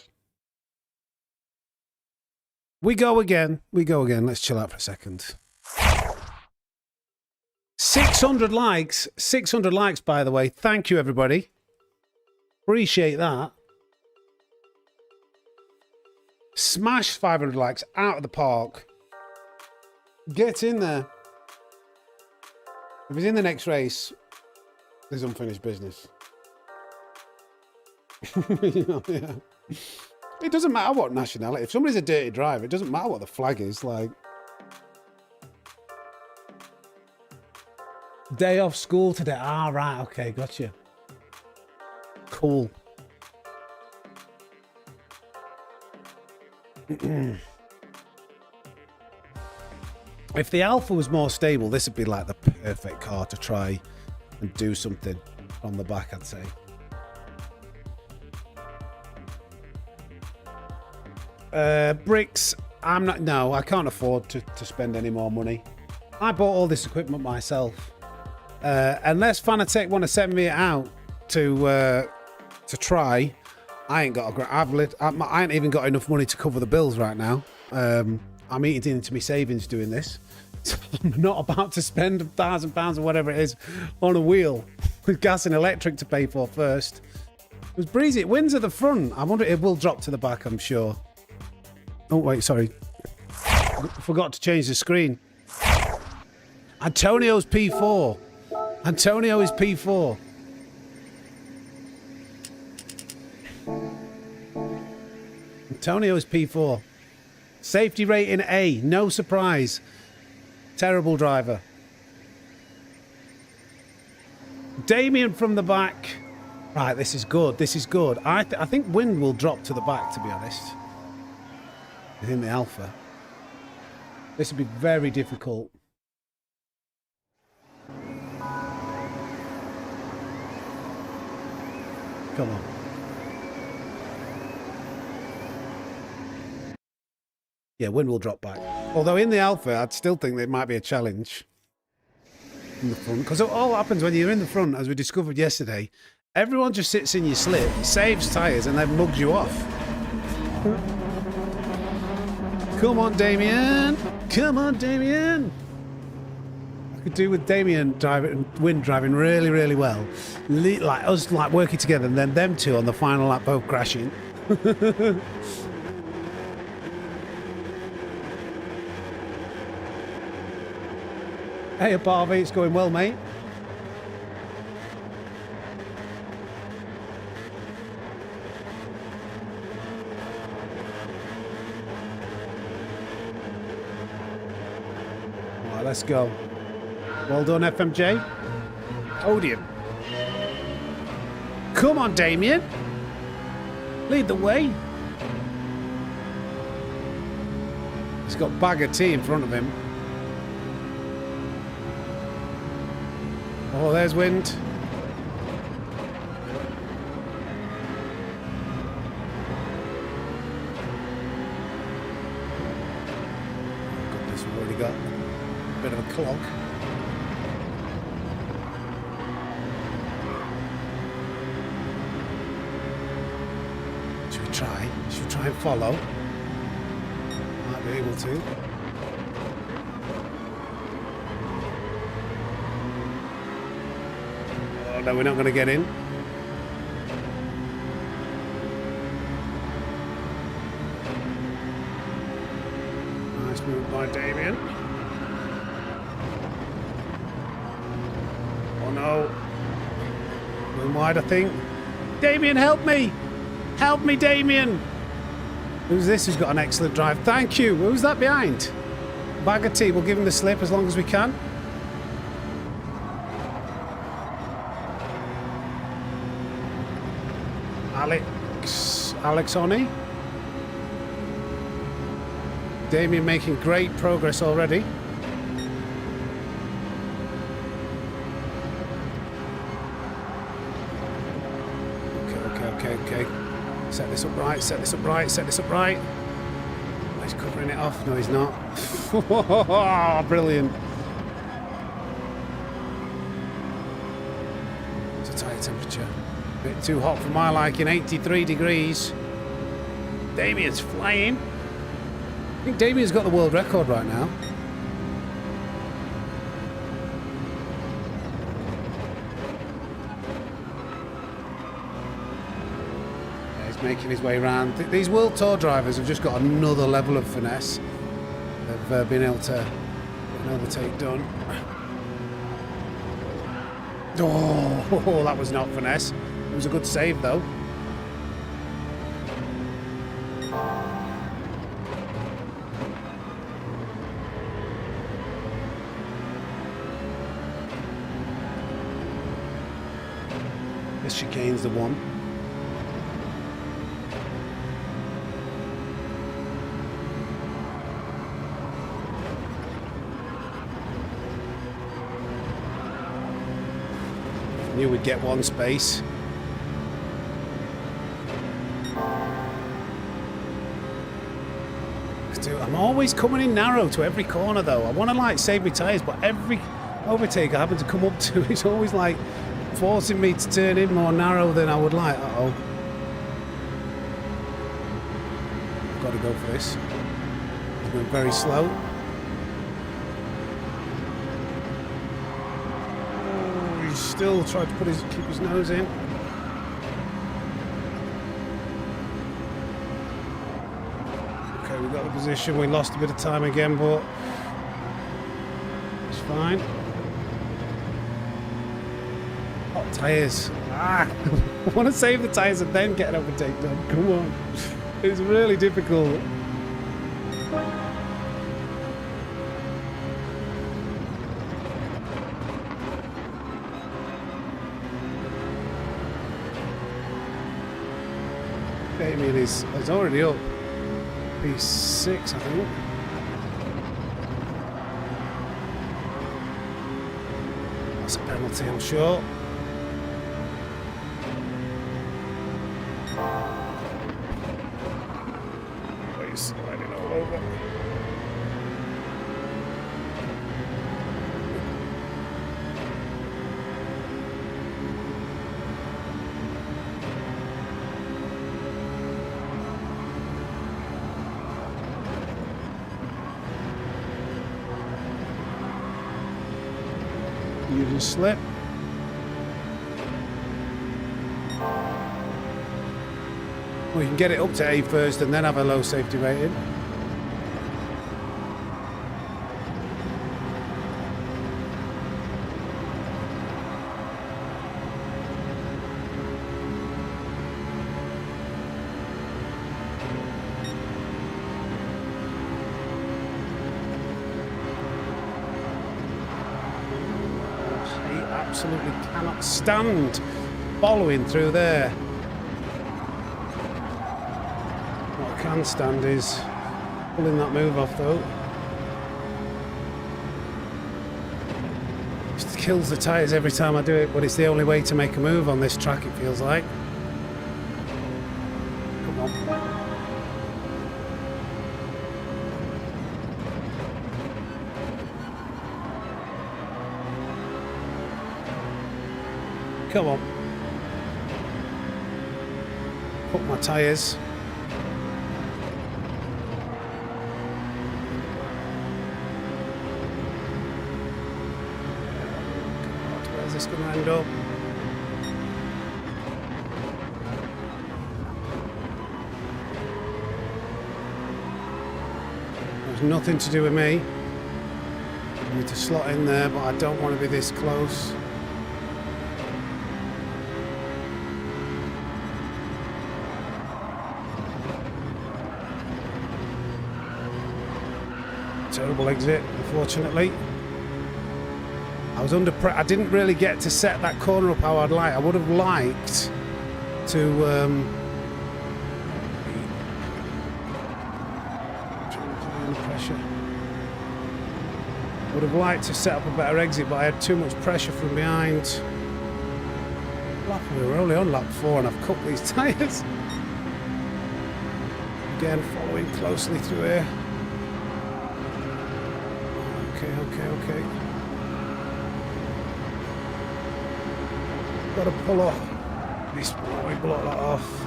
We go again. We go again. Let's chill out for a second. 600 likes. 600 likes, by the way. Thank you, everybody. Appreciate that. Smash 500 likes out of the park. Get in there. If he's in the next race, there's unfinished business. Yeah. It doesn't matter what nationality. If somebody's a dirty driver, it doesn't matter what the flag is. Like, day off school today. Ah, right. Okay, gotcha. Cool. If the Alpha was more stable, this would be like the perfect car to try and do something on the back, I'd say. Bricks, I can't afford to spend any more money. I bought all this equipment myself. Unless Fanatec want to send me it out to try, I ain't even got enough money to cover the bills right now. I'm eating into my savings doing this. So I'm not about to spend £1,000 or whatever it is on a wheel with gas and electric to pay for first. It was breezy. It wins at the front. I wonder it will drop to the back, I'm sure. Oh, wait, sorry. Forgot to change the screen. Antonio's P4. Antonio is P4. Antonio is P4. Safety rating A. No surprise. Terrible driver. Damien from the back. Right, this is good. This is good. I think Wind will drop to the back, to be honest. He's in the Alpha. This would be very difficult. Come on. Yeah, Wind will drop back. Although in the Alpha, I'd still think there might be a challenge in the front. Because all happens when you're in the front, as we discovered yesterday, everyone just sits in your slip, saves tyres, and then mugs you off. Come on, Damien. Come on, Damien. I could do with Damien driving, Wind driving really, really well. Like us working together, and then them two on the final lap both crashing. Hey, Barvey, it's going well, mate. All right, let's go. Well done, FMJ. Podium. Come on, Damien. Lead the way. He's got Bagger T in front of him. Oh, there's wind. Goodness, we've already got a bit of a clog. Should we try? Should we try and follow? Might be able to. No, we're not going to get in. Nice move by Damien. Oh no. Going wide, I think. Damien, help me! Help me, Damien! Who's this who's got an excellent drive? Thank you! Who's that behind? Bagger T, we'll give him the slip as long as we can. Alex Oni. Damien making great progress already. Okay. Set this up right, set this up right, set this up right. Oh, he's covering it off. No, he's not. Oh, brilliant. It's a tight temperature. Bit too hot for my liking, 83 degrees. Damien's flying. I think Damien's got the world record right now. Yeah, he's making his way around. These World Tour drivers have just got another level of finesse. They've been able to get an overtake done. Oh, that was not finesse. It was a good save, though. This chicane's the one. Knew we'd get one space. I'm always coming in narrow to every corner, though. I want to like save my tyres, but every overtake I happen to come up to is always like forcing me to turn in more narrow than I would like. Uh-oh. I've got to go for this. He's going very slow. Oh, he's still trying to keep his nose in. We got the position, we lost a bit of time again, but it's fine. Hot tyres. I want to save the tyres and then get an overtake done. Come on. It's really difficult. Damien is already up. P6, I think. That's a penalty, I'm sure. Oh, he's sliding all over. You just slip. Well, you can get it up to A first and then have a low safety rating. absolutely cannot stand following through there. What I can stand is pulling that move off though. Just kills the tyres every time I do it, but it's the only way to make a move on this track, it feels like. Come on. Come on. Put my tyres. Where's this going to end up? There's nothing to do with me. I need to slot in there, but I don't want to be this close. Terrible exit, unfortunately. I was under pressure. I didn't really get to set that corner up how I'd like. I would have liked to under pressure. Would have liked to set up a better exit, but I had too much pressure from behind. We were only on lap 4 and I've cut these tyres. Again, following closely through here. Okay. Got to pull off. This we block that off.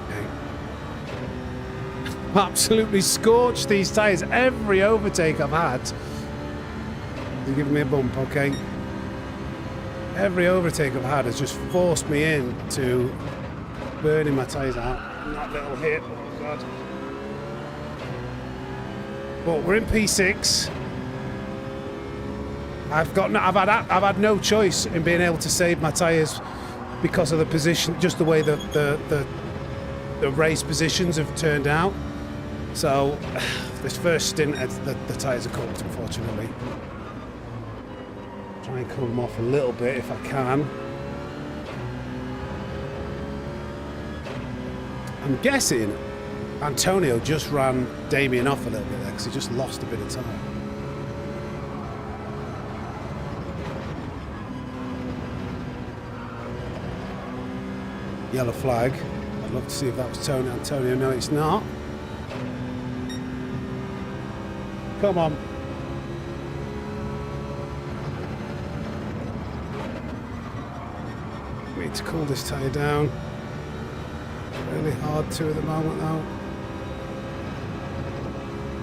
Okay. Absolutely scorched these tyres. Every overtake I've had. They're giving me a bump, okay? Every overtake I've had has just forced me into burning my tyres out. That little hit, oh god. But we're in P6. I've had no choice in being able to save my tyres because of the position, just the way the race positions have turned out. So this first stint, the tyres are cooked, unfortunately. Try and cool them off a little bit if I can. I'm guessing Antonio just ran Damien off a little bit there because he just lost a bit of time. Yellow flag. I'd love to see if that was Tony. Antonio, no it's not. Come on. We need to cool this tyre down. Really hard to at the moment though.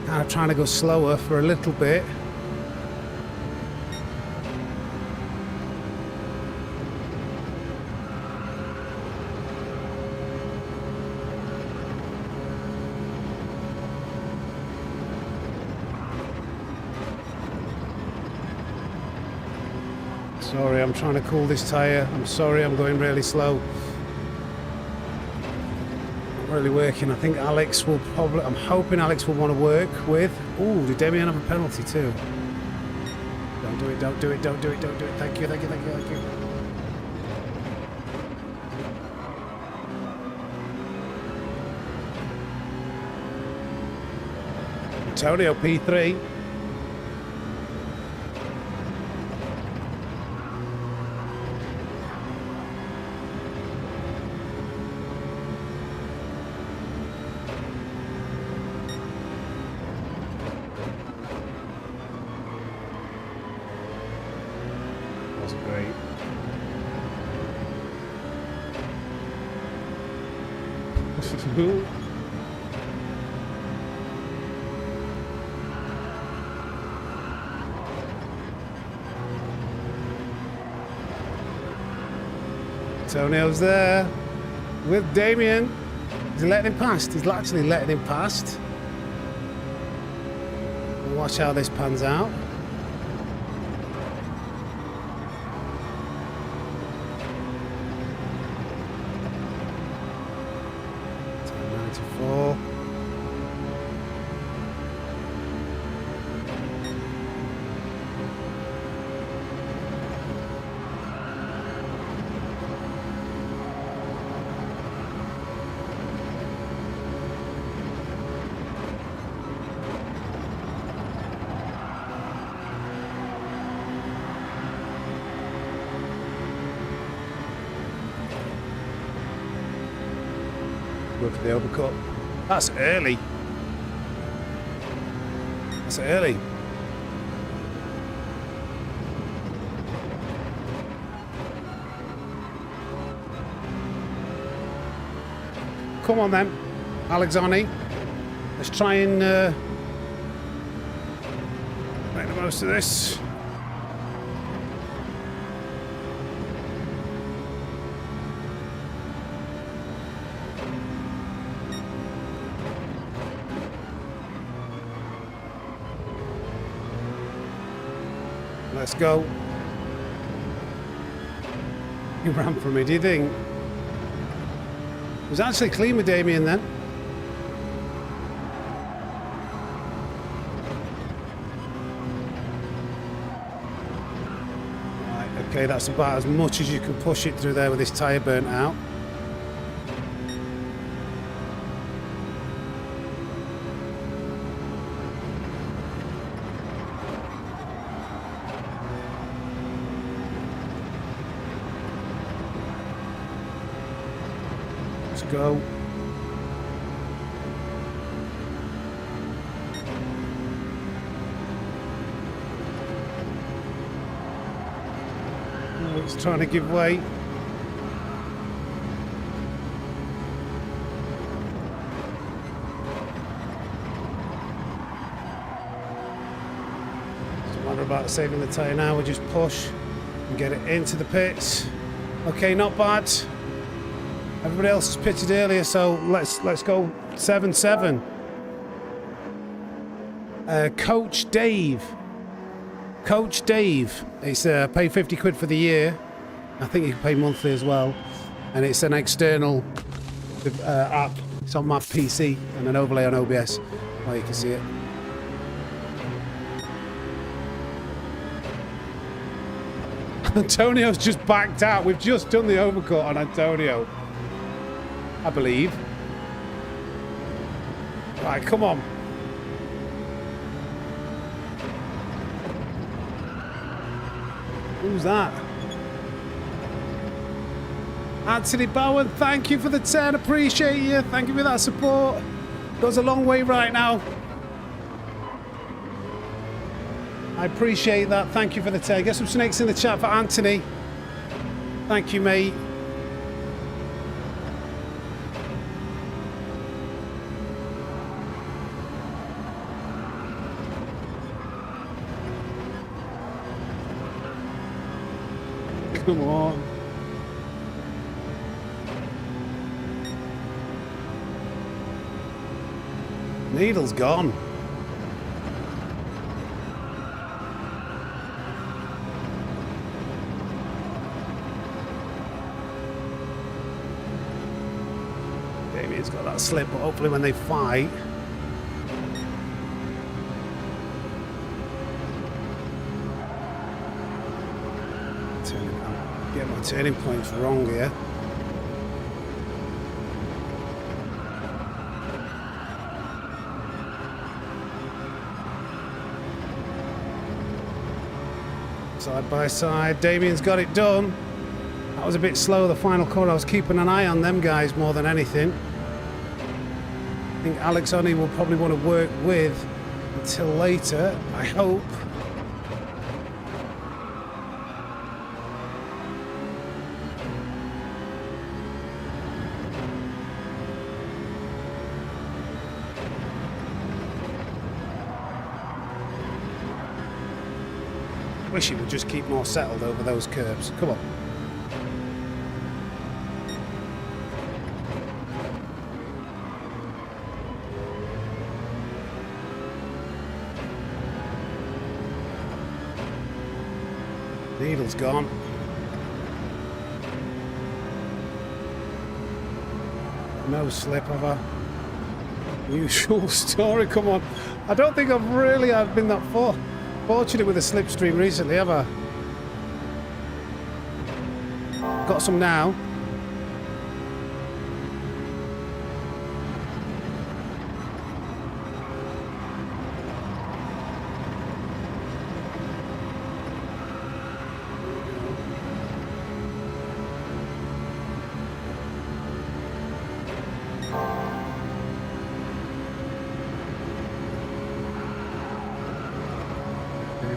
Kind of trying to go slower for a little bit. Sorry, I'm trying to cool this tyre. I'm sorry, I'm going really slow. Really working. I think Alex will probably, I'm hoping Alex will want to work with. Ooh, did Damien have a penalty too? Don't do it, don't do it, don't do it, don't do it. Thank you. Antonio P3. Antonio's there with Damien. He's letting him past. He's actually letting him past. We'll watch how this pans out. Go for the overcut. That's early. That's early. Come on then, Alexani. Let's try and make the most of this. Let's go. He ran from me, do you think? It was actually clean with Damien then. Right, okay, that's about as much as you can push it through there with this tyre burnt out. Go. Oh, it's trying to give way. Doesn't matter about saving the tyre now, we just push and get it into the pits. Okay, not bad. Everybody else has pitted earlier, so let's go 7-7. Coach Dave. Coach Dave. It's pay 50 quid for the year. I think you can pay monthly as well. And it's an external app. It's on my PC and an overlay on OBS. Oh, you can see it. Antonio's just backed out. We've just done the overcut on Antonio, I believe. Right, come on. Who's that? Anthony Bowen, thank you for the 10. Appreciate you. Thank you for that support. Goes a long way right now. I appreciate that. Thank you for the 10. Get some snakes in the chat for Anthony. Thank you, mate. Come on. Needle's gone. Damien's got that slip, but hopefully when they fight. Get my turning points wrong here. Side by side, Damien's got it done. That was a bit slow, the final corner. I was keeping an eye on them guys more than anything. I think Alex Oni will probably want to work with until later, I hope. Wish it would just keep more settled over those curves. Come on. Needle's gone. No slip of a usual story. Come on. I don't think I've been that fortunate with a slipstream recently, have I? Got some now.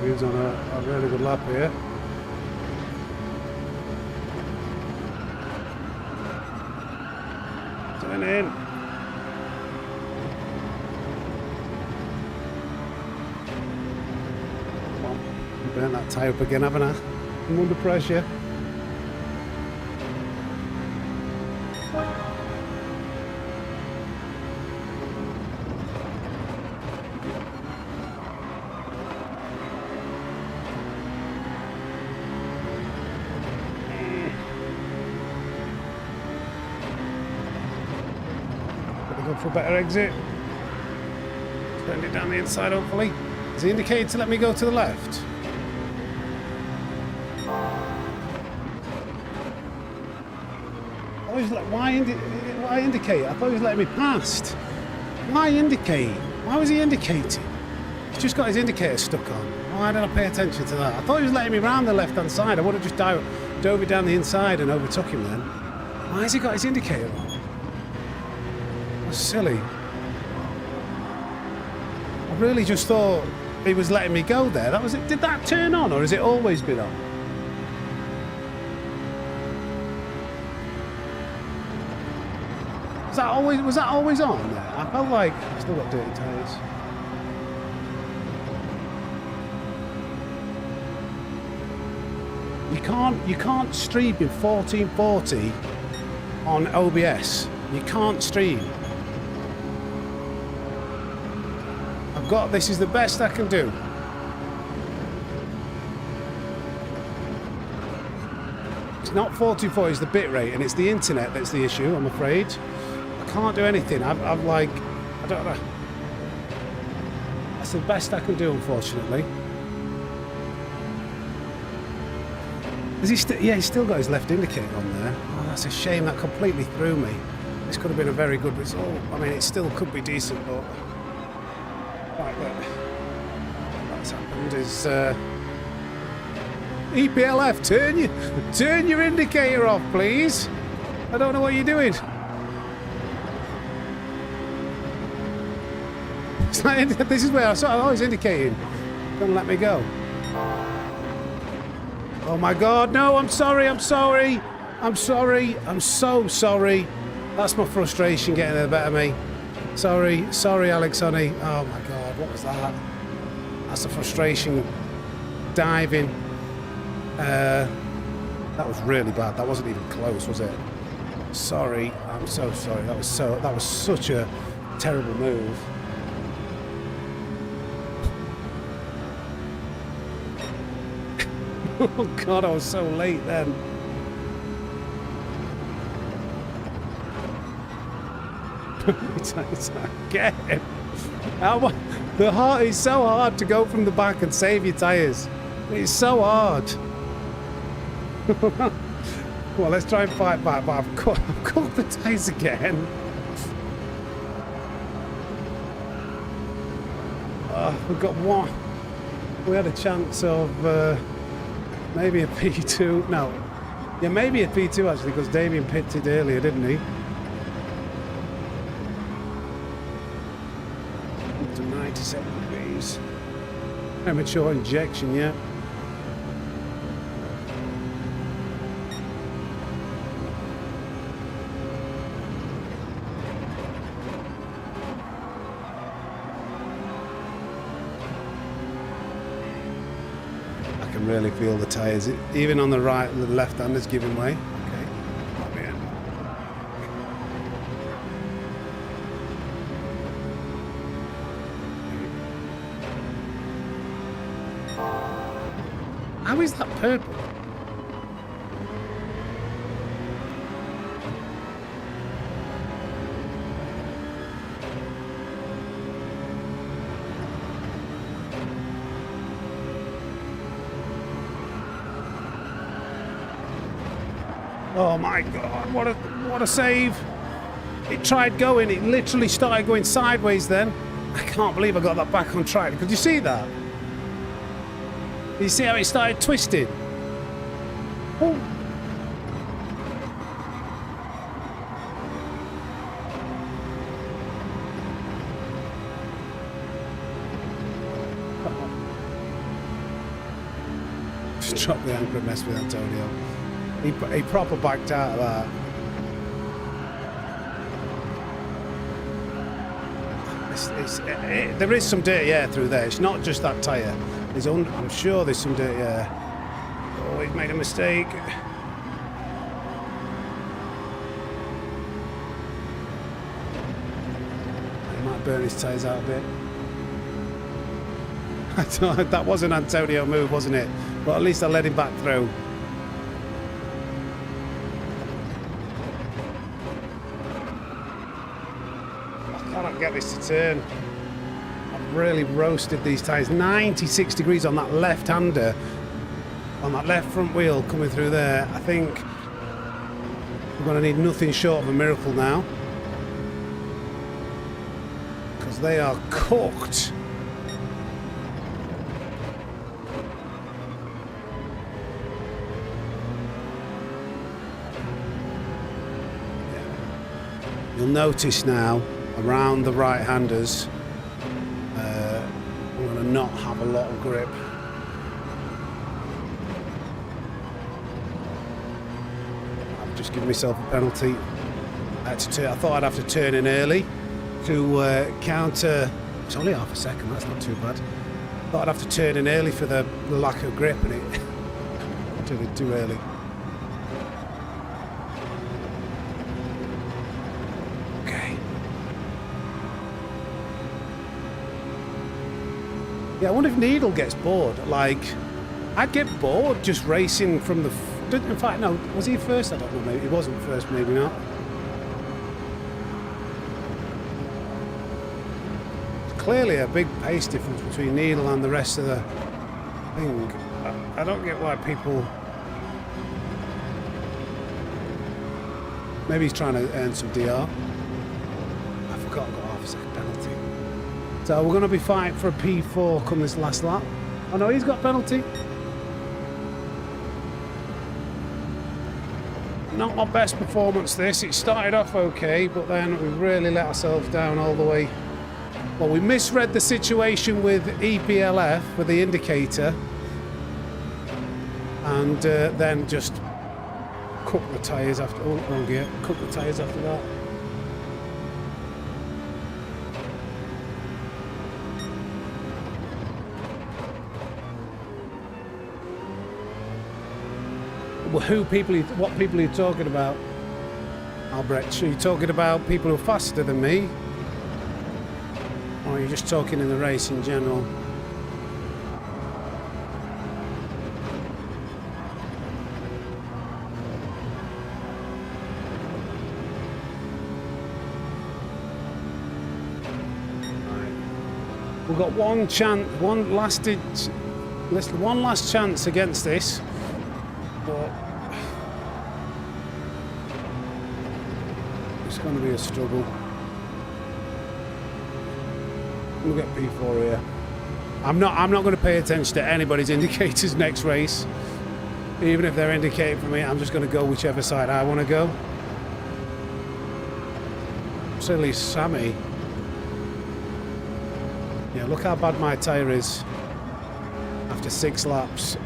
Maybe he was on a really good lap here. Turn in. Well, I burnt that tyre up again, haven't I? I'm under pressure. For a better exit. Turn it down the inside, hopefully. Is he indicated to let me go to the left? Why indicate? I thought he was letting me past. Why indicate? Why was he indicating? He's just got his indicator stuck on. Why didn't I pay attention to that? I thought he was letting me round the left-hand side. I would have just dove it down the inside and overtook him then. Why has he got his indicator on? That's silly. I really just thought he was letting me go there. That was it. Did that turn on, or has it always been on? Was that always on there? I felt like I've still got dirty tyres. You can't stream in 1440 on OBS. You can't stream. This is the best I can do. It's not 1440, it's the bit rate, and it's the internet that's the issue, I'm afraid. I can't do anything. I'm like, I don't know. That's the best I can do, unfortunately. Is he yeah, he's still got his left indicator on there. Oh, that's a shame. That completely threw me. This could have been a very good result. I mean, it still could be decent, but right, what's happened is EPLF, turn your indicator off, please. I don't know what you're doing. It's like, this is where I was indicating. Don't let me go. Oh my God, no, I'm sorry. I'm so sorry. That's my frustration getting the better of me. Sorry, Alex, honey. Oh my God, what was that? That's the frustration diving. That was really bad. That wasn't even close, was it? Sorry, I'm so sorry. That was such a terrible move. Oh God, I was so late then. It's again. The heart is so hard to go from the back and save your tyres. It's so hard. Well, let's try and fight back, but I've caught the tyres again. We've got one. We had a chance of maybe a P2. No. Yeah, maybe a P2 actually, because Damien pitted earlier, didn't he? Up to 97 degrees. Premature injection, yeah. Really feel the tyres, even on the right, the left hand is giving way. Okay, how is that purple? Oh my God, what a save. It tried going, it literally started going sideways then. I can't believe I got that back on track. Could you see that? Did you see how it started twisting? Oh. just dropped the anchor and messed with Antonio. He proper backed out of that. There is some dirty air through there. It's not just that tyre. I'm sure there's some dirty air. Oh, he's made a mistake. He might burn his tyres out a bit. That was an Antonio move, wasn't it? But at least I let him back through. I cannot get this to turn. I've really roasted these tyres. 96 degrees on that left-hander. On that left front wheel coming through there. I think we're going to need nothing short of a miracle now. Because they are cooked. You'll notice now around the right-handers, I'm going to not have a lot of grip. I've just given myself a penalty. I thought I'd have to turn in early to counter. It's only half a second, that's not too bad. Thought I'd have to turn in early for the lack of grip, and it did it too early. Yeah, I wonder if Needle gets bored. Like, I'd get bored just racing from the... In fact, no, was he first? I don't know, maybe. He wasn't first, maybe not. Clearly a big pace difference between Needle and the rest of the thing. I don't get why people... Maybe he's trying to earn some DR. I forgot I got half a second penalty. So we're going to be fighting for a P4 come this last lap. Oh no, he's got penalty. Not my best performance this. It started off okay, but then we really let ourselves down all the way. Well, we misread the situation with EPLF, with the indicator. And then just cooked the tyres after... Oh yeah, cooked the tyres after that. Well, what people are you talking about, Albrecht? Are you talking about people who are faster than me? Or are you just talking in the race in general? Right. We've got one chance, one last chance against this. But it's going to be a struggle. We'll get P4 here. I'm not going to pay attention to anybody's indicators next race. Even if they're indicating for me, I'm just going to go whichever side I want to go. Silly Sammy. Yeah, look how bad my tyre is after 6 laps.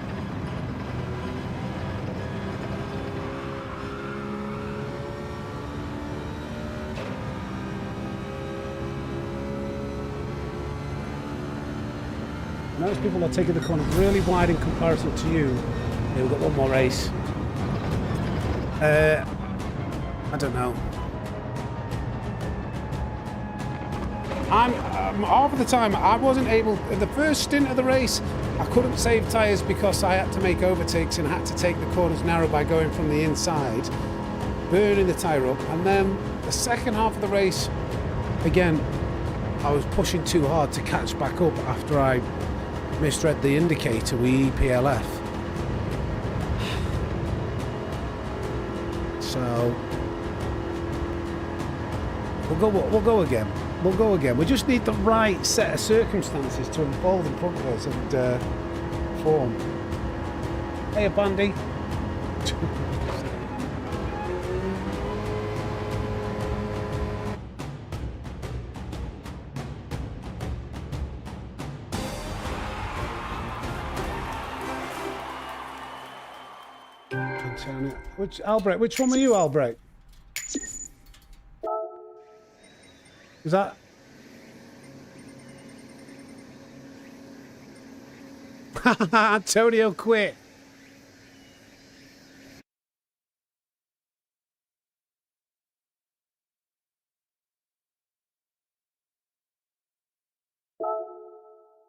Most people are taking the corner really wide in comparison to you. Yeah, we've got one more race. I don't know. Half of the time I wasn't able. In the first stint of the race, I couldn't save tyres because I had to make overtakes and had to take the corners narrow by going from the inside, burning the tyre up. And then the second half of the race, again, I was pushing too hard to catch back up after I misread the indicator with EPLF. So we'll go again. We'll go again. We just need the right set of circumstances to unfold in front of us and form. Hey, Bandy. Turn it. Which Albrecht? Which one were you, Albrecht? Is that? Antonio quit.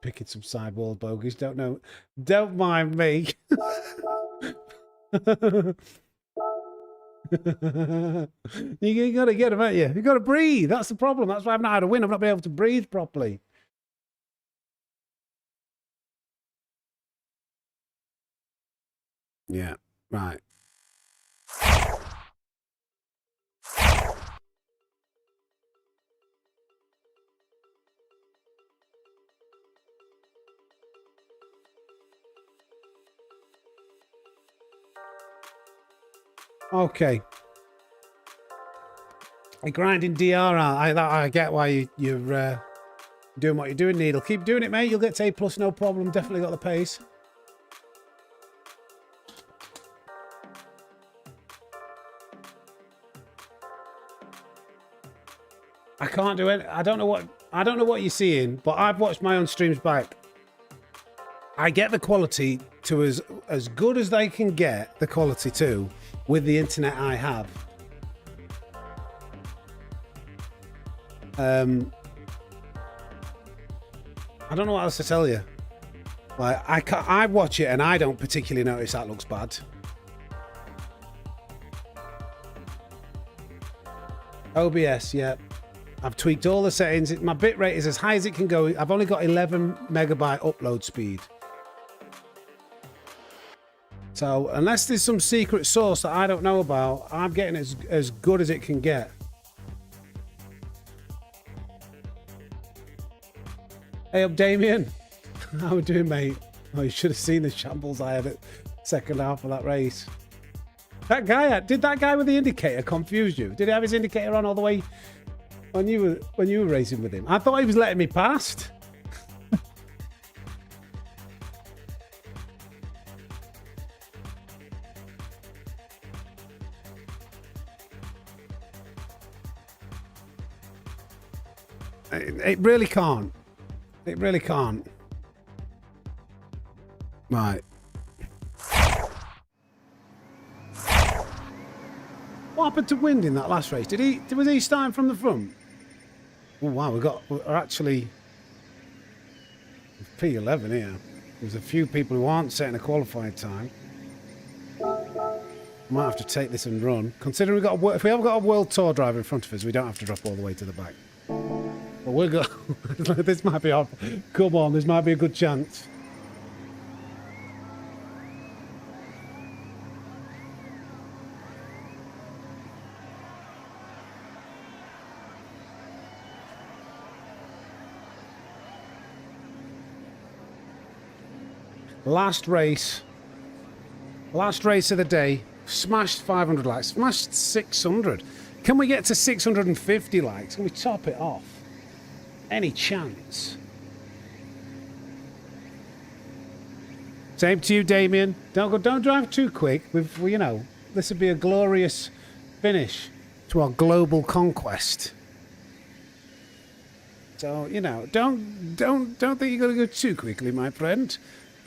Picking some sidewall bogeys. Don't know. Don't mind me. You gotta get them, haven't you? You gotta breathe. That's the problem. That's why I've not had a win. I've not been able to breathe properly. Yeah, right. Okay. I grinding DR. I get why you're doing what you're doing, Needle. Keep doing it, mate. You'll get to A+, no problem. Definitely got the pace. I can't do it. I don't know what you're seeing, but I've watched my own streams back. I get the quality to as good as they can get the quality to with the internet I have. I don't know what else to tell you. Like I watch it and I don't particularly notice that looks bad. OBS, yeah. I've tweaked all the settings. My bitrate is as high as it can go. I've only got 11 megabyte upload speed. So unless there's some secret source that I don't know about, I'm getting as good as it can get. Hey up, Damien. How we doing, mate? Oh, you should have seen the shambles I had at second half of that race. That guy, did that guy with the indicator confuse you? Did he have his indicator on all the way when you were racing with him? I thought he was letting me past. It really can't. It really can't. Right. What happened to Wind in that last race? Was he starting from the front? Oh wow, we're actually P11 here. There's a few people who aren't setting a qualifying time. Might have to take this and run. Considering if we haven't got a world tour driver in front of us, we don't have to drop all the way to the back. But we'll go. This might be off. Come on, this might be a good chance. Last race of the day. Smashed 500 likes. Smashed 600. Can we get to 650 likes? Can we top it off? Any chance? Same to you, Damien. Don't drive too quick. You know, this would be a glorious finish to our global conquest. So, you know, don't think you're gonna go too quickly, my friend.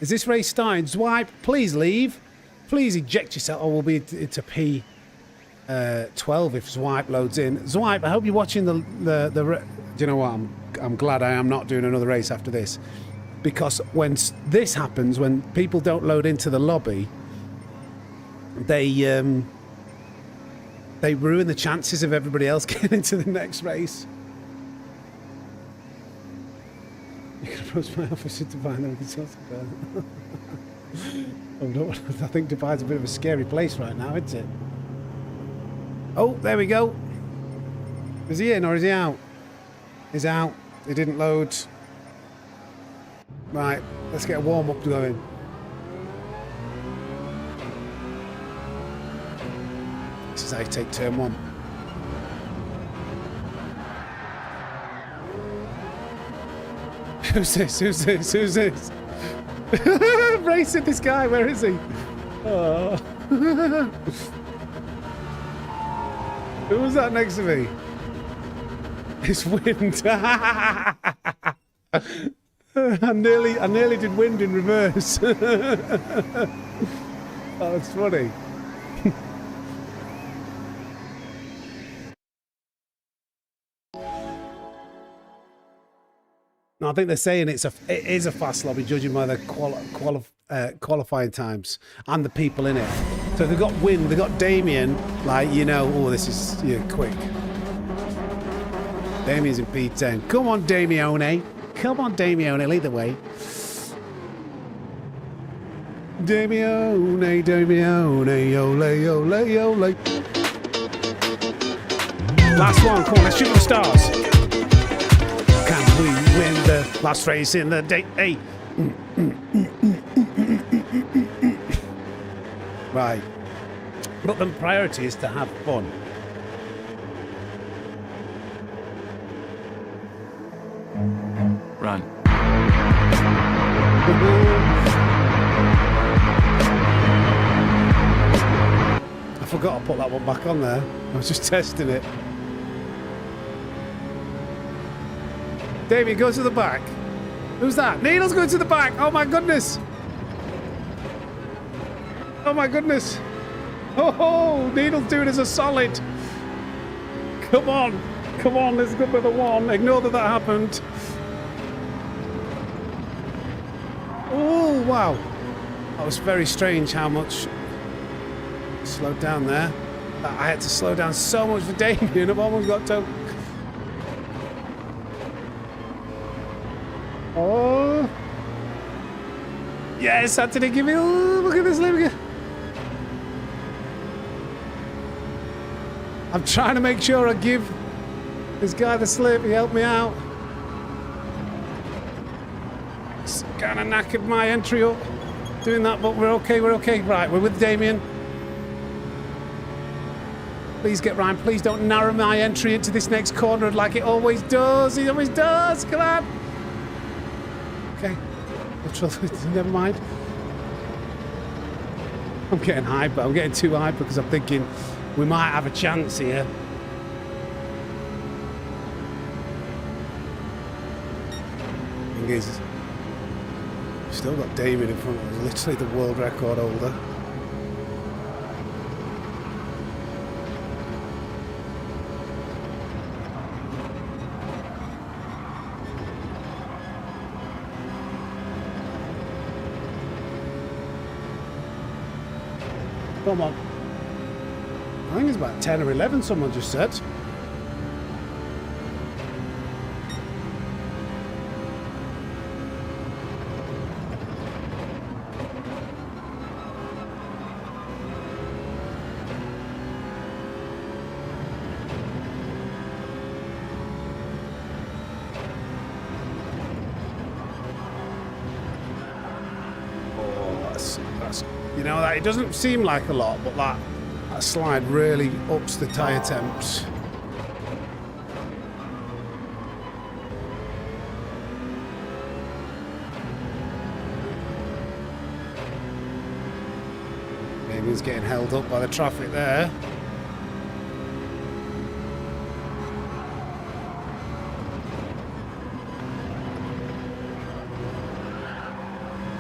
Is this race starting? Zwipe, please leave. Please eject yourself, or we'll be into P12 if Zwipe loads in. Zwipe, I hope you're watching the do you know what? I'm glad I am not doing another race after this, because when this happens, when people don't load into the lobby, they ruin the chances of everybody else getting into the next race. You can approach my office in Dubai and we can sort it. I think Dubai's a bit of a scary place right now, isn't it? Oh, there we go. Is he in or is he out? He's out. He didn't load. Right, let's get a warm-up going. This is how you take turn one. Who's this? Who's this? Who's this? Racing this guy, where is he? Oh. Who was that next to me? It's wind. I nearly did wind in reverse. Oh, that's funny. No, I think they're saying it is a fast lobby, judging by the qualifying times and the people in it. So they've got wind, they've got Damien, like, you know, oh, this is quick. Damien's in P10. Come on, Damione. Come on, Damione, lead the way. Damione, Damione, ole, ole, ole. Last one, come on, let's shoot the stars. Can we win the last race in the day? Hey. Right. But the priority is to have fun. Run. I forgot to put that one back on there. I was just testing it. Damien, go to the back. Who's that? Needle's going to the back. Oh my goodness. Oh my goodness. Oh, Needle's doing us a solid. Come on. Come on, let's go for the one. Ignore that happened. Oh, wow. That was very strange how much slowed down there. I had to slow down so much for Damien. I've almost got to. Oh. Yes, Anthony, give me. Oh, look at this. Look at. I'm trying to make sure I give this guy the slip. He helped me out. It's kind of knackered my entry up doing that, but we're okay. We're okay. Right, we're with Damien. Please get Ryan. Please don't narrow my entry into this next corner like it always does. He always does. Come on. Okay. Never mind. I'm getting hyped, but I'm getting too hyped because I'm thinking we might have a chance here. Thing is, still got Damien in front of us, literally the world record holder. Come on. I think it's about 10 or 11, someone just said. You know, that it doesn't seem like a lot, but that slide really ups the tyre temps. Damien's getting held up by the traffic there.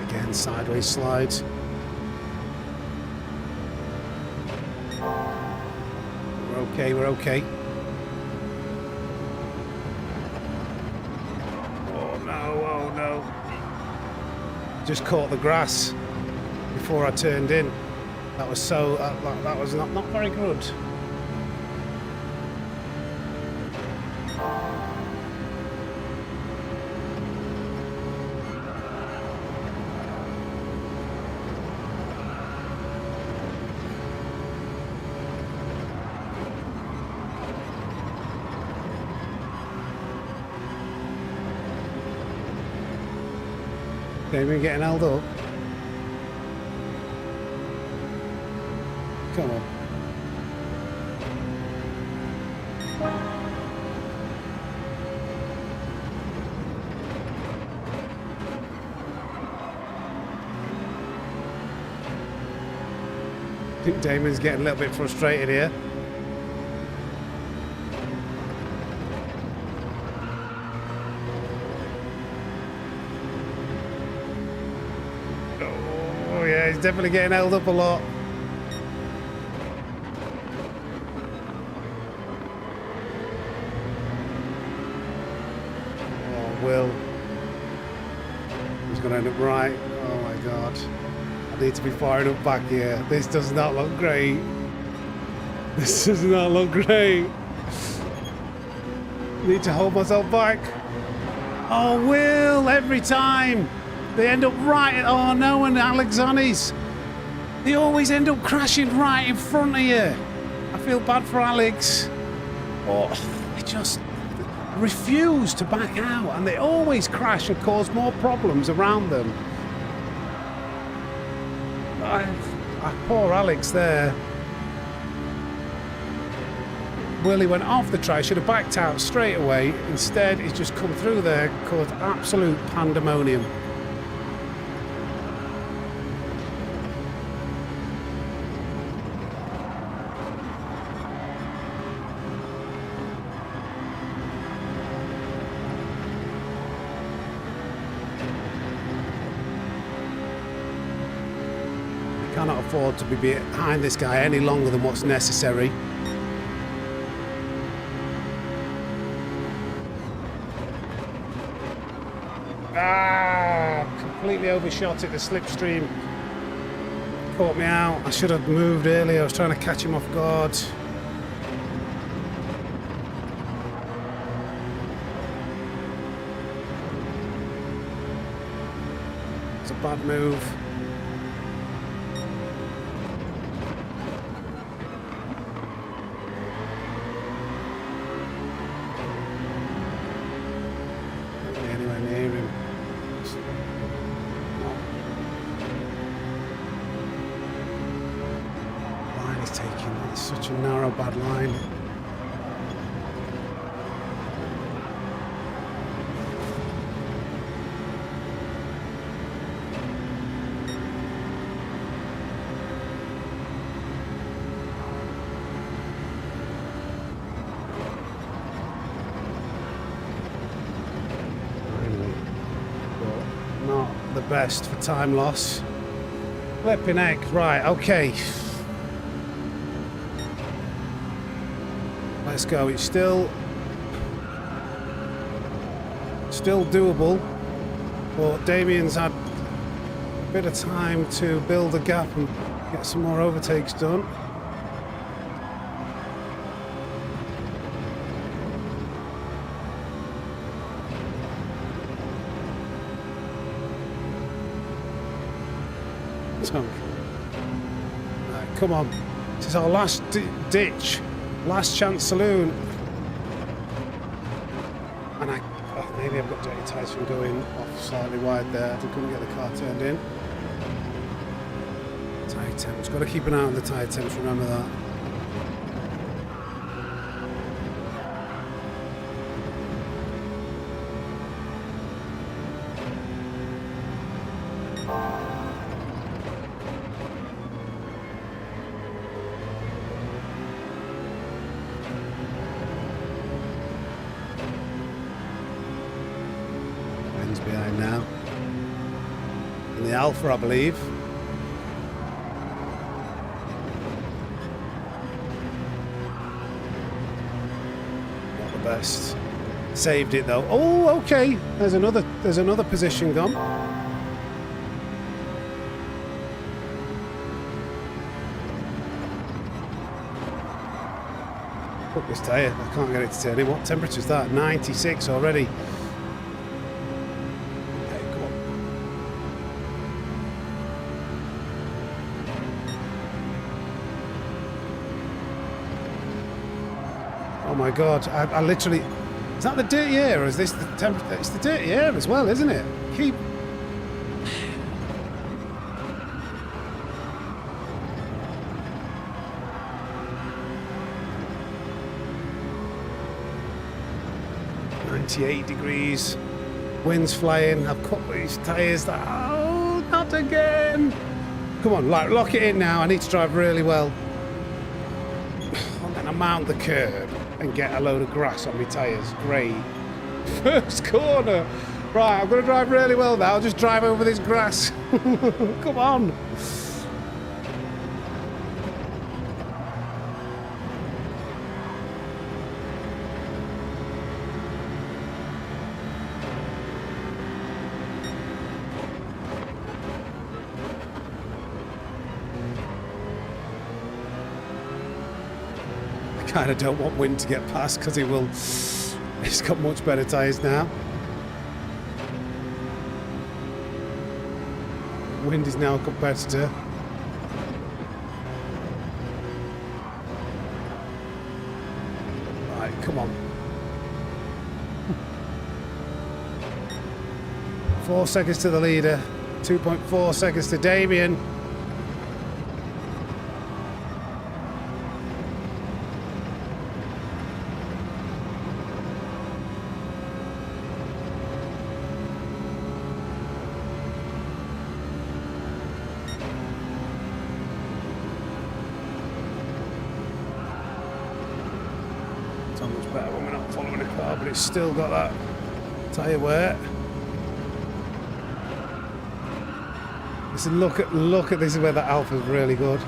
Again, sideways slides. Okay, we're okay. Oh no, oh no. Just caught the grass before I turned in. That was so, that was not very good. Damien getting held up. Come on. Damon's getting a little bit frustrated here. Oh yeah, he's definitely getting held up a lot. Oh, Will. He's going to end up right. Oh my God. I need to be firing up back here. This does not look great. This does not look great. Need to hold myself back. Oh, Will, every time. They end up right. Oh no, and Alexani's. They always end up crashing right in front of you. I feel bad for Alex. Oh, they just refuse to back out, and they always crash and cause more problems around them. Poor Alex there. Willie went off the track, should have backed out straight away. Instead, he's just come through there, caused absolute pandemonium. Cannot afford to be behind this guy any longer than what's necessary. Completely overshot it. The slipstream caught me out. I should have moved earlier. I was trying to catch him off guard. It's a bad move. Such a narrow, bad line. But not the best for time loss. Flipping heck, right, okay. Let's go. It's still doable, but Damien's had a bit of time to build a gap and get some more overtakes done. Right, come on, this is our last ditch. Last chance saloon. And maybe I've got dirty tyres from going off slightly wide there. I couldn't get the car turned in. Tyre temps. Got to keep an eye on the tyre temps, remember that. Behind now in the Alpha, I believe. Not the best. Saved it though. Oh, okay. There's another position gone. Fuck this tyre. I can't get it to turn in. What temperature is that? 96 already. Oh my God, I literally... Is that the dirty air, or is this the temperature? It's the dirty air as well, isn't it? Keep... ...98 degrees. Wind's flying. I've cut these tyres. Oh, not again! Come Come on, like, lock it in now. I need to drive really well. And then I mount the curb and get a load of grass on my tyres. Great. First corner. Right, I'm going to drive really well now. I'll just drive over this grass. Come on. I kind of don't want Wind to get past because he will. He's got much better tyres now. Wind is now a competitor. Right, come on. 4 seconds to the leader. 2.4 seconds to Damien. So much better when we're not following a car, but it's still got that tyre wear. Listen, look at this is where the Alpha's really good.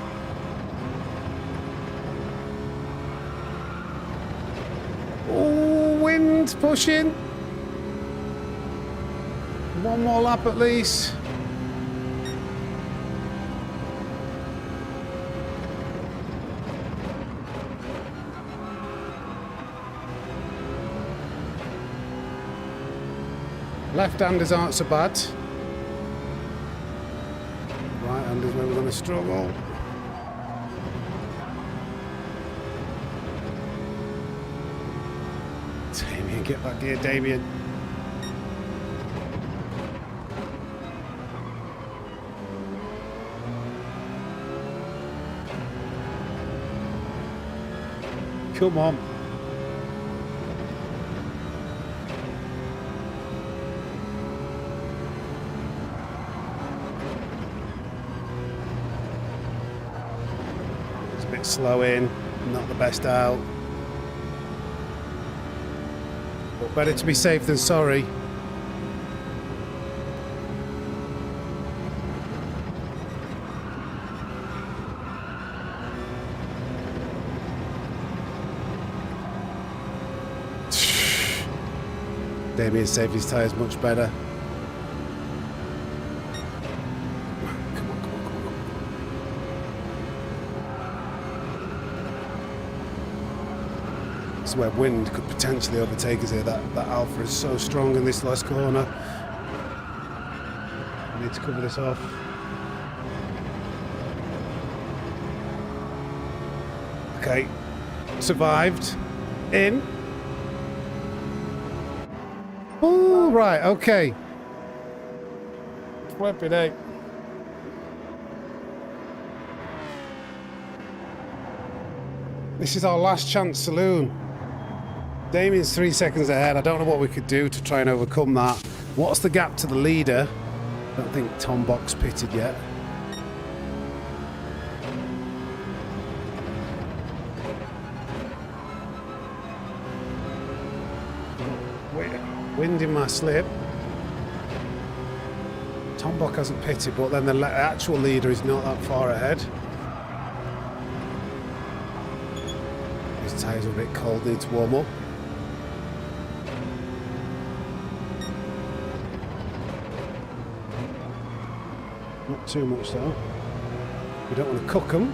Oh, Wind pushing. One more lap at least. Left-handers aren't so bad. Right-handers where we're going to struggle. Damien, get back here, Damien. Come on. Slow in, not the best out. But better to be safe than sorry. Damien saved his tyres much better. Where Wind could potentially overtake us here. That Alpha is so strong in this last corner. I need to cover this off. Okay, survived. In. Oh, right, okay. Flipping out. This is our last chance saloon. Damien's 3 seconds ahead. I don't know what we could do to try and overcome that. What's the gap to the leader? I don't think Tom Bock's pitted yet. Wind in my slip. Tom Bock hasn't pitted, but then the actual leader is not that far ahead. His tyres are a bit cold, need to warm up. Not too much though. We don't want to cook them.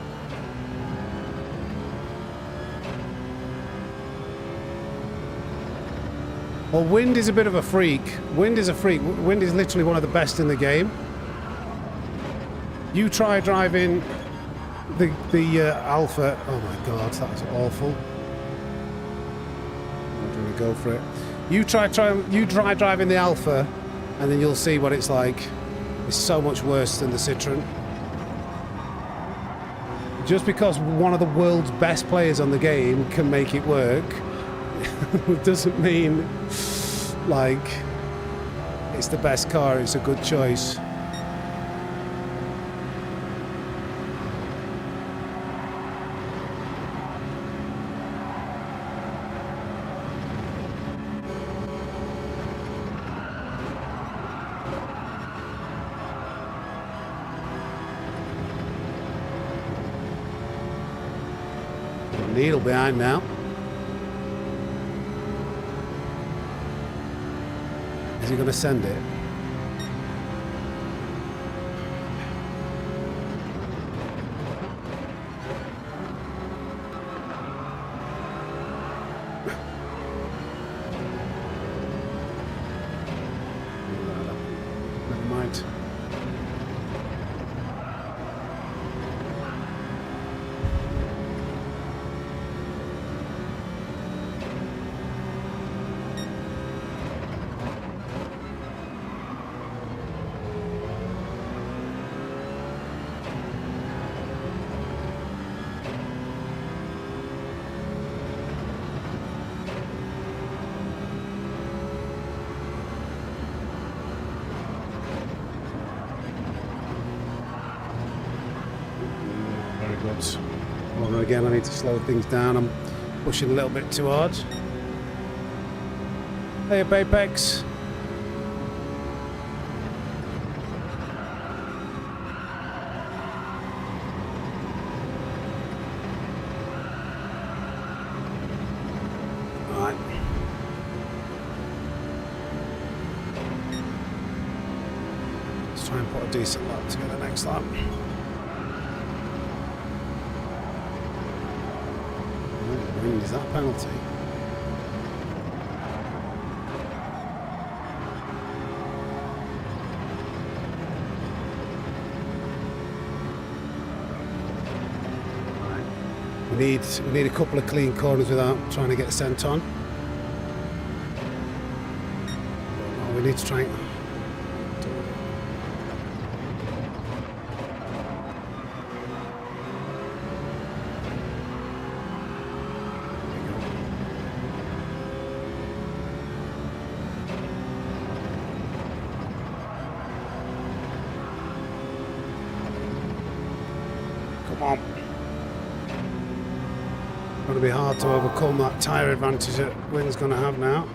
Well, Wind is a bit of a freak. Wind is a freak. Wind is literally one of the best in the game. You try driving the Alpha. Oh my God, that's awful. I'm going to go for it. You try driving the Alpha, and then you'll see what it's like. It's so much worse than the Citroen. Just because one of the world's best players on the game can make it work, doesn't mean like it's the best car. It's a good choice. Needle behind now. Is he going to send it? Never mind. Well, again, I need to slow things down. I'm pushing a little bit too hard. Hey up, Apex. Alright. Let's try and put a decent lap together next lap. Is that a penalty? We need a couple of clean corners without trying to get sent on. Oh, we need to try and... Come on. Going to be hard to overcome that tyre advantage that Wynn's going to have now.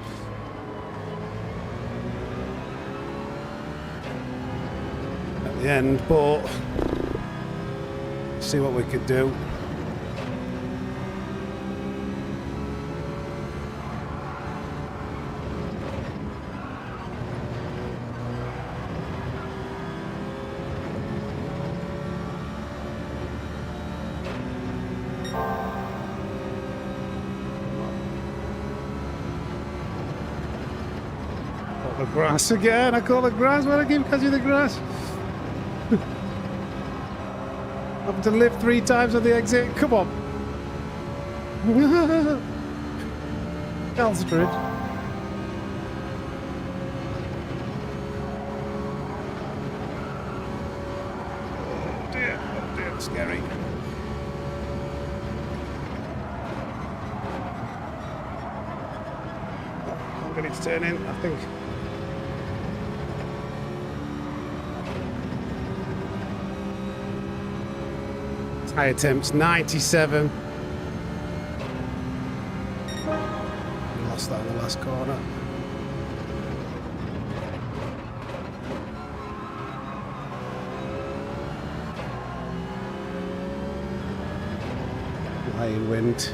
At the end, but see what we could do. The grass again. I call it grass. Why do I keep catching the grass? Having to lift 3 times on the exit. Come on. Galsbridge. Oh dear, scary. I'm going to turn in, I think. High attempts, 97. Lost that in the last corner. High wind.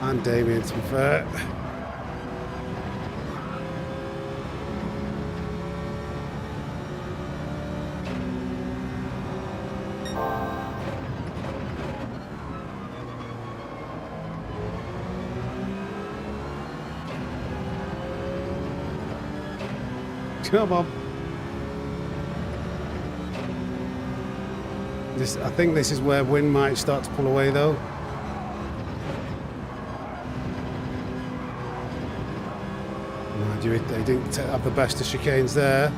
And Damien, to be fair. Come on. I think this is where Wynn might start to pull away though. Mind you, they didn't have the best of chicanes there.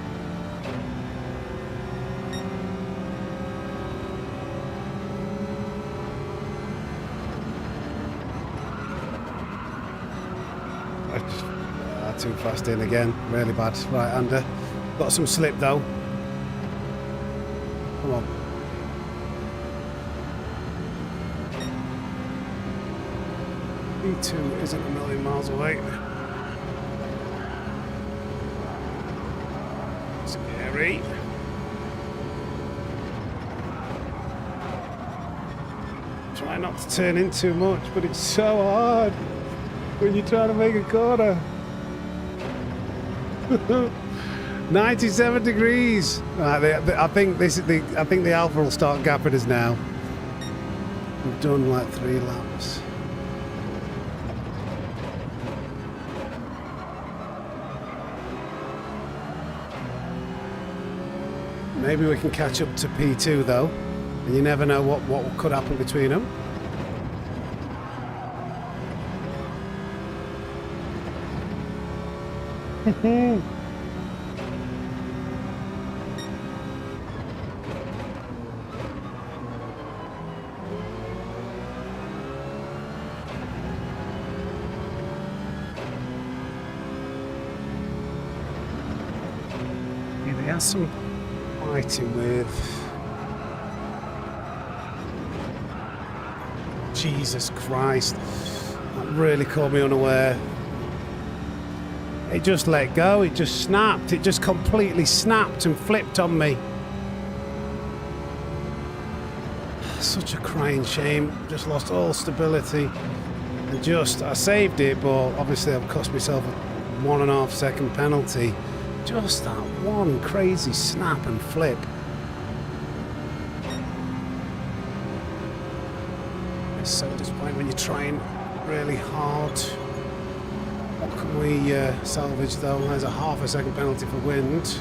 Too fast in again, really bad right-hander. Got some slip though. Come on. E2 isn't a million miles away. Scary. Try trying not to turn in too much, but it's so hard when you're trying to make a corner. 97 degrees. I think the Alpha will start gapping us now. We've done like 3 laps. Maybe we can catch up to P2 though, and you never know what could happen between them. Yeah, they have some fighting with. Jesus Christ, that really caught me unaware. It just let go, it just snapped, it just completely snapped and flipped on me. Such a crying shame, just lost all stability. And I saved it, but obviously I've cost myself a 1.5 second penalty. Just that one crazy snap and flip. It's so disappointing when you're trying really hard. What can we salvage though? There's a 0.5 second penalty for wind.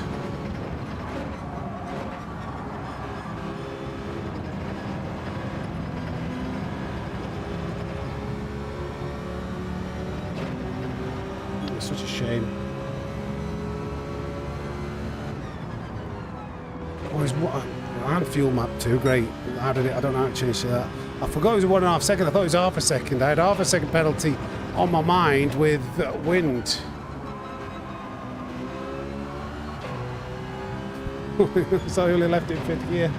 It's such a shame. And fuel map too, great. How did it? I don't know how to change that. I forgot it was a 1.5 second. I thought it was 0.5 second. I had 0.5 second penalty on my mind with wind. So I only left it in 5th gear.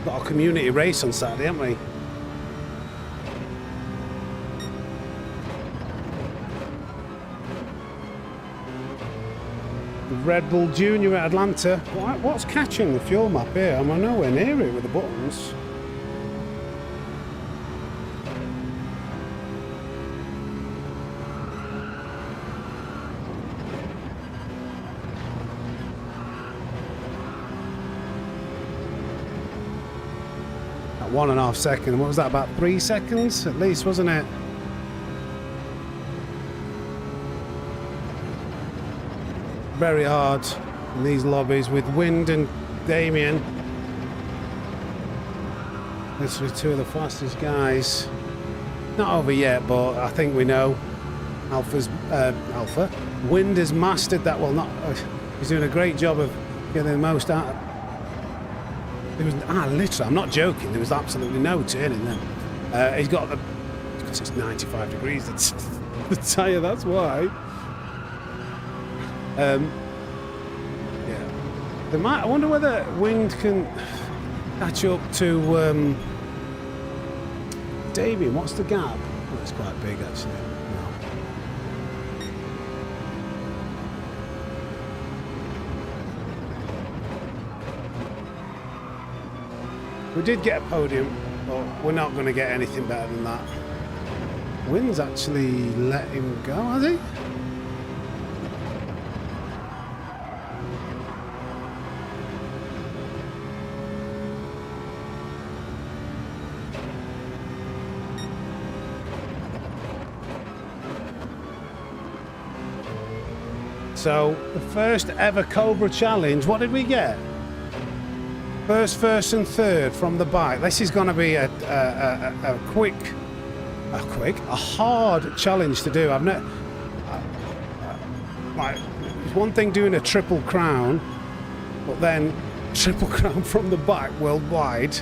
Got a community race on Saturday, haven't we? Red Bull Junior at Atlanta. What's catching the fuel map here? I'm nowhere near it with the buttons. At 1.5 seconds. What was that? About 3 seconds at least, wasn't it? Very hard in these lobbies with Wind and Damien. These are 2 of the fastest guys. Not over yet, but I think we know. Alpha. Wind has mastered that. Well, not. He's doing a great job of getting the most out. There was literally. I'm not joking. There was absolutely no turning then. He's got because it's 95 degrees. That's the tyre. That's why. Yeah. I wonder whether Wind can catch up to Damien. What's the gap? Oh, it's quite big actually. No. We did get a podium, but we're not going to get anything better than that. Wind's actually let him go, has he? So, the first ever Cobra Challenge, what did we get? First and third from the bike. This is going to be a hard challenge to do. It's one thing doing a triple crown, but then triple crown from the back worldwide.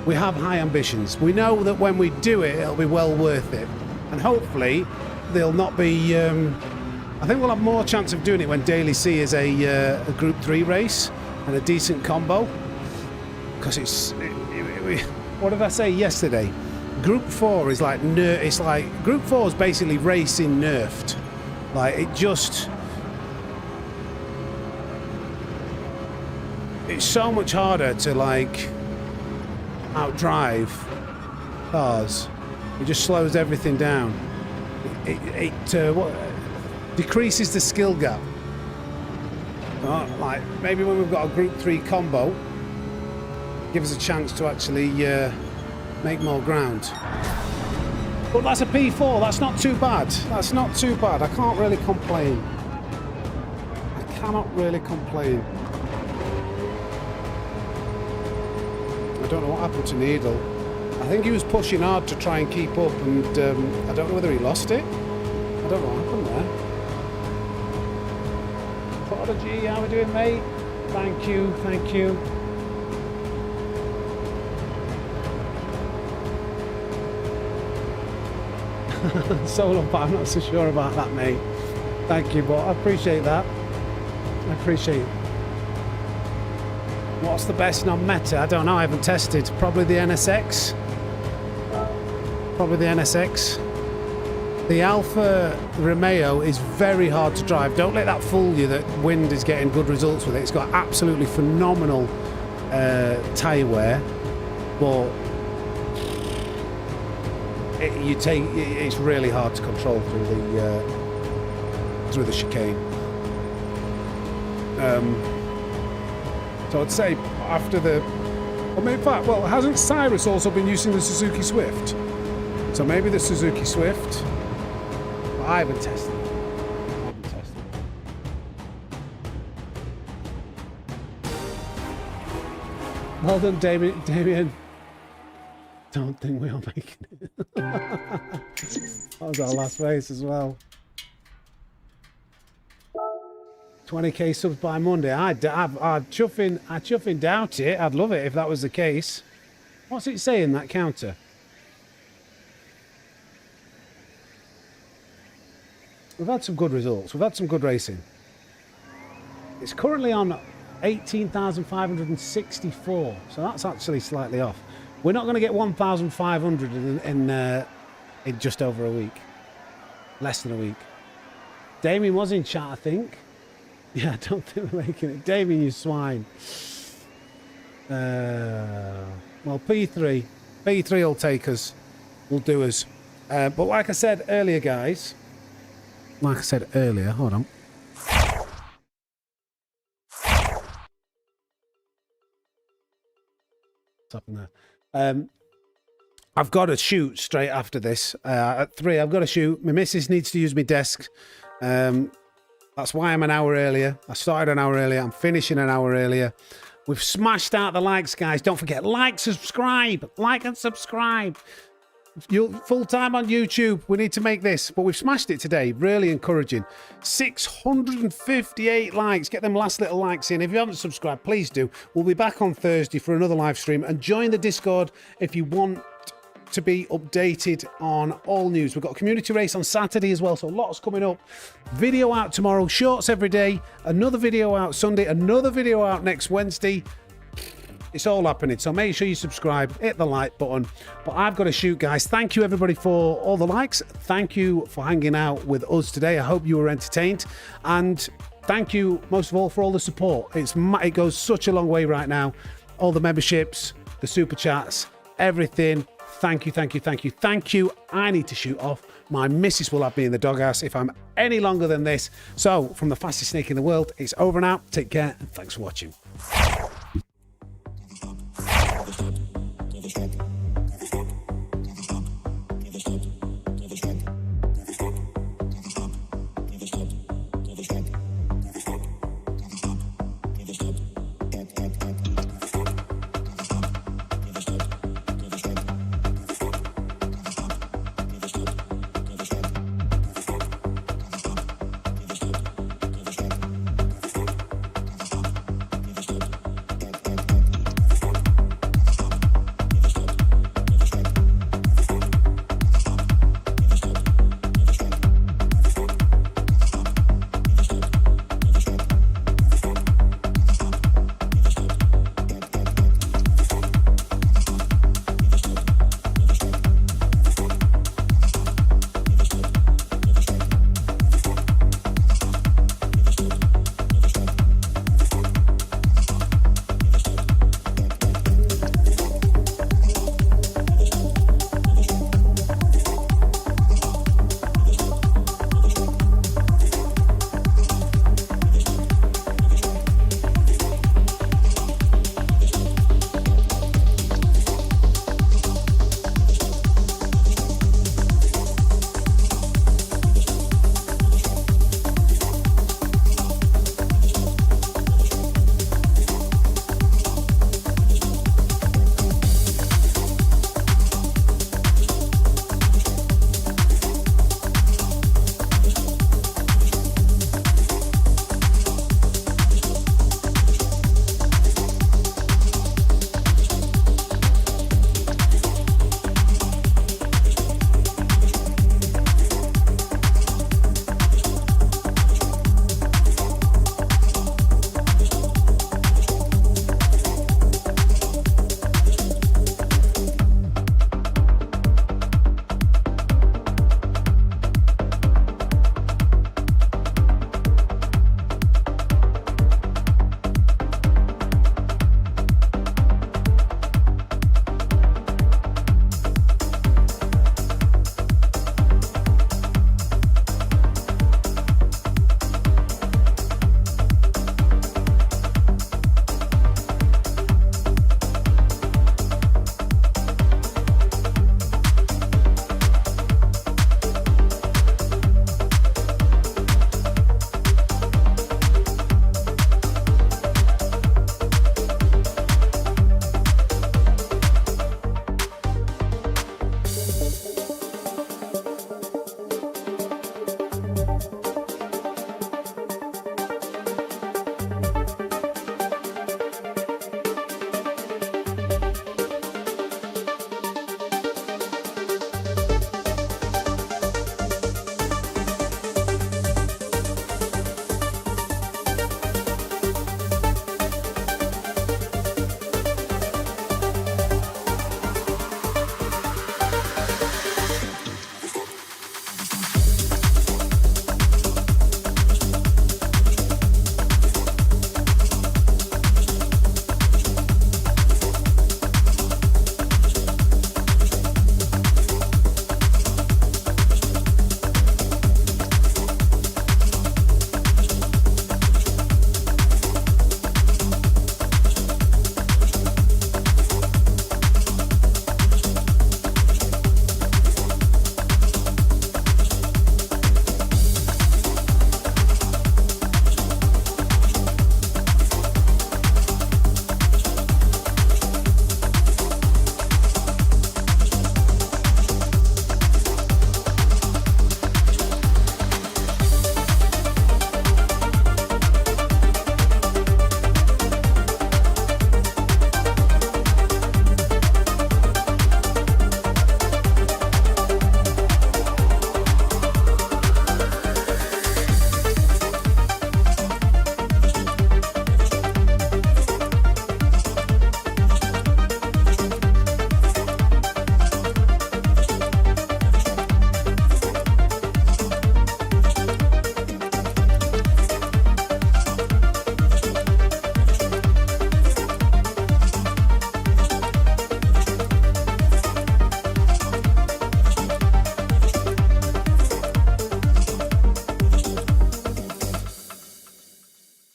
We have high ambitions. We know that when we do it, it'll be well worth it. And hopefully, they'll not be. I think we'll have more chance of doing it when Daily C is a Group 3 race and a decent combo. Because what did I say yesterday? Group 4 is like it's like Group 4 is basically racing nerfed. Like it just, it's so much harder to like outdrive cars. It just slows everything down. It decreases the skill gap. Like maybe when we've got a Group 3 combo, give us a chance to actually make more ground. But that's a P4. That's not too bad. That's not too bad. I can't really complain. I cannot really complain. I don't know what happened to Needle. I think he was pushing hard to try and keep up, and I don't know whether he lost it. I don't know what happened there. Prodigy, how are we doing, mate? Thank you, thank you. Solo, but I'm not so sure about that, mate. Thank you, but I appreciate that. I appreciate it. What's the best non-meta? I don't know, I haven't tested. Probably the NSX. Probably the NSX. The Alfa Romeo is very hard to drive. Don't let that fool you that Wind is getting good results with it. It's got absolutely phenomenal tyre wear, but it's really hard to control through the chicane. So I'd say after the, well, in fact, well, hasn't Cyrus also been using the Suzuki Swift? So maybe the Suzuki Swift. But I haven't tested it. Well done, Damien. Don't think we are making it. That was our last race as well. 20k subs by Monday. I chuffing doubt it. I'd love it if that was the case. What's it saying, that counter? We've had some good results. We've had some good racing. It's currently on 18,564. So that's actually slightly off. We're not going to get 1,500 in just over a week. Less than a week. Damien was in chat, I think. Yeah, I don't think we're making it. Damien, you swine. Well, P3 will take us. Will do us. But like I said earlier, guys. Like I said earlier, hold on. What's happened there? I've got to shoot straight after this. At 3, I've got to shoot. My missus needs to use my desk. That's why I'm an hour earlier. I started an hour earlier. I'm finishing an hour earlier. We've smashed out the likes, guys. Don't forget, like, subscribe. Like and subscribe. You're full-time on YouTube. We need to make this. But we've smashed it today. Really encouraging. 658 likes. Get them last little likes in. If you haven't subscribed, please do. We'll be back on Thursday for another live stream. And join the Discord if you want to be updated on all news. We've got a community race on Saturday as well, so lots coming up. Video out tomorrow, shorts every day, another video out Sunday, another video out next Wednesday. It's all happening, so make sure you subscribe, hit the like button. But I've got to shoot, guys. Thank you, everybody, for all the likes. Thank you for hanging out with us today. I hope you were entertained. And thank you, most of all, for all the support. It goes such a long way right now. All the memberships, the super chats, everything. Thank you, thank you, thank you, thank you. I need to shoot off. My missus will have me in the doghouse if I'm any longer than this. So, from the fastest snake in the world, it's over now. Take care, and thanks for watching.